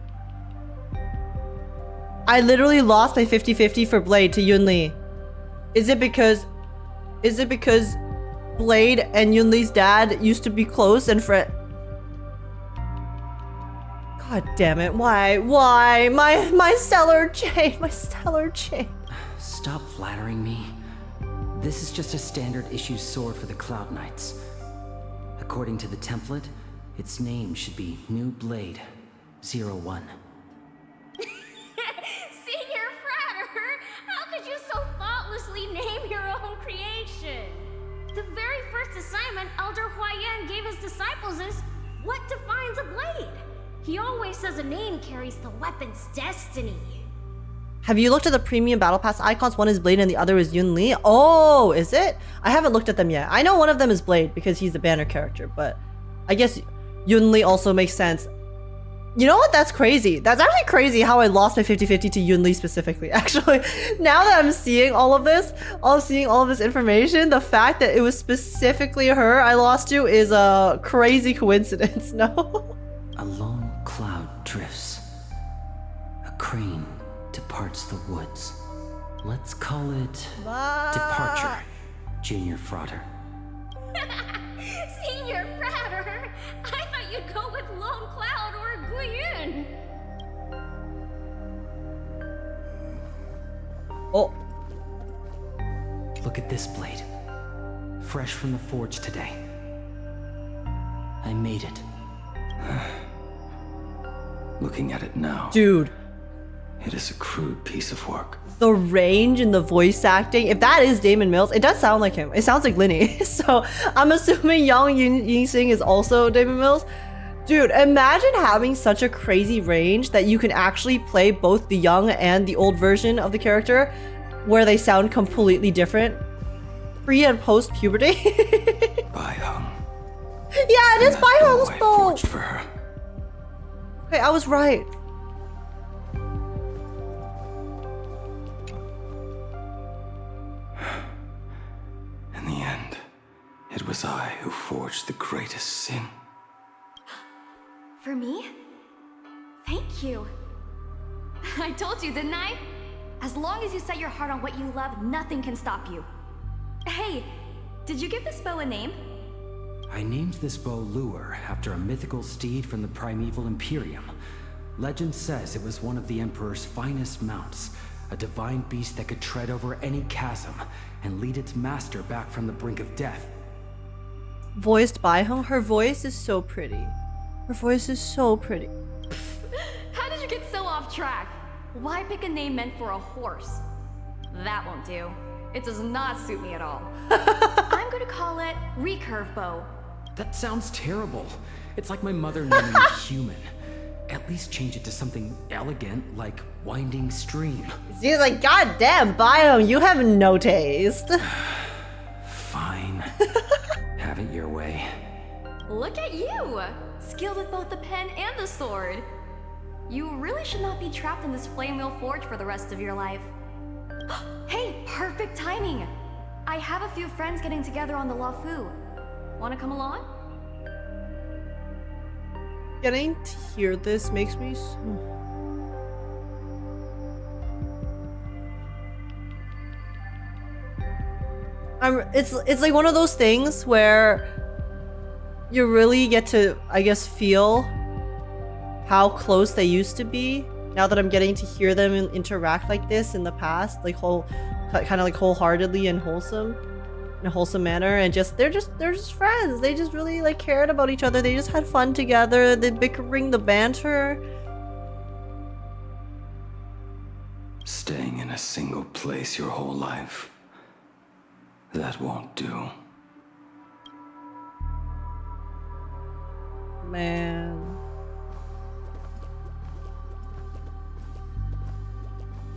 S1: I literally lost my 50-50 for Blade to Yunli. Is it because Blade and Yunli's dad used to be close and friend? God damn it, why? My stellar chain.
S12: Stop flattering me. This is just a standard issue sword for the Cloud Knights. According to the template, its name should be New Blade 01.
S13: Senior Frater, how could you so thoughtlessly name your own houses. What defines a blade? He always says a name carries the weapon's destiny.
S1: Have you looked at the premium battle pass icons? One is Blade and the other is Yun Li. Oh, is it? I haven't looked at them yet. I know one of them is Blade because he's the banner character, but I guess Yun Li also makes sense. You know what? That's crazy. That's actually crazy how I lost my 50-50 to Yun Li specifically. Actually, now that I'm seeing all of this information, the fact that it was specifically her I lost to is a crazy coincidence. No?
S12: A lone cloud drifts. A crane departs the woods. Let's call it Departure, Junior Frater.
S13: Senior Frater! I thought you'd go with Lone Cloud or Guiyun.
S1: Oh.
S12: Look at this blade. Fresh from the forge today. I made it.
S8: Looking at it now.
S1: Dude.
S8: It is a crude piece of work.
S1: The range and the voice acting, if that is Damon Mills, it does sound like him. It sounds like Linny. So I'm assuming Yang Ying-sing is also Damon Mills. Dude, imagine having such a crazy range that you can actually play both the young and the old version of the character where they sound completely different. Pre and post puberty.
S8: Bai-Hung.
S1: Yeah, it is Bai-Hung's fault.
S8: For her.
S1: Okay, I was right.
S8: In the end, it was I who forged the greatest sin.
S13: For me? Thank you. I told you, didn't I? As long as you set your heart on what you love, nothing can stop you. Hey, did you give this bow a name?
S12: I named this bow Lure after a mythical steed from the primeval Imperium. Legend says it was one of the Emperor's finest mounts, a divine beast that could tread over any chasm and lead its master back from the brink of death.
S1: Voiced by Hung, her voice is so pretty. Her voice is so pretty.
S13: How did you get so off track? Why pick a name meant for a horse? That won't do. It does not suit me at all. I'm gonna call it Recurve Bow.
S12: That sounds terrible. It's like my mother naming a human. At least change it to something elegant like Winding Stream.
S1: She's like, God damn, Bio, you have no taste.
S12: Fine. Have it your way.
S13: Look at you! Skilled with both the pen and the sword. You really should not be trapped in this flame wheel forge for the rest of your life. Hey, perfect timing! I have a few friends getting together on the Lafu. Wanna come along?
S1: Getting to hear this makes me so... It's like one of those things where you really get to, I guess, feel how close they used to be. Now that I'm getting to hear them interact like this in the past, like kind of like wholeheartedly and wholesome, in a wholesome manner, and they're just friends. They just really like cared about each other. They just had fun together. The bickering, the banter.
S8: Staying in a single place your whole life, that won't do.
S1: Man.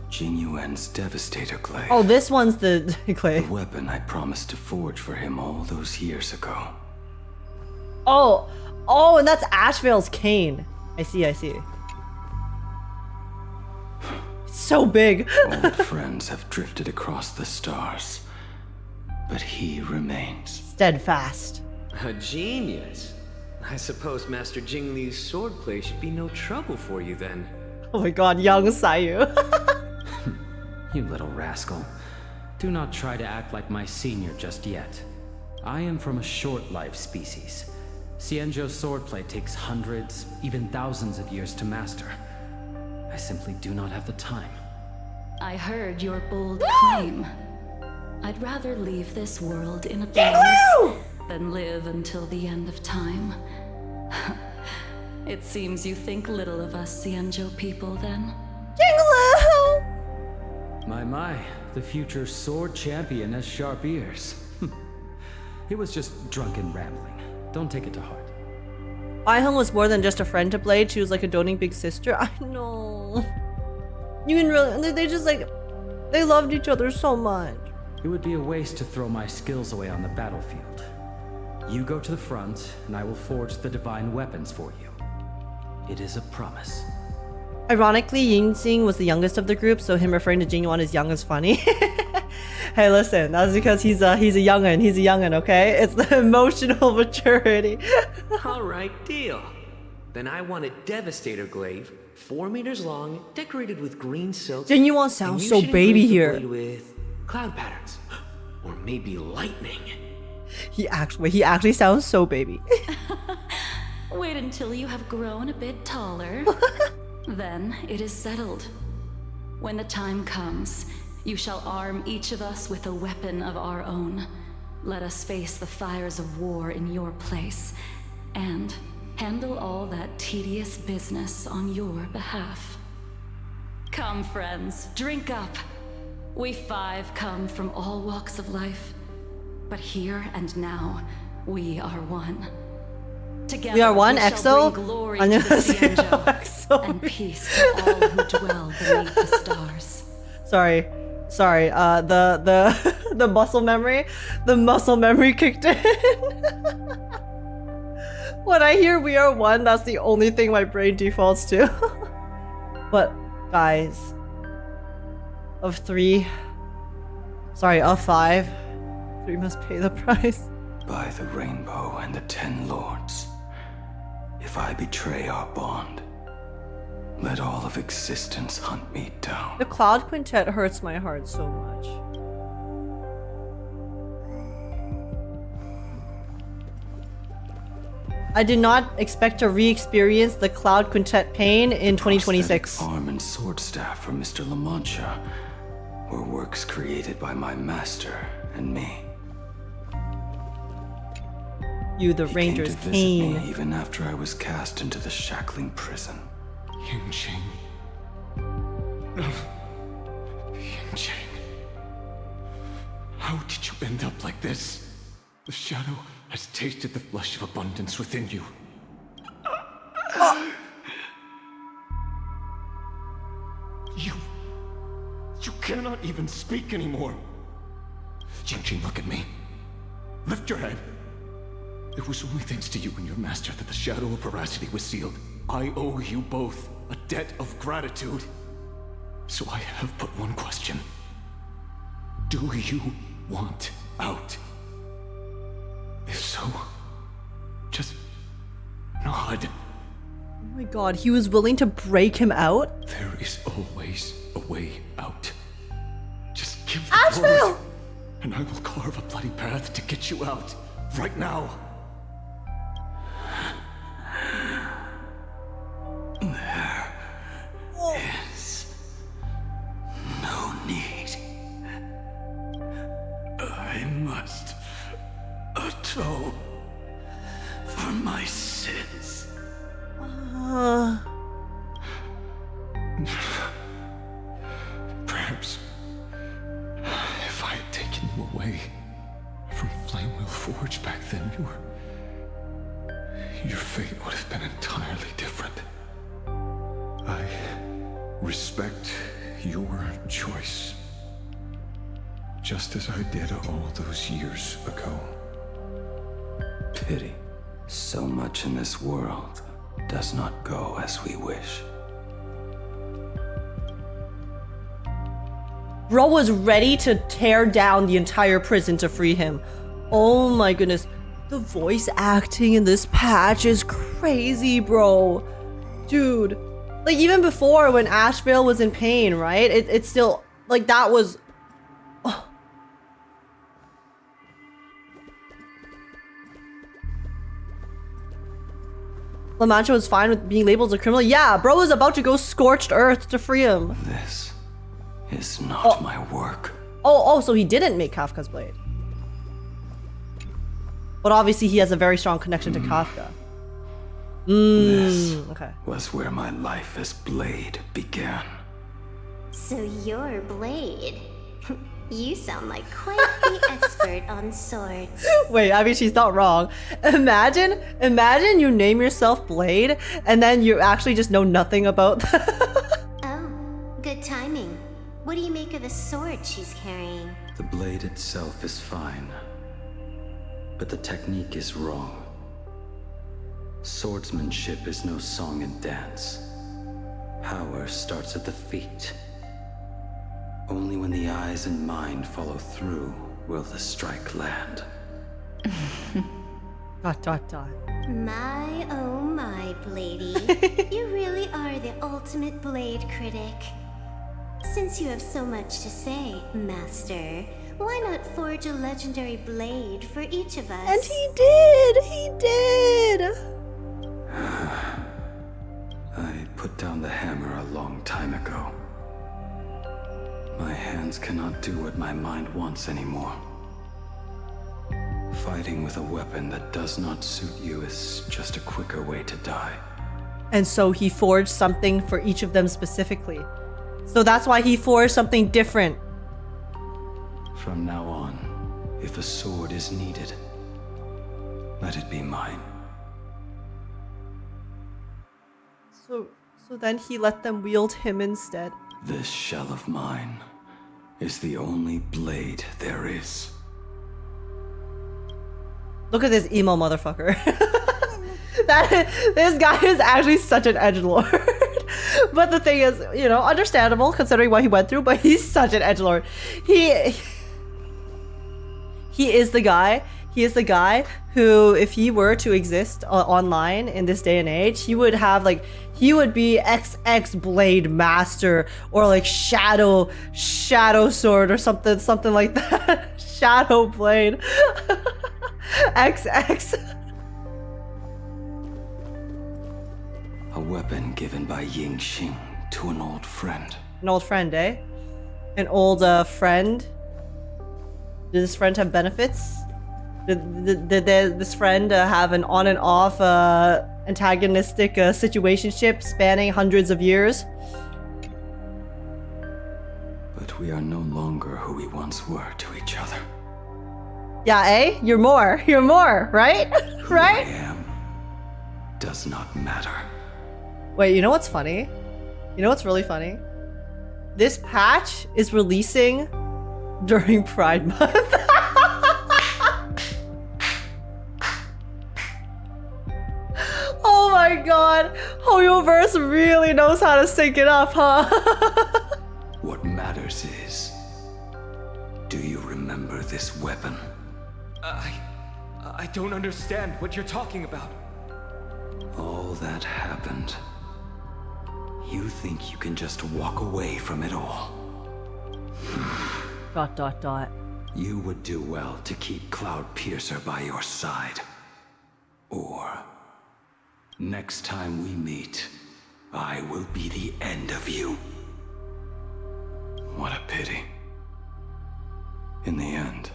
S8: Jing Yuan's Devastator Clay.
S1: Oh, this one's the clay.
S8: The weapon I promised to forge for him all those years ago.
S1: Oh, and that's Ashveil's cane. I see. It's so big.
S8: Old friends have drifted across the stars, but he remains.
S1: Steadfast.
S5: A genius. I suppose Master Jing Li's swordplay should be no trouble for you then.
S1: Oh my god, young Sayu.
S12: You little rascal. Do not try to act like my senior just yet. I am from a short-life species. Xianzhou's swordplay takes hundreds, even thousands of years to master. I simply do not have the time.
S2: I heard your bold claim. I'd rather leave this world in a blaze than live until the end of time. It seems you think little of us Xianzhou people then.
S1: Jingle!
S12: My, the future sword champion has sharp ears. It was just drunken rambling. Don't take it to heart.
S1: Ai-Hung was more than just a friend to Blade. She was like a doting big sister. I know. You can really, they just like, they loved each other so much.
S12: It would be a waste to throw my skills away on the battlefield. You go to the front, and I will forge the divine weapons for you. It is a promise.
S1: Ironically, Yingxing was the youngest of the group, so him referring to Jingyuan as young is funny. Hey, listen, that's because he's a youngin'. He's a youngin', okay? It's the emotional maturity.
S5: Alright, deal. Then I want a Devastator glaive, 4 meters long, decorated with green silk.
S1: Jingyuan sounds so baby here.
S5: With cloud patterns. Or maybe lightning.
S1: He actually sounds so baby.
S2: Wait until you have grown a bit taller. Then it is settled. When the time comes, you shall arm each of us with a weapon of our own. Let us face the fires of war in your place, and handle all that tedious business on your behalf. Come, friends, drink up. We 5 come from all walks of life, but here and now, we are one. Together,
S1: we are one,
S2: we
S1: EXO?
S2: shall bring glory to the Xianzhou, and peace to all who dwell beneath the stars.
S1: Sorry, the muscle memory kicked in. When I hear we are one, that's the only thing my brain defaults to. But guys, of 5, 3 must pay the price.
S8: By the rainbow and the 10 lords, if I betray our bond, let all of existence hunt me down.
S1: The Cloud Quintet hurts my heart so much. I did not expect to re-experience the Cloud Quintet pain in 2026.
S8: Arm and sword staff from Mr. La Mancha were works created by my master and me.
S1: You, the Ranger's
S8: He came to visit
S1: pain.
S8: me even after I was cast into the shackling prison.
S15: Yingxing. Yingxing. How did you end up like this? The shadow has tasted the flesh of abundance within you. You cannot even speak anymore. Yingxing, look at me. Lift your head. It was only thanks to you and your master that the shadow of veracity was sealed. I owe you both a debt of gratitude. So I have but one question. Do you want out? If so, just nod.
S1: Oh my god, he was willing to break him out?
S15: There is always a way out. Just give the
S1: Ashveil!
S15: word, and I will carve a bloody path to get you out. Right now.
S8: There is no need. I must atone for my sins.
S15: Perhaps if I had taken you away from Flamewheel Forge back then, your fate would have been entirely different.
S10: I respect your choice, just as I did all those years ago.
S8: Pity. So much in this world does not go as we wish.
S1: Bro was ready to tear down the entire prison to free him. Oh my goodness. The voice acting in this patch is crazy, bro. Dude. Like, even before when Ashveil was in pain, right? It's still, like, that was... Oh. La Mancha was fine with being labeled as a criminal. Yeah, bro was about to go scorched earth to free him.
S8: This is not my work.
S1: Oh, so he didn't make Kafka's blade. But obviously he has a very strong connection to Kafka.
S8: This
S1: okay.
S8: was where my life as Blade began.
S3: So you're Blade. You sound like quite the expert on swords.
S1: Wait, I mean, she's not wrong. Imagine you name yourself Blade, and then you actually just know nothing about that.
S3: Oh, good timing. What do you make of the sword she's carrying?
S8: The blade itself is fine, but the technique is wrong. Swordsmanship is no song and dance. Power starts at the feet. Only when the eyes and mind follow through will the strike land. ...
S3: My oh my, Bladey. You really are the ultimate blade critic. Since you have so much to say, Master, why not forge a legendary blade for each of us?
S1: And he did! He did!
S8: I put down the hammer a long time ago. My hands cannot do what my mind wants anymore. Fighting with a weapon that does not suit you is just a quicker way to die.
S1: And so he forged something for each of them specifically. So that's why he forged something different.
S8: From now on, if a sword is needed, let it be mine.
S1: So then he let them wield him instead.
S8: This shell of mine is the only blade there is.
S1: Look at this emo motherfucker. This guy is actually such an edgelord. But the thing is, you know, understandable considering what he went through, but he's such an edgelord. He is the guy. He is the guy who, if he were to exist online in this day and age, he would have like, he would be XX Blade Master or like Shadow Sword or something like that. Shadow Blade. XX.
S8: A weapon given by Ying Xing to an old friend.
S1: An old friend, eh? An old friend? Did this friend have benefits? Did this friend have an on and off antagonistic situationship spanning hundreds of years?
S8: But we are no longer who we once were to each other.
S1: Yeah, eh? You're more, right? Right?
S8: Who I am does not matter.
S1: Wait, you know what's funny? You know what's really funny? This patch is releasing during Pride Month. Oh my god! Hoyoverse really knows how to sync it up, huh?
S8: What matters is, do you remember this weapon?
S16: I don't understand what you're talking about.
S8: All that happened. You think you can just walk away from it all? ... You would do well to keep Cloudpiercer by your side. Or, next time we meet, I will be the end of you. What a pity. In the end,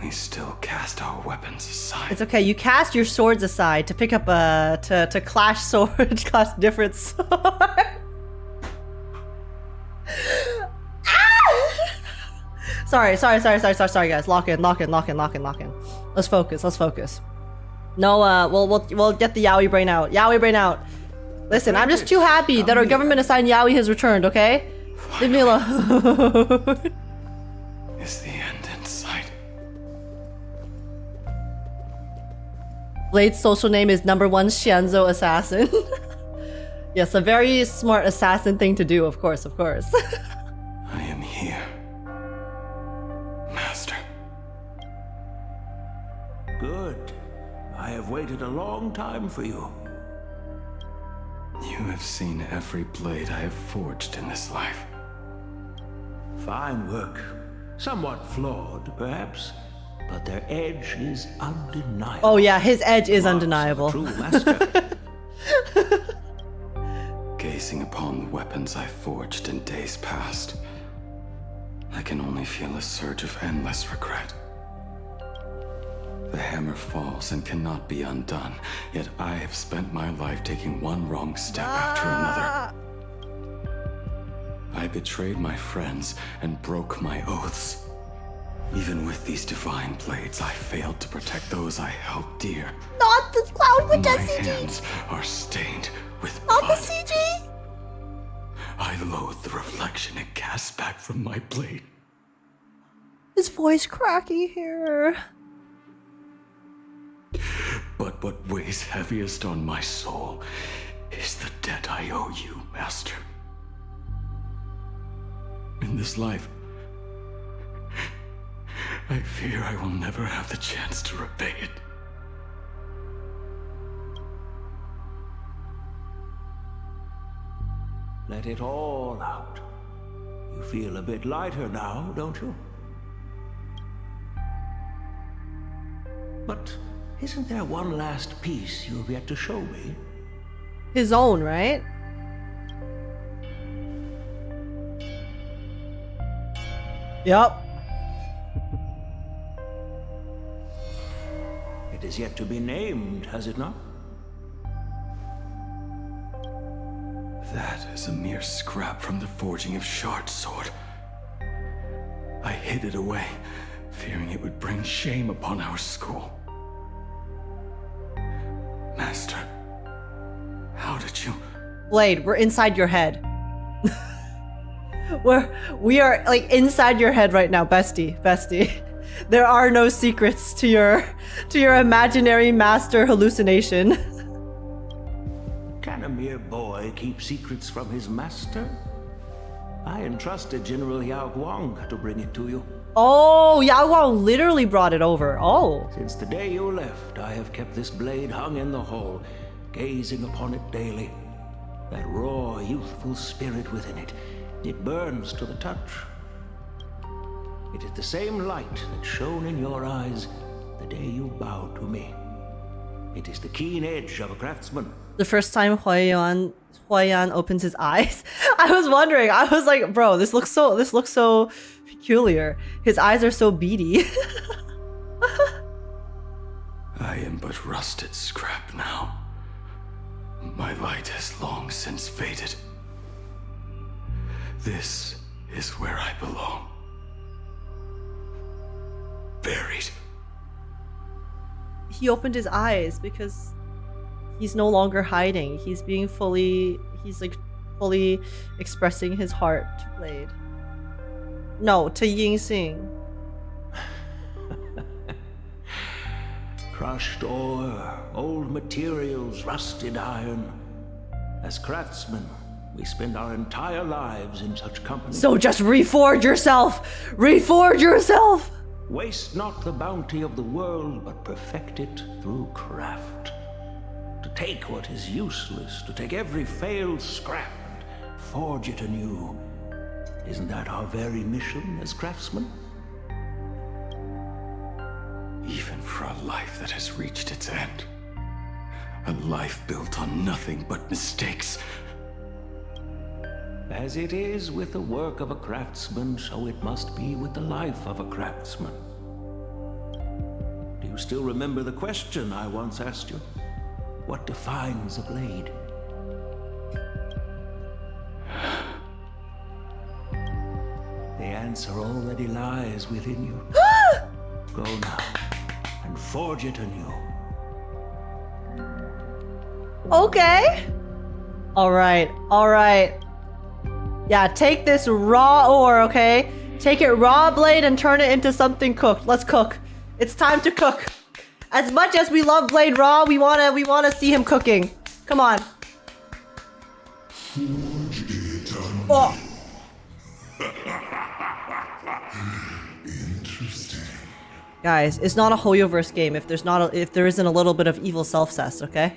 S8: we still cast our weapons aside.
S1: It's okay, you cast your swords aside to pick up to clash swords, clash different swords. Sorry guys, lock in. Let's focus. No, we'll get the Yaoi brain out. Listen, I'm just too happy that our government assigned Yaoi has returned, okay? Leave me alone.
S8: Is the end in sight?
S1: Blade's social name is #1 Shienzo Assassin. Yes, a very smart assassin thing to do, of course.
S8: I am here, Master.
S9: Good. I have waited a long time for you.
S8: You have seen every blade I have forged in this life.
S9: Fine work. Somewhat flawed, perhaps, but their edge is undeniable.
S1: Oh yeah, his edge is undeniable.
S9: True master.
S8: Gazing upon the weapons I forged in days past, I can only feel a surge of endless regret. The hammer falls and cannot be undone, yet I have spent my life taking one wrong step after another. I betrayed my friends and broke my oaths. Even with these divine blades, I failed to protect those I held dear.
S1: Not the cloud with that
S8: My
S1: CG.
S8: hands are stained with
S1: Not
S8: blood.
S1: the CG.
S8: I loathe the reflection it casts back from my blade.
S1: His voice cracking here.
S8: But what weighs heaviest on my soul is the debt I owe you, Master. In this life, I fear I will never have the chance to repay it.
S9: Let it all out. You feel a bit lighter now, don't you? But isn't there one last piece you've yet to show me?
S1: His own, right? Yup.
S9: It is yet to be named, has it not?
S8: That is a mere scrap from the forging of Shard's sword. I hid it away, fearing it would bring shame upon our school. Master, how did you...
S1: Blade, we're inside your head. We are like inside your head right now, bestie. There are no secrets to your imaginary master hallucination.
S9: Can a mere boy keep secrets from his master? I entrusted General Yaoguang to bring it to you.
S1: Oh, Yaoguang literally brought it over. Oh.
S9: Since the day you left, I have kept this blade hung in the hall, gazing upon it daily. That raw, youthful spirit within it, it burns to the touch. It is the same light that shone in your eyes the day you bowed to me. It is the keen edge of a craftsman.
S1: The first time Huayan opens his eyes, I was wondering. I was like, bro, this looks so peculiar. His eyes are so beady.
S8: I am but rusted scrap now. My light has long since faded. This is where I belong. Buried.
S1: He opened his eyes because he's no longer hiding. He's fully expressing his heart to Blade. No, to Ying Xing.
S9: Crushed ore, old materials, rusted iron. As craftsmen, we spend our entire lives in such company.
S1: So just reforge yourself! Reforge yourself!
S9: Waste not the bounty of the world, but perfect it through craft. To take what is useless, to take every failed scrap and forge it anew. Isn't that our very mission as craftsmen?
S8: Even for a life that has reached its end. A life built on nothing but mistakes.
S9: As it is with the work of a craftsman, so it must be with the life of a craftsman. Do you still remember the question I once asked you? What defines a blade? The answer already lies within you. Go now and forge it anew.
S1: Okay. All right. Yeah, take this raw ore, okay? Take it raw, Blade, and turn it into something cooked. Let's cook. It's time to cook. As much as we love Blade raw, we wanna see him cooking. Come on. Oh.
S11: Interesting.
S1: Guys, it's not a Hoyoverse game if there isn't a little bit of evil self-cess, okay?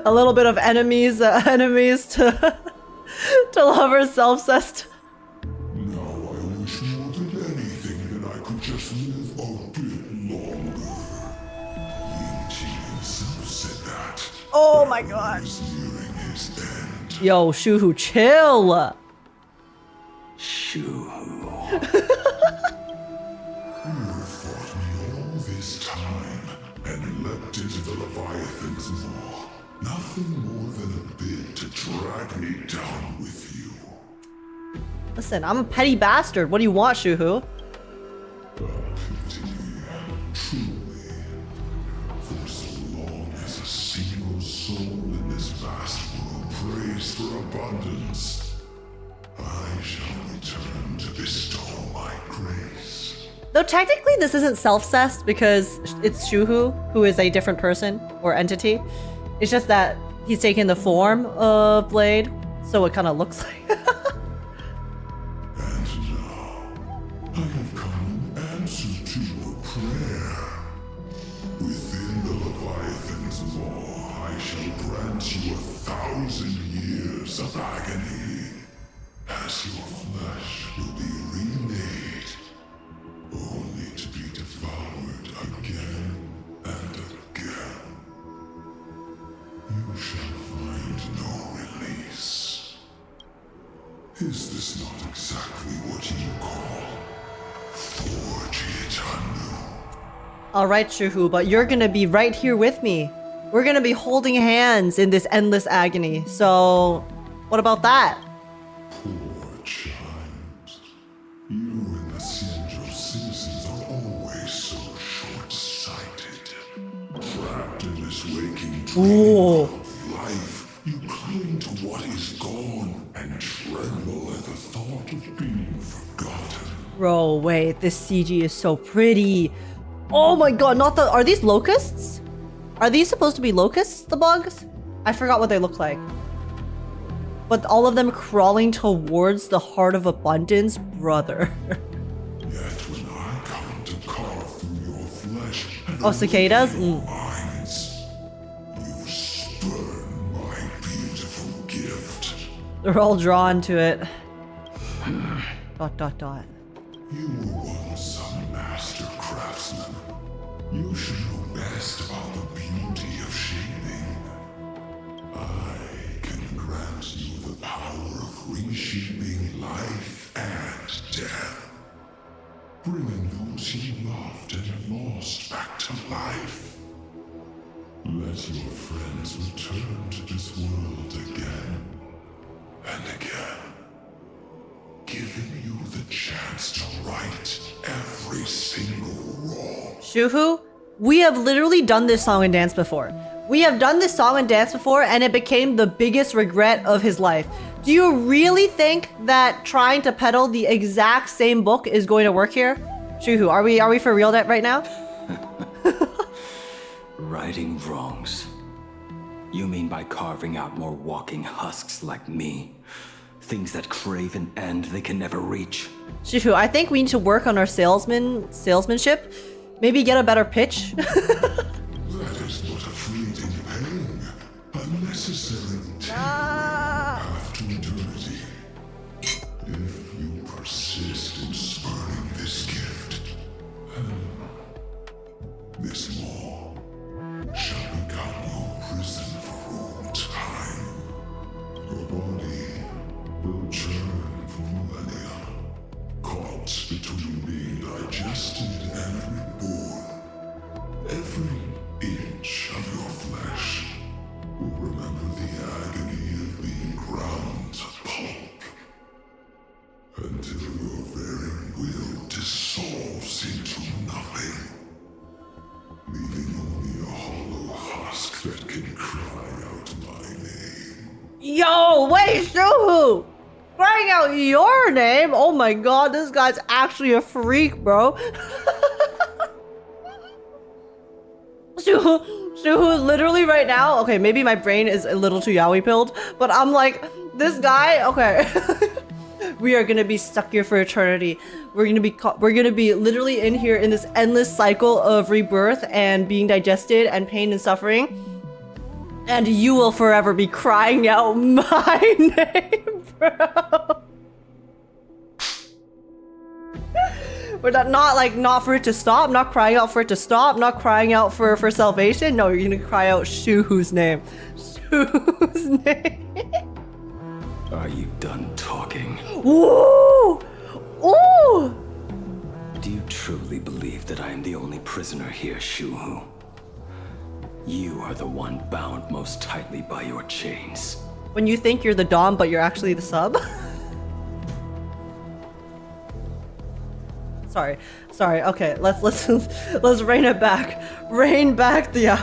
S1: A little bit of enemies to lovers self-cessed.
S11: Now I wish more than anything that I could just live a bit longer. Ying himself said that.
S1: Oh my god.
S11: He's nearing his end.
S1: Yo, Shuhu, chill.
S11: You fought me all this time and leapt into the Leviathan's maw. Nothing more than a bit to drag me down with you.
S1: Listen, I'm a petty bastard. What do you want, Shuhu?
S11: For so long as a single soul in this vast world prays for abundance, I shall return to bestow my grace.
S1: Though technically this isn't self-cessed because it's Shuhu, who is a different person or entity. It's just that he's taken the form of Blade, so it kind of looks like.
S11: I have come in answer to your prayer. Within the Leviathan's law, I shall grant you 1,000 years of agony, as your flesh will be remade, only to be devoured again and again. You shall find no release. Is this not exactly what you call
S1: Alright, Shuhu, but you're gonna be right here with me. We're gonna be holding hands in this endless agony. So, what about that?
S11: Poor child. You and the Sinjo citizens are always so short-sighted. Trapped in this waking dream of life, you cling to what is gone and tremble at the thought of being forgotten.
S1: Bro, wait, this CG is so pretty. Oh my god, not the— are these locusts? Are these supposed to be locusts, the bugs? I forgot what they look like. But all of them crawling towards the heart of abundance, brother.
S11: Yet when I come to carve through your flesh and
S1: Oh, cicadas?
S11: minds, you spurn my beautiful gift.
S1: They're all drawn to it. Dot dot dot.
S11: You were once a master craftsman. You should know best about the beauty of shaping. I can grant you the power of reshaping life and death. Bringing those you loved and lost back to life. Let your friends return to this world again and again. Giving you the chance to right every single wrong.
S1: Shuhu, we have literally done this song and dance before. We have done this song and dance before, and it became the biggest regret of his life. Do you really think that trying to peddle the exact same book is going to work here? Shuhu, are we for real right now?
S8: Righting wrongs. You mean by carving out more walking husks like me? Things that crave an end they can never reach.
S1: Shuhu, I think we need to work on our salesmanship. Maybe get a better pitch.
S11: That is but a fleeting pang, a necessary path to eternity. If you persist in spurning this gift, this law shall become your prison for all time. Your body will churn for millennia, caught between being digested and reborn. Every inch of your flesh will remember the agony of being ground to pulp, until your very will dissolves into nothing, leaving only a hollow husk that can cry out my name.
S1: Yo, wait, Shuhu! Crying out your name? Oh my god, this guy's actually a freak, bro. Shuhu, literally right now, okay, maybe my brain is a little too yaoi pilled, but I'm like, this guy, okay. We are gonna be stuck here for eternity. We're gonna be literally in here in this endless cycle of rebirth and being digested and pain and suffering. And you will forever be crying out my name, bro. We're not for it to stop, not crying out for it to stop, not crying out for salvation. No, you're gonna cry out Shuhu's name. Shuhu's name.
S8: Are you done talking?
S1: Ooh! Ooh!
S8: Do you truly believe that I am the only prisoner here, Shuhu? You are the one bound most tightly by your chains.
S1: When you think you're the dom, but you're actually the sub? Sorry. Okay, let's rein it back. Rein back the.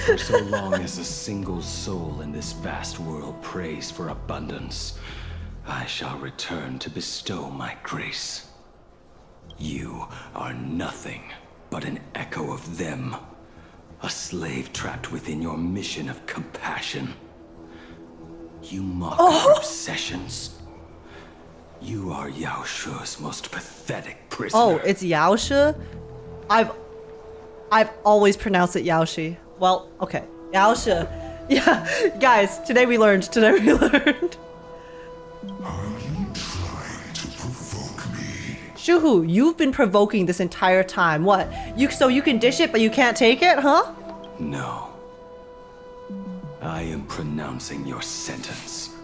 S8: For so long as a single soul in this vast world prays for abundance, I shall return to bestow my grace. You are nothing but an echo of them, a slave trapped within your mission of compassion. You mock our obsessions. You are Yao Shu's most pathetic prisoner.
S1: Oh, it's Yao Shu? I've always pronounced it Yao Shi. Well, okay. Yao Shu. Yeah, guys, today we learned.
S11: Are you trying to provoke me?
S1: Shuhu, you've been provoking this entire time. What? So you can dish it, but you can't take it, huh?
S8: No. I am pronouncing your sentence.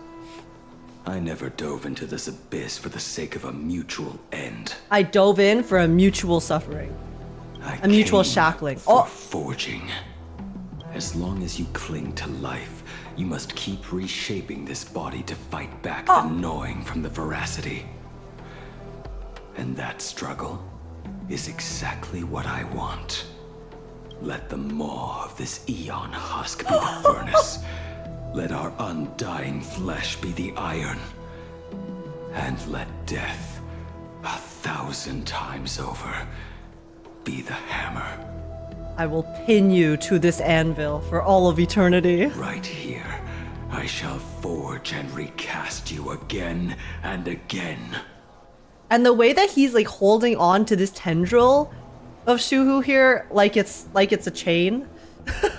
S8: I never dove into this abyss for the sake of a mutual end.
S1: I dove in for a mutual suffering. A mutual shackling.
S8: For forging. As long as you cling to life, you must keep reshaping this body to fight back the gnawing from the veracity. And that struggle is exactly what I want. Let the maw of this eon husk be the furnace. Let our undying flesh be the iron. And let death, 1,000 times over, be the hammer.
S1: I will pin you to this anvil for all of eternity.
S8: Right here, I shall forge and recast you again and again.
S1: And the way that he's like holding on to this tendril of Shuhu here, like it's a chain,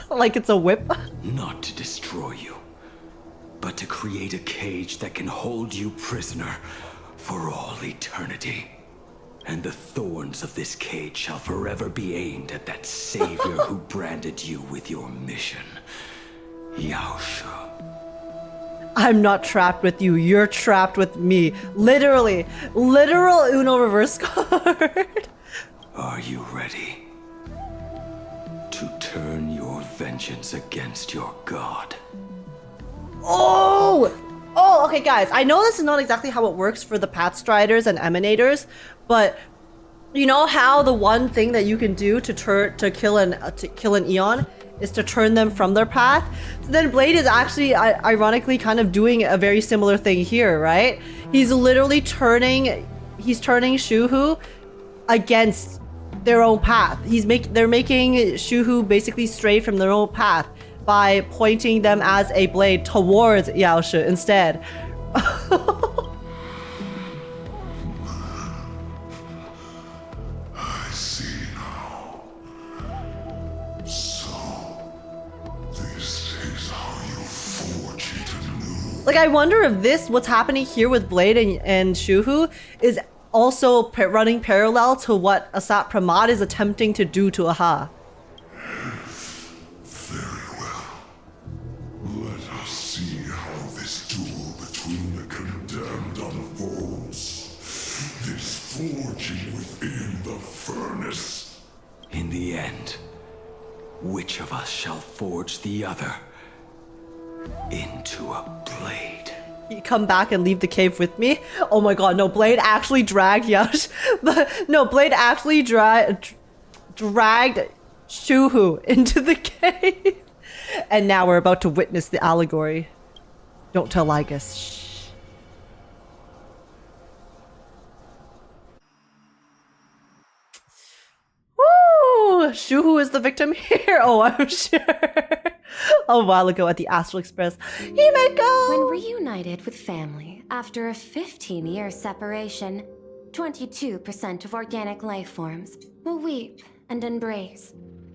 S1: like it's a whip.
S8: Not to destroy you, but to create a cage that can hold you prisoner for all eternity. And the thorns of this cage shall forever be aimed at that savior who branded you with your mission, Yao Shu.
S1: I'm not trapped with you, you're trapped with me. Literally, literal Uno reverse card.
S8: Are you ready to turn your vengeance against your god?
S1: Oh, okay, guys. I know this is not exactly how it works for the Path Striders and Emanators, but you know how the one thing that you can do to kill an Eon is to turn them from their path. So then Blade is actually ironically kind of doing a very similar thing here, right? He's literally turning Shuhu against their own path. They're making Shuhu basically stray from their own path by pointing them as a blade towards Yao Shu instead.
S11: I see now. So, this is how you forge it anew.
S1: Like, I wonder if what's happening here with Blade and Shuhu is also running parallel to what Asat Pramad is attempting to do to Aha.
S11: Very well. Let us see how this duel between the condemned unfolds. This forging within the furnace.
S8: In the end, which of us shall forge the other into a blade?
S1: You come back and leave the cave with me? Oh my god, no, Blade actually dragged Yash. No, Blade actually dragged Shuhu into the cave. And now we're about to witness the allegory. Don't tell Lygus. Shh. Woo! Shuhu is the victim here. Oh, I'm sure. A while ago at the Astral Express. Himeko!
S4: When reunited with family after a 15-year separation, 22% of organic life forms will weep and embrace,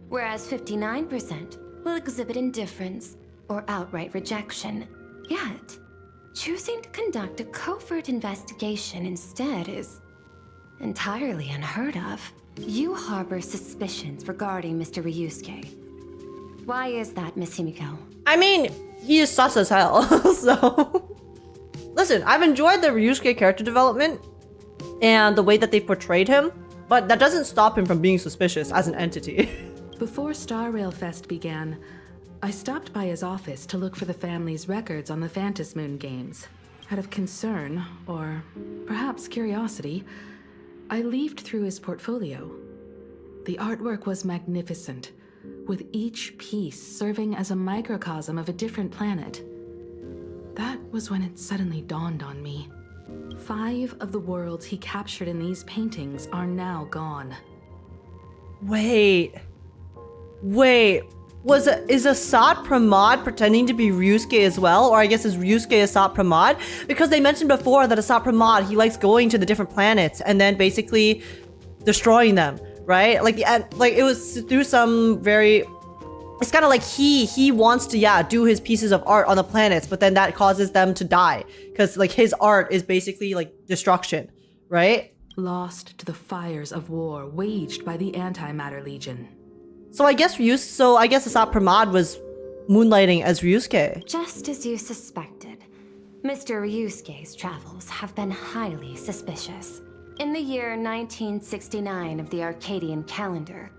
S4: whereas 59% will exhibit indifference or outright rejection. Yet, choosing to conduct a covert investigation instead is entirely unheard of. You harbor suspicions regarding Mr. Ryusuke. Why is that, Miss Himiko?
S1: I mean, he is sus as hell, so... Listen, I've enjoyed the Ryusuke character development and the way that they portrayed him, but that doesn't stop him from being suspicious as an entity.
S20: Before Star Rail Fest began, I stopped by his office to look for the family's records on the Phantom Moon games. Out of concern, or perhaps curiosity, I leafed through his portfolio. The artwork was magnificent, with each piece serving as a microcosm of a different planet. That was when it suddenly dawned on me. 5 of the worlds he captured in these paintings are now gone.
S1: Wait. Is Asat Pramod pretending to be Ryusuke as well? Or I guess is Ryusuke Asat Pramod? Because they mentioned before that Asat Pramod, he likes going to the different planets and then basically destroying them, right? Like it was through some very... It's kind of like he wants to, do his pieces of art on the planets, but then that causes them to die. Because like his art is basically like destruction, right?
S20: Lost to the fires of war waged by the Antimatter Legion.
S1: So I guess Asat Pramod was moonlighting as Ryusuke.
S4: Just as you suspected, Mr. Ryusuke's travels have been highly suspicious. In the year 1969 of the Arcadian calendar,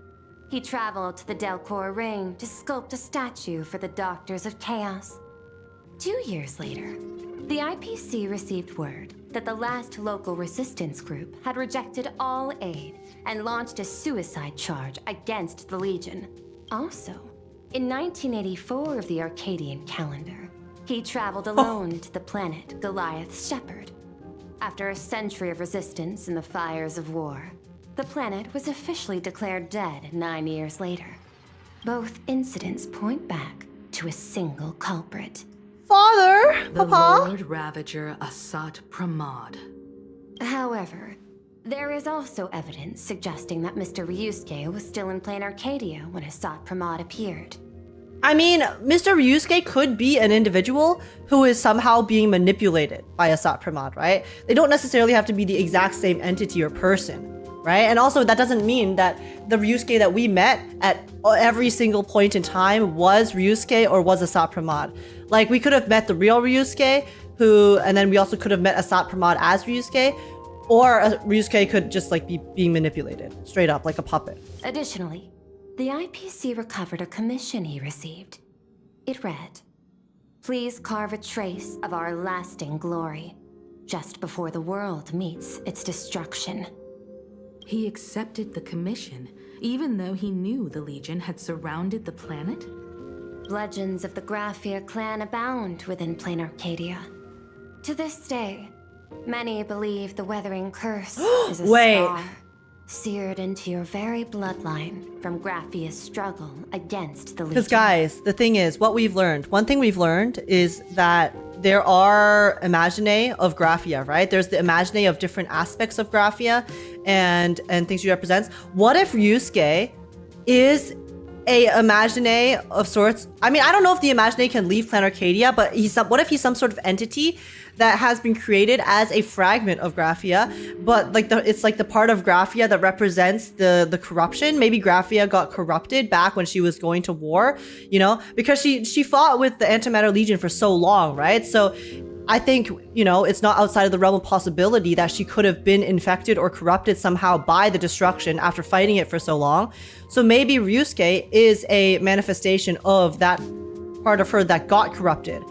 S4: he traveled to the Delcor Ring to sculpt a statue for the Doctors of Chaos. 2 years later, the IPC received word that the last local resistance group had rejected all aid and launched a suicide charge against the Legion. Also, in 1984 of the Arcadian calendar, he traveled alone to the planet Goliath's Shepherd. After a century of resistance in the fires of war, the planet was officially declared dead 9 years later. Both incidents point back to a single culprit.
S1: Father!
S20: The
S1: Papa!
S20: Lord Ravager Asat Pramod.
S4: However, there is also evidence suggesting that Mr. Ryusuke was still in Planarcadia when Asat Pramod appeared.
S1: I mean, Mr. Ryusuke could be an individual who is somehow being manipulated by Asat Pramod, right? They don't necessarily have to be the exact same entity or person, right? And also, that doesn't mean that the Ryusuke that we met at every single point in time was Ryusuke or was Asat Pramod. Like, we could have met the real Ryusuke, and then we also could have met Asat Pramod as Ryusuke, or Ryusuke could just like be being manipulated, straight up, like a puppet.
S4: Additionally, the IPC recovered a commission he received. It read, "Please carve a trace of our lasting glory, just before the world meets its destruction."
S20: He accepted the commission, even though he knew the Legion had surrounded the planet?
S4: Legends of the Graphia clan abound within Planarcadia. To this day, many believe the Weathering Curse is a scar seared into your very bloodline from Graphia's struggle against the Legion.
S1: Because guys, the thing is, one thing we've learned is that there are imaginae of Graphia, right? There's the imaginae of different aspects of Graphia and things she represents. What if Ryusuke is a imaginae of sorts? I mean, I don't know if the imaginae can leave Planarcadia, but what if he's some sort of entity that has been created as a fragment of Graphia, but like it's like the part of Graphia that represents the corruption. Maybe Graphia got corrupted back when she was going to war, you know, because she fought with the Antimatter Legion for so long, right? So I think, you know, it's not outside of the realm of possibility that she could have been infected or corrupted somehow by the destruction after fighting it for so long. So maybe Ryusuke is a manifestation of that part of her that got corrupted.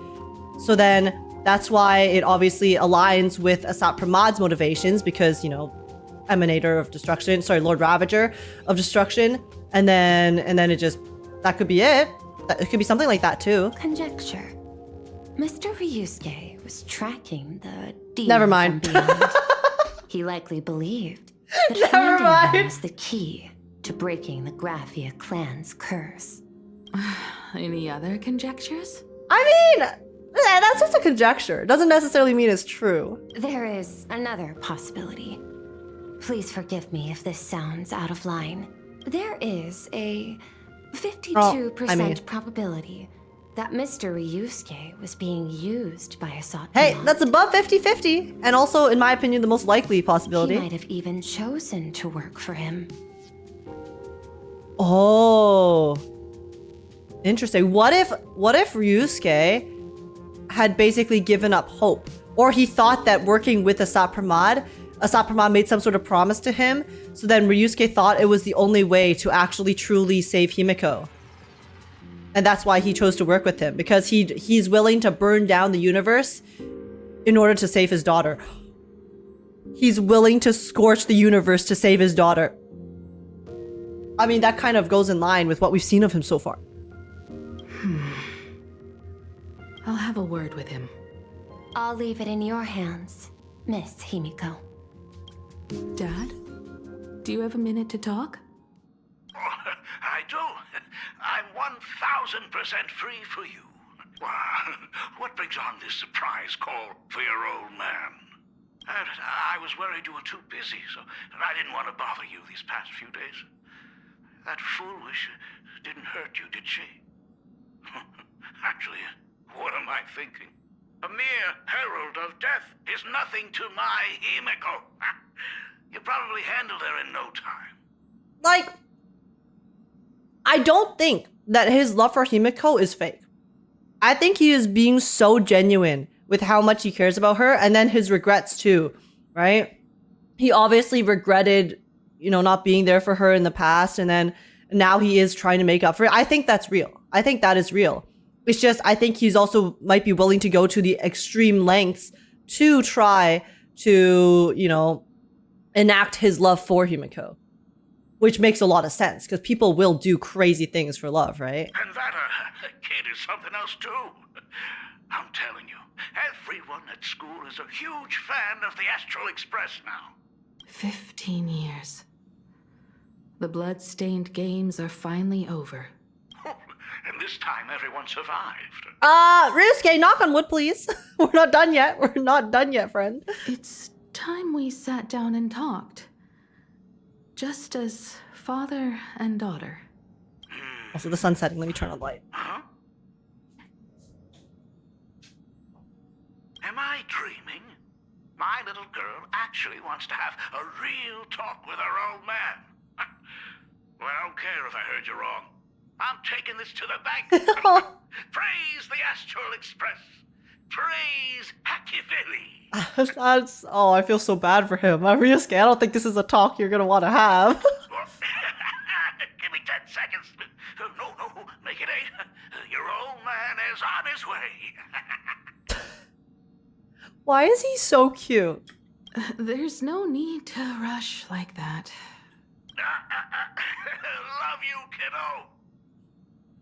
S1: So then that's why it obviously aligns with Asat Pramod's motivations, because, you know, Emanator of Destruction, Lord Ravager of Destruction, and then it just, that could be it. It could be something like that too.
S4: Conjecture. Mr. Ryusuke was tracking the demon
S1: Never mind.
S4: from beyond. He likely believed that finding them was the key to breaking the Graphia clan's curse.
S20: Any other conjectures?
S1: I mean, that's just a conjecture. It doesn't necessarily mean it's true.
S4: There is another possibility. Please forgive me if this sounds out of line. There is a 52% probability that Mr. Ryusuke was being used by Asat Pramod.
S1: Hey, that's above 50-50, and also, in my opinion, the most likely possibility.
S4: He might have even chosen to work for him.
S1: Oh, interesting. What if Ryusuke had basically given up hope, or he thought that working with Asat Pramod made some sort of promise to him, so then Ryusuke thought it was the only way to actually truly save Himiko. And that's why he chose to work with him, because he's willing to burn down the universe in order to save his daughter. he's willing to scorch the universe to save his daughter. I mean, that kind of goes in line with what we've seen of him so far.
S20: I'll have a word with him.
S4: I'll leave it in your hands, Miss Himiko.
S20: Dad, do you have a minute to talk?
S7: I do. I'm 1,000% free for you. What brings on this surprise call for your old man? I was worried you were too busy, so I didn't want to bother you these past few days. That foolish didn't hurt you, did she? Actually, what am I thinking? A mere herald of death is nothing to my Himiko. You probably handled her in no time.
S1: Like, I don't think that his love for Himiko is fake. I think he is being so genuine with how much he cares about her, and then his regrets too, right? He obviously regretted, not being there for her in the past, and then now he is trying to make up for it. I think that's real. I think that is real. It's just, I think he's also might be willing to go to the extreme lengths to try to, enact his love for Himiko, which makes a lot of sense because people will do crazy things for love, right?
S7: And that kid is something else too. I'm telling you, everyone at school is a huge fan of the Astral Express now.
S20: 15 years. The blood-stained games are finally over.
S7: And this time everyone survived.
S1: Ryusuke, knock on wood, please. We're not done yet. We're not done yet, friend.
S20: It's time we sat down and talked. Just as father and daughter.
S1: Also, the sun's setting. Let me turn on the light.
S7: Huh? Am I dreaming? My little girl actually wants to have a real talk with her old man. Well, I don't care if I heard you wrong. I'm taking this to the bank. Praise the Astral Express. Praise Ashveil.
S1: Oh, I feel so bad for him. Ryusuke, I don't think this is a talk you're gonna want to have.
S7: Give me 10 seconds. No, make it 8. Your old man is on his way.
S1: Why is he so cute?
S20: There's no need to rush like that.
S7: Love you, kiddo.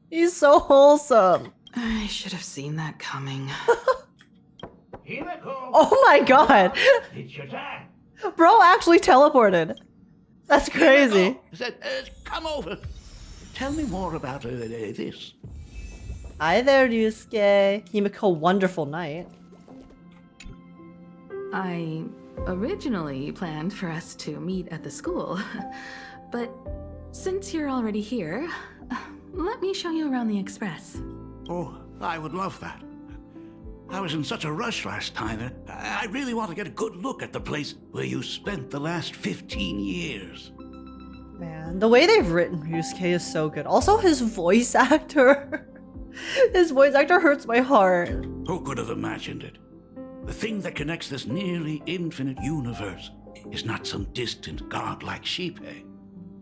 S1: He's so wholesome.
S20: I should have seen that coming.
S1: Oh my god.
S7: It's your dad.
S1: Bro actually teleported. That's crazy.
S7: Come over. Tell me more about this.
S1: Hi there, Ryusuke. Himiko, wonderful night.
S20: I originally planned for us to meet at the school, but since you're already here, let me show you around the Express.
S7: Oh, I would love that. I was in such a rush last time. I really want to get a good look at the place where you spent the last 15 years.
S1: Man, the way they've written Ryusuke is so good. Also, his voice actor. His voice actor hurts my heart.
S7: Who could have imagined it? The thing that connects this nearly infinite universe is not some distant godlike sheephead,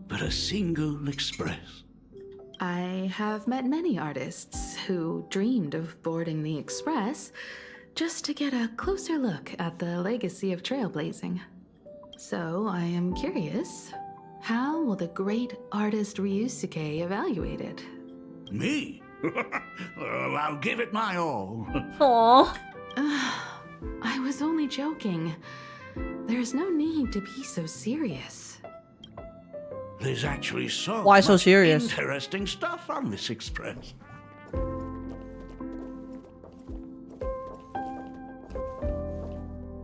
S7: but a single express.
S20: I have met many artists who dreamed of boarding the Express just to get a closer look at the legacy of trailblazing. So I am curious, how will the great artist Ryusuke evaluate it?
S7: Me? Well, I'll give it my all.
S1: Aww.
S20: I was only joking. There's no need to be so serious.
S7: There's actually so
S1: Why so
S7: much
S1: serious?
S7: interesting stuff on this express.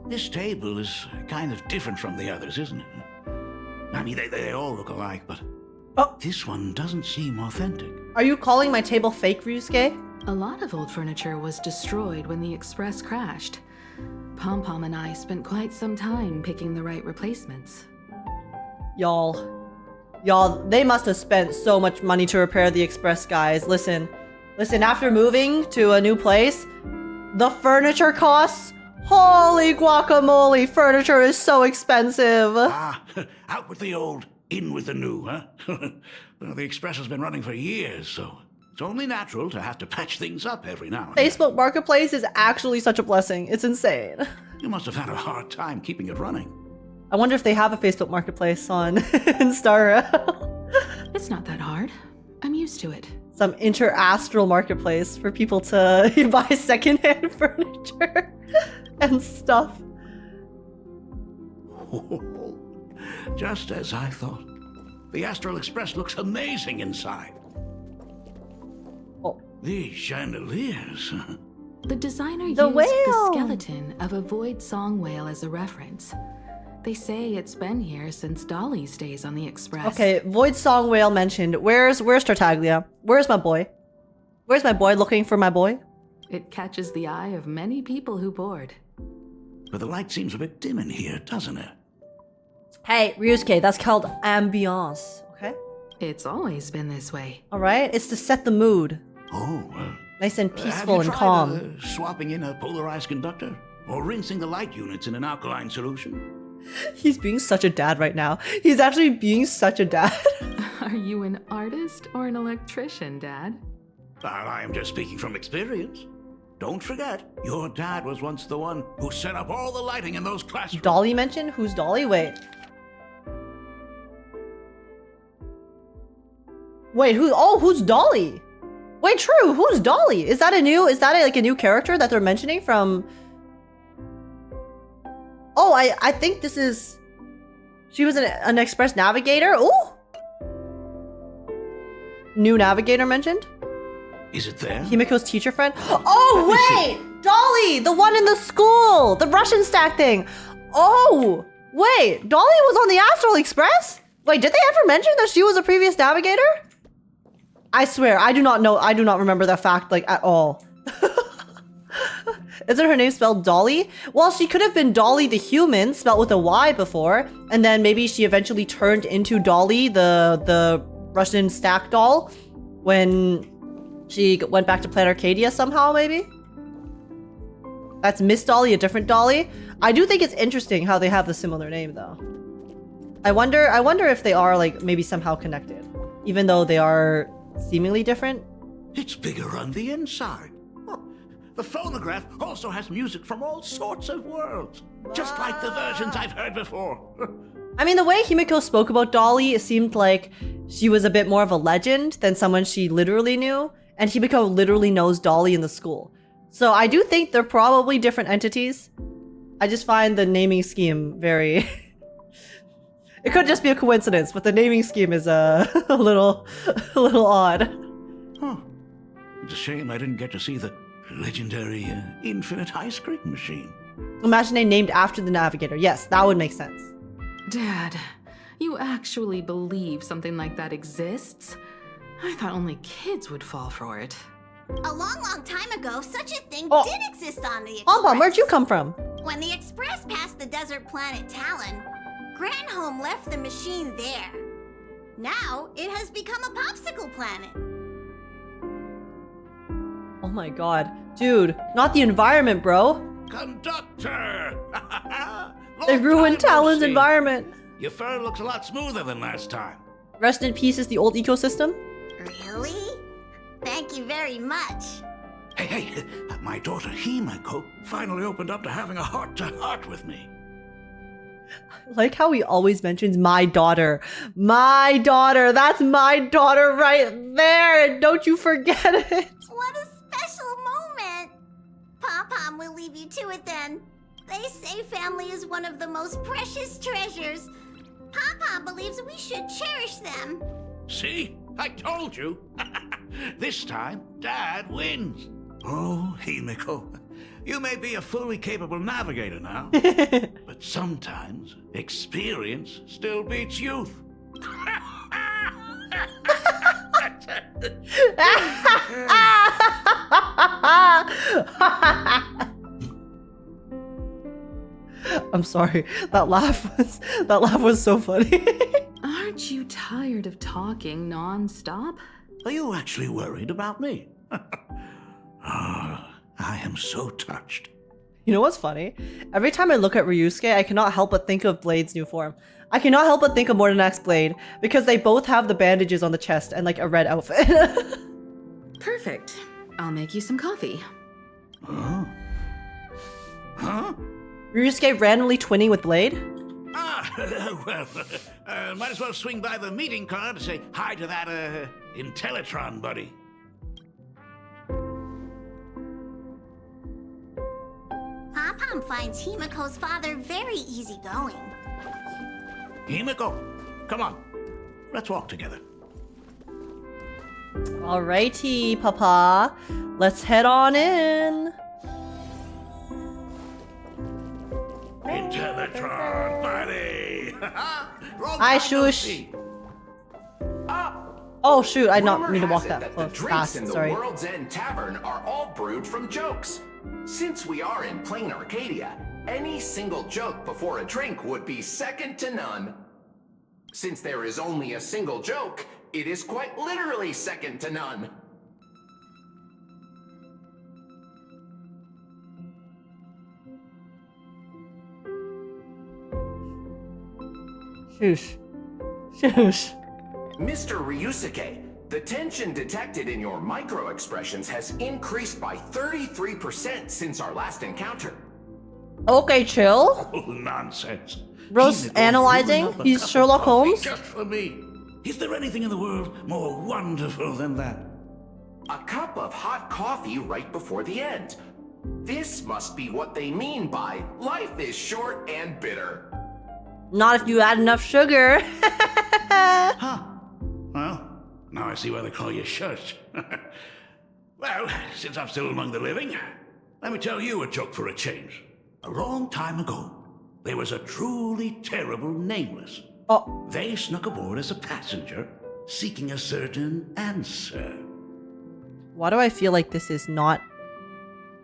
S7: This table is kind of different from the others, isn't it? I mean, they all look alike, but this one doesn't seem authentic.
S1: Are you calling my table fake, Ryusuke?
S20: A lot of old furniture was destroyed when the Express crashed. Pom-Pom and I spent quite some time picking the right replacements.
S1: Y'all, they must have spent so much money to repair the Express, guys. Listen, after moving to a new place, the furniture costs, holy guacamole, furniture is so expensive.
S7: Out with the old, in with the new, huh? Well, the Express has been running for years, so it's only natural to have to patch things up every now and then.
S1: Facebook Marketplace is actually such a blessing. It's insane.
S7: You must have had a hard time keeping it running.
S1: I wonder if they have a Facebook Marketplace on in StarRail.
S20: It's not that hard. I'm used to it.
S1: Some interastral marketplace for people to buy secondhand furniture and stuff.
S7: Just as I thought. The Astral Express looks amazing inside.
S1: Oh.
S7: These chandeliers.
S20: The designer used
S1: The
S20: the
S1: whale!
S20: skeleton of a void song whale as a reference. They say it's been here since Dolly's days on the Express.
S1: Okay, Void Song Whale mentioned. Where's Tartaglia? Where's my boy? Where's my boy looking for my boy?
S20: It catches the eye of many people who board.
S7: But the light seems a bit dim in here, doesn't it?
S1: Hey, Ryusuke, that's called ambiance, okay?
S20: It's always been this way.
S1: Alright, it's to set the mood.
S7: Oh,
S1: Nice and
S7: have
S1: peaceful
S7: you
S1: and
S7: tried,
S1: calm.
S7: swapping in a polarized conductor? Or rinsing the light units in an alkaline solution?
S1: He's being such a dad right now. He's actually being such a dad.
S20: Are you an artist or an electrician, Dad?
S7: I am just speaking from experience. Don't forget, your dad was once the one who set up all the lighting in those classrooms.
S1: Dolly mentioned? Who's Dolly? Wait, who's Dolly? Wait, true, who's Dolly? Is that a new character that they're mentioning from? Oh, I think this is... She was an Express Navigator? Ooh! New Navigator mentioned?
S7: Is it there?
S1: Himiko's teacher friend? Oh, wait! Dolly! The one in the school! The Russian stack thing! Oh! Wait, Dolly was on the Astral Express? Wait, did they ever mention that she was a previous Navigator? I swear, I do not remember that fact, like, at all. Isn't her name spelled Dolly? Well, she could have been Dolly the human, spelled with a Y before, and then maybe she eventually turned into Dolly, the Russian stack doll, when she went back to Planarcadia somehow, maybe? That's Miss Dolly, a different Dolly? I do think it's interesting how they have the similar name, though. I wonder if they are, like, maybe somehow connected, even though they are seemingly different.
S7: It's bigger on the inside. The phonograph also has music from all sorts of worlds, just like the versions I've heard before.
S1: I mean, the way Himiko spoke about Dolly, it seemed like she was a bit more of a legend than someone she literally knew, and Himiko literally knows Dolly in the school. So I do think they're probably different entities. I just find the naming scheme very... It could just be a coincidence, but the naming scheme is a little odd.
S7: Huh. It's a shame I didn't get to see the legendary infinite ice cream machine.
S1: Imagine they named after the Navigator. Yes, that would make sense.
S20: Dad, you actually believe something like that exists? I thought only kids would fall for it.
S3: A long time ago, such a thing
S1: Oh.
S3: did exist on the Express.
S1: Pom-Pom, where'd you come from?
S3: When the Express passed the desert planet Talon, Granholm left the machine there. Now, it has become a popsicle planet.
S1: Oh my god. Dude, not the environment, bro.
S7: Conductor!
S1: They ruined Talon's environment.
S7: Your fur looks a lot smoother than last time.
S1: Rest in peace is the old ecosystem.
S3: Really? Thank you very much.
S7: Hey, my daughter Himiko finally opened up to having a heart-to-heart with me.
S1: Like how he always mentions my daughter. My daughter. That's my daughter right there. Don't you forget it.
S3: What a special moment. Pom-Pom will leave you to it then. They say family is one of the most precious treasures. Pom-Pom believes we should cherish them.
S7: See? I told you. This time, Dad wins. Oh, Himiko, you may be a fully capable navigator now, but sometimes experience still beats youth.
S1: I'm sorry. That laugh was so funny.
S20: Aren't you tired of talking non-stop?
S7: Are you actually worried about me? I am so touched.
S1: You know what's funny? Every time I look at Ryusuke, I cannot help but think of Blade's new form. I cannot help but think of Mortenax Blade, because they both have the bandages on the chest and like a red outfit.
S20: Perfect. I'll make you some coffee.
S7: Oh. Huh?
S1: Ryusuke randomly twinning with Blade?
S7: Ah, Well, might as well swing by the meeting car to say hi to that, Intellatron buddy.
S3: Pom-Pom finds Himiko's father very easygoing.
S7: Himiko, come on. Let's walk together.
S1: Alrighty, Papa. Let's head on in.
S7: Intellatron buddy!
S1: Hi, Shush. Oh shoot, I not mean to walk that
S14: The
S1: close
S14: drinks
S1: fast,
S14: in the
S1: sorry.
S14: World's End Tavern are all brewed from jokes. Since we are in Planarcadia, any single joke before a drink would be second to none. Since there is only a single joke, it is quite literally second to none.
S1: Shush. Shush.
S14: Mr. Ryusuke, the tension detected in your micro-expressions has increased by 33% since our last encounter.
S1: Okay, chill.
S7: Oh, nonsense.
S1: Bro's analyzing. He's Sherlock Holmes.
S7: Just for me. Is there anything in the world more wonderful than that?
S14: A cup of hot coffee right before the end. This must be what they mean by life is short and bitter.
S1: Not if you add enough sugar.
S7: Well, now I see why they call you Shush. Well, since I'm still among the living, let me tell you a joke for a change. A long time ago, there was a truly terrible nameless.
S1: Oh.
S7: They snuck aboard as a passenger, seeking a certain answer.
S1: Why do I feel like this is not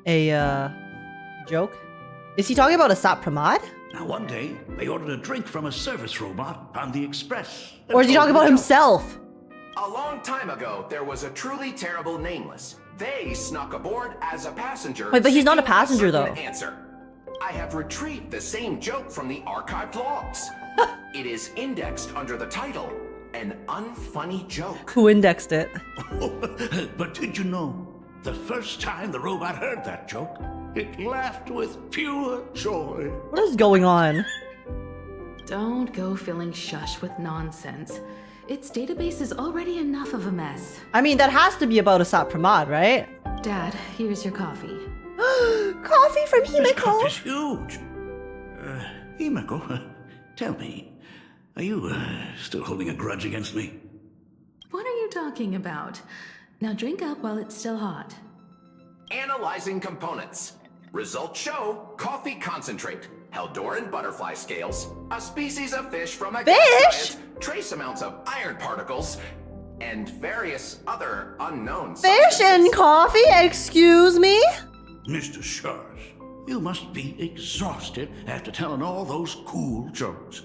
S1: a joke? Is he talking about a Sat Pramad?
S7: Now one day, they ordered a drink from a service robot on the express.
S1: Or is he talking about himself?
S14: A long time ago, there was a truly terrible nameless. They snuck aboard as a passenger.
S1: Wait, but he's not a
S14: seeking
S1: passenger,
S14: certain
S1: though.
S14: Answer. I have retrieved the same joke from the archived logs. It is indexed under the title, An Unfunny Joke.
S1: Who indexed it?
S7: But did you know, the first time the robot heard that joke, it laughed with pure joy.
S1: What is going on?
S20: Don't go filling Shush with nonsense. Its database is already enough of a mess.
S1: I mean, that has to be about a Sat Pramad, right?
S20: Dad, here's your coffee.
S1: Coffee from
S7: This cup
S1: Himiko?
S7: is huge. Himiko, tell me, are you still holding a grudge against me?
S20: What are you talking about? Now drink up while it's still hot.
S14: Analyzing components. Results show coffee concentrate, Heldoran butterfly scales, a species of fish from a gas giant, trace amounts of iron particles, and various other unknown
S1: Fish and coffee? Excuse me?
S7: Mr. Shush, you must be exhausted after telling all those cool jokes.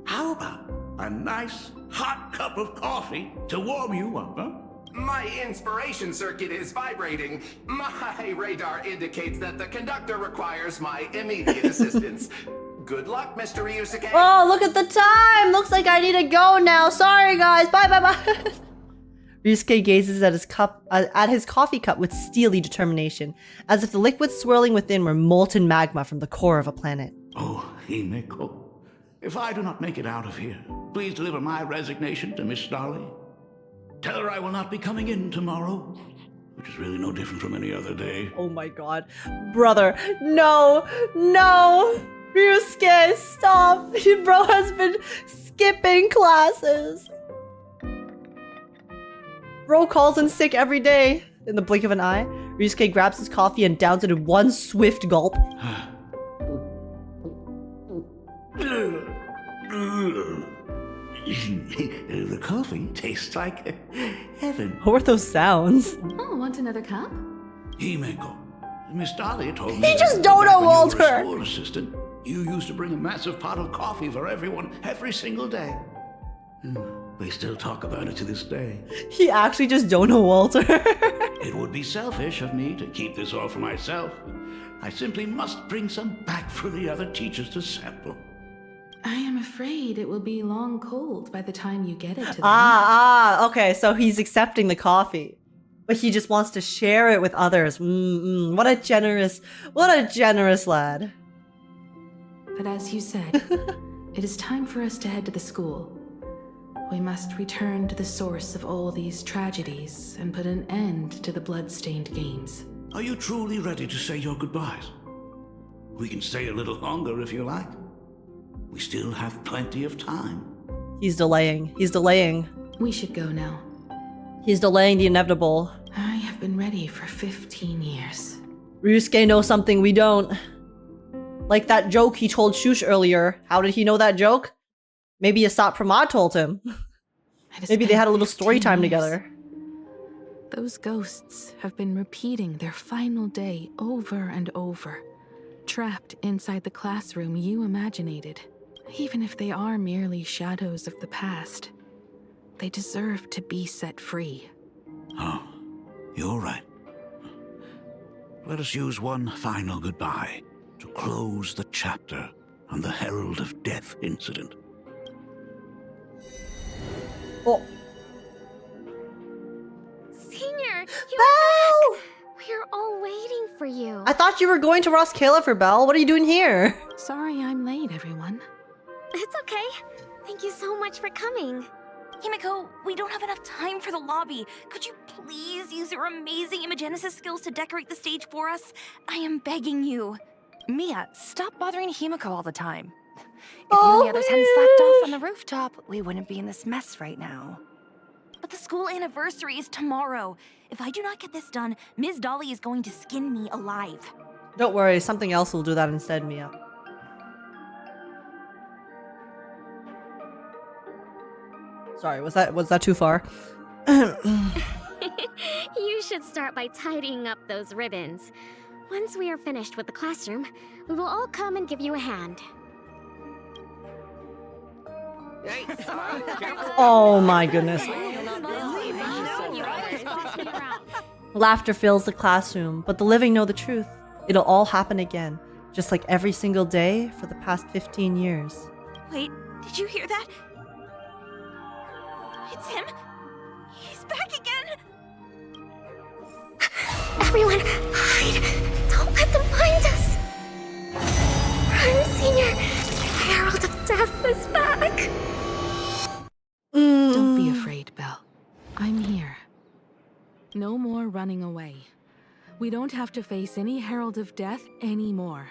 S7: How about a nice hot cup of coffee to warm you up, huh?
S14: My inspiration circuit is vibrating. My radar indicates that the conductor requires my immediate assistance. Good luck, Mr. Ryusuke.
S1: Oh, look at the time! Looks like I need to go now. Sorry, guys. Bye, bye, bye. Ryusuke gazes at his coffee cup with steely determination, as if the liquid swirling within were molten magma from the core of a planet.
S7: Oh, Himiko, if I do not make it out of here, please deliver my resignation to Miss Starley. Tell her I will not be coming in tomorrow, which is really no different from any other day.
S1: Oh my god. Brother, no, no! Ryusuke, stop! Bro has been skipping classes. Bro calls in sick every day. In the blink of an eye, Ryusuke grabs his coffee and downs it in one swift gulp.
S7: The coffee tastes like heaven.
S1: What were those sounds?
S20: Oh, want another cup?
S7: Himiko, Miss Dahlia told me
S1: He just
S7: that
S1: don't
S7: back
S1: know
S7: when you were a
S1: Walter.
S7: school assistant, you used to bring a massive pot of coffee for everyone every single day. They still talk about it to this day.
S1: He actually just don't know Walter.
S7: It would be selfish of me to keep this all for myself. I simply must bring some back for the other teachers to sample.
S20: I am afraid it will be long cold by the time you get it to them.
S1: Okay, so he's accepting the coffee. But he just wants to share it with others. What a generous lad.
S20: But as you said, It is time for us to head to the school. We must return to the source of all these tragedies and put an end to the blood-stained games.
S18: Are you truly ready to say your goodbyes? We can stay a little longer if you like. We still have plenty of time.
S1: He's delaying. He's delaying.
S20: We should go now.
S1: He's delaying the inevitable.
S20: I have been ready for 15 years.
S1: Ryusuke knows something we don't. Like that joke he told Shush earlier. How did he know that joke? Maybe Asat Pramod told him. Maybe they had a little story time together.
S20: Those ghosts have been repeating their final day over and over, trapped inside the classroom you imaginated. Even if they are merely shadows of the past, they deserve to be set free.
S18: Oh, you're right. Let us use one final goodbye to close the chapter on the Herald of Death incident.
S1: Oh.
S19: Senior, you're
S1: Belle!
S19: back! We're all waiting for you.
S1: I thought you were going to Roskilde for Belle. What are you doing here?
S20: Sorry I'm late, everyone.
S19: It's okay. Thank you so much for coming.
S13: Himiko, we don't have enough time for the lobby. Could you please use your amazing Imagenesis skills to decorate the stage for us? I am begging you.
S22: Mia, stop bothering Himiko all the time. If you and the others hadn't slacked off on the rooftop, we wouldn't be in this mess right now.
S13: But the school anniversary is tomorrow. If I do not get this done, Ms. Dolly is going to skin me alive.
S1: Don't worry, something else will do that instead, Mia. Sorry, was that too far?
S19: You should start by tidying up those ribbons. Once we are finished with the classroom, we will all come and give you a hand.
S1: Oh my goodness. Laughter fills the classroom, but the living know the truth. It'll all happen again, just like every single day for the past 15 years.
S13: Wait, did you hear that? It's him. He's back again.
S19: Everyone, hide! Don't let them find us! Run, Senior! The Herald of Death is back!
S20: Don't be afraid, Belle. I'm here. No more running away. We don't have to face any Herald of Death anymore.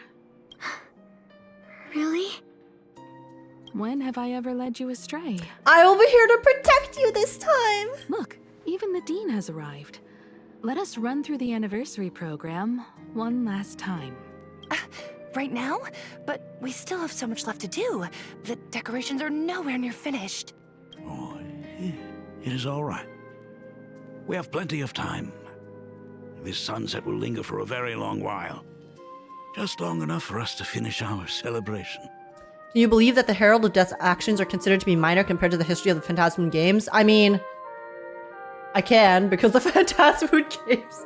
S19: Really?
S20: When have I ever led you astray?
S1: I will be here to protect you this time!
S20: Look, even the Dean has arrived. Let us run through the anniversary program one last time.
S22: Right now? But we still have so much left to do. The decorations are nowhere near finished.
S18: Oh, it is all right. We have plenty of time. This sunset will linger for a very long while. Just long enough for us to finish our celebration.
S1: Can you believe that the Herald of Death's actions are considered to be minor compared to the history of the Phantasmoon games? I mean, I can, because the Phantasmoon games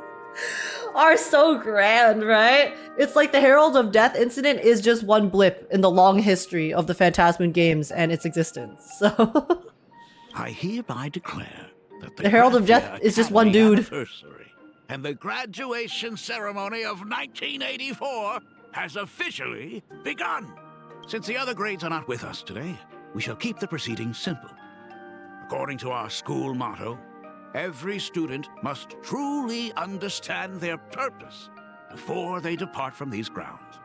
S1: are so grand, right? It's like the Herald of Death incident is just one blip in the long history of the Phantasmoon games and its existence, so...
S18: I hereby declare that
S1: the Herald of Death is just one dude.
S18: Anniversary and the graduation ceremony of 1984 has officially begun. Since the other grades are not with us today, we shall keep the proceedings simple. According to our school motto, every student must truly understand their purpose before they depart from these grounds.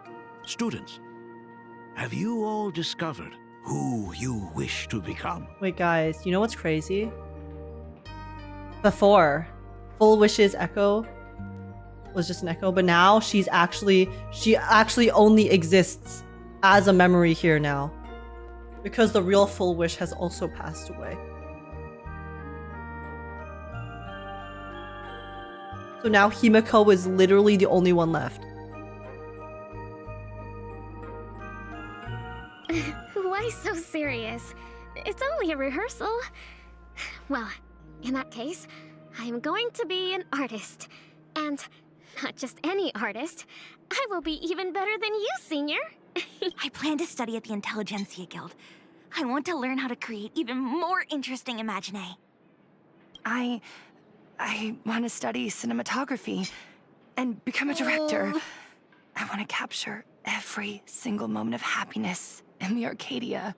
S18: Students, have you all discovered who you wish to become?
S1: Wait, guys, you know what's crazy? Before, Full Wish's echo was just an echo, but now she actually only exists as a memory here now. Because the real Full Wish has also passed away. So now Himiko is literally the only one left.
S19: Why so serious? It's only a rehearsal. Well, in that case, I am going to be an artist. And not just any artist. I will be even better than you, Senior.
S13: I plan to study at the Intelligentsia Guild. I want to learn how to create even more interesting imaginae.
S22: I want to study cinematography and become a director. I want to capture every single moment of happiness in the Arcadia.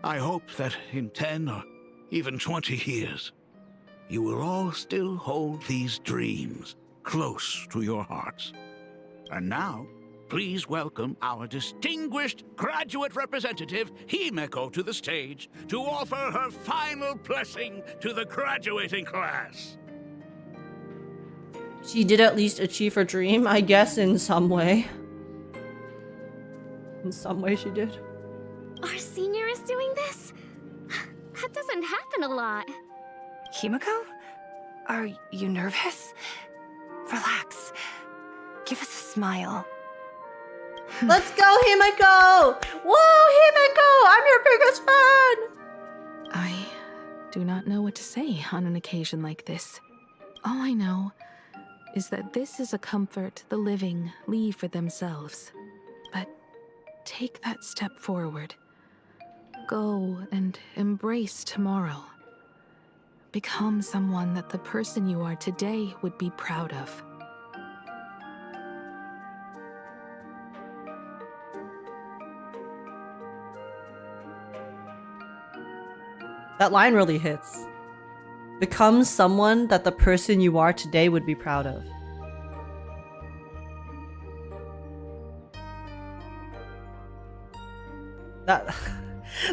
S18: I hope that in 10 or even 20 years, you will all still hold these dreams close to your hearts. And now, please welcome our distinguished graduate representative, Himeko, to the stage to offer her final blessing to the graduating class.
S1: She did at least achieve her dream, I guess, in some way. In some way she did.
S19: Our senior is doing this? That doesn't happen a lot.
S22: Himeko? Are you nervous? Relax. Give us a smile.
S1: Let's go, Himeko! Whoa, Himeko! I'm your biggest fan!
S20: I do not know what to say on an occasion like this. All I know is that this is a comfort the living leave for themselves. But take that step forward. Go and embrace tomorrow. Become someone that the person you are today would be proud of.
S1: That line really hits. Become someone that the person you are today would be proud of. That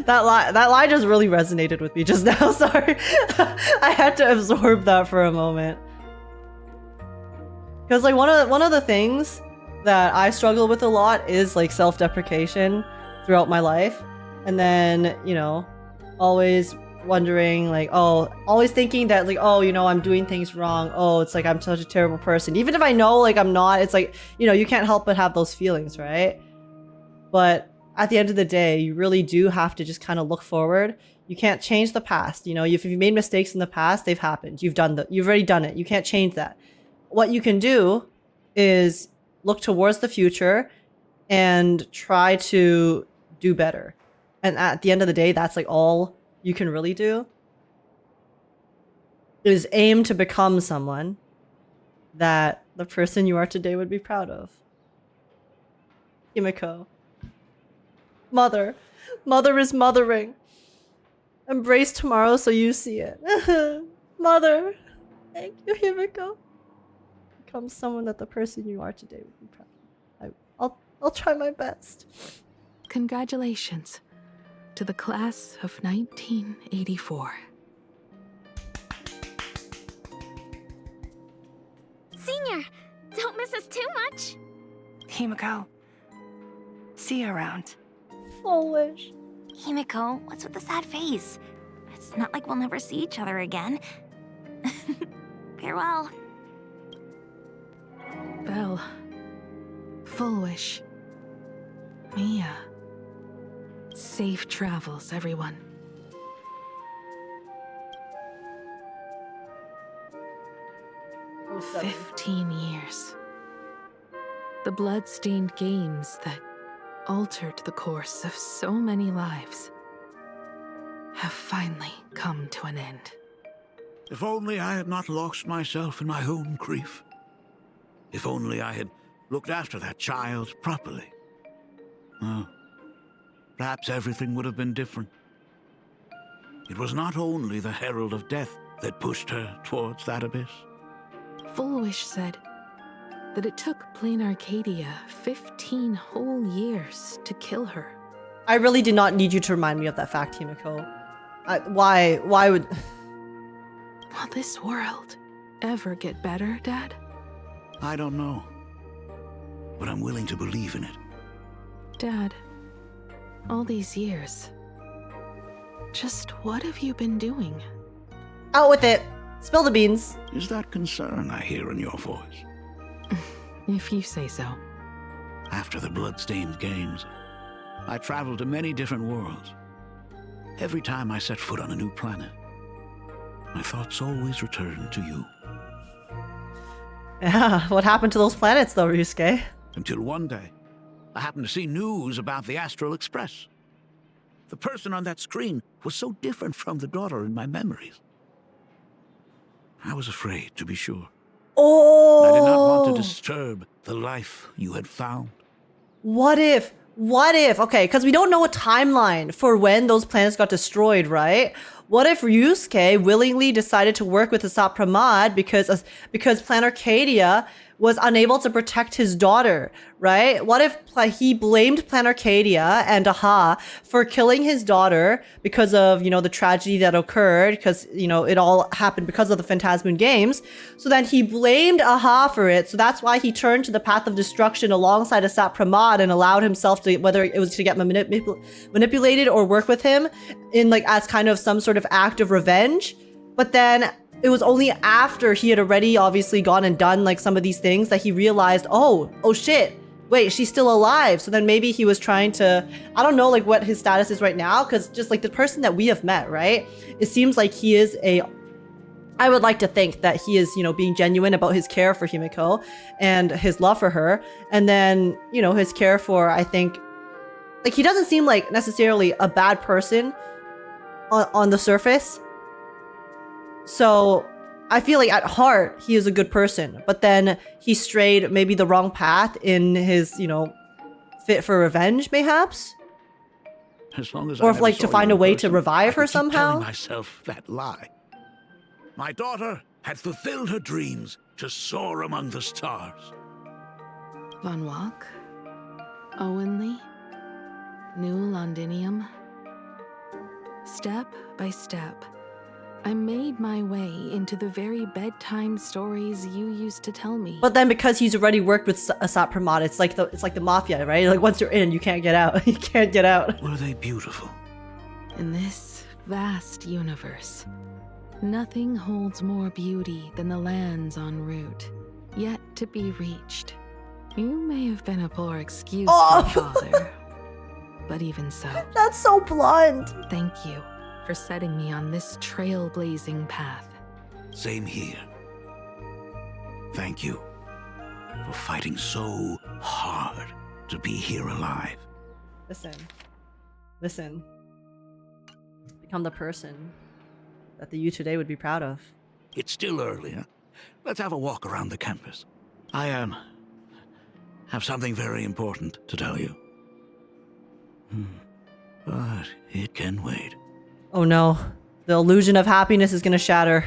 S1: line just really resonated with me just now. Sorry. I had to absorb that for a moment. Because like one of the things that I struggle with a lot is like self-deprecation throughout my life. And then, you know, always wondering like, oh, always thinking that like, oh, you know, I'm doing things wrong. Oh, it's like I'm such a terrible person. Even if I know like I'm not, it's like, you know, you can't help but have those feelings, right? But at the end of the day, you really do have to just kind of look forward. You can't change the past. You know, if you've made mistakes in the past, they've happened. You've already done it. You can't change that. What you can do is look towards the future and try to do better. And at the end of the day, that's like all you can really do is aim to become someone that the person you are today would be proud of. Himeko. Mother. Mother is mothering. Embrace tomorrow so you see it. Mother. Thank you, Himeko. Become someone that the person you are today would be proud of. I'll try my best.
S20: Congratulations to the class of 1984.
S19: Senior, don't miss us too much.
S22: Himeko. See you around.
S1: Foolish.
S3: Himeko, what's with the sad face? It's not like we'll never see each other again. Farewell.
S20: Belle. Fullwish. Mia. Safe travels, everyone.
S1: Oh,
S20: 15 years. The blood-stained games that altered the course of so many lives have finally come to an end.
S18: If only I had not lost myself in my own grief. If only I had looked after that child properly. Oh, perhaps everything would have been different. It was not only the Herald of Death that pushed her towards that abyss.
S20: Fullwish said that it took Planarcadia 15 whole years to kill her.
S1: I really did not need you to remind me of that fact, Himeko. Why would...
S20: Will this world ever get better, Dad?
S18: I don't know, but I'm willing to believe in it.
S20: Dad, all these years, just what have you been doing?
S1: Out with it! Spill the beans.
S18: Is that concern I hear in your voice?
S20: If you say so.
S18: After the blood-stained games, I traveled to many different worlds. Every time I set foot on a new planet, my thoughts always returned to you.
S1: Yeah, what happened to those planets though, Ryusuke?
S18: Until one day, I happened to see news about the Astral Express. The person on that screen was so different from the daughter in my memories. I was afraid, to be sure.
S1: Oh!
S18: I did not want to disturb the life you had found.
S1: What if what if, okay, because we don't know a timeline for when those planets got destroyed, right? What if Ryusuke willingly decided to work with Asap Pramad because Planarcadia was unable to protect his daughter, right? What if he blamed Planarcadia and Aha for killing his daughter because of, you know, the tragedy that occurred, because, you know, it all happened because of the Phantasmoon games. So then he blamed Aha for it. So that's why he turned to the path of destruction alongside Asap Pramad and allowed himself to, whether it was to get manipulated or work with him in like as kind of some sort of act of revenge. But then it was only after he had already obviously gone and done like some of these things that he realized, oh shit, wait, she's still alive. So then maybe he was trying to, I don't know like what his status is right now, because just like the person that we have met, right? It seems like he is I would like to think that he is, you know, being genuine about his care for Himiko and his love for her. And then, you know, his care for, I think, like he doesn't seem like necessarily a bad person on the surface. So I feel like at heart, he is a good person, but then he strayed maybe the wrong path in his, you know, fit for revenge, mayhaps?
S18: As long as
S1: or
S18: I
S1: if
S18: never
S1: like
S18: saw
S1: to
S18: you
S1: find
S18: in
S1: a way
S18: person,
S1: to revive
S18: I
S1: her
S18: could keep telling
S1: somehow?
S18: myself that lie. My daughter had fulfilled her dreams to soar among the stars.
S20: Von Walk, Owenly, New Londinium. Step by step, I made my way into the very bedtime stories you used to tell me.
S1: But then because he's already worked with Asap Pramad, it's like the mafia, right? Like once you're in, you can't get out. You can't get out.
S18: Were they beautiful?
S20: In this vast universe, nothing holds more beauty than the lands en route, yet to be reached. You may have been a poor excuse for father, but even so.
S1: That's so blunt.
S20: Thank you for setting me on this trailblazing path.
S18: Same here. Thank you for fighting so hard to be here alive.
S1: Listen. Become the person that the you today would be proud of.
S18: It's still early, huh? Let's have a walk around the campus. I have something very important to tell you. But it can wait.
S1: Oh no. The illusion of happiness is gonna shatter.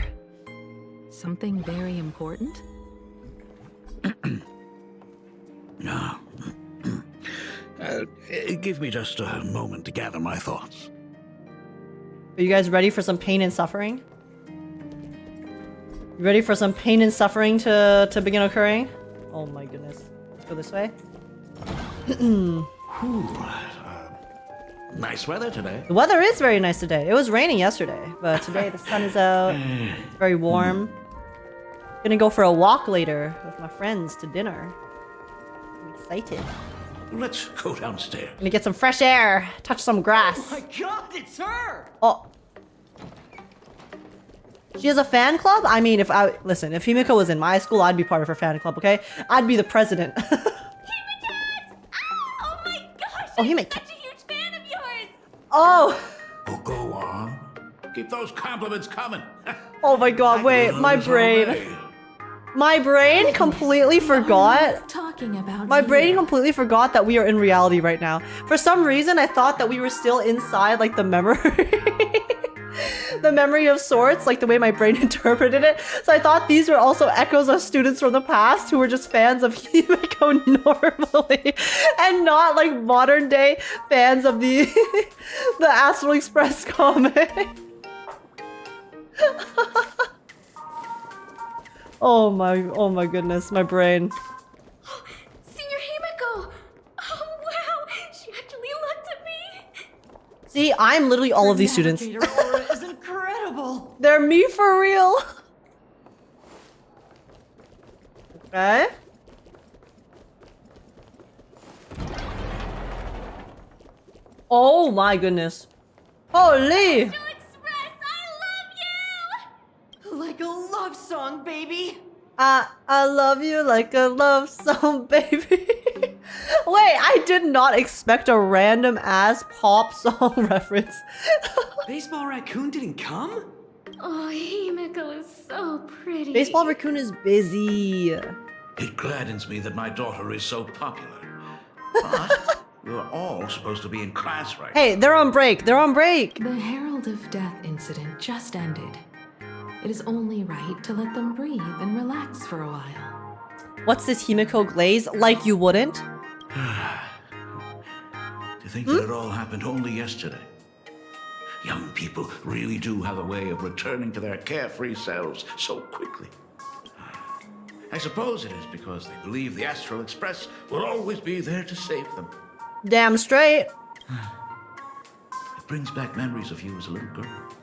S20: Something very important?
S18: No. Give me just a moment to gather my thoughts.
S1: Are you guys ready for some pain and suffering? You ready for some pain and suffering to begin occurring? Oh my goodness. Let's go this way.
S18: Nice weather today.
S1: The weather is very nice today. It was raining yesterday, but today the sun is out. It's very warm. Gonna go for a walk later with my friends to dinner. I'm excited.
S18: Let's go downstairs.
S1: Gonna get some fresh air, touch some grass.
S6: Oh my god, it's her!
S1: Oh. She has a fan club? I mean, if Himiko was in my school, I'd be part of her fan club, okay? I'd be the president.
S23: Oh my gosh!
S1: Oh,
S23: I'm such a huge fan of yours!
S1: Oh!
S18: Oh, go on. Keep those compliments coming.
S1: Oh my god, wait, my brain. My brain completely forgot.
S20: Talking about
S1: My brain completely forgot that we are in reality right now. For some reason, I thought that we were still inside, like, the memory. The memory of sorts, like the way my brain interpreted it. So I thought these were also echoes of students from the past who were just fans of Himiko normally, and not like modern day fans of the the Astral Express comic. Oh my goodness, my brain.
S23: Senior Himiko! Oh wow! She actually looked at me!
S1: See, I'm literally all of these students.
S6: Your aura is incredible!
S1: They're me for real. Okay. Oh my goodness. Holy!
S6: Like a love song, baby!
S1: I love you like a love song, baby. Wait, I did not expect a random ass pop song reference.
S6: Baseball Raccoon didn't come?
S23: Oh, Himiko is so pretty.
S1: Baseball Raccoon is busy.
S18: It gladdens me that my daughter is so popular. But We're all supposed to be in class right
S1: Hey, they're on break. They're on break.
S20: The Herald of Death incident just ended. It is only right to let them breathe and relax for a while.
S1: What's this Himiko glaze? Like you wouldn't?
S18: To think that it all happened only yesterday. Young people really do have a way of returning to their carefree selves so quickly. I suppose it is because they believe the Astral Express will always be there to save them.
S1: Damn straight.
S18: It brings back memories of you as a little girl.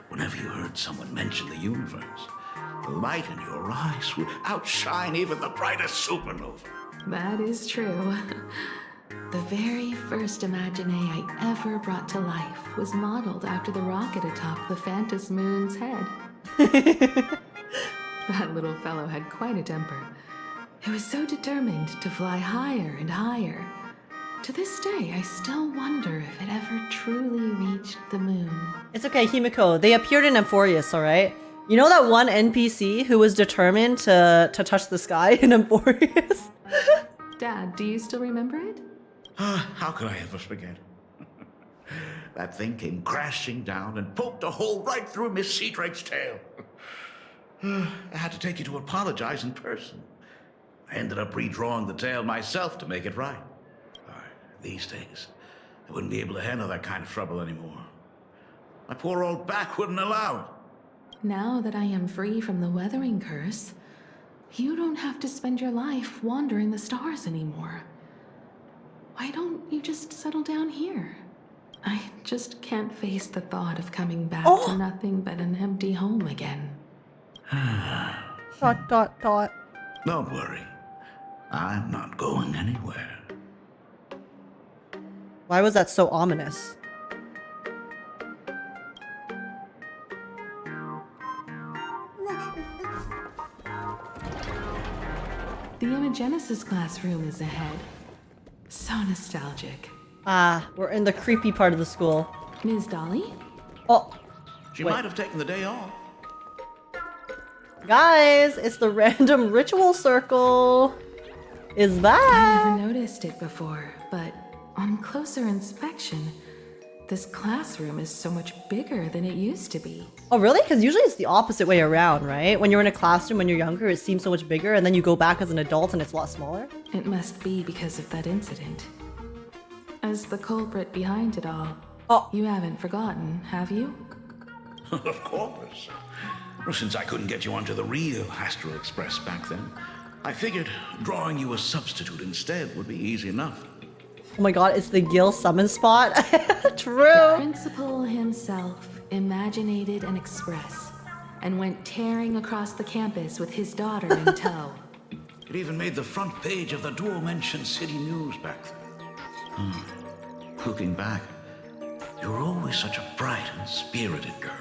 S18: Whenever you heard someone mention the universe, the light in your eyes would outshine even the brightest supernova.
S20: That is true. The very first Imagine I ever brought to life was modeled after the rocket atop the Phantom Moon's head. That little fellow had quite a temper. It was so determined to fly higher and higher. To this day, I still wonder if it ever truly reached the moon.
S1: It's okay, Himiko. They appeared in Emphorius, alright? You know that one NPC who was determined to touch the sky in Emphorius?
S20: Dad, do you still remember it?
S18: How could I ever forget? That thing came crashing down and poked a hole right through Miss Seadrake's tail. I had to take you to apologize in person. I ended up redrawing the tail myself to make it right. These days, I wouldn't be able to handle that kind of trouble anymore. My poor old back wouldn't allow it.
S20: Now that I am free from the weathering curse, you don't have to spend your life wandering the stars anymore. Why don't you just settle down here? I just can't face the thought of coming back to nothing but an empty home again.
S1: Dot, dot, dot.
S18: Don't worry. I'm not going anywhere.
S1: Why was that so ominous?
S20: The Imagenesis classroom is ahead. So nostalgic.
S1: Ah, we're in the creepy part of the school.
S20: Ms. Dolly?
S1: Oh.
S18: She
S1: wait.
S18: might have taken the day off.
S1: Guys, it's the random ritual circle. Is back.
S20: I never noticed it before, but on closer inspection, this classroom is so much bigger than it used to be.
S1: Oh, really? Because usually it's the opposite way around, right? When you're in a classroom when you're younger, it seems so much bigger, and then you go back as an adult and it's a lot smaller.
S20: It must be because of that incident. As the culprit behind it all, you haven't forgotten, have you?
S18: Of course. Well, since I couldn't get you onto the real Astral Express back then, I figured drawing you a substitute instead would be easy enough.
S1: Oh my god, it's the Gil summon spot. True.
S20: The principal himself imaginated an express and went tearing across the campus with his daughter in tow.
S18: It even made the front page of the Dual-Mention City News back then. Looking back, you were always such a bright and spirited girl.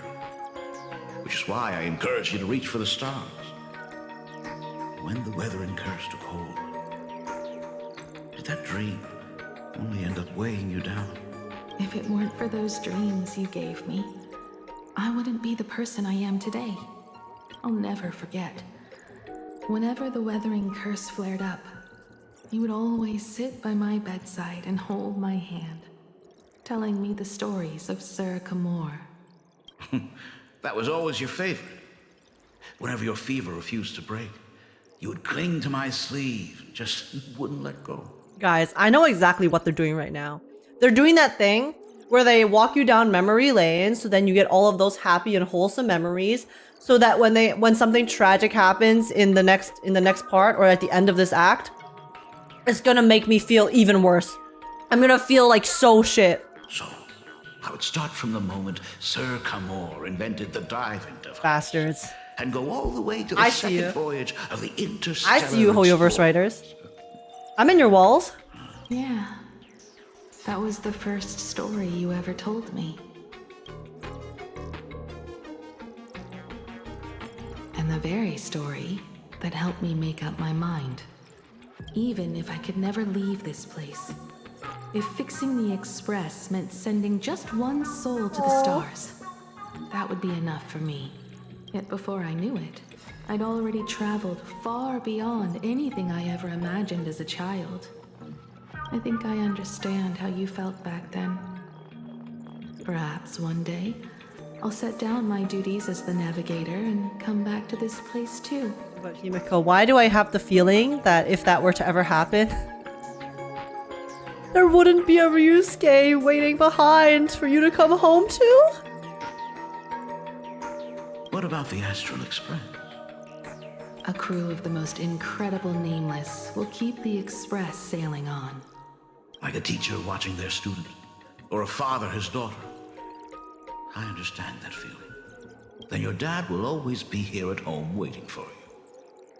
S18: Which is why I encouraged you to reach for the stars. When the weathering curse took hold, did that dream only end up weighing you down?
S20: If it weren't for those dreams you gave me, I wouldn't be the person I am today. I'll never forget. Whenever the weathering curse flared up, you would always sit by my bedside and hold my hand, telling me the stories of Sir Camor.
S18: That was always your favorite. Whenever your fever refused to break, you would cling to my sleeve and just wouldn't let go.
S1: Guys, I know exactly what they're doing right now. They're doing that thing where they walk you down memory lane, so then you get all of those happy and wholesome memories, so that when something tragic happens in the next part or at the end of this act, it's gonna make me feel even worse. I'm gonna feel like so shit.
S18: So, I would start from the moment Sir Camor invented the diving device.
S1: Bastards.
S18: And go all the way to the second voyage of the Interstellar
S1: I see you, Hoyoverse writers. I'm in your walls.
S20: Yeah. That was the first story you ever told me. And the very story that helped me make up my mind. Even if I could never leave this place. If fixing the Express meant sending just one soul to the stars, that would be enough for me. Yet before I knew it, I'd already traveled far beyond anything I ever imagined as a child. I think I understand how you felt back then. Perhaps one day, I'll set down my duties as the navigator and come back to this place too.
S1: But Himiko, why do I have the feeling that if that were to ever happen, there wouldn't be a Ryusuke waiting behind for you to come home to?
S18: What about the Astral Express?
S20: A crew of the most incredible nameless will keep the Express sailing on.
S18: Like a teacher watching their student, or a father his daughter. I understand that feeling. Then your dad will always be here at home waiting for you.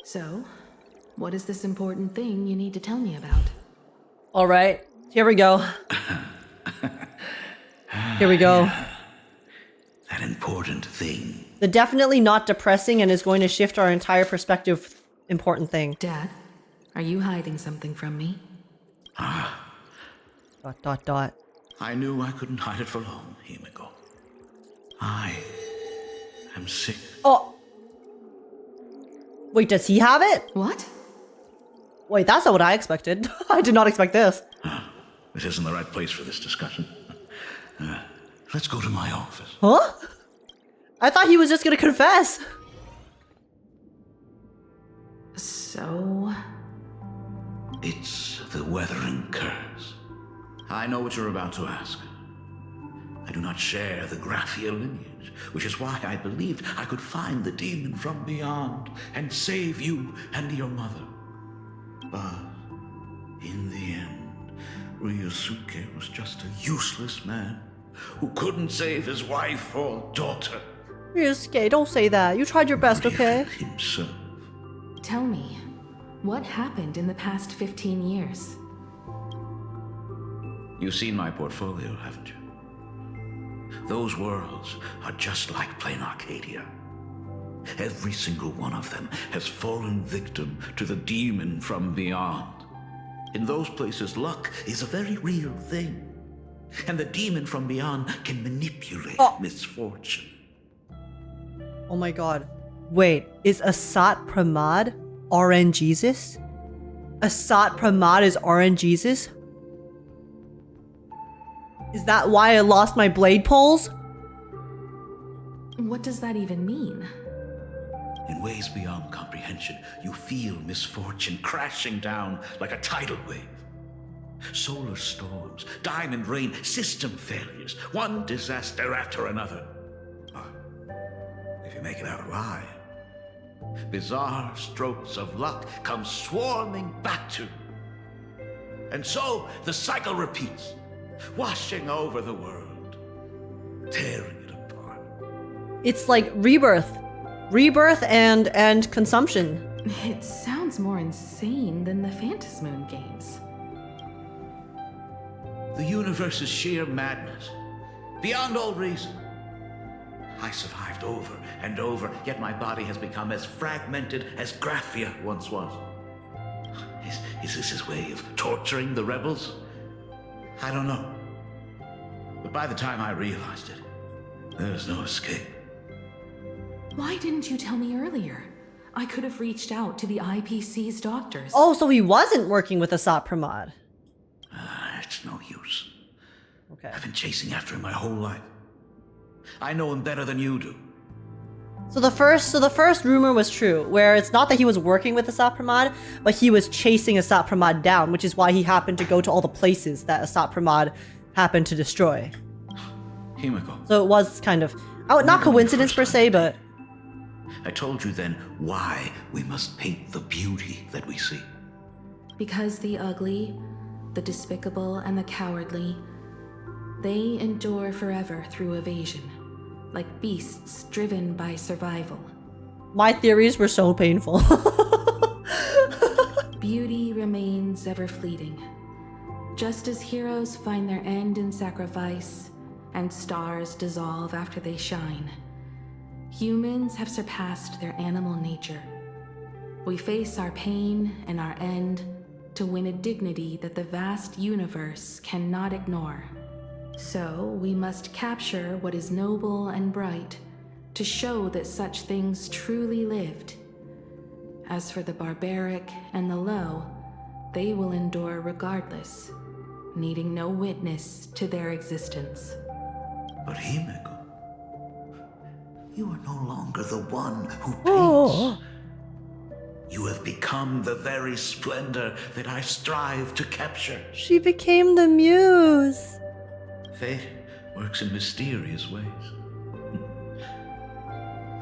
S20: So, what is this important thing you need to tell me about?
S1: All right, here we go. Here we go.
S18: That important thing.
S1: The definitely not depressing and is going to shift our entire perspective important thing.
S20: Dad, are you hiding something from me?
S1: Dot, dot, dot.
S18: I knew I couldn't hide it for long, Himiko. I am sick.
S1: Oh. Wait, does he have it?
S20: What?
S1: Wait, that's not what I expected. I did not expect this.
S18: This isn't the right place for this discussion. Let's go to my office.
S1: Huh? I thought he was just gonna confess.
S20: So...
S18: It's the Weathering Curse. I know what you're about to ask. I do not share the Graphia lineage, which is why I believed I could find the demon from beyond and save you and your mother. But in the end, Ryusuke was just a useless man who couldn't save his wife or daughter.
S1: Ryusuke, don't say that. You tried your best, okay?
S18: Himself.
S20: Tell me, what happened in the past 15 years?
S18: You've seen my portfolio, haven't you? Those worlds are just like Planarcadia. Every single one of them has fallen victim to the demon from beyond. In those places, luck is a very real thing. And the demon from beyond can manipulate misfortune.
S1: Oh my god. Wait, is Asat Pramad RN Jesus? Asat Pramad is RN Jesus? Is that why I lost my blade poles?
S20: What does that even mean?
S18: In ways beyond comprehension, you feel misfortune crashing down like a tidal wave. Solar storms, diamond rain, system failures, one disaster after another. If you make it out alive, bizarre strokes of luck come swarming back to you. And so the cycle repeats, washing over the world, tearing it apart.
S1: It's like rebirth. Rebirth and consumption.
S20: It sounds more insane than the Phantasmoon games.
S18: The universe is sheer madness, beyond all reason. I survived over and over, yet my body has become as fragmented as Graphia once was. Is this his way of torturing the rebels? I don't know. But by the time I realized it, there was no escape.
S20: Why didn't you tell me earlier? I could have reached out to the IPC's doctors.
S1: Oh, so he wasn't working with Asat Pramad.
S18: It's no use.
S1: Okay.
S18: I've been chasing after him my whole life. I know him better than you do.
S1: So the first rumor was true, where it's not that he was working with Asat Pramad, but he was chasing Asat Pramad down, which is why he happened to go to all the places that Asat Pramad happened to destroy.
S18: Himiko.
S1: So it was kind of, not coincidence per se, but...
S18: I told you then why we must paint the beauty that we see.
S20: Because the ugly, the despicable, and the cowardly, they endure forever through evasion, like beasts driven by survival.
S1: My theories were so painful.
S20: Beauty remains ever fleeting. Just as heroes find their end in sacrifice, and stars dissolve after they shine, humans have surpassed their animal nature. We face our pain and our end to win a dignity that the vast universe cannot ignore. So we must capture what is noble and bright to show that such things truly lived. As for the barbaric and the low, they will endure regardless, needing no witness to their existence.
S11: But Himeko, you are no longer the one who paints. You have become the very splendor that I strive to capture.
S1: She became the muse.
S11: Fate works in mysterious ways.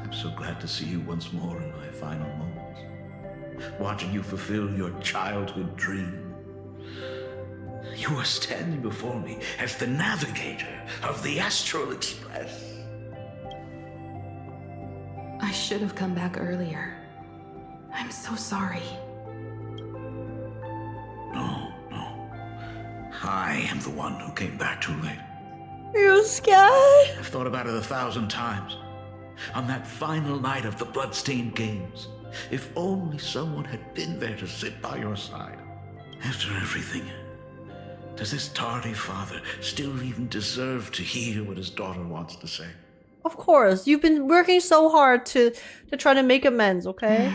S11: I'm so glad to see you once more in my final moments, watching you fulfill your childhood dream. You are standing before me as the navigator of the Astral Express.
S20: I should have come back earlier. I'm so sorry.
S11: No. I am the one who came back too late.
S1: Are you scared?
S11: I've thought about it 1,000 times. On that final night of the Bloodstained Games, if only someone had been there to sit by your side. After everything, does this tardy father still even deserve to hear what his daughter wants to say?
S1: Of course, you've been working so hard to try to make amends, okay? ...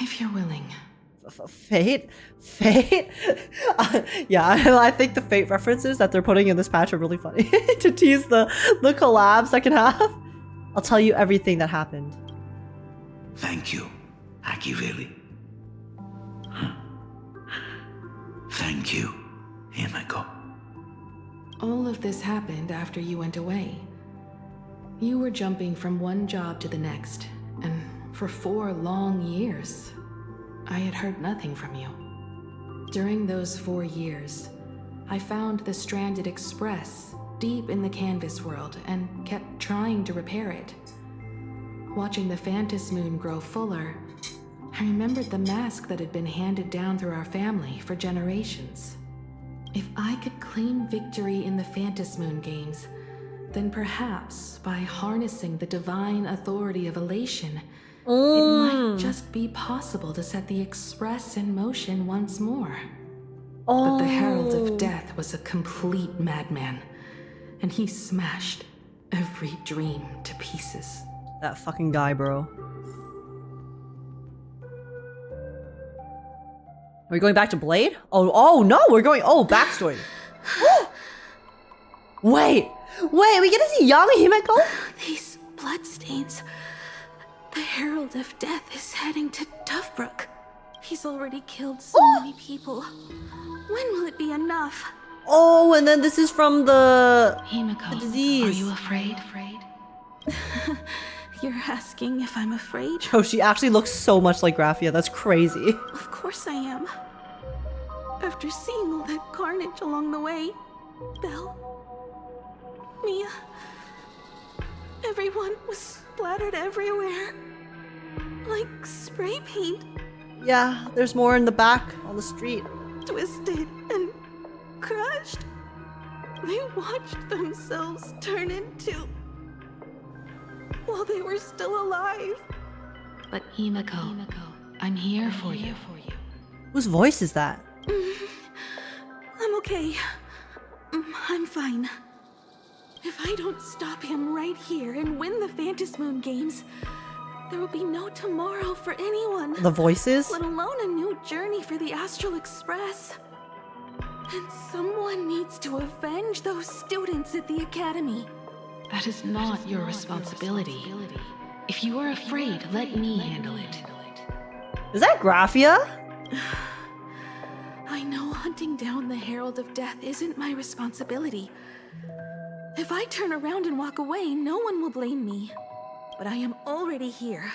S20: If you're willing.
S1: Fate? Yeah, I think the Fate references that they're putting in this patch are really funny to tease the collab second half. I'll tell you everything that happened.
S11: Thank you, Ashveil. Thank you, Himeko.
S20: All of this happened after you went away. You were jumping from one job to the next, and for 4 long years, I had heard nothing from you. During those 4 years, I found the stranded express deep in the canvas world and kept trying to repair it. Watching the Phantom Moon grow fuller, I remembered the mask that had been handed down through our family for generations. If I could claim victory in the Phantom Moon games, then perhaps by harnessing the divine authority of elation, it might just be possible to set the Express in motion once more. But the Herald of Death was a complete madman, and he smashed every dream to pieces.
S1: That fucking guy, bro. Are we going back to Blade? Oh no, we're going, backstory. Wait, we get to see young Himeko?
S20: These bloodstains. The Herald of Death is heading to Dovebrook. He's already killed so many people. When will it be enough?
S1: Oh, and then this is from the disease.
S20: Are you afraid? You're asking if I'm afraid?
S1: Oh, she actually looks so much like Graphia. That's crazy.
S20: Of course I am. After seeing all that carnage along the way, Belle, Mia, everyone was splattered everywhere. Like spray paint.
S1: Yeah, there's more in the back on the street.
S20: Twisted and crushed. They watched themselves turn into... while they were still alive. But Himeko, I'm here for you.
S1: Whose voice is that?
S20: I'm okay. I'm fine. If I don't stop him right here and win the Phantom Moon games, there will be no tomorrow for anyone.
S1: The voices?
S20: Let alone a new journey for the Astral Express. And someone needs to avenge those students at the Academy. That is not your responsibility. If you are afraid, let me handle it.
S1: Is that Graphia?
S20: I know hunting down the Herald of Death isn't my responsibility. If I turn around and walk away, no one will blame me. But I am already here.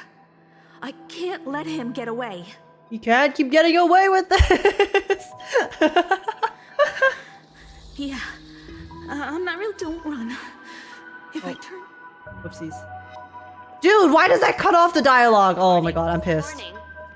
S20: I can't let him get away.
S1: You can't keep getting away with this.
S20: Yeah. I'm not real. Don't run. If I turn...
S1: Whoopsies. Dude, why does that cut off the dialogue? Oh my god, I'm pissed.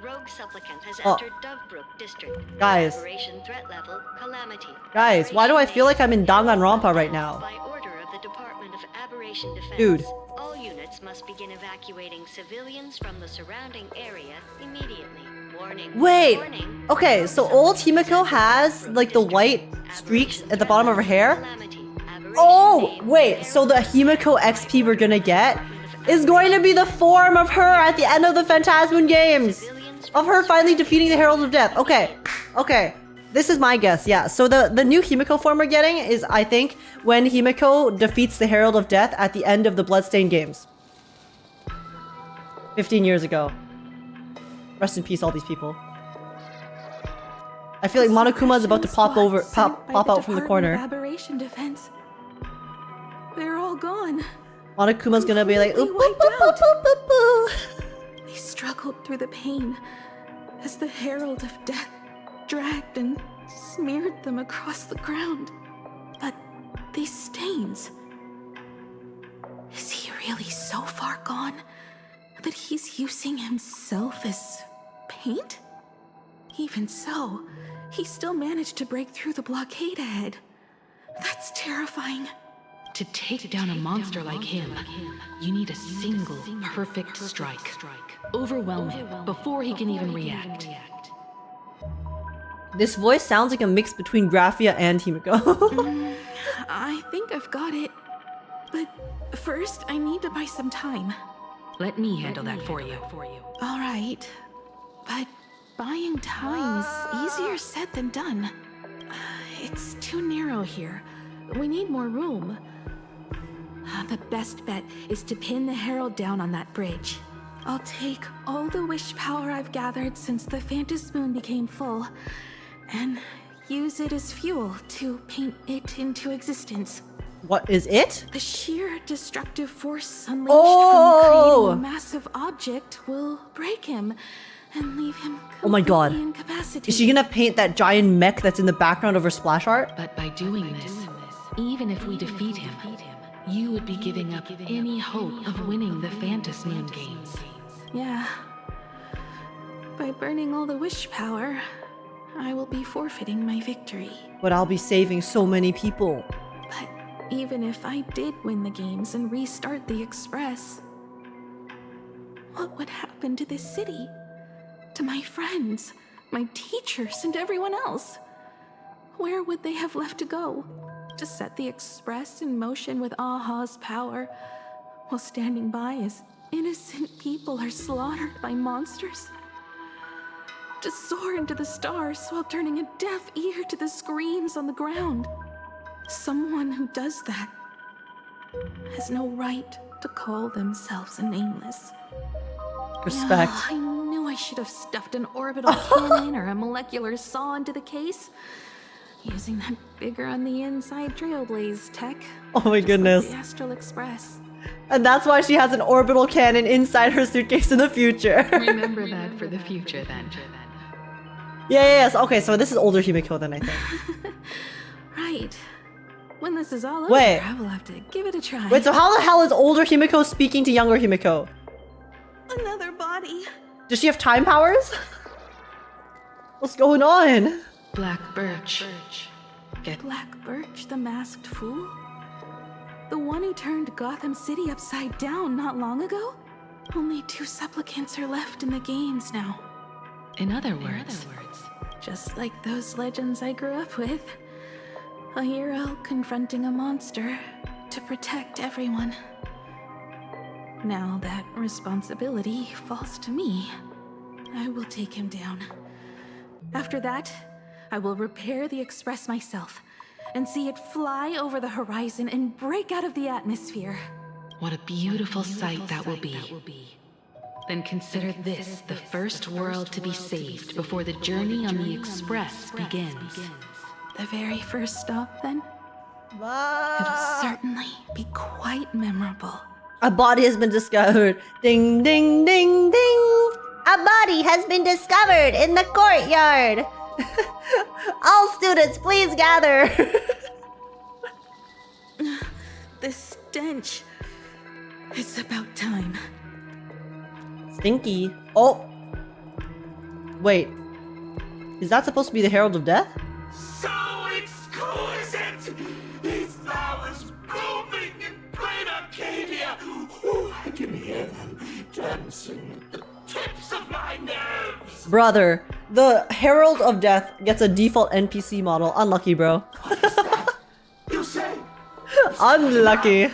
S12: Rogue supplicant has entered Dovebrook district.
S1: Guys.
S12: Operation threat level calamity.
S1: Guys, why do I feel like I'm in Danganronpa right now?
S12: By order of the Department of Aberration Defense.
S1: Dude.
S12: All units must begin evacuating civilians from the surrounding area immediately. Warning.
S1: Wait.
S12: Warning.
S1: Okay, so old Himeko has like the white streaks at the bottom of her hair. Oh, wait. So the Himeko XP we're gonna get is going to be the form of her at the end of the Phantasm games. of her finally defeating the Herald of Death. Okay, okay. This is my guess, yeah. So the new Himiko form we're getting is, I think, when Himiko defeats the Herald of Death at the end of the Bloodstained games. 15 years ago. Rest in peace, all these people. I feel like Monokuma is about to pop out from the corner.
S20: Aberration defense. They're all gone.
S1: Monokuma's gonna be like, oop, boop,
S20: Wiped
S1: boop, boop, boop, boop, boop.
S20: They struggled through the pain as the Herald of Death dragged and smeared them across the ground. But these stains... Is he really so far gone that he's using himself as paint? Even so, he still managed to break through the blockade ahead. That's terrifying.
S5: To take down a monster like him, you need a single perfect strike. Overwhelm him before he can even react.
S1: This voice sounds like a mix between Graphia and Himiko.
S20: I think I've got it. But first, I need to buy some time.
S5: Let me handle that for you.
S20: All right. But buying time is easier said than done. It's too narrow here. We need more room. The best bet is to pin the Herald down on that bridge. I'll take all the wish power I've gathered since the Phantom Moon became full, and use it as fuel to paint it into existence.
S1: What is it?
S20: The sheer destructive force unleashed
S1: Oh!
S20: from creating a massive object will break him and leave him
S1: Oh my god.
S20: incapacitated.
S1: Is she gonna paint that giant mech that's in the background of her splash art?
S5: But by doing this, even if we defeat him, you would be giving up any hope of winning the Phantom Moon games.
S20: Yeah. By burning all the wish power, I will be forfeiting my victory.
S1: But I'll be saving so many people.
S20: But even if I did win the games and restart the Express, what would happen to this city? To my friends, my teachers, and everyone else? Where would they have left to go? To set the Express in motion with Aha's power, while standing by as innocent people are slaughtered by monsters? To soar into the stars while turning a deaf ear to the screams on the ground? Someone who does that has no right to call themselves a nameless.
S1: Respect.
S20: I knew I should have stuffed an orbital cannon or a molecular saw into the case. Using that bigger on the inside Trailblazer tech.
S1: Oh my goodness.
S20: Like the Astral Express.
S1: And that's why she has an orbital cannon inside her suitcase in the future.
S5: Remember that for the future then.
S1: Yes. Okay, so this is older Himiko then, I think.
S20: Right. When this is all over,
S1: Wait.
S20: I will have to give it a try.
S1: Wait, so how the hell is older Himiko speaking to younger Himiko?
S20: Another body.
S1: Does she have time powers? What's going on?
S5: Black Birch.
S20: Black Birch, the masked fool? The one who turned Gotham City upside down not long ago? Only 2 supplicants are left in the games now.
S5: In other words,
S20: just like those legends I grew up with. A hero confronting a monster to protect everyone. Now that responsibility falls to me, I will take him down. After that, I will repair the Express myself and see it fly over the horizon and break out of the atmosphere.
S5: what a beautiful sight that will be. Then consider this the first world to be saved before the journey on the Express begins.
S20: The very first stop, then? It'll certainly be quite memorable.
S1: A body has been discovered. Ding, ding, ding, ding.
S3: A body has been discovered in the courtyard. All students, please gather.
S20: The stench. It's about time.
S1: Stinky. Oh. Wait. Is that supposed to be the Herald of Death?
S11: So exquisite! These flowers blooming in Planarcadia! Oh, I can hear them dancing at the tips of my nerves!
S1: Brother, the Herald of Death gets a default NPC model. Unlucky, bro.
S11: You say?
S1: Unlucky.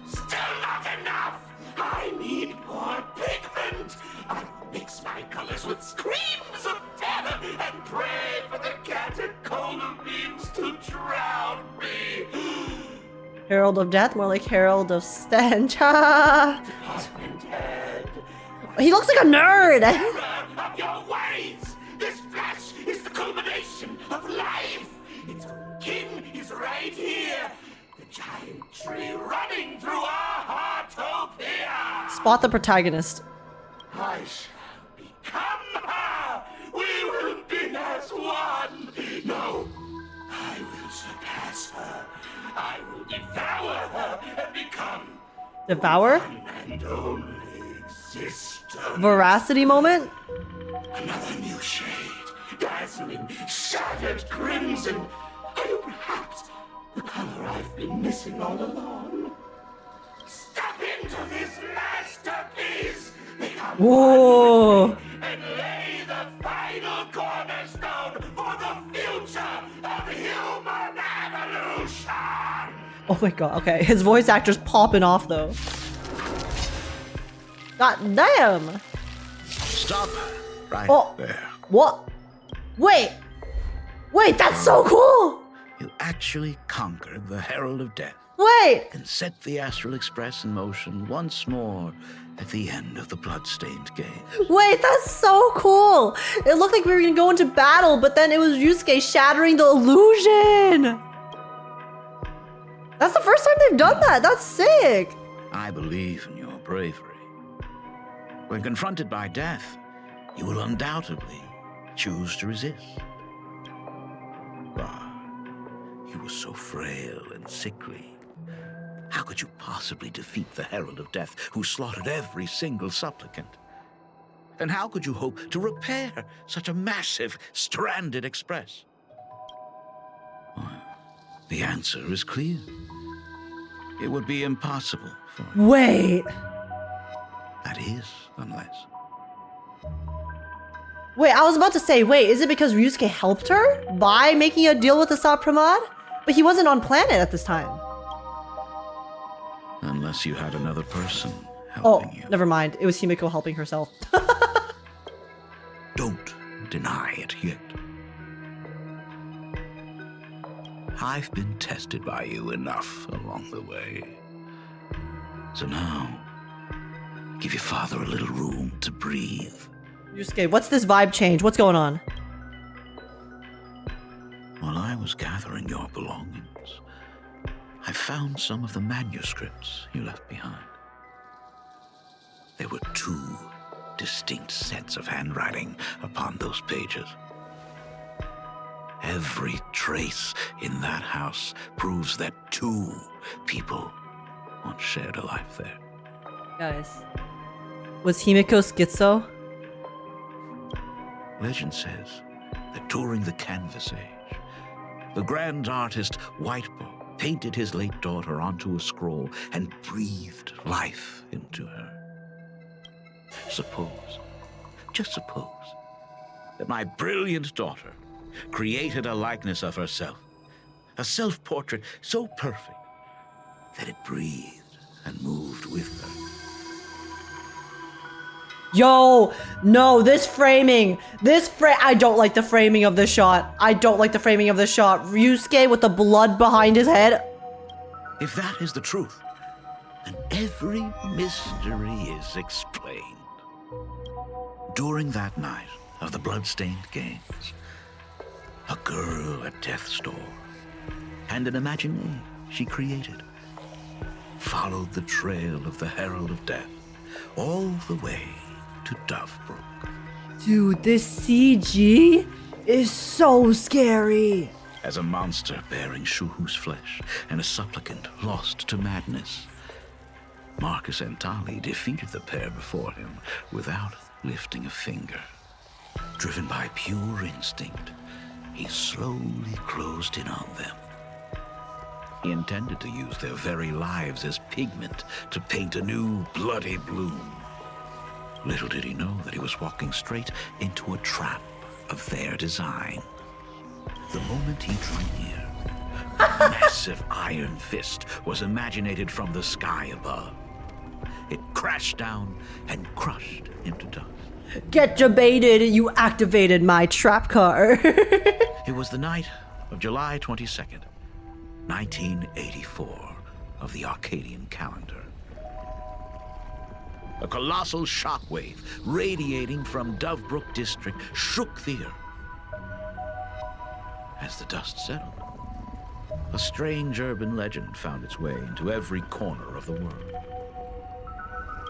S11: Still not enough! I need more pigment! I'll mix my colors with screams of terror and pray for the catacombs to drown me.
S1: Herald of Death, more like Herald of Stench. He looks like a nerd.
S11: Of your ways. This flesh is the culmination of life. Its kin is right here. The giant tree running through our heartopia.
S1: Spot the protagonist.
S11: I shall become her. We will be as one. No, I will surpass her. I will devour her and become
S1: Devour?
S11: and only existence.
S1: Veracity moment?
S11: Another new shade, dazzling, shattered crimson. Or perhaps the color I've been missing all along. Step into this masterpiece. Become
S1: Whoa.
S11: one and lay the final cornerstone for the future of human evolution.
S1: Oh my god, okay. His voice actor's popping off though. God damn!
S18: Stop right there.
S1: What? Wait! Wait, that's so cool!
S18: You actually conquered the Herald of Death.
S1: Wait!
S18: And set the Astral Express in motion once more at the end of the bloodstained game.
S1: Wait, that's so cool! It looked like we were gonna go into battle, but then it was Yusuke shattering the illusion! That's the first time they've done that! That's sick!
S18: I believe in your bravery. When confronted by death, you will undoubtedly choose to resist. But you were so frail and sickly. How could you possibly defeat the Herald of Death, who slaughtered every single supplicant? And how could you hope to repair such a massive, stranded express? Well, the answer is clear. It would be impossible for you.
S1: Wait!
S18: That is, unless...
S1: Wait, I was about to say, wait, is it because Ryusuke helped her by making a deal with the Sapramad? But he wasn't on planet at this time.
S18: Unless you had another person helping you.
S1: Never mind. It was Himiko helping herself.
S18: Don't deny it yet. I've been tested by you enough along the way. So now, give your father a little room to breathe.
S1: Ryusuke, what's this vibe change? What's going on?
S18: While I was gathering your belongings, I found some of the manuscripts you left behind. There were 2 distinct sets of handwriting upon those pages. Every trace in that house proves that 2 people once shared a life there.
S1: Guys, was Himiko schizo?
S18: Legend says that during the Canvas Age, the grand artist Whitebow painted his late daughter onto a scroll and breathed life into her. Suppose, just suppose, that my brilliant daughter created a likeness of herself, a self-portrait so perfect that it breathed and moved with her.
S1: Yo, no, this framing, I don't like the framing of this shot. I don't like the framing of this shot. Ryusuke with the blood behind his head.
S18: If that is the truth, then every mystery is explained. During that night of the bloodstained games, a girl at death's door and an imagination she created followed the trail of the Herald of Death all the way to Dovebrook.
S1: Dude, this CG is so scary.
S18: As a monster bearing Shuhu's flesh and a supplicant lost to madness, Marcus Antali defeated the pair before him without lifting a finger. Driven by pure instinct, he slowly closed in on them. He intended to use their very lives as pigment to paint a new bloody bloom. Little did he know that he was walking straight into a trap of their design. The moment he drew near, a massive iron fist was imaginated from the sky above. It crashed down and crushed into dust.
S1: Get debated, you activated my trap car.
S18: It was the night of July 22nd, 1984 of the Arcadian calendar. A colossal shockwave radiating from Dovebrook District shook the earth. As the dust settled, a strange urban legend found its way into every corner of the world.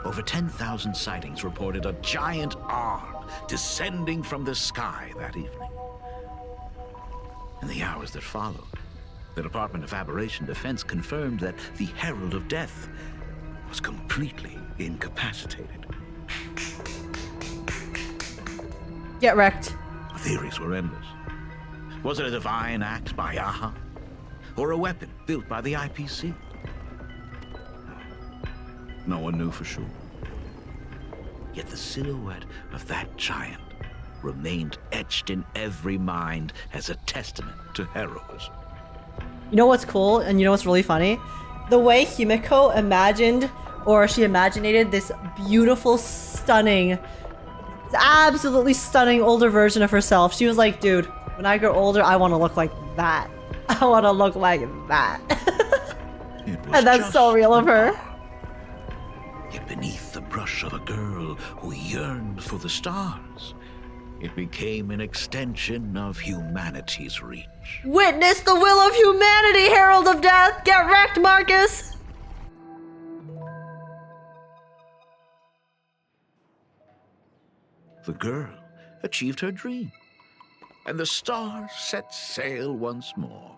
S18: Over 10,000 sightings reported a giant arm descending from the sky that evening. In the hours that followed, the Department of Aberration Defense confirmed that the Herald of Death was completely incapacitated.
S1: Get wrecked.
S18: Theories were endless. Was it a divine act by Aha? Or a weapon built by the IPC? No one knew for sure. Yet the silhouette of that giant remained etched in every mind as a testament to heroism.
S1: You know what's cool and you know what's really funny? The way Himiko imagined, or she imaginated this beautiful, stunning, absolutely stunning older version of herself. She was like, dude, when I grow older, I want to look like that. I want to look like that. And that's so real of her.
S18: Yet beneath the brush of a girl who yearned for the stars, it became an extension of humanity's reach.
S1: Witness the will of humanity, Herald of Death! Get wrecked, Marcus!
S18: The girl achieved her dream, and the stars set sail once more.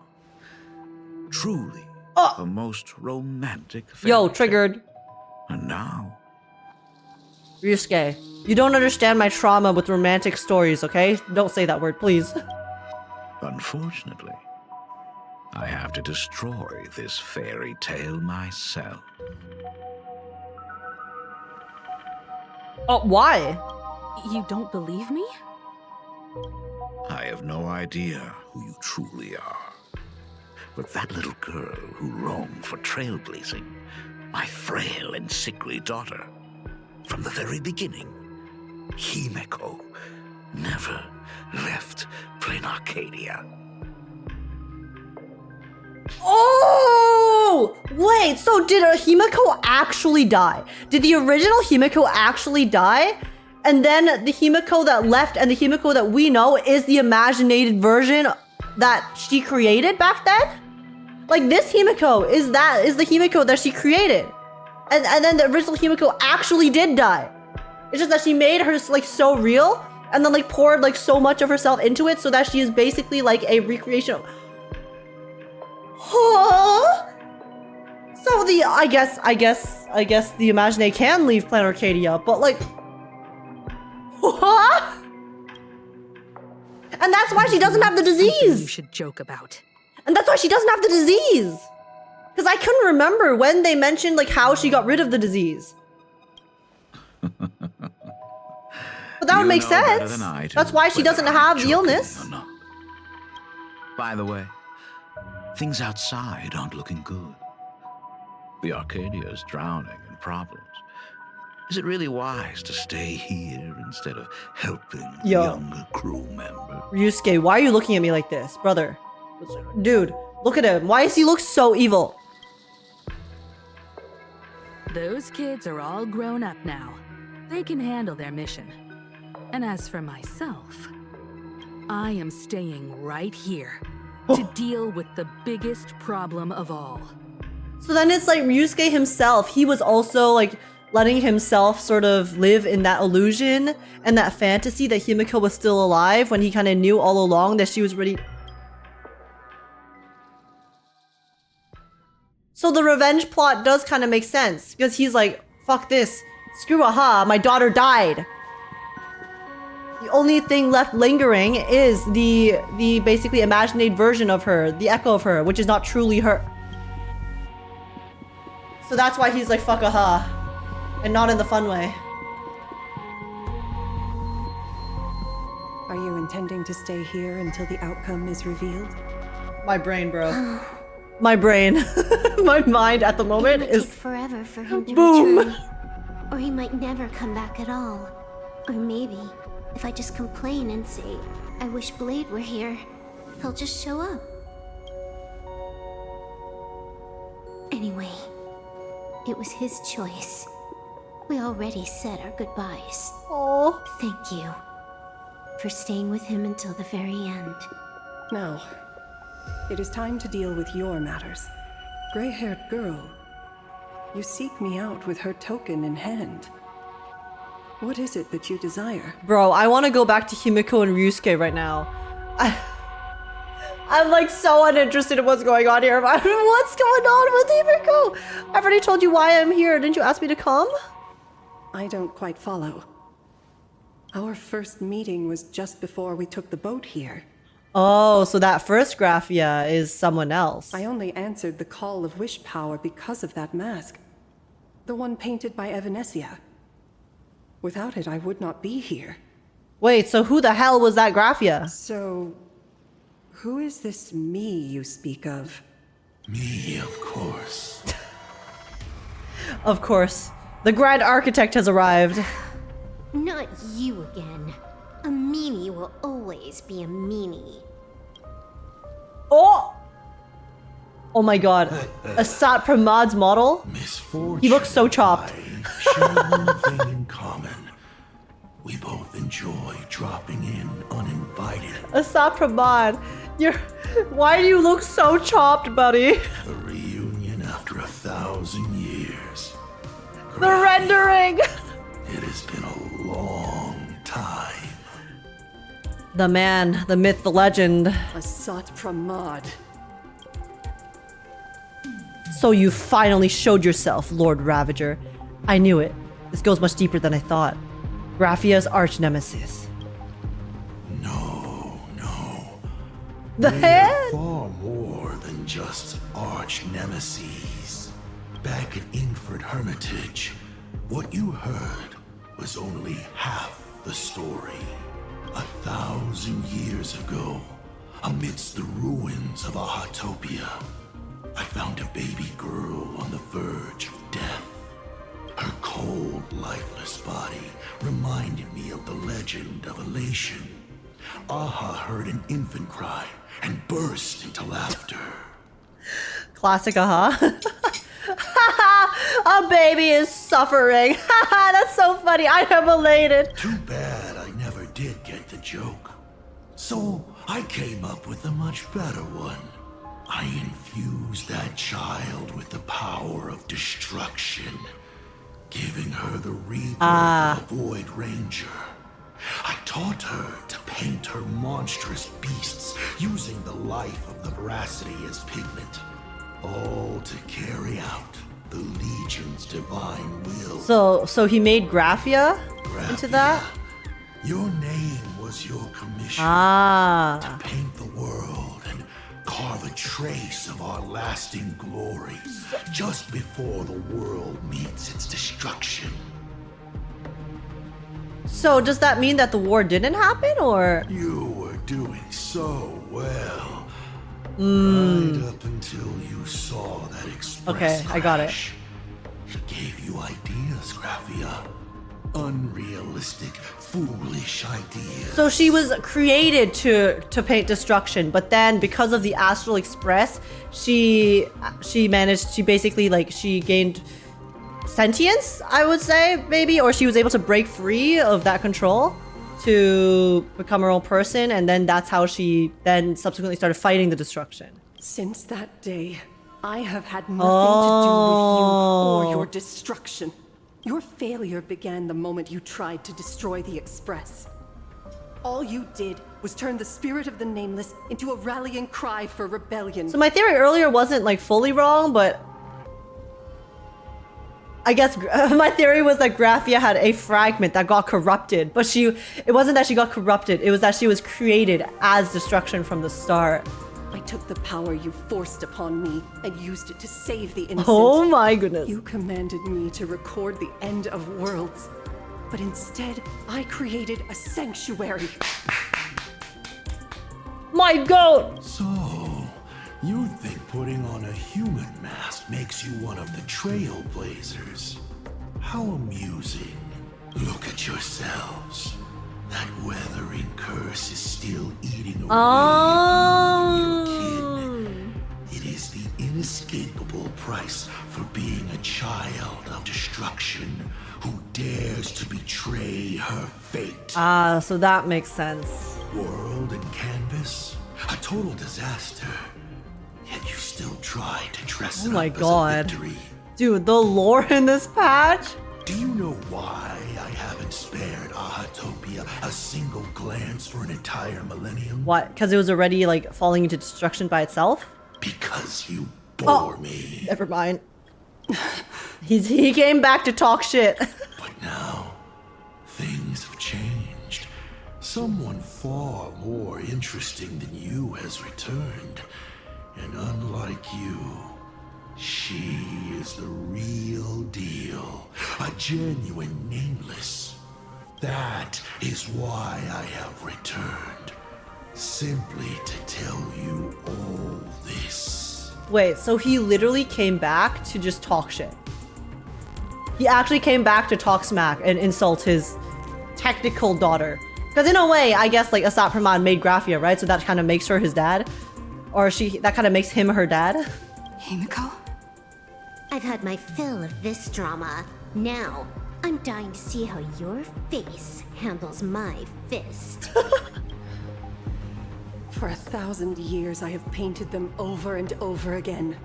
S18: Truly, a most romantic
S1: Yo, triggered.
S18: And now...
S1: Ryusuke, you don't understand my trauma with romantic stories, okay? Don't say that word, please.
S18: Unfortunately, I have to destroy this fairy tale myself.
S1: Oh, why?
S22: You don't believe me?
S18: I have no idea who you truly are. But that little girl who roamed for trailblazing, my frail and sickly daughter, from the very beginning, Himiko never left Planarcadia.
S1: Oh! Wait, so did Himiko actually die? Did the original Himiko actually die? And then the Himiko that left and the Himiko that we know is the imaginated version that she created back then? Like, this Himiko is the Himiko that she created. And then the original Himiko actually did die. It's just that she made her like so real and then like poured like so much of herself into it so that she is basically like a recreation of... Huh? So I guess the Imagine can leave Planarcadia, but like... What? And that's why she doesn't have the disease.
S22: You should joke about.
S1: And that's why she doesn't have the disease. Because I couldn't remember when they mentioned like how she got rid of the disease. But that would make sense. That's why she doesn't have the illness.
S18: By the way, things outside aren't looking good. The Arcadia is drowning in problems. Is it really wise to stay here instead of helping younger crew members?
S1: Ryusuke, why are you looking at me like this? Brother. Dude, look at him. Why does he look so evil?
S22: Those kids are all grown up now. They can handle their mission. And as for myself, I am staying right here to deal with the biggest problem of all.
S1: So then it's like Ryusuke himself, he was also like letting himself sort of live in that illusion and that fantasy that Himiko was still alive when he kind of knew all along that she was ready. So the revenge plot does kind of make sense because he's like, fuck this, screw Aha, my daughter died. The only thing left lingering is the basically imagined version of her, the echo of her, which is not truly her. So that's why he's like, fuck Aha. And not in the fun way.
S2: Are you intending to stay here until the outcome is revealed?
S1: My brain, bro. My brain. My mind at the moment
S3: It might
S1: is
S3: take forever for him to
S1: boom.
S3: return, or he might never come back at all.
S19: Or maybe, if I just complain and say, I wish Blade were here, he'll just show up. Anyway, it was his choice. We already said our goodbyes.
S1: Oh,
S19: thank you for staying with him until the very end.
S2: Now, it is time to deal with your matters. Gray-haired girl, you seek me out with her token in hand. What is it that you desire?
S1: bro, I want to go back to Himiko and Ryusuke right now. I'm like so uninterested in what's going on here. What's going on with Himiko? I've already told you why I'm here. Didn't you ask me to come?
S2: I don't quite follow. Our first meeting was just before we took the boat here.
S1: Oh, so that first Graphia is someone else.
S2: I only answered the call of wish power because of that mask. The one painted by Evanescia. Without it, I would not be here.
S1: Wait, so who the hell was that Graphia?
S2: So, who is this me you speak of?
S11: Me, of course.
S1: Of course. The Grand Architect has arrived.
S19: Not you again. A meanie will always be a meanie.
S1: Oh! Oh my god. Asat Pramad's model? He looks so chopped.
S11: Share one thing in common. We both enjoy dropping in uninvited.
S1: Asat Pramad, why do you look so chopped, buddy?
S11: A reunion after 1,000 years.
S1: The rendering!
S11: It has been a long time.
S1: The man, the myth, the legend.
S2: Asat Pramad.
S1: So you finally showed yourself, Lord Ravager. I knew it. This goes much deeper than I thought. Graphia's arch nemesis.
S11: No.
S1: The hand?
S11: Far more than just arch nemesis. Back at Ingford Hermitage, what you heard was only half the story. 1,000 years ago, amidst the ruins of Ahatopia, I found a baby girl on the verge of death. Her cold, lifeless body reminded me of the legend of Elation. Aha heard an infant cry and burst into laughter.
S1: Classic Aha. A baby is suffering. That's so funny. I am elated.
S11: Too bad I never did get the joke. So I came up with a much better one. I infused that child with the power of destruction, giving her the rebirth of a Void Ranger. I taught her to paint her monstrous beasts using the life of the veracity as pigment, all to carry out the Legion's divine will.
S1: So he made Graphia into that?
S11: Your name was your commission
S1: to
S11: paint the world and carve a trace of our lasting glory just before the world meets its destruction.
S1: So does that mean that the war didn't happen, or?
S11: You were doing so well. Right up until you saw that express
S1: Okay, I got it.
S11: It gave you ideas, Graphia. Unrealistic, foolish ideas.
S1: So she was created to paint destruction, but then because of the Astral Express, she basically she gained sentience, I would say, maybe, or she was able to break free of that control to become her own person, and then that's how she then subsequently started fighting the destruction.
S2: Since that day, I have had nothing to do with you or your destruction. Your failure began the moment you tried to destroy the Express. All you did was turn the spirit of the Nameless into a rallying cry for rebellion.
S1: So my theory earlier wasn't fully wrong, but I guess my theory was that Graphia had a fragment that got corrupted, but it wasn't that she got corrupted, it was that she was created as destruction from the start.
S2: I took the power you forced upon me and used it to save the innocent.
S1: Oh my goodness.
S2: You commanded me to record the end of worlds, but instead I created a sanctuary.
S1: My goat!
S11: So, you think putting on a human mask makes you one of the Trailblazers? How amusing. Look at yourselves. That weathering curse is still eating away your kin. It is the inescapable price for being a child of destruction who dares to betray her fate.
S1: Ah, so that makes sense.
S11: World and canvas, a total disaster. Yet you still try to dress it up as a victory.
S1: Dude, the lore in this patch?
S11: Do you know why I haven't spared Ahatopia a single glance for an entire millennium?
S1: What? Because it was already like falling into destruction by itself?
S11: Because you bore me.
S1: Never mind. He came back to talk shit.
S11: But now, things have changed. Someone far more interesting than you has returned. And unlike you, she is the real deal. A genuine nameless. That is why I have returned. Simply to tell you all this.
S1: Wait, so he literally came back to just talk shit. He actually came back to talk smack and insult his technical daughter. Because in a way, I guess like Asat Praman made Graphia, right? So that kind of makes her his dad. Or that kind of makes him her dad.
S15: Himiko?
S3: I've had my fill of this drama. Now, I'm dying to see how your face handles my fist.
S2: For 1,000 years, I have painted them over and over again.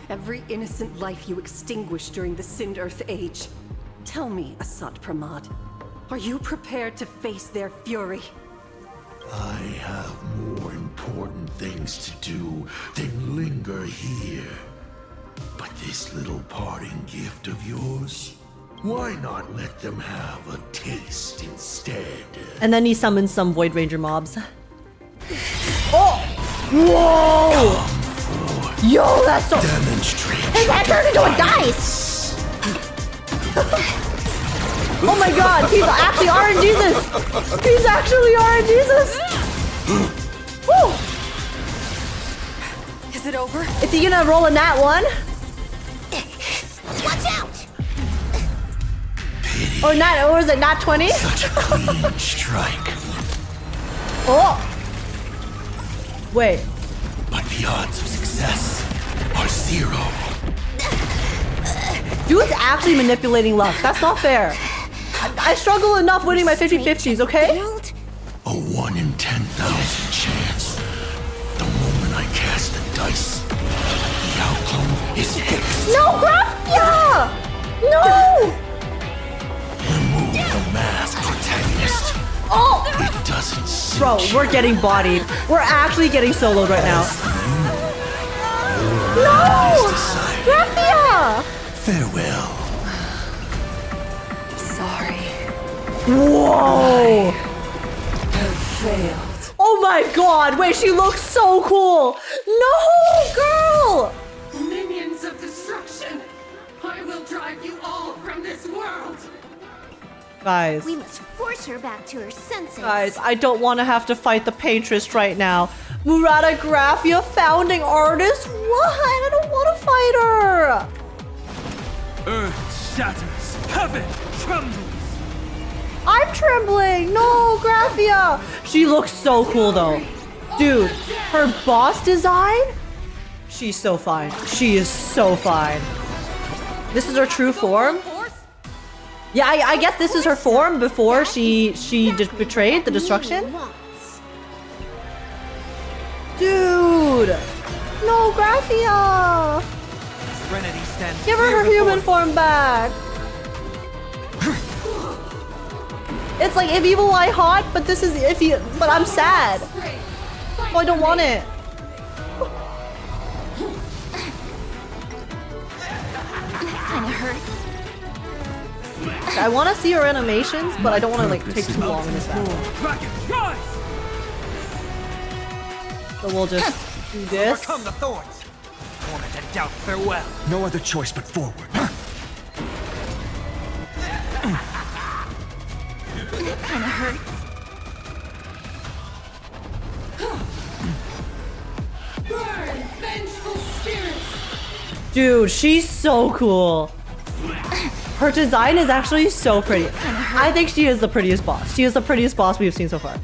S2: Every innocent life you extinguished during the Sind Earth Age. Tell me, Asat Pramad, are you prepared to face their fury?
S11: I have more important things to do than linger here. But this little parting gift of yours, why not let them have a taste instead?
S1: And then he summons some Void Ranger mobs. Oh! Whoa! Yo, that's so...
S11: Demonstrate.
S1: His head turned into a dice! Oh my god, he's actually RNGesus! He's actually RNGesus! Woo!
S2: Is it over?
S1: Is he gonna roll a nat one?
S3: Watch out!
S1: Or is it nat 20?
S11: Such a clean strike.
S1: Oh! Wait.
S11: But the odds of success are 0.
S1: Dude's actually manipulating luck. That's not fair. I struggle enough winning my 50-50s, okay?
S11: A 1 in 10,000 chance. The moment I cast the dice, the outcome is fixed.
S1: No, Graphia! No!
S11: Remove the masked protagonist.
S1: Oh!
S11: It doesn't suit
S1: Bro,
S11: you.
S1: we're getting bodied. We're actually getting soloed right now. No! Graphia!
S11: Farewell.
S2: Sorry.
S1: Whoa!
S2: Have failed.
S1: Oh my god! Wait, she looks so cool! No, girl!
S2: Minions of destruction! I will drive you all from this world!
S1: Guys.
S3: We must force her back to her senses.
S1: Guys, I don't want to have to fight the Patrist right now. Murata Graphia, founding artist? What? I don't want to fight her!
S16: Earth shatters, heaven trembles.
S1: I'm trembling! No, Graphia! She looks so cool though. Dude, her boss design? She's so fine. She is so fine. This is her true form? Yeah, I guess this is her form before she just betrayed the destruction? Dude! No, Graphia! Give her human form back! It's like if Evil Eye hot, but this is but I'm sad. So I don't want it.
S3: Kinda hurts.
S1: I want to see her animations, but I don't want to like take too long in this battle. So we'll just do this.
S16: Overcome the thorns. Torment and doubt, farewell. No other choice but forward.
S3: That kinda hurts.
S2: Burn, vengeful spirits!
S1: Dude, she's so cool. Her design is actually so pretty. I think she is the prettiest boss. She is the prettiest boss we've seen so far.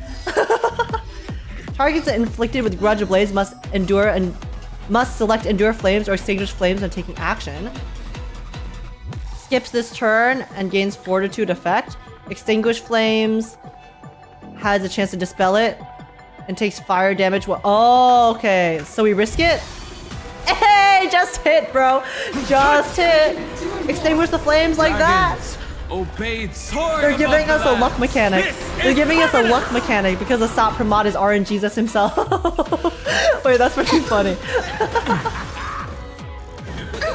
S1: Targets inflicted with Grudge Ablaze must select Endure Flames or Extinguish Flames when taking action. Skips this turn and gains Fortitude effect. Extinguish Flames has a chance to dispel it and takes fire damage. Oh, okay. So we risk it? Hey, just hit, bro. Just hit. Extinguish the flames like that. They're giving us a luck mechanic. They're giving us a luck mechanic because Asat Pramod is RNGesus himself. Wait, that's pretty funny.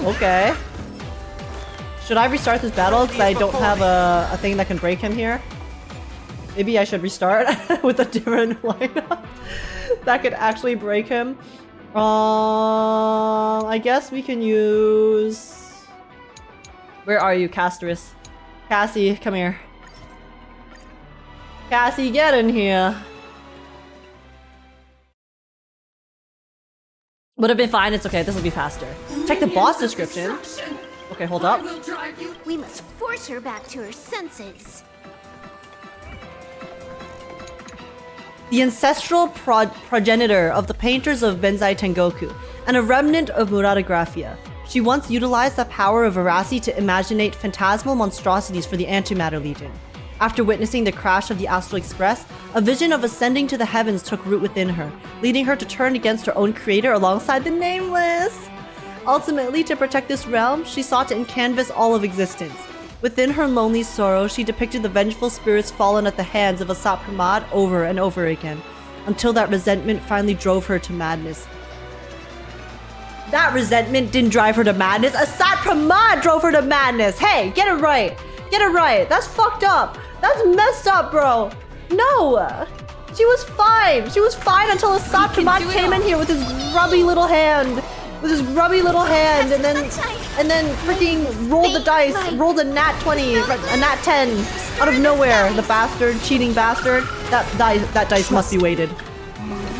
S1: Okay. Should I restart this battle because I don't have a thing that can break him here? Maybe I should restart with a different lineup that could actually break him. I guess we can use... Where are you, Casterus? Cassie, come here. Cassie, get in here. Would have been fine, it's okay, this will be faster. Check the boss description. Okay, hold up.
S3: We must force her back to her senses.
S1: The ancestral progenitor of the painters of Benzai Tengoku, and a remnant of Murata Graphia. She once utilized the power of Veracity to imaginate phantasmal monstrosities for the Antimatter Legion. After witnessing the crash of the Astral Express, a vision of ascending to the heavens took root within her, leading her to turn against her own creator alongside the Nameless. Ultimately, to protect this realm, she sought to encanvas all of existence. Within her lonely sorrow, she depicted the vengeful spirits fallen at the hands of Asat Pramod over and over again, until that resentment finally drove her to madness. That resentment didn't drive her to madness. Asat Pramod drove her to madness. Hey, get it right. Get it right. That's fucked up. That's messed up, bro. No. She was fine. She was fine until Asat Pramod came in here with his grubby little hand. With his grubby little hand, and then freaking rolled the dice, rolled a nat 20, a nat 10 out of nowhere. The bastard, cheating bastard. That dice must be weighted.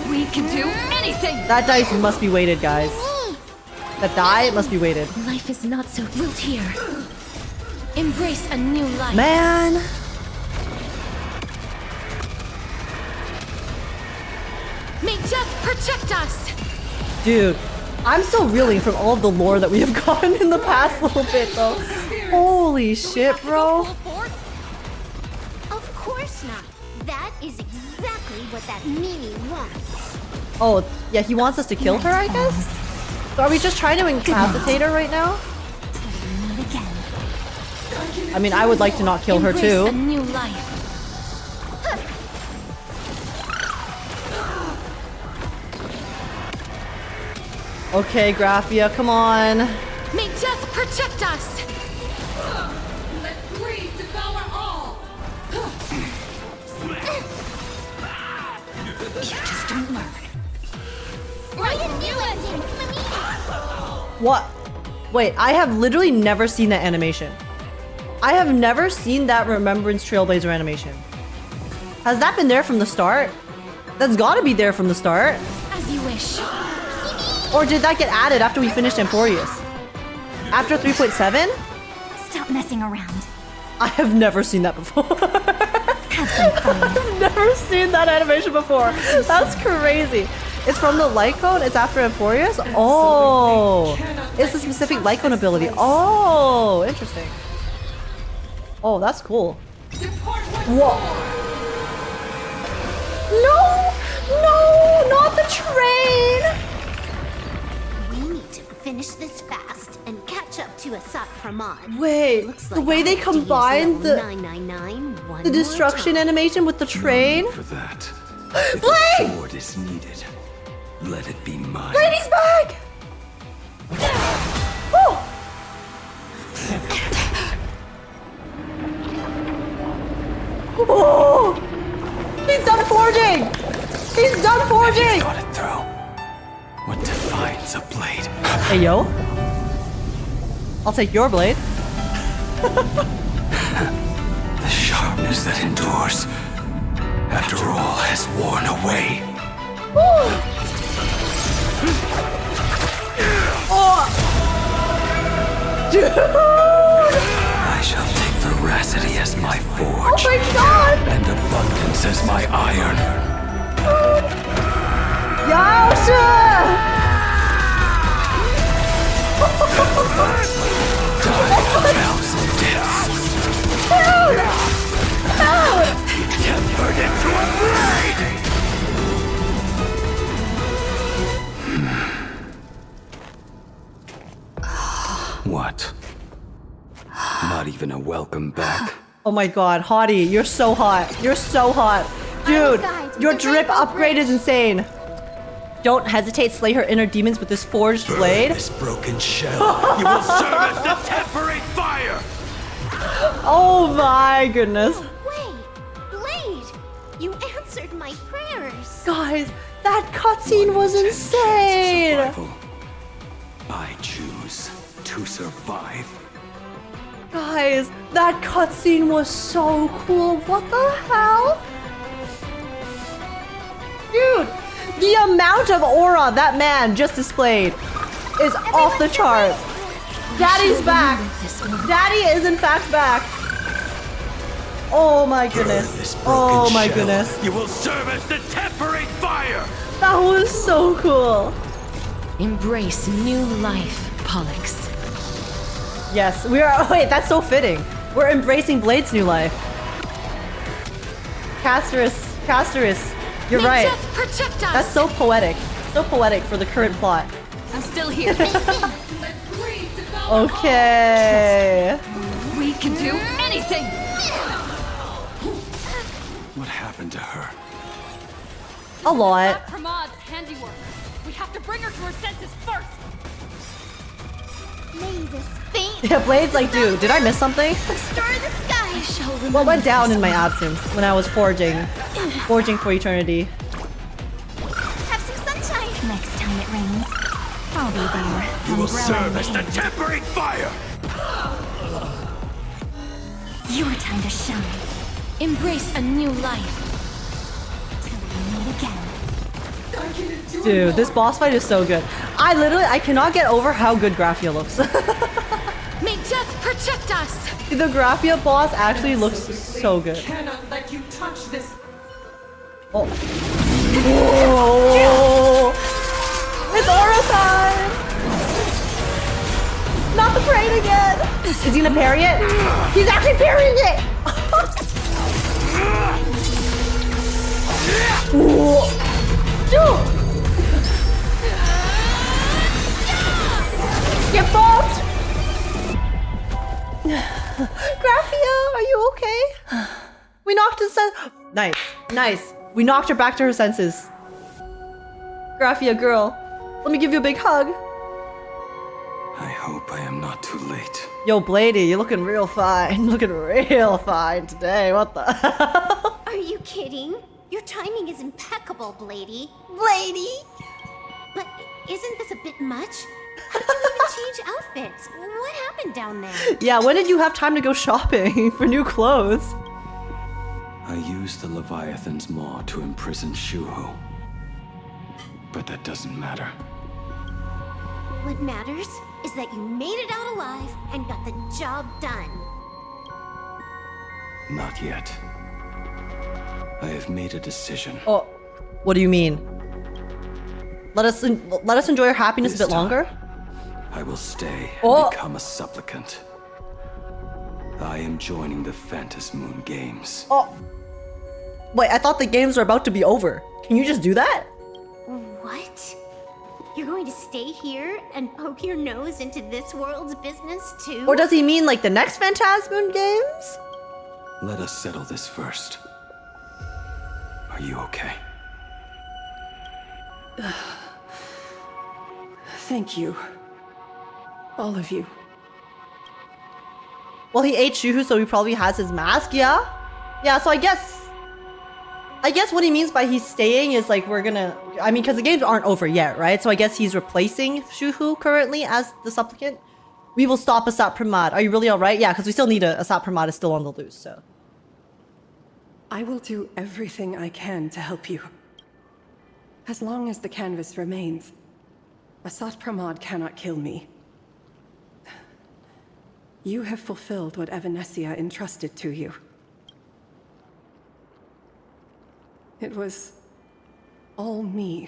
S13: We can do anything.
S1: That dice must be weighted, guys. That die must be weighted.
S19: Life is not so built here. Embrace a new life.
S1: Man.
S19: May death protect us.
S1: Dude. I'm still reeling from all of the lore that we have gotten in the past little bit, though. Holy shit, bro.
S3: Of course not. That is exactly what that meanie wants.
S1: Oh, yeah, he wants us to kill her, I guess? So are we just trying to incapacitate her right now? I mean, I would like to not kill her, too.
S19: A new life.
S1: Okay, Graphia, come on.
S19: May death protect us!
S13: Let greed devour all!
S19: You just don't learn.
S3: Why didn't you ending?
S1: What? Wait, I have literally never seen that animation. I have never seen that Remembrance Trailblazer animation. Has that been there from the start? That's gotta be there from the start.
S19: As you wish.
S1: Or did that get added after we finished Emporius? After 3.7?
S19: Stop messing around.
S1: I have never seen that before.
S19: Have some fun.
S1: I've never seen that animation before. That's crazy. It's from the light cone? It's after Emporius? Oh. It's a specific light cone ability. Oh, interesting. Oh, that's cool. Whoa. No! No! Not the train!
S3: We need to finish this fast and catch up to Asat Pramod.
S1: Wait, the way they combined the destruction animation with the train?
S8: For that.
S1: Blade!
S8: The sword is needed. Let it be mine.
S1: Lady's back! Oh! Oh! He's done forging! He's done forging!
S8: Thought it through. What defines a blade?
S1: Hey, yo. I'll take your blade.
S8: The sharpness that endures, after all, has worn away.
S1: Oh! Dude!
S8: I shall take the Generosity as my forge.
S1: Oh my god!
S8: And abundance as my iron.
S1: Yasha!
S8: Die a thousand deaths.
S1: Dude! Dude!
S8: Tempered into a blade! What? Not even a welcome back?
S1: Oh my god, Hottie, you're so hot. You're so hot. Dude, your drip upgrade is insane. Don't hesitate, slay her inner demons with this forged blade.
S8: This broken shell. You will serve as the temporary fire!
S1: Oh my goodness.
S3: Wait, Blade! You answered my prayers.
S1: Guys, that cutscene was insane.
S8: Survival. I choose to survive.
S1: Guys, that cutscene was so cool. What the hell? Dude, the amount of aura that man just displayed is off the charts. Daddy's back. Daddy is in fact back. Oh my goodness. Oh my goodness.
S8: You will serve as the temporary fire!
S1: That was so cool.
S15: Embrace new life, Pollux.
S1: Yes, we are. Oh, wait, that's so fitting. We're embracing Blade's new life. Casterus, you're
S13: May
S1: right.
S13: death protect us.
S1: That's so poetic. So poetic for the current plot.
S13: I'm still here.
S1: Okay.
S13: We can do anything.
S8: What happened to her?
S1: A lot.
S13: Pramad's handiwork. We have to bring her to her senses first.
S3: May this faint
S1: Yeah, Blade's like, dude, did I miss something?
S3: stir the sky.
S1: What went down in my absence when I was forging for eternity?
S3: Have some sunshine.
S19: Next time it rains, I'll be there.
S8: You will
S19: Umbrella
S8: serve
S19: in
S8: as the
S19: hand.
S8: temporary fire!
S19: Your time to shine.
S15: Embrace a new life.
S19: Till we meet again.
S1: Dude, this boss fight is so good. I cannot get over how good Graphia looks.
S13: May death protect us.
S1: The Graphia boss actually looks so good.
S2: Cannot let you touch this.
S1: Oh. Whoa. It's aura time! Not the brain again! Is he gonna parry it? He's actually parrying it! Whoa. Dude! Get bonked! Graphia, are you okay? We knocked his Nice, nice. We knocked her back to her senses. Graphia, girl, let me give you a big hug.
S8: I hope I am not too late.
S1: Yo, Bladey, you're looking real fine. Looking real fine today. What the hell?
S3: Are you kidding? Your timing is impeccable, Bladey. Bladey! But isn't this a bit much? How did you even change outfits? What happened down there?
S1: Yeah, when did you have time to go shopping for new clothes?
S8: I used the Leviathan's maw to imprison Shuhu. But that doesn't matter.
S3: What matters is that you made it out alive and got the job done.
S8: Not yet. I have made a decision.
S1: Oh, what do you mean? Let us enjoy our happiness a bit longer?
S8: I will stay and
S1: Oh.
S8: become a supplicant. I am joining the Phantas Moon Games.
S1: Oh. Wait, I thought the games were about to be over. Can you just do that?
S3: What? You're going to stay here and poke your nose into this world's business too?
S1: Or does he mean like the next Phantasmoon games?
S8: Let us settle this first. Are you okay?
S2: Thank you. All of you.
S1: Well, he ate Shuhu, so he probably has his mask, yeah? Yeah, so I guess what he means by he's staying is like we're gonna... I mean, because the games aren't over yet, right? So I guess he's replacing Shuhu currently as the supplicant. We will stop Asat Pramad. Are you really alright? Yeah, because we still need Asat Pramad is still on the loose, so...
S2: I will do everything I can to help you. As long as the canvas remains, Asat Pramad cannot kill me. You have fulfilled what Evanescia entrusted to you. It was all me.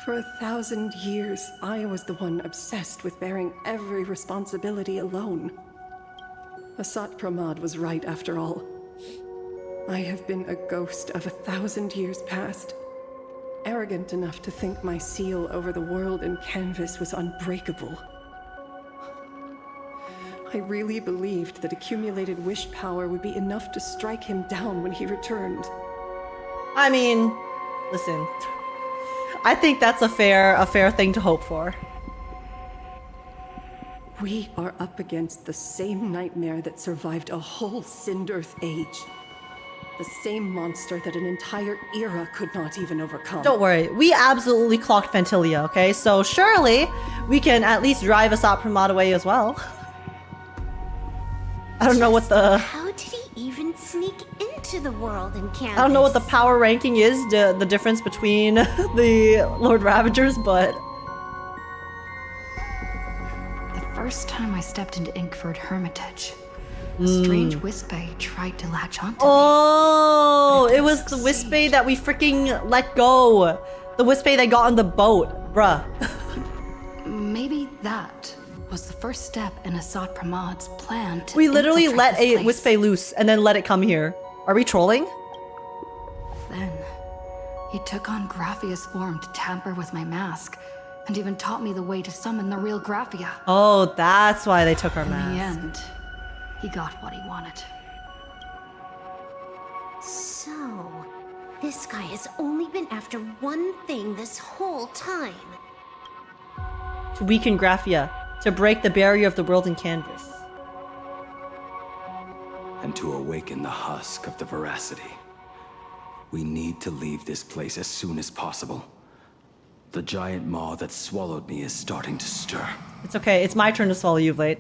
S2: For 1,000 years, I was the one obsessed with bearing every responsibility alone. Asat Pramad was right after all. I have been a ghost of 1,000 years past, arrogant enough to think my seal over the world and canvas was unbreakable. I really believed that accumulated wish power would be enough to strike him down when he returned.
S1: I mean, listen. I think that's a fair thing to hope for.
S2: We are up against the same nightmare that survived a whole Sindearth age. The same monster that an entire era could not even overcome.
S1: Don't worry, we absolutely clocked Phantilia, okay? So surely we can at least drive Asat Pramad away as well. I don't know what the...
S3: How did he even sneak into the world in Canvas?
S1: I don't know what the power ranking is, the difference between the Lord Ravagers, but...
S10: The first time I stepped into Inkford Hermitage, a strange Wispay tried to latch onto
S1: me. It was the Wispay that we freaking let go. The Wispay that got on the boat, bruh.
S10: Maybe that was the first step in Asat Pramad's plan to
S1: We literally let a
S10: place.
S1: Wispay loose and then let it come here. Are we trolling?
S10: Then, he took on Graphia's form to tamper with my mask, and even taught me the way to summon the real Graphia.
S1: Oh, that's why they took our mask.
S10: In the end, he got what he wanted.
S3: So, this guy has only been after one thing this whole time.
S1: To weaken Graphia, to break the barrier of the world in Canvas.
S8: And to awaken the husk of the veracity. We need to leave this place as soon as possible. The giant maw that swallowed me is starting to stir.
S1: It's okay, it's my turn to swallow you, Vlade.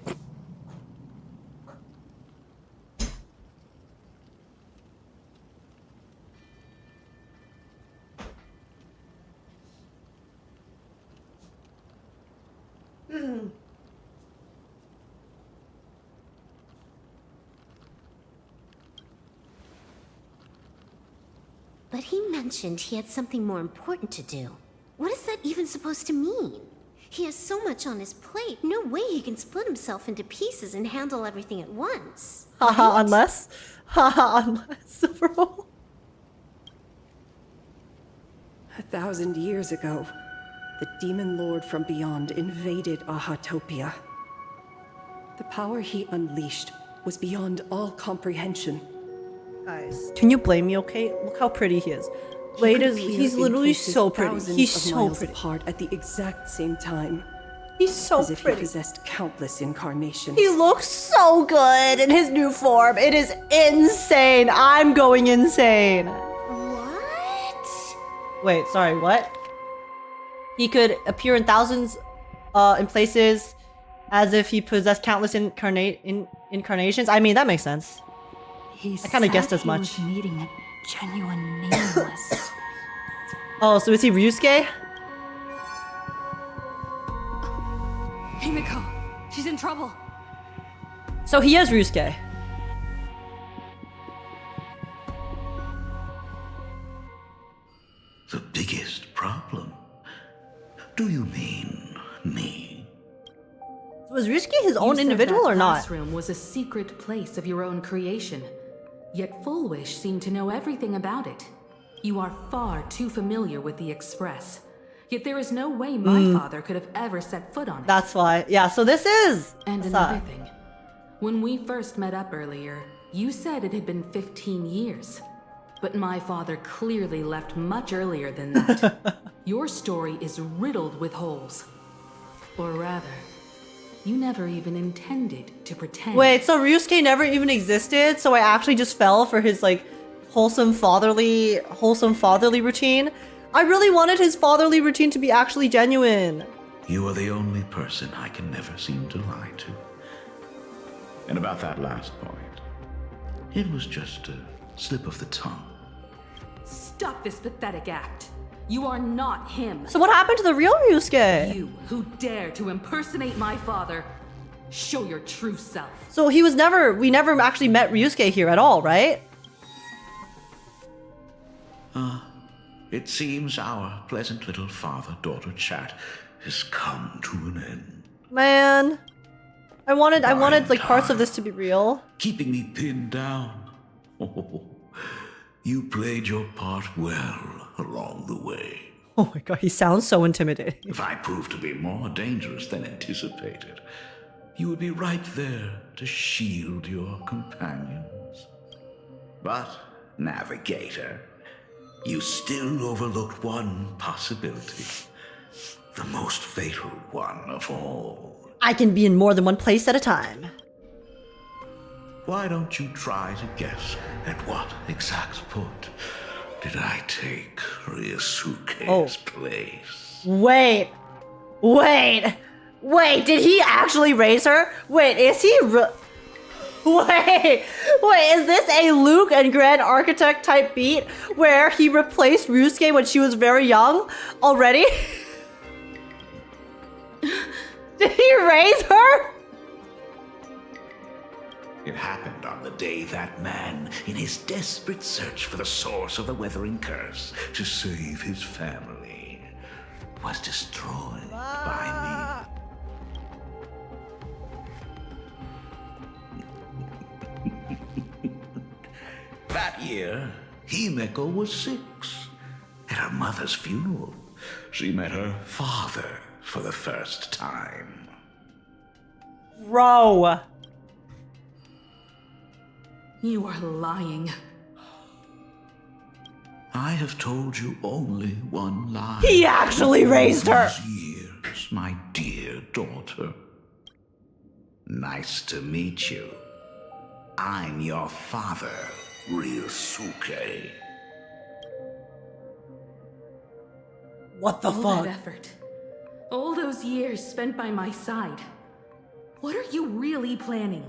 S3: But he mentioned he had something more important to do. What is that even supposed to mean? He has so much on his plate, no way he can split himself into pieces and handle everything at once.
S1: Haha, unless? Haha, unless, bro.
S2: 1,000 years ago, the demon lord from beyond invaded Ahatopia. The power he unleashed was beyond all comprehension.
S1: Guys, can you blame me, okay? Look how pretty he is. Vlade is, he's literally so pretty. He's so pretty.
S2: Apart at the exact same time.
S1: He's so
S2: as if
S1: pretty.
S2: He possessed countless incarnations.
S1: He looks so good in his new form. It is insane. I'm going insane.
S3: What?
S1: Wait, sorry, what? He could appear in thousands in places as if he possessed countless incarnations. I mean, that makes sense. I kind of guessed as much.
S10: Meeting a genuine nameless.
S1: Oh, so is he Ryusuke?
S13: Himiko, she's in trouble.
S1: So he is Ryusuke.
S7: The biggest problem? Do you mean me?
S1: Was Ryusuke his own
S20: You said
S1: individual
S20: that
S1: or not?
S20: classroom was a secret place of your own creation. Yet Full Wish seemed to know everything about it. You are far too familiar with the Express. Yet there is no way my father could have ever set foot on it.
S1: That's why. Yeah, so this is...
S20: And another thing. When we first met up earlier, you said it had been 15 years. But my father clearly left much earlier than that. Your story is riddled with holes. Or rather, you never even intended to pretend.
S1: Wait, so Ryusuke never even existed? So I actually just fell for his, like, wholesome fatherly routine? I really wanted his fatherly routine to be actually genuine.
S7: You are the only person I can never seem to lie to. And about that last point, it was just a slip of the tongue.
S20: Stop this pathetic act. You are not him.
S1: So what happened to the real Ryusuke?
S20: You who dare to impersonate my father. Show your true self.
S1: So we never actually met Ryusuke here at all, right?
S7: It seems our pleasant little father-daughter chat has come to an end.
S1: Man, I wanted like parts of this to be real.
S7: Keeping me pinned down. Oh, you played your part well along the way.
S1: Oh my god, he sounds so intimidating.
S7: If I proved to be more dangerous than anticipated, you would be right there to shield your companions. But, Navigator, you still overlooked one possibility. The most fatal one of all.
S1: I can be in more than one place at a time.
S7: Why don't you try to guess at what exact point did I take Ryusuke's place?
S1: Wait, did he actually raise her? Wait, is he Wait, is this a Luke and Grand Architect type beat where he replaced Ryusuke when she was very young already? Did he raise her?
S7: It happened on the day that man, in his desperate search for the source of the Weathering Curse to save his family, was destroyed by me. That year, Himeko was 6. At her mother's funeral, she met her father for the first time.
S1: Bro.
S20: You are lying.
S7: I have told you only one lie.
S1: He actually raised her.
S7: Years, my dear daughter. Nice to meet you. I'm your father, Ryusuke.
S1: What the
S20: fuck?
S1: fuck?
S20: All that effort. All those years spent by my side. What are you really planning?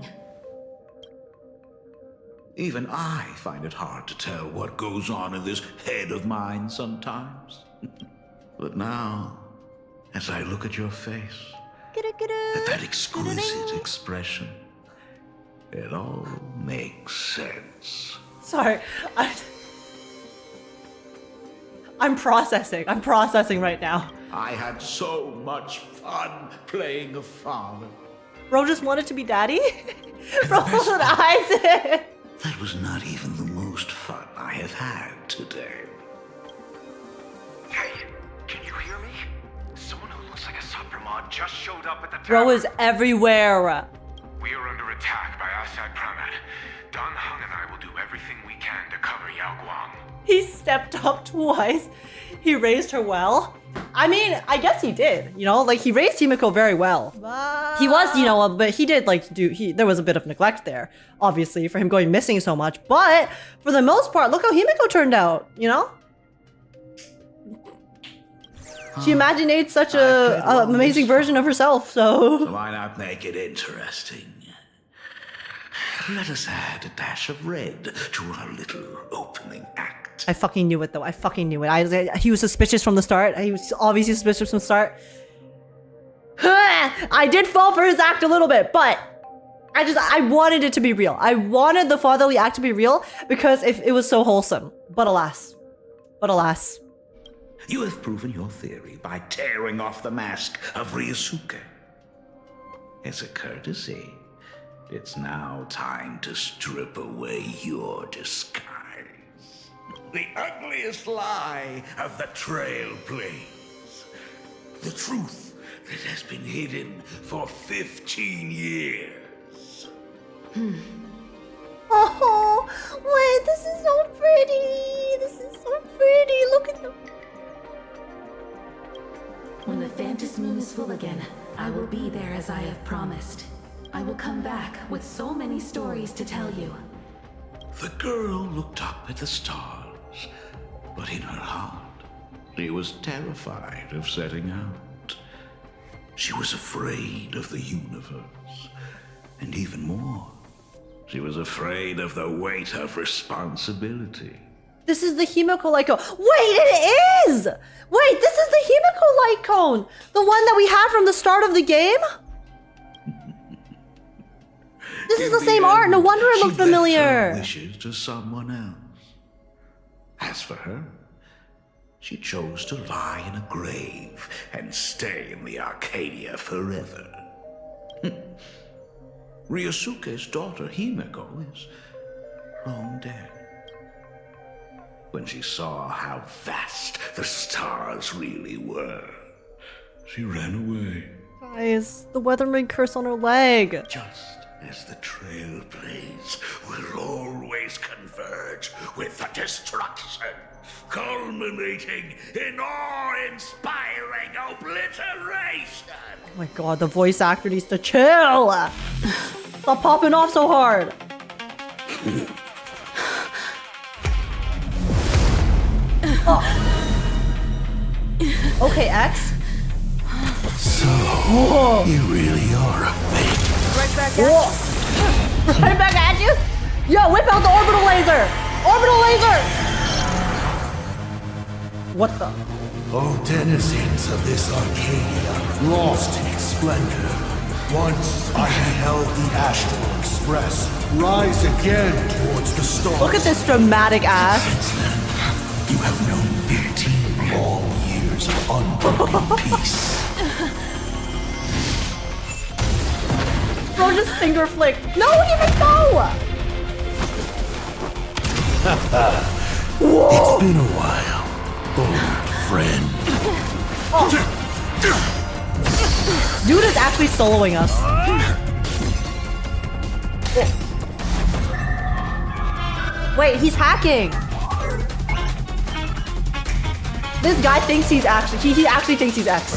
S7: Even I find it hard to tell what goes on in this head of mine sometimes. But now, as I look at your face, at that exquisite expression, it all makes sense.
S1: Sorry, I'm processing. I'm processing right now.
S7: I had so much fun playing a father.
S1: Bro just wanted to be daddy? Bro and Isaac!
S7: That was not even the most fun I have had today.
S16: Hey, can you hear me? Someone who looks like a Supremod just showed up at the tower.
S1: Bro is everywhere.
S16: We are under attack by Asad Pramet. Dan Heng and I will do everything we can to cover Yaoguang.
S1: He stepped up twice. He raised her well. I mean, I guess he did, you know? Like, he raised Himeko very well. He was, you know, but he did, like, there was a bit of neglect there, obviously, for him going missing so much. But, for the most part, look how Himeko turned out, you know? She imaginated such a amazing version of herself, so
S7: why not make it interesting? Let us add a dash of red to our little opening act.
S1: I fucking knew it, though. I fucking knew it. He was suspicious from the start. He was obviously suspicious from the start. I did fall for his act a little bit, but I wanted it to be real. I wanted the fatherly act to be real because it was so wholesome. But alas.
S7: You have proven your theory by tearing off the mask of Ryusuke. As a courtesy, it's now time to strip away your disguise. The ugliest lie of the Trailblazer. The truth that has been hidden for 15 years.
S1: Oh, wait, this is so pretty. This is so pretty. Look at them.
S20: When the Phantom Moon is full again, I will be there as I have promised. I will come back with so many stories to tell you.
S7: The girl looked up at the stars, but in her heart, she was terrified of setting out. She was afraid of the universe, and even more, she was afraid of the weight of responsibility.
S1: This is the Himeko light cone. Wait, it is! Wait, this is the Himeko light cone! The one that we had from the start of the game? This is the same art. No wonder it looked familiar.
S7: Wishes to someone else. As for her, she chose to lie in a grave and stay in the Arcadia forever. Ryosuke's daughter Himeko is long dead. When she saw how vast the stars really were, she ran away.
S1: Guys, the Weatherman curse on her leg.
S7: Just as the Trailblazer will always converge with the destruction, culminating in awe-inspiring obliteration.
S1: Oh my god, the voice actor needs to chill. Stop popping off so hard. Oh. Okay, X.
S11: So,
S1: whoa.
S11: You really are a fake.
S1: Right back at you. Right back at you? Yo, whip out the orbital laser! Orbital laser! What the?
S11: O denizens of this Arcadia, lost in its splendor. Once I beheld the Astral Express rise again towards the stars.
S1: Look at this dramatic ass.
S11: Since then, you have known 15 long years of unbroken peace.
S1: Bro, just finger flick. No, even no!
S11: It's been a while, old friend.
S1: Oh. Dude is actually soloing us. Wait, he's hacking. This guy thinks he's actually, he actually thinks he's X.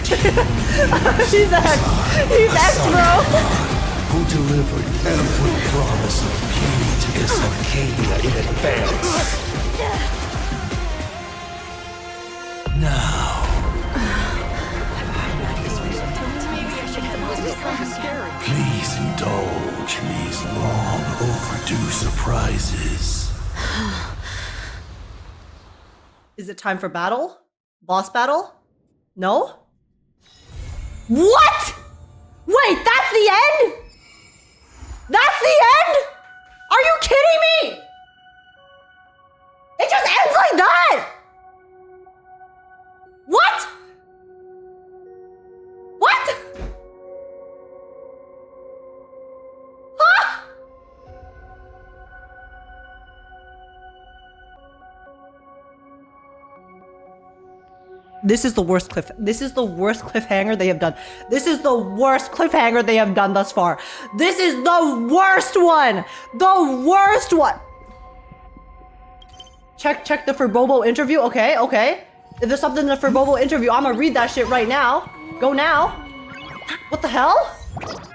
S1: He's X. He's X, bro.
S11: Who delivered every promise of beauty to this Arcadia in advance. Now. Please indulge in these long overdue surprises.
S1: Is it time for battle? Boss battle? No? What? Wait, that's the end? That's the end? Are you kidding me? It just ends like that? What? What? Huh? This is the worst cliffhanger they have done. This is the worst cliffhanger they have done thus far. This is the worst one. The worst one. Check the Furbobo interview. Okay. If there's something in the Furbobo interview, I'm gonna read that shit right now. Go now. What the hell?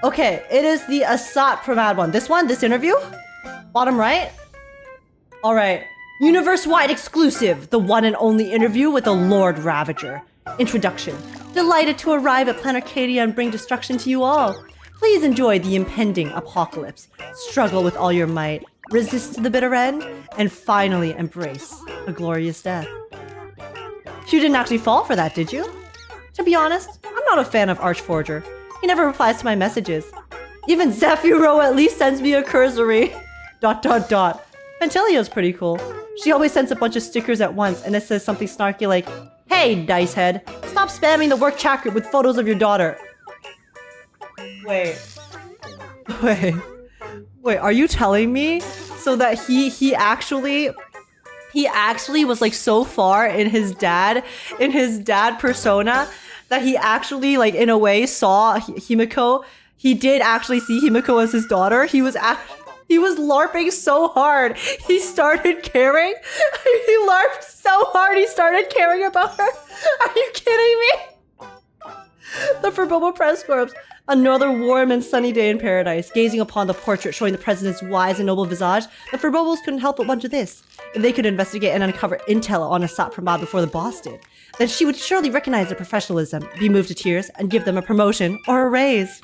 S1: Okay, it is the Asat Pramad one. This interview? Bottom right? All right. Universe-wide exclusive, the one and only interview with the Lord Ravager. Introduction. Delighted to arrive at Planarcadia and bring destruction to you all. Please enjoy the impending apocalypse. Struggle with all your might, resist to the bitter end, and finally embrace a glorious death. You didn't actually fall for that, did you? To be honest, I'm not a fan of Archforger. He never replies to my messages. Even Zephyro at least sends me a cursory. ... Ventilio's pretty cool. She always sends a bunch of stickers at once and it says something snarky like, "Hey, Dicehead, stop spamming the work chat group with photos of your daughter." Wait, are you telling me so that he actually was like so far in his dad persona that he actually like in a way saw Himeko. He did actually see Himeko as his daughter. He was LARPing so hard. He started caring. He LARPed so hard he started caring about her. Are you kidding me? The Furbobo press corps. Another warm and sunny day in paradise. Gazing upon the portrait showing the president's wise and noble visage, the Furbobos couldn't help but wonder this. If they could investigate and uncover intel on Asat Pramad before the boss did, then she would surely recognize their professionalism, be moved to tears, and give them a promotion or a raise.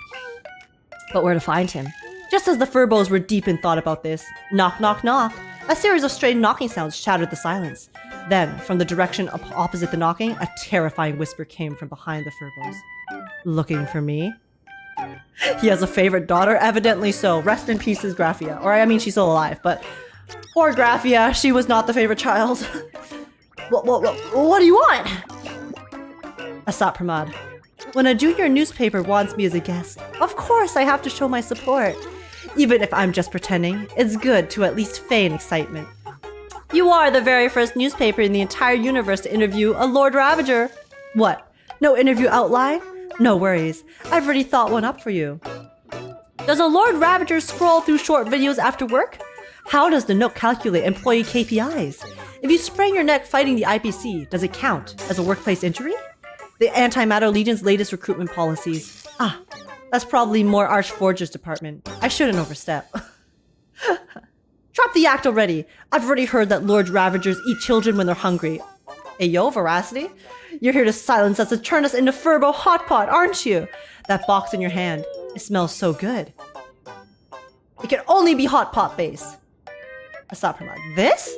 S1: But where to find him? Just as the Furbos were deep in thought about this, knock, knock, knock, a series of strange knocking sounds shattered the silence. Then, from the direction opposite the knocking, a terrifying whisper came from behind the Furbos. "Looking for me?" He has a favorite daughter? Evidently so. Rest in pieces, Graphia. Or I mean, she's still alive, but poor Graphia, she was not the favorite child. What do you want? Asat Pramad. When a junior newspaper wants me as a guest, of course I have to show my support. Even if I'm just pretending, it's good to at least feign excitement. You are the very first newspaper in the entire universe to interview a Lord Ravager. What? No interview outline? No worries. I've already thought one up for you. Does a Lord Ravager scroll through short videos after work? How does the Nanook calculate employee KPIs? If you sprain your neck fighting the IPC, does it count as a workplace injury? The Antimatter Legion's latest recruitment policies. Ah, that's probably more Archforger's department. I shouldn't overstep. Drop the act already. I've already heard that Lord Ravagers eat children when they're hungry. Hey yo, Veracity? You're here to silence us and turn us into Furbo Hot Pot, aren't you? That box in your hand, it smells so good. It can only be Hot Pot base. Asat Pramad. This?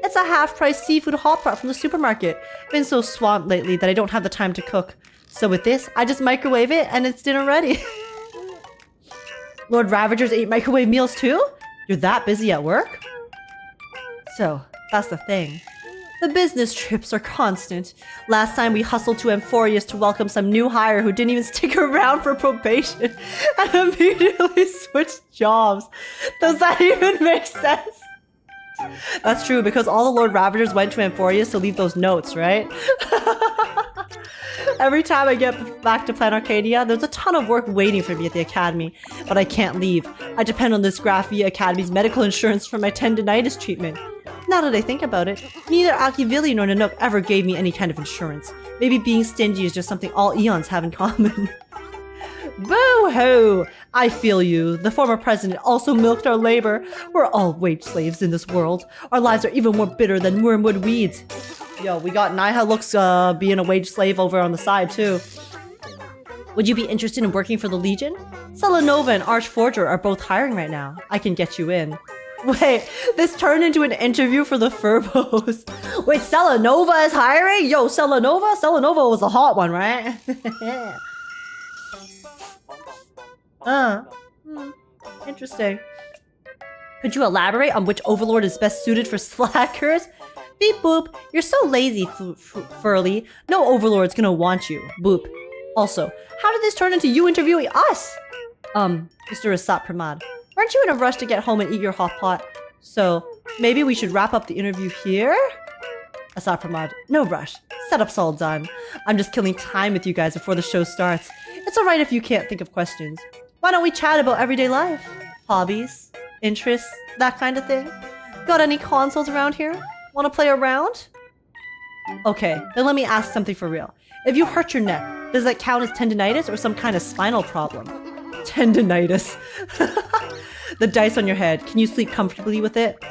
S1: It's a half-price seafood hot pot from the supermarket. Been so swamped lately that I don't have the time to cook. So with this, I just microwave it and it's dinner ready. Lord Ravagers ate microwave meals too? You're that busy at work? So, that's the thing. The business trips are constant. Last time we hustled to Amphorius to welcome some new hire who didn't even stick around for probation and immediately switched jobs. Does that even make sense? That's true, because all the Lord Ravagers went to Amphorius to leave those notes, right? Every time I get back to Planarcadia, there's a ton of work waiting for me at the academy, but I can't leave. I depend on this Graphia Academy's medical insurance for my tendinitis treatment. Now that I think about it, neither Ashveil nor Nanook ever gave me any kind of insurance. Maybe being stingy is just something all Eons have in common. Boo-hoo! I feel you. The former president also milked our labor. We're all wage slaves in this world. Our lives are even more bitter than wormwood weeds. Yo, we got Naiha looks being a wage slave over on the side too. Would you be interested in working for the Legion? Selenova and Archforger are both hiring right now. I can get you in. Wait, this turned into an interview for the Furbos. Wait, Selenova is hiring? Yo, Selenova? Selenova was a hot one, right? Interesting. Could you elaborate on which overlord is best suited for slackers? Beep boop. You're so lazy, Furley. No overlord's gonna want you. Boop. Also, how did this turn into you interviewing us? Mr. Asat Pramad. Aren't you in a rush to get home and eat your hot pot? So, maybe we should wrap up the interview here? Asat Pramad. No rush. Setup's all done. I'm just killing time with you guys before the show starts. It's alright if you can't think of questions. Why don't we chat about everyday life? Hobbies? Interests? That kind of thing? Got any consoles around here? Want to play around? Okay, then let me ask something for real. If you hurt your neck, does that count as tendinitis or some kind of spinal problem? Tendinitis. The dice on your head, can you sleep comfortably with it?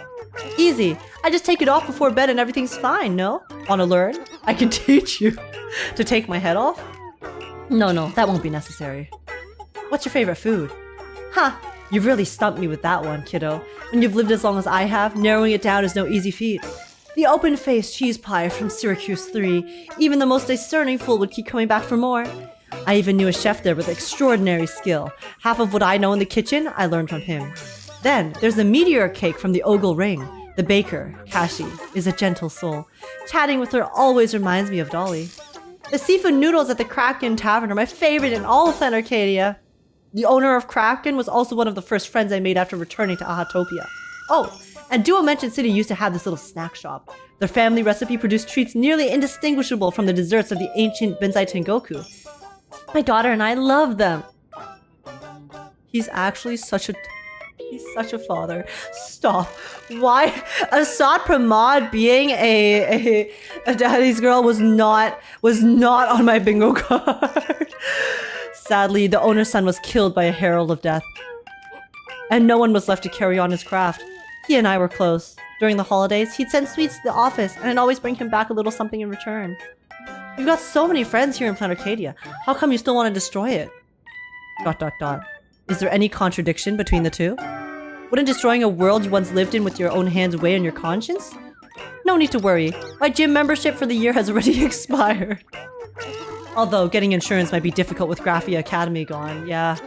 S1: Easy. I just take it off before bed and everything's fine, no? Wanna learn? I can teach you. To take my head off? No, that won't be necessary. What's your favorite food? Huh, you've really stumped me with that one, kiddo. When you've lived as long as I have, narrowing it down is no easy feat. The open-faced cheese pie from Syracuse 3. Even the most discerning fool would keep coming back for more. I even knew a chef there with extraordinary skill. Half of what I know in the kitchen, I learned from him. Then, there's the meteor cake from the Ogle Ring. The baker, Kashi, is a gentle soul. Chatting with her always reminds me of Dolly. The seafood noodles at the Kraken Tavern are my favorite in all of Planarcadia. The owner of Kraken was also one of the first friends I made after returning to Ahatopia. Oh, and Duo Mention City used to have this little snack shop. Their family recipe produced treats nearly indistinguishable from the desserts of the ancient Benzai Tengoku. My daughter and I love them. He's actually such a father. Stop. Why? Asat Pramad being a daddy's girl was not on my bingo card. Sadly, the owner's son was killed by a herald of death. And no one was left to carry on his craft. He and I were close. During the holidays, he'd send sweets to the office, and I'd always bring him back a little something in return. You've got so many friends here in Planarcadia. How come you still want to destroy it? ... Is there any contradiction between the two? Wouldn't destroying a world you once lived in with your own hands weigh on your conscience? No need to worry. My gym membership for the year has already expired. Although, getting insurance might be difficult with Graphia Academy gone, yeah.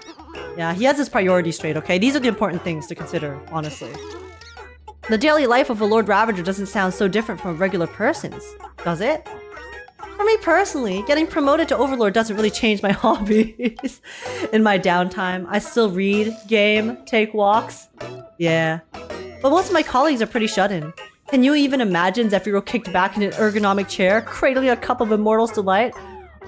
S1: Yeah, he has his priorities straight, okay? These are the important things to consider, honestly. The daily life of a Lord Ravager doesn't sound so different from a regular person's, does it? For me personally, getting promoted to Overlord doesn't really change my hobbies. In my downtime, I still read, game, take walks. Yeah. But most of my colleagues are pretty shut-in. Can you even imagine Zephyro kicked back in an ergonomic chair, cradling a cup of Immortal's Delight?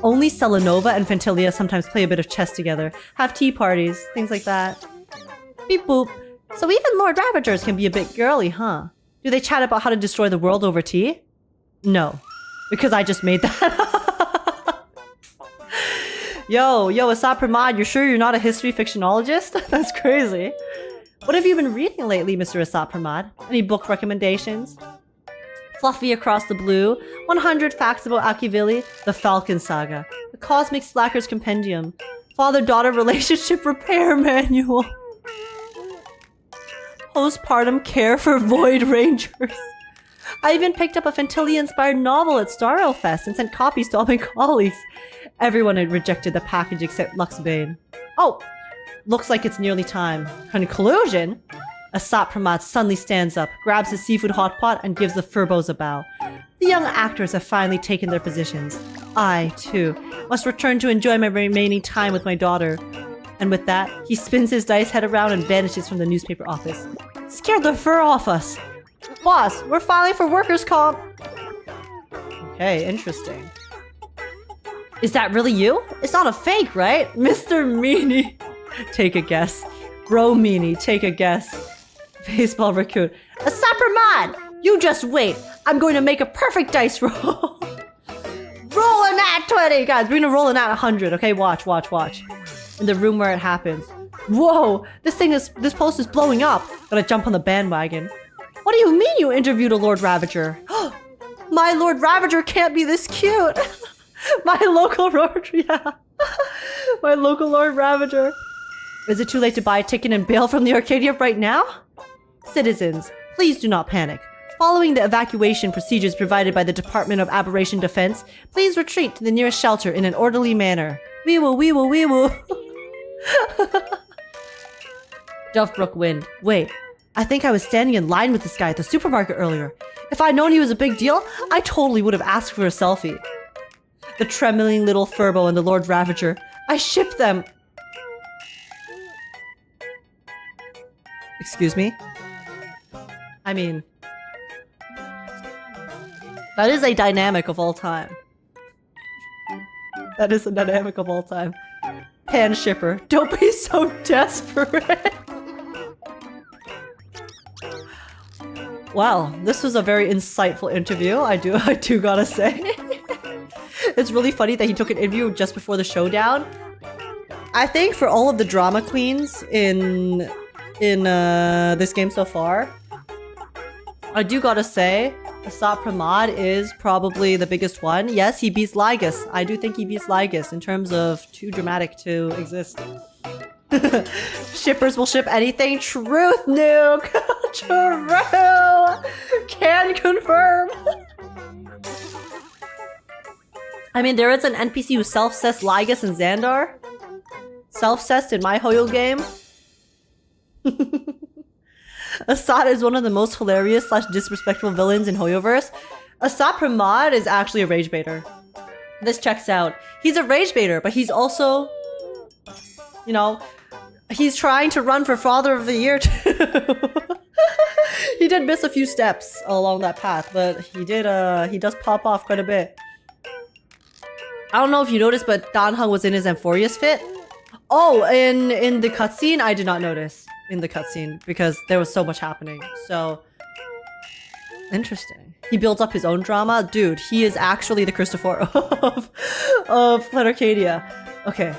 S1: Only Selenova and Fentilia sometimes play a bit of chess together, have tea parties, things like that. Beep boop. So even Lord Ravagers can be a bit girly, huh? Do they chat about how to destroy the world over tea? No. Because I just made that. Yo, Asap Pramad, you're sure you're not a history fictionologist? That's crazy. What have you been reading lately, Mr. Asap Pramad? Any book recommendations? Fluffy Across the Blue, 100 Facts About Akivili, The Falcon Saga, The Cosmic Slackers Compendium, Father-Daughter Relationship Repair Manual, Postpartum Care for Void Rangers. I even picked up a Fentilia-inspired novel at Starrail Fest and sent copies to all my colleagues. Everyone had rejected the package except Luxbane. Oh, looks like it's nearly time. Conclusion? Asap Pramad suddenly stands up, grabs his seafood hot pot, and gives the Furbos a bow. The young actors have finally taken their positions. I, too, must return to enjoy my remaining time with my daughter. And with that, he spins his dice head around and vanishes from the newspaper office. Scared the fur off us! Boss, we're filing for workers' comp! Okay, interesting. Is that really you? It's not a fake, right? Mr. Meanie! Take a guess. Bro Meanie, take a guess. Baseball raccoon. Asap Pramad! You just wait! I'm going to make a perfect dice roll! Roll a nat 20! Guys, we're gonna roll a nat 100, okay? Watch. In the room where it happens. Whoa! This post is blowing up! Gotta jump on the bandwagon. What do you mean you interviewed a Lord Ravager? My Lord Ravager can't be this cute! My local Lord Ravager. Is it too late to buy a ticket and bail from the Arcadia right now? Citizens, please do not panic. Following the evacuation procedures provided by the Department of Aberration Defense, please retreat to the nearest shelter in an orderly manner. Wee woo. Dovebrook Wind. Wait, I think I was standing in line with this guy at the supermarket earlier. If I'd known he was a big deal, I totally would have asked for a selfie. The trembling little Furbo and the Lord Ravager. I ship them. Excuse me? I mean, that is a dynamic of all time. That is a dynamic of all time. Pan shipper. Don't be so desperate. Wow, this was a very insightful interview. I do gotta say. It's really funny that he took an interview just before the showdown. I think for all of the drama queens in this game so far, I do gotta say, Asap Pramad is probably the biggest one. Yes, he beats Lygus. I do think he beats Lygus in terms of too dramatic to exist. Shippers will ship anything. Truth, Nuke! True! Can confirm! I mean, there is an NPC who self-cessed Lygus and Xandar. Self-cessed in my Hoyo game. Asad is one of the most hilarious / disrespectful villains in Hoyoverse. Asap Pramad is actually a rage baiter. This checks out. He's a rage baiter, but he's also, you know, he's trying to run for Father of the Year too. He did miss a few steps along that path, but he does pop off quite a bit. I don't know if you noticed, but Danheng was in his Amphoreus fit. Oh, in the cutscene, I did not notice in the cutscene because there was so much happening. So interesting. He builds up his own drama. Dude, he is actually the Christopher of Planarcadia. Okay.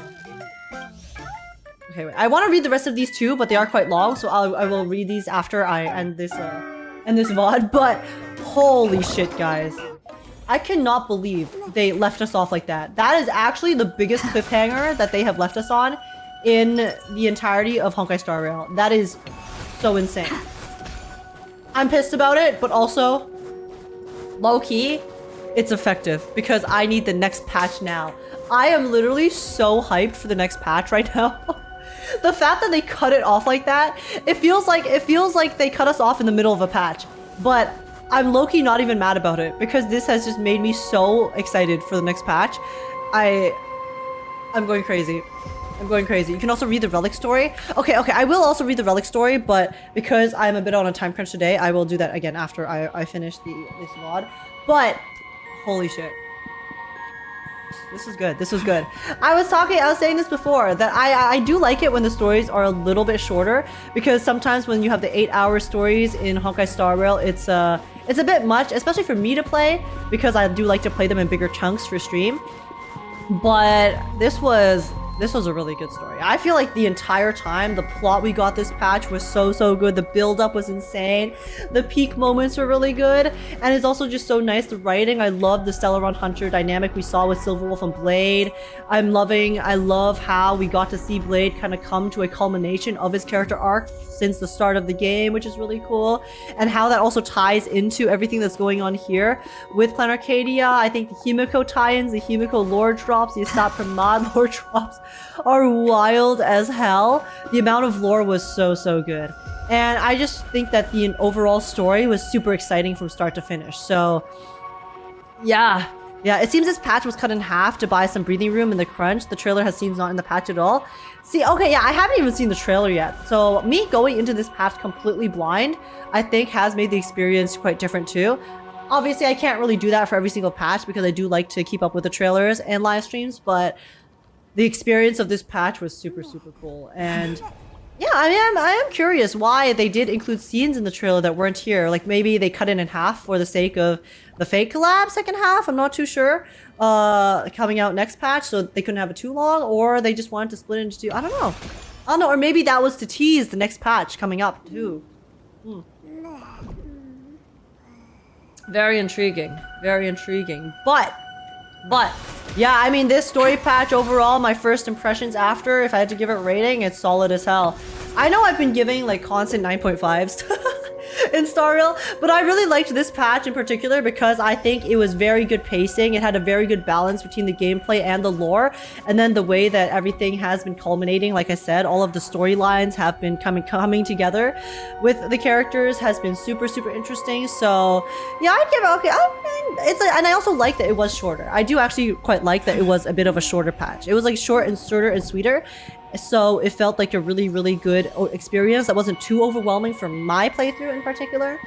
S1: Okay, wait. I want to read the rest of these too, but they are quite long, so I will read these after I end this VOD. But holy shit, guys. I cannot believe they left us off like that. That is actually the biggest cliffhanger that they have left us on in the entirety of Honkai Star Rail. That is so insane. I'm pissed about it, but also, low-key, it's effective because I need the next patch now. I am literally so hyped for the next patch right now. The fact that they cut it off like that, it feels like they cut us off in the middle of a patch. But I'm low-key not even mad about it because this has just made me so excited for the next patch. I'm going crazy. I'm going crazy. You can also read the relic story. Okay, I will also read the relic story, but because I'm a bit on a time crunch today, I will do that again after I finish this VOD. But holy shit. This was good. This was good. I was saying this before, that I do like it when the stories are a little bit shorter, because sometimes when you have the 8-hour stories in Honkai Star Rail, it's a bit much, especially for me to play, because I do like to play them in bigger chunks for stream. But this was a really good story. I feel like the entire time, the plot we got this patch was so good. The build-up was insane. The peak moments were really good. And it's also just so nice, the writing. I love the Stellaron Hunter dynamic we saw with Silverwolf and Blade. I love how we got to see Blade kind of come to a culmination of his character arc since the start of the game, which is really cool. And how that also ties into everything that's going on here with Planarcadia. I think the Himiko tie-ins, the Himiko lore drops, the Asat Pramad lore drops are wild as hell. The amount of lore was so good. And I just think that the overall story was super exciting from start to finish. So yeah, it seems this patch was cut in half to buy some breathing room in the crunch. The trailer seems not in the patch at all. See, okay, yeah, I haven't even seen the trailer yet. So me going into this patch completely blind, I think has made the experience quite different too. Obviously, I can't really do that for every single patch because I do like to keep up with the trailers and live streams, but the experience of this patch was super cool. And yeah, I am curious why they did include scenes in the trailer that weren't here. Like maybe they cut it in half for the sake of the fake collab second half. I'm not too sure. Coming out next patch, so they couldn't have it too long, or they just wanted to split it into two. I don't know. Or maybe that was to tease the next patch coming up too. Very intriguing. But yeah, I mean, this story patch overall, my first impressions after, if I had to give it a rating, it's solid as hell. I know I've been giving like constant 9.5s in Star Rail, but I really liked this patch in particular because I think it was very good pacing. It had a very good balance between the gameplay and the lore, and then the way that everything has been culminating. Like I said, all of the storylines have been coming together with the characters has been super interesting. So yeah, I'd give it okay. And I also like that it was shorter. I do actually quite like that it was a bit of a shorter patch. It was like short and shorter and sweeter. So it felt like a really good experience that wasn't too overwhelming for my playthrough in particular.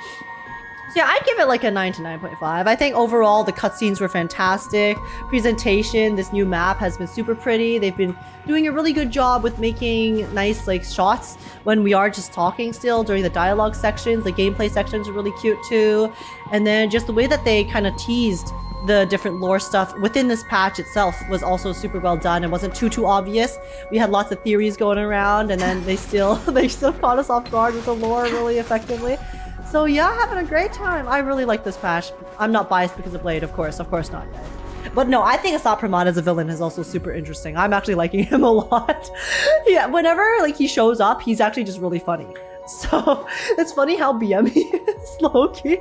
S1: So yeah, I'd give it like a 9 to 9.5. I think overall the cutscenes were fantastic. Presentation, this new map has been super pretty. They've been doing a really good job with making nice like shots when we are just talking still during the dialogue sections. The gameplay sections are really cute too. And then just the way that they kind of teased the different lore stuff within this patch itself was also super well done. It wasn't too obvious. We had lots of theories going around, and then they still caught us off guard with the lore really effectively. So yeah, having a great time. I really like this patch. I'm not biased because of Blade, of course not, guys. But no, I think Asat Pramad as a villain is also super interesting. I'm actually liking him a lot. Yeah, whenever like he shows up, he's actually just really funny. So it's funny how BM he is, low-key.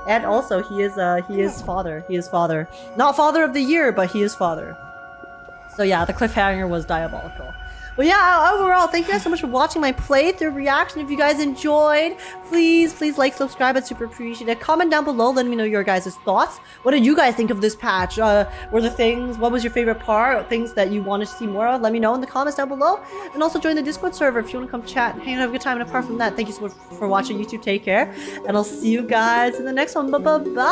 S1: And also, he is father. He is father. Not father of the year, but he is father. So yeah, the cliffhanger was diabolical. But yeah, overall, thank you guys so much for watching my playthrough reaction. If you guys enjoyed, please like, subscribe. I'd super appreciate it. Comment down below, let me know your guys' thoughts. What did you guys think of this patch? What was your favorite part? Things that you wanted to see more of? Let me know in the comments down below. And also join the Discord server if you want to come chat and hang out, have a good time. And apart from that, thank you so much for watching YouTube. Take care. And I'll see you guys in the next one. Bye-bye.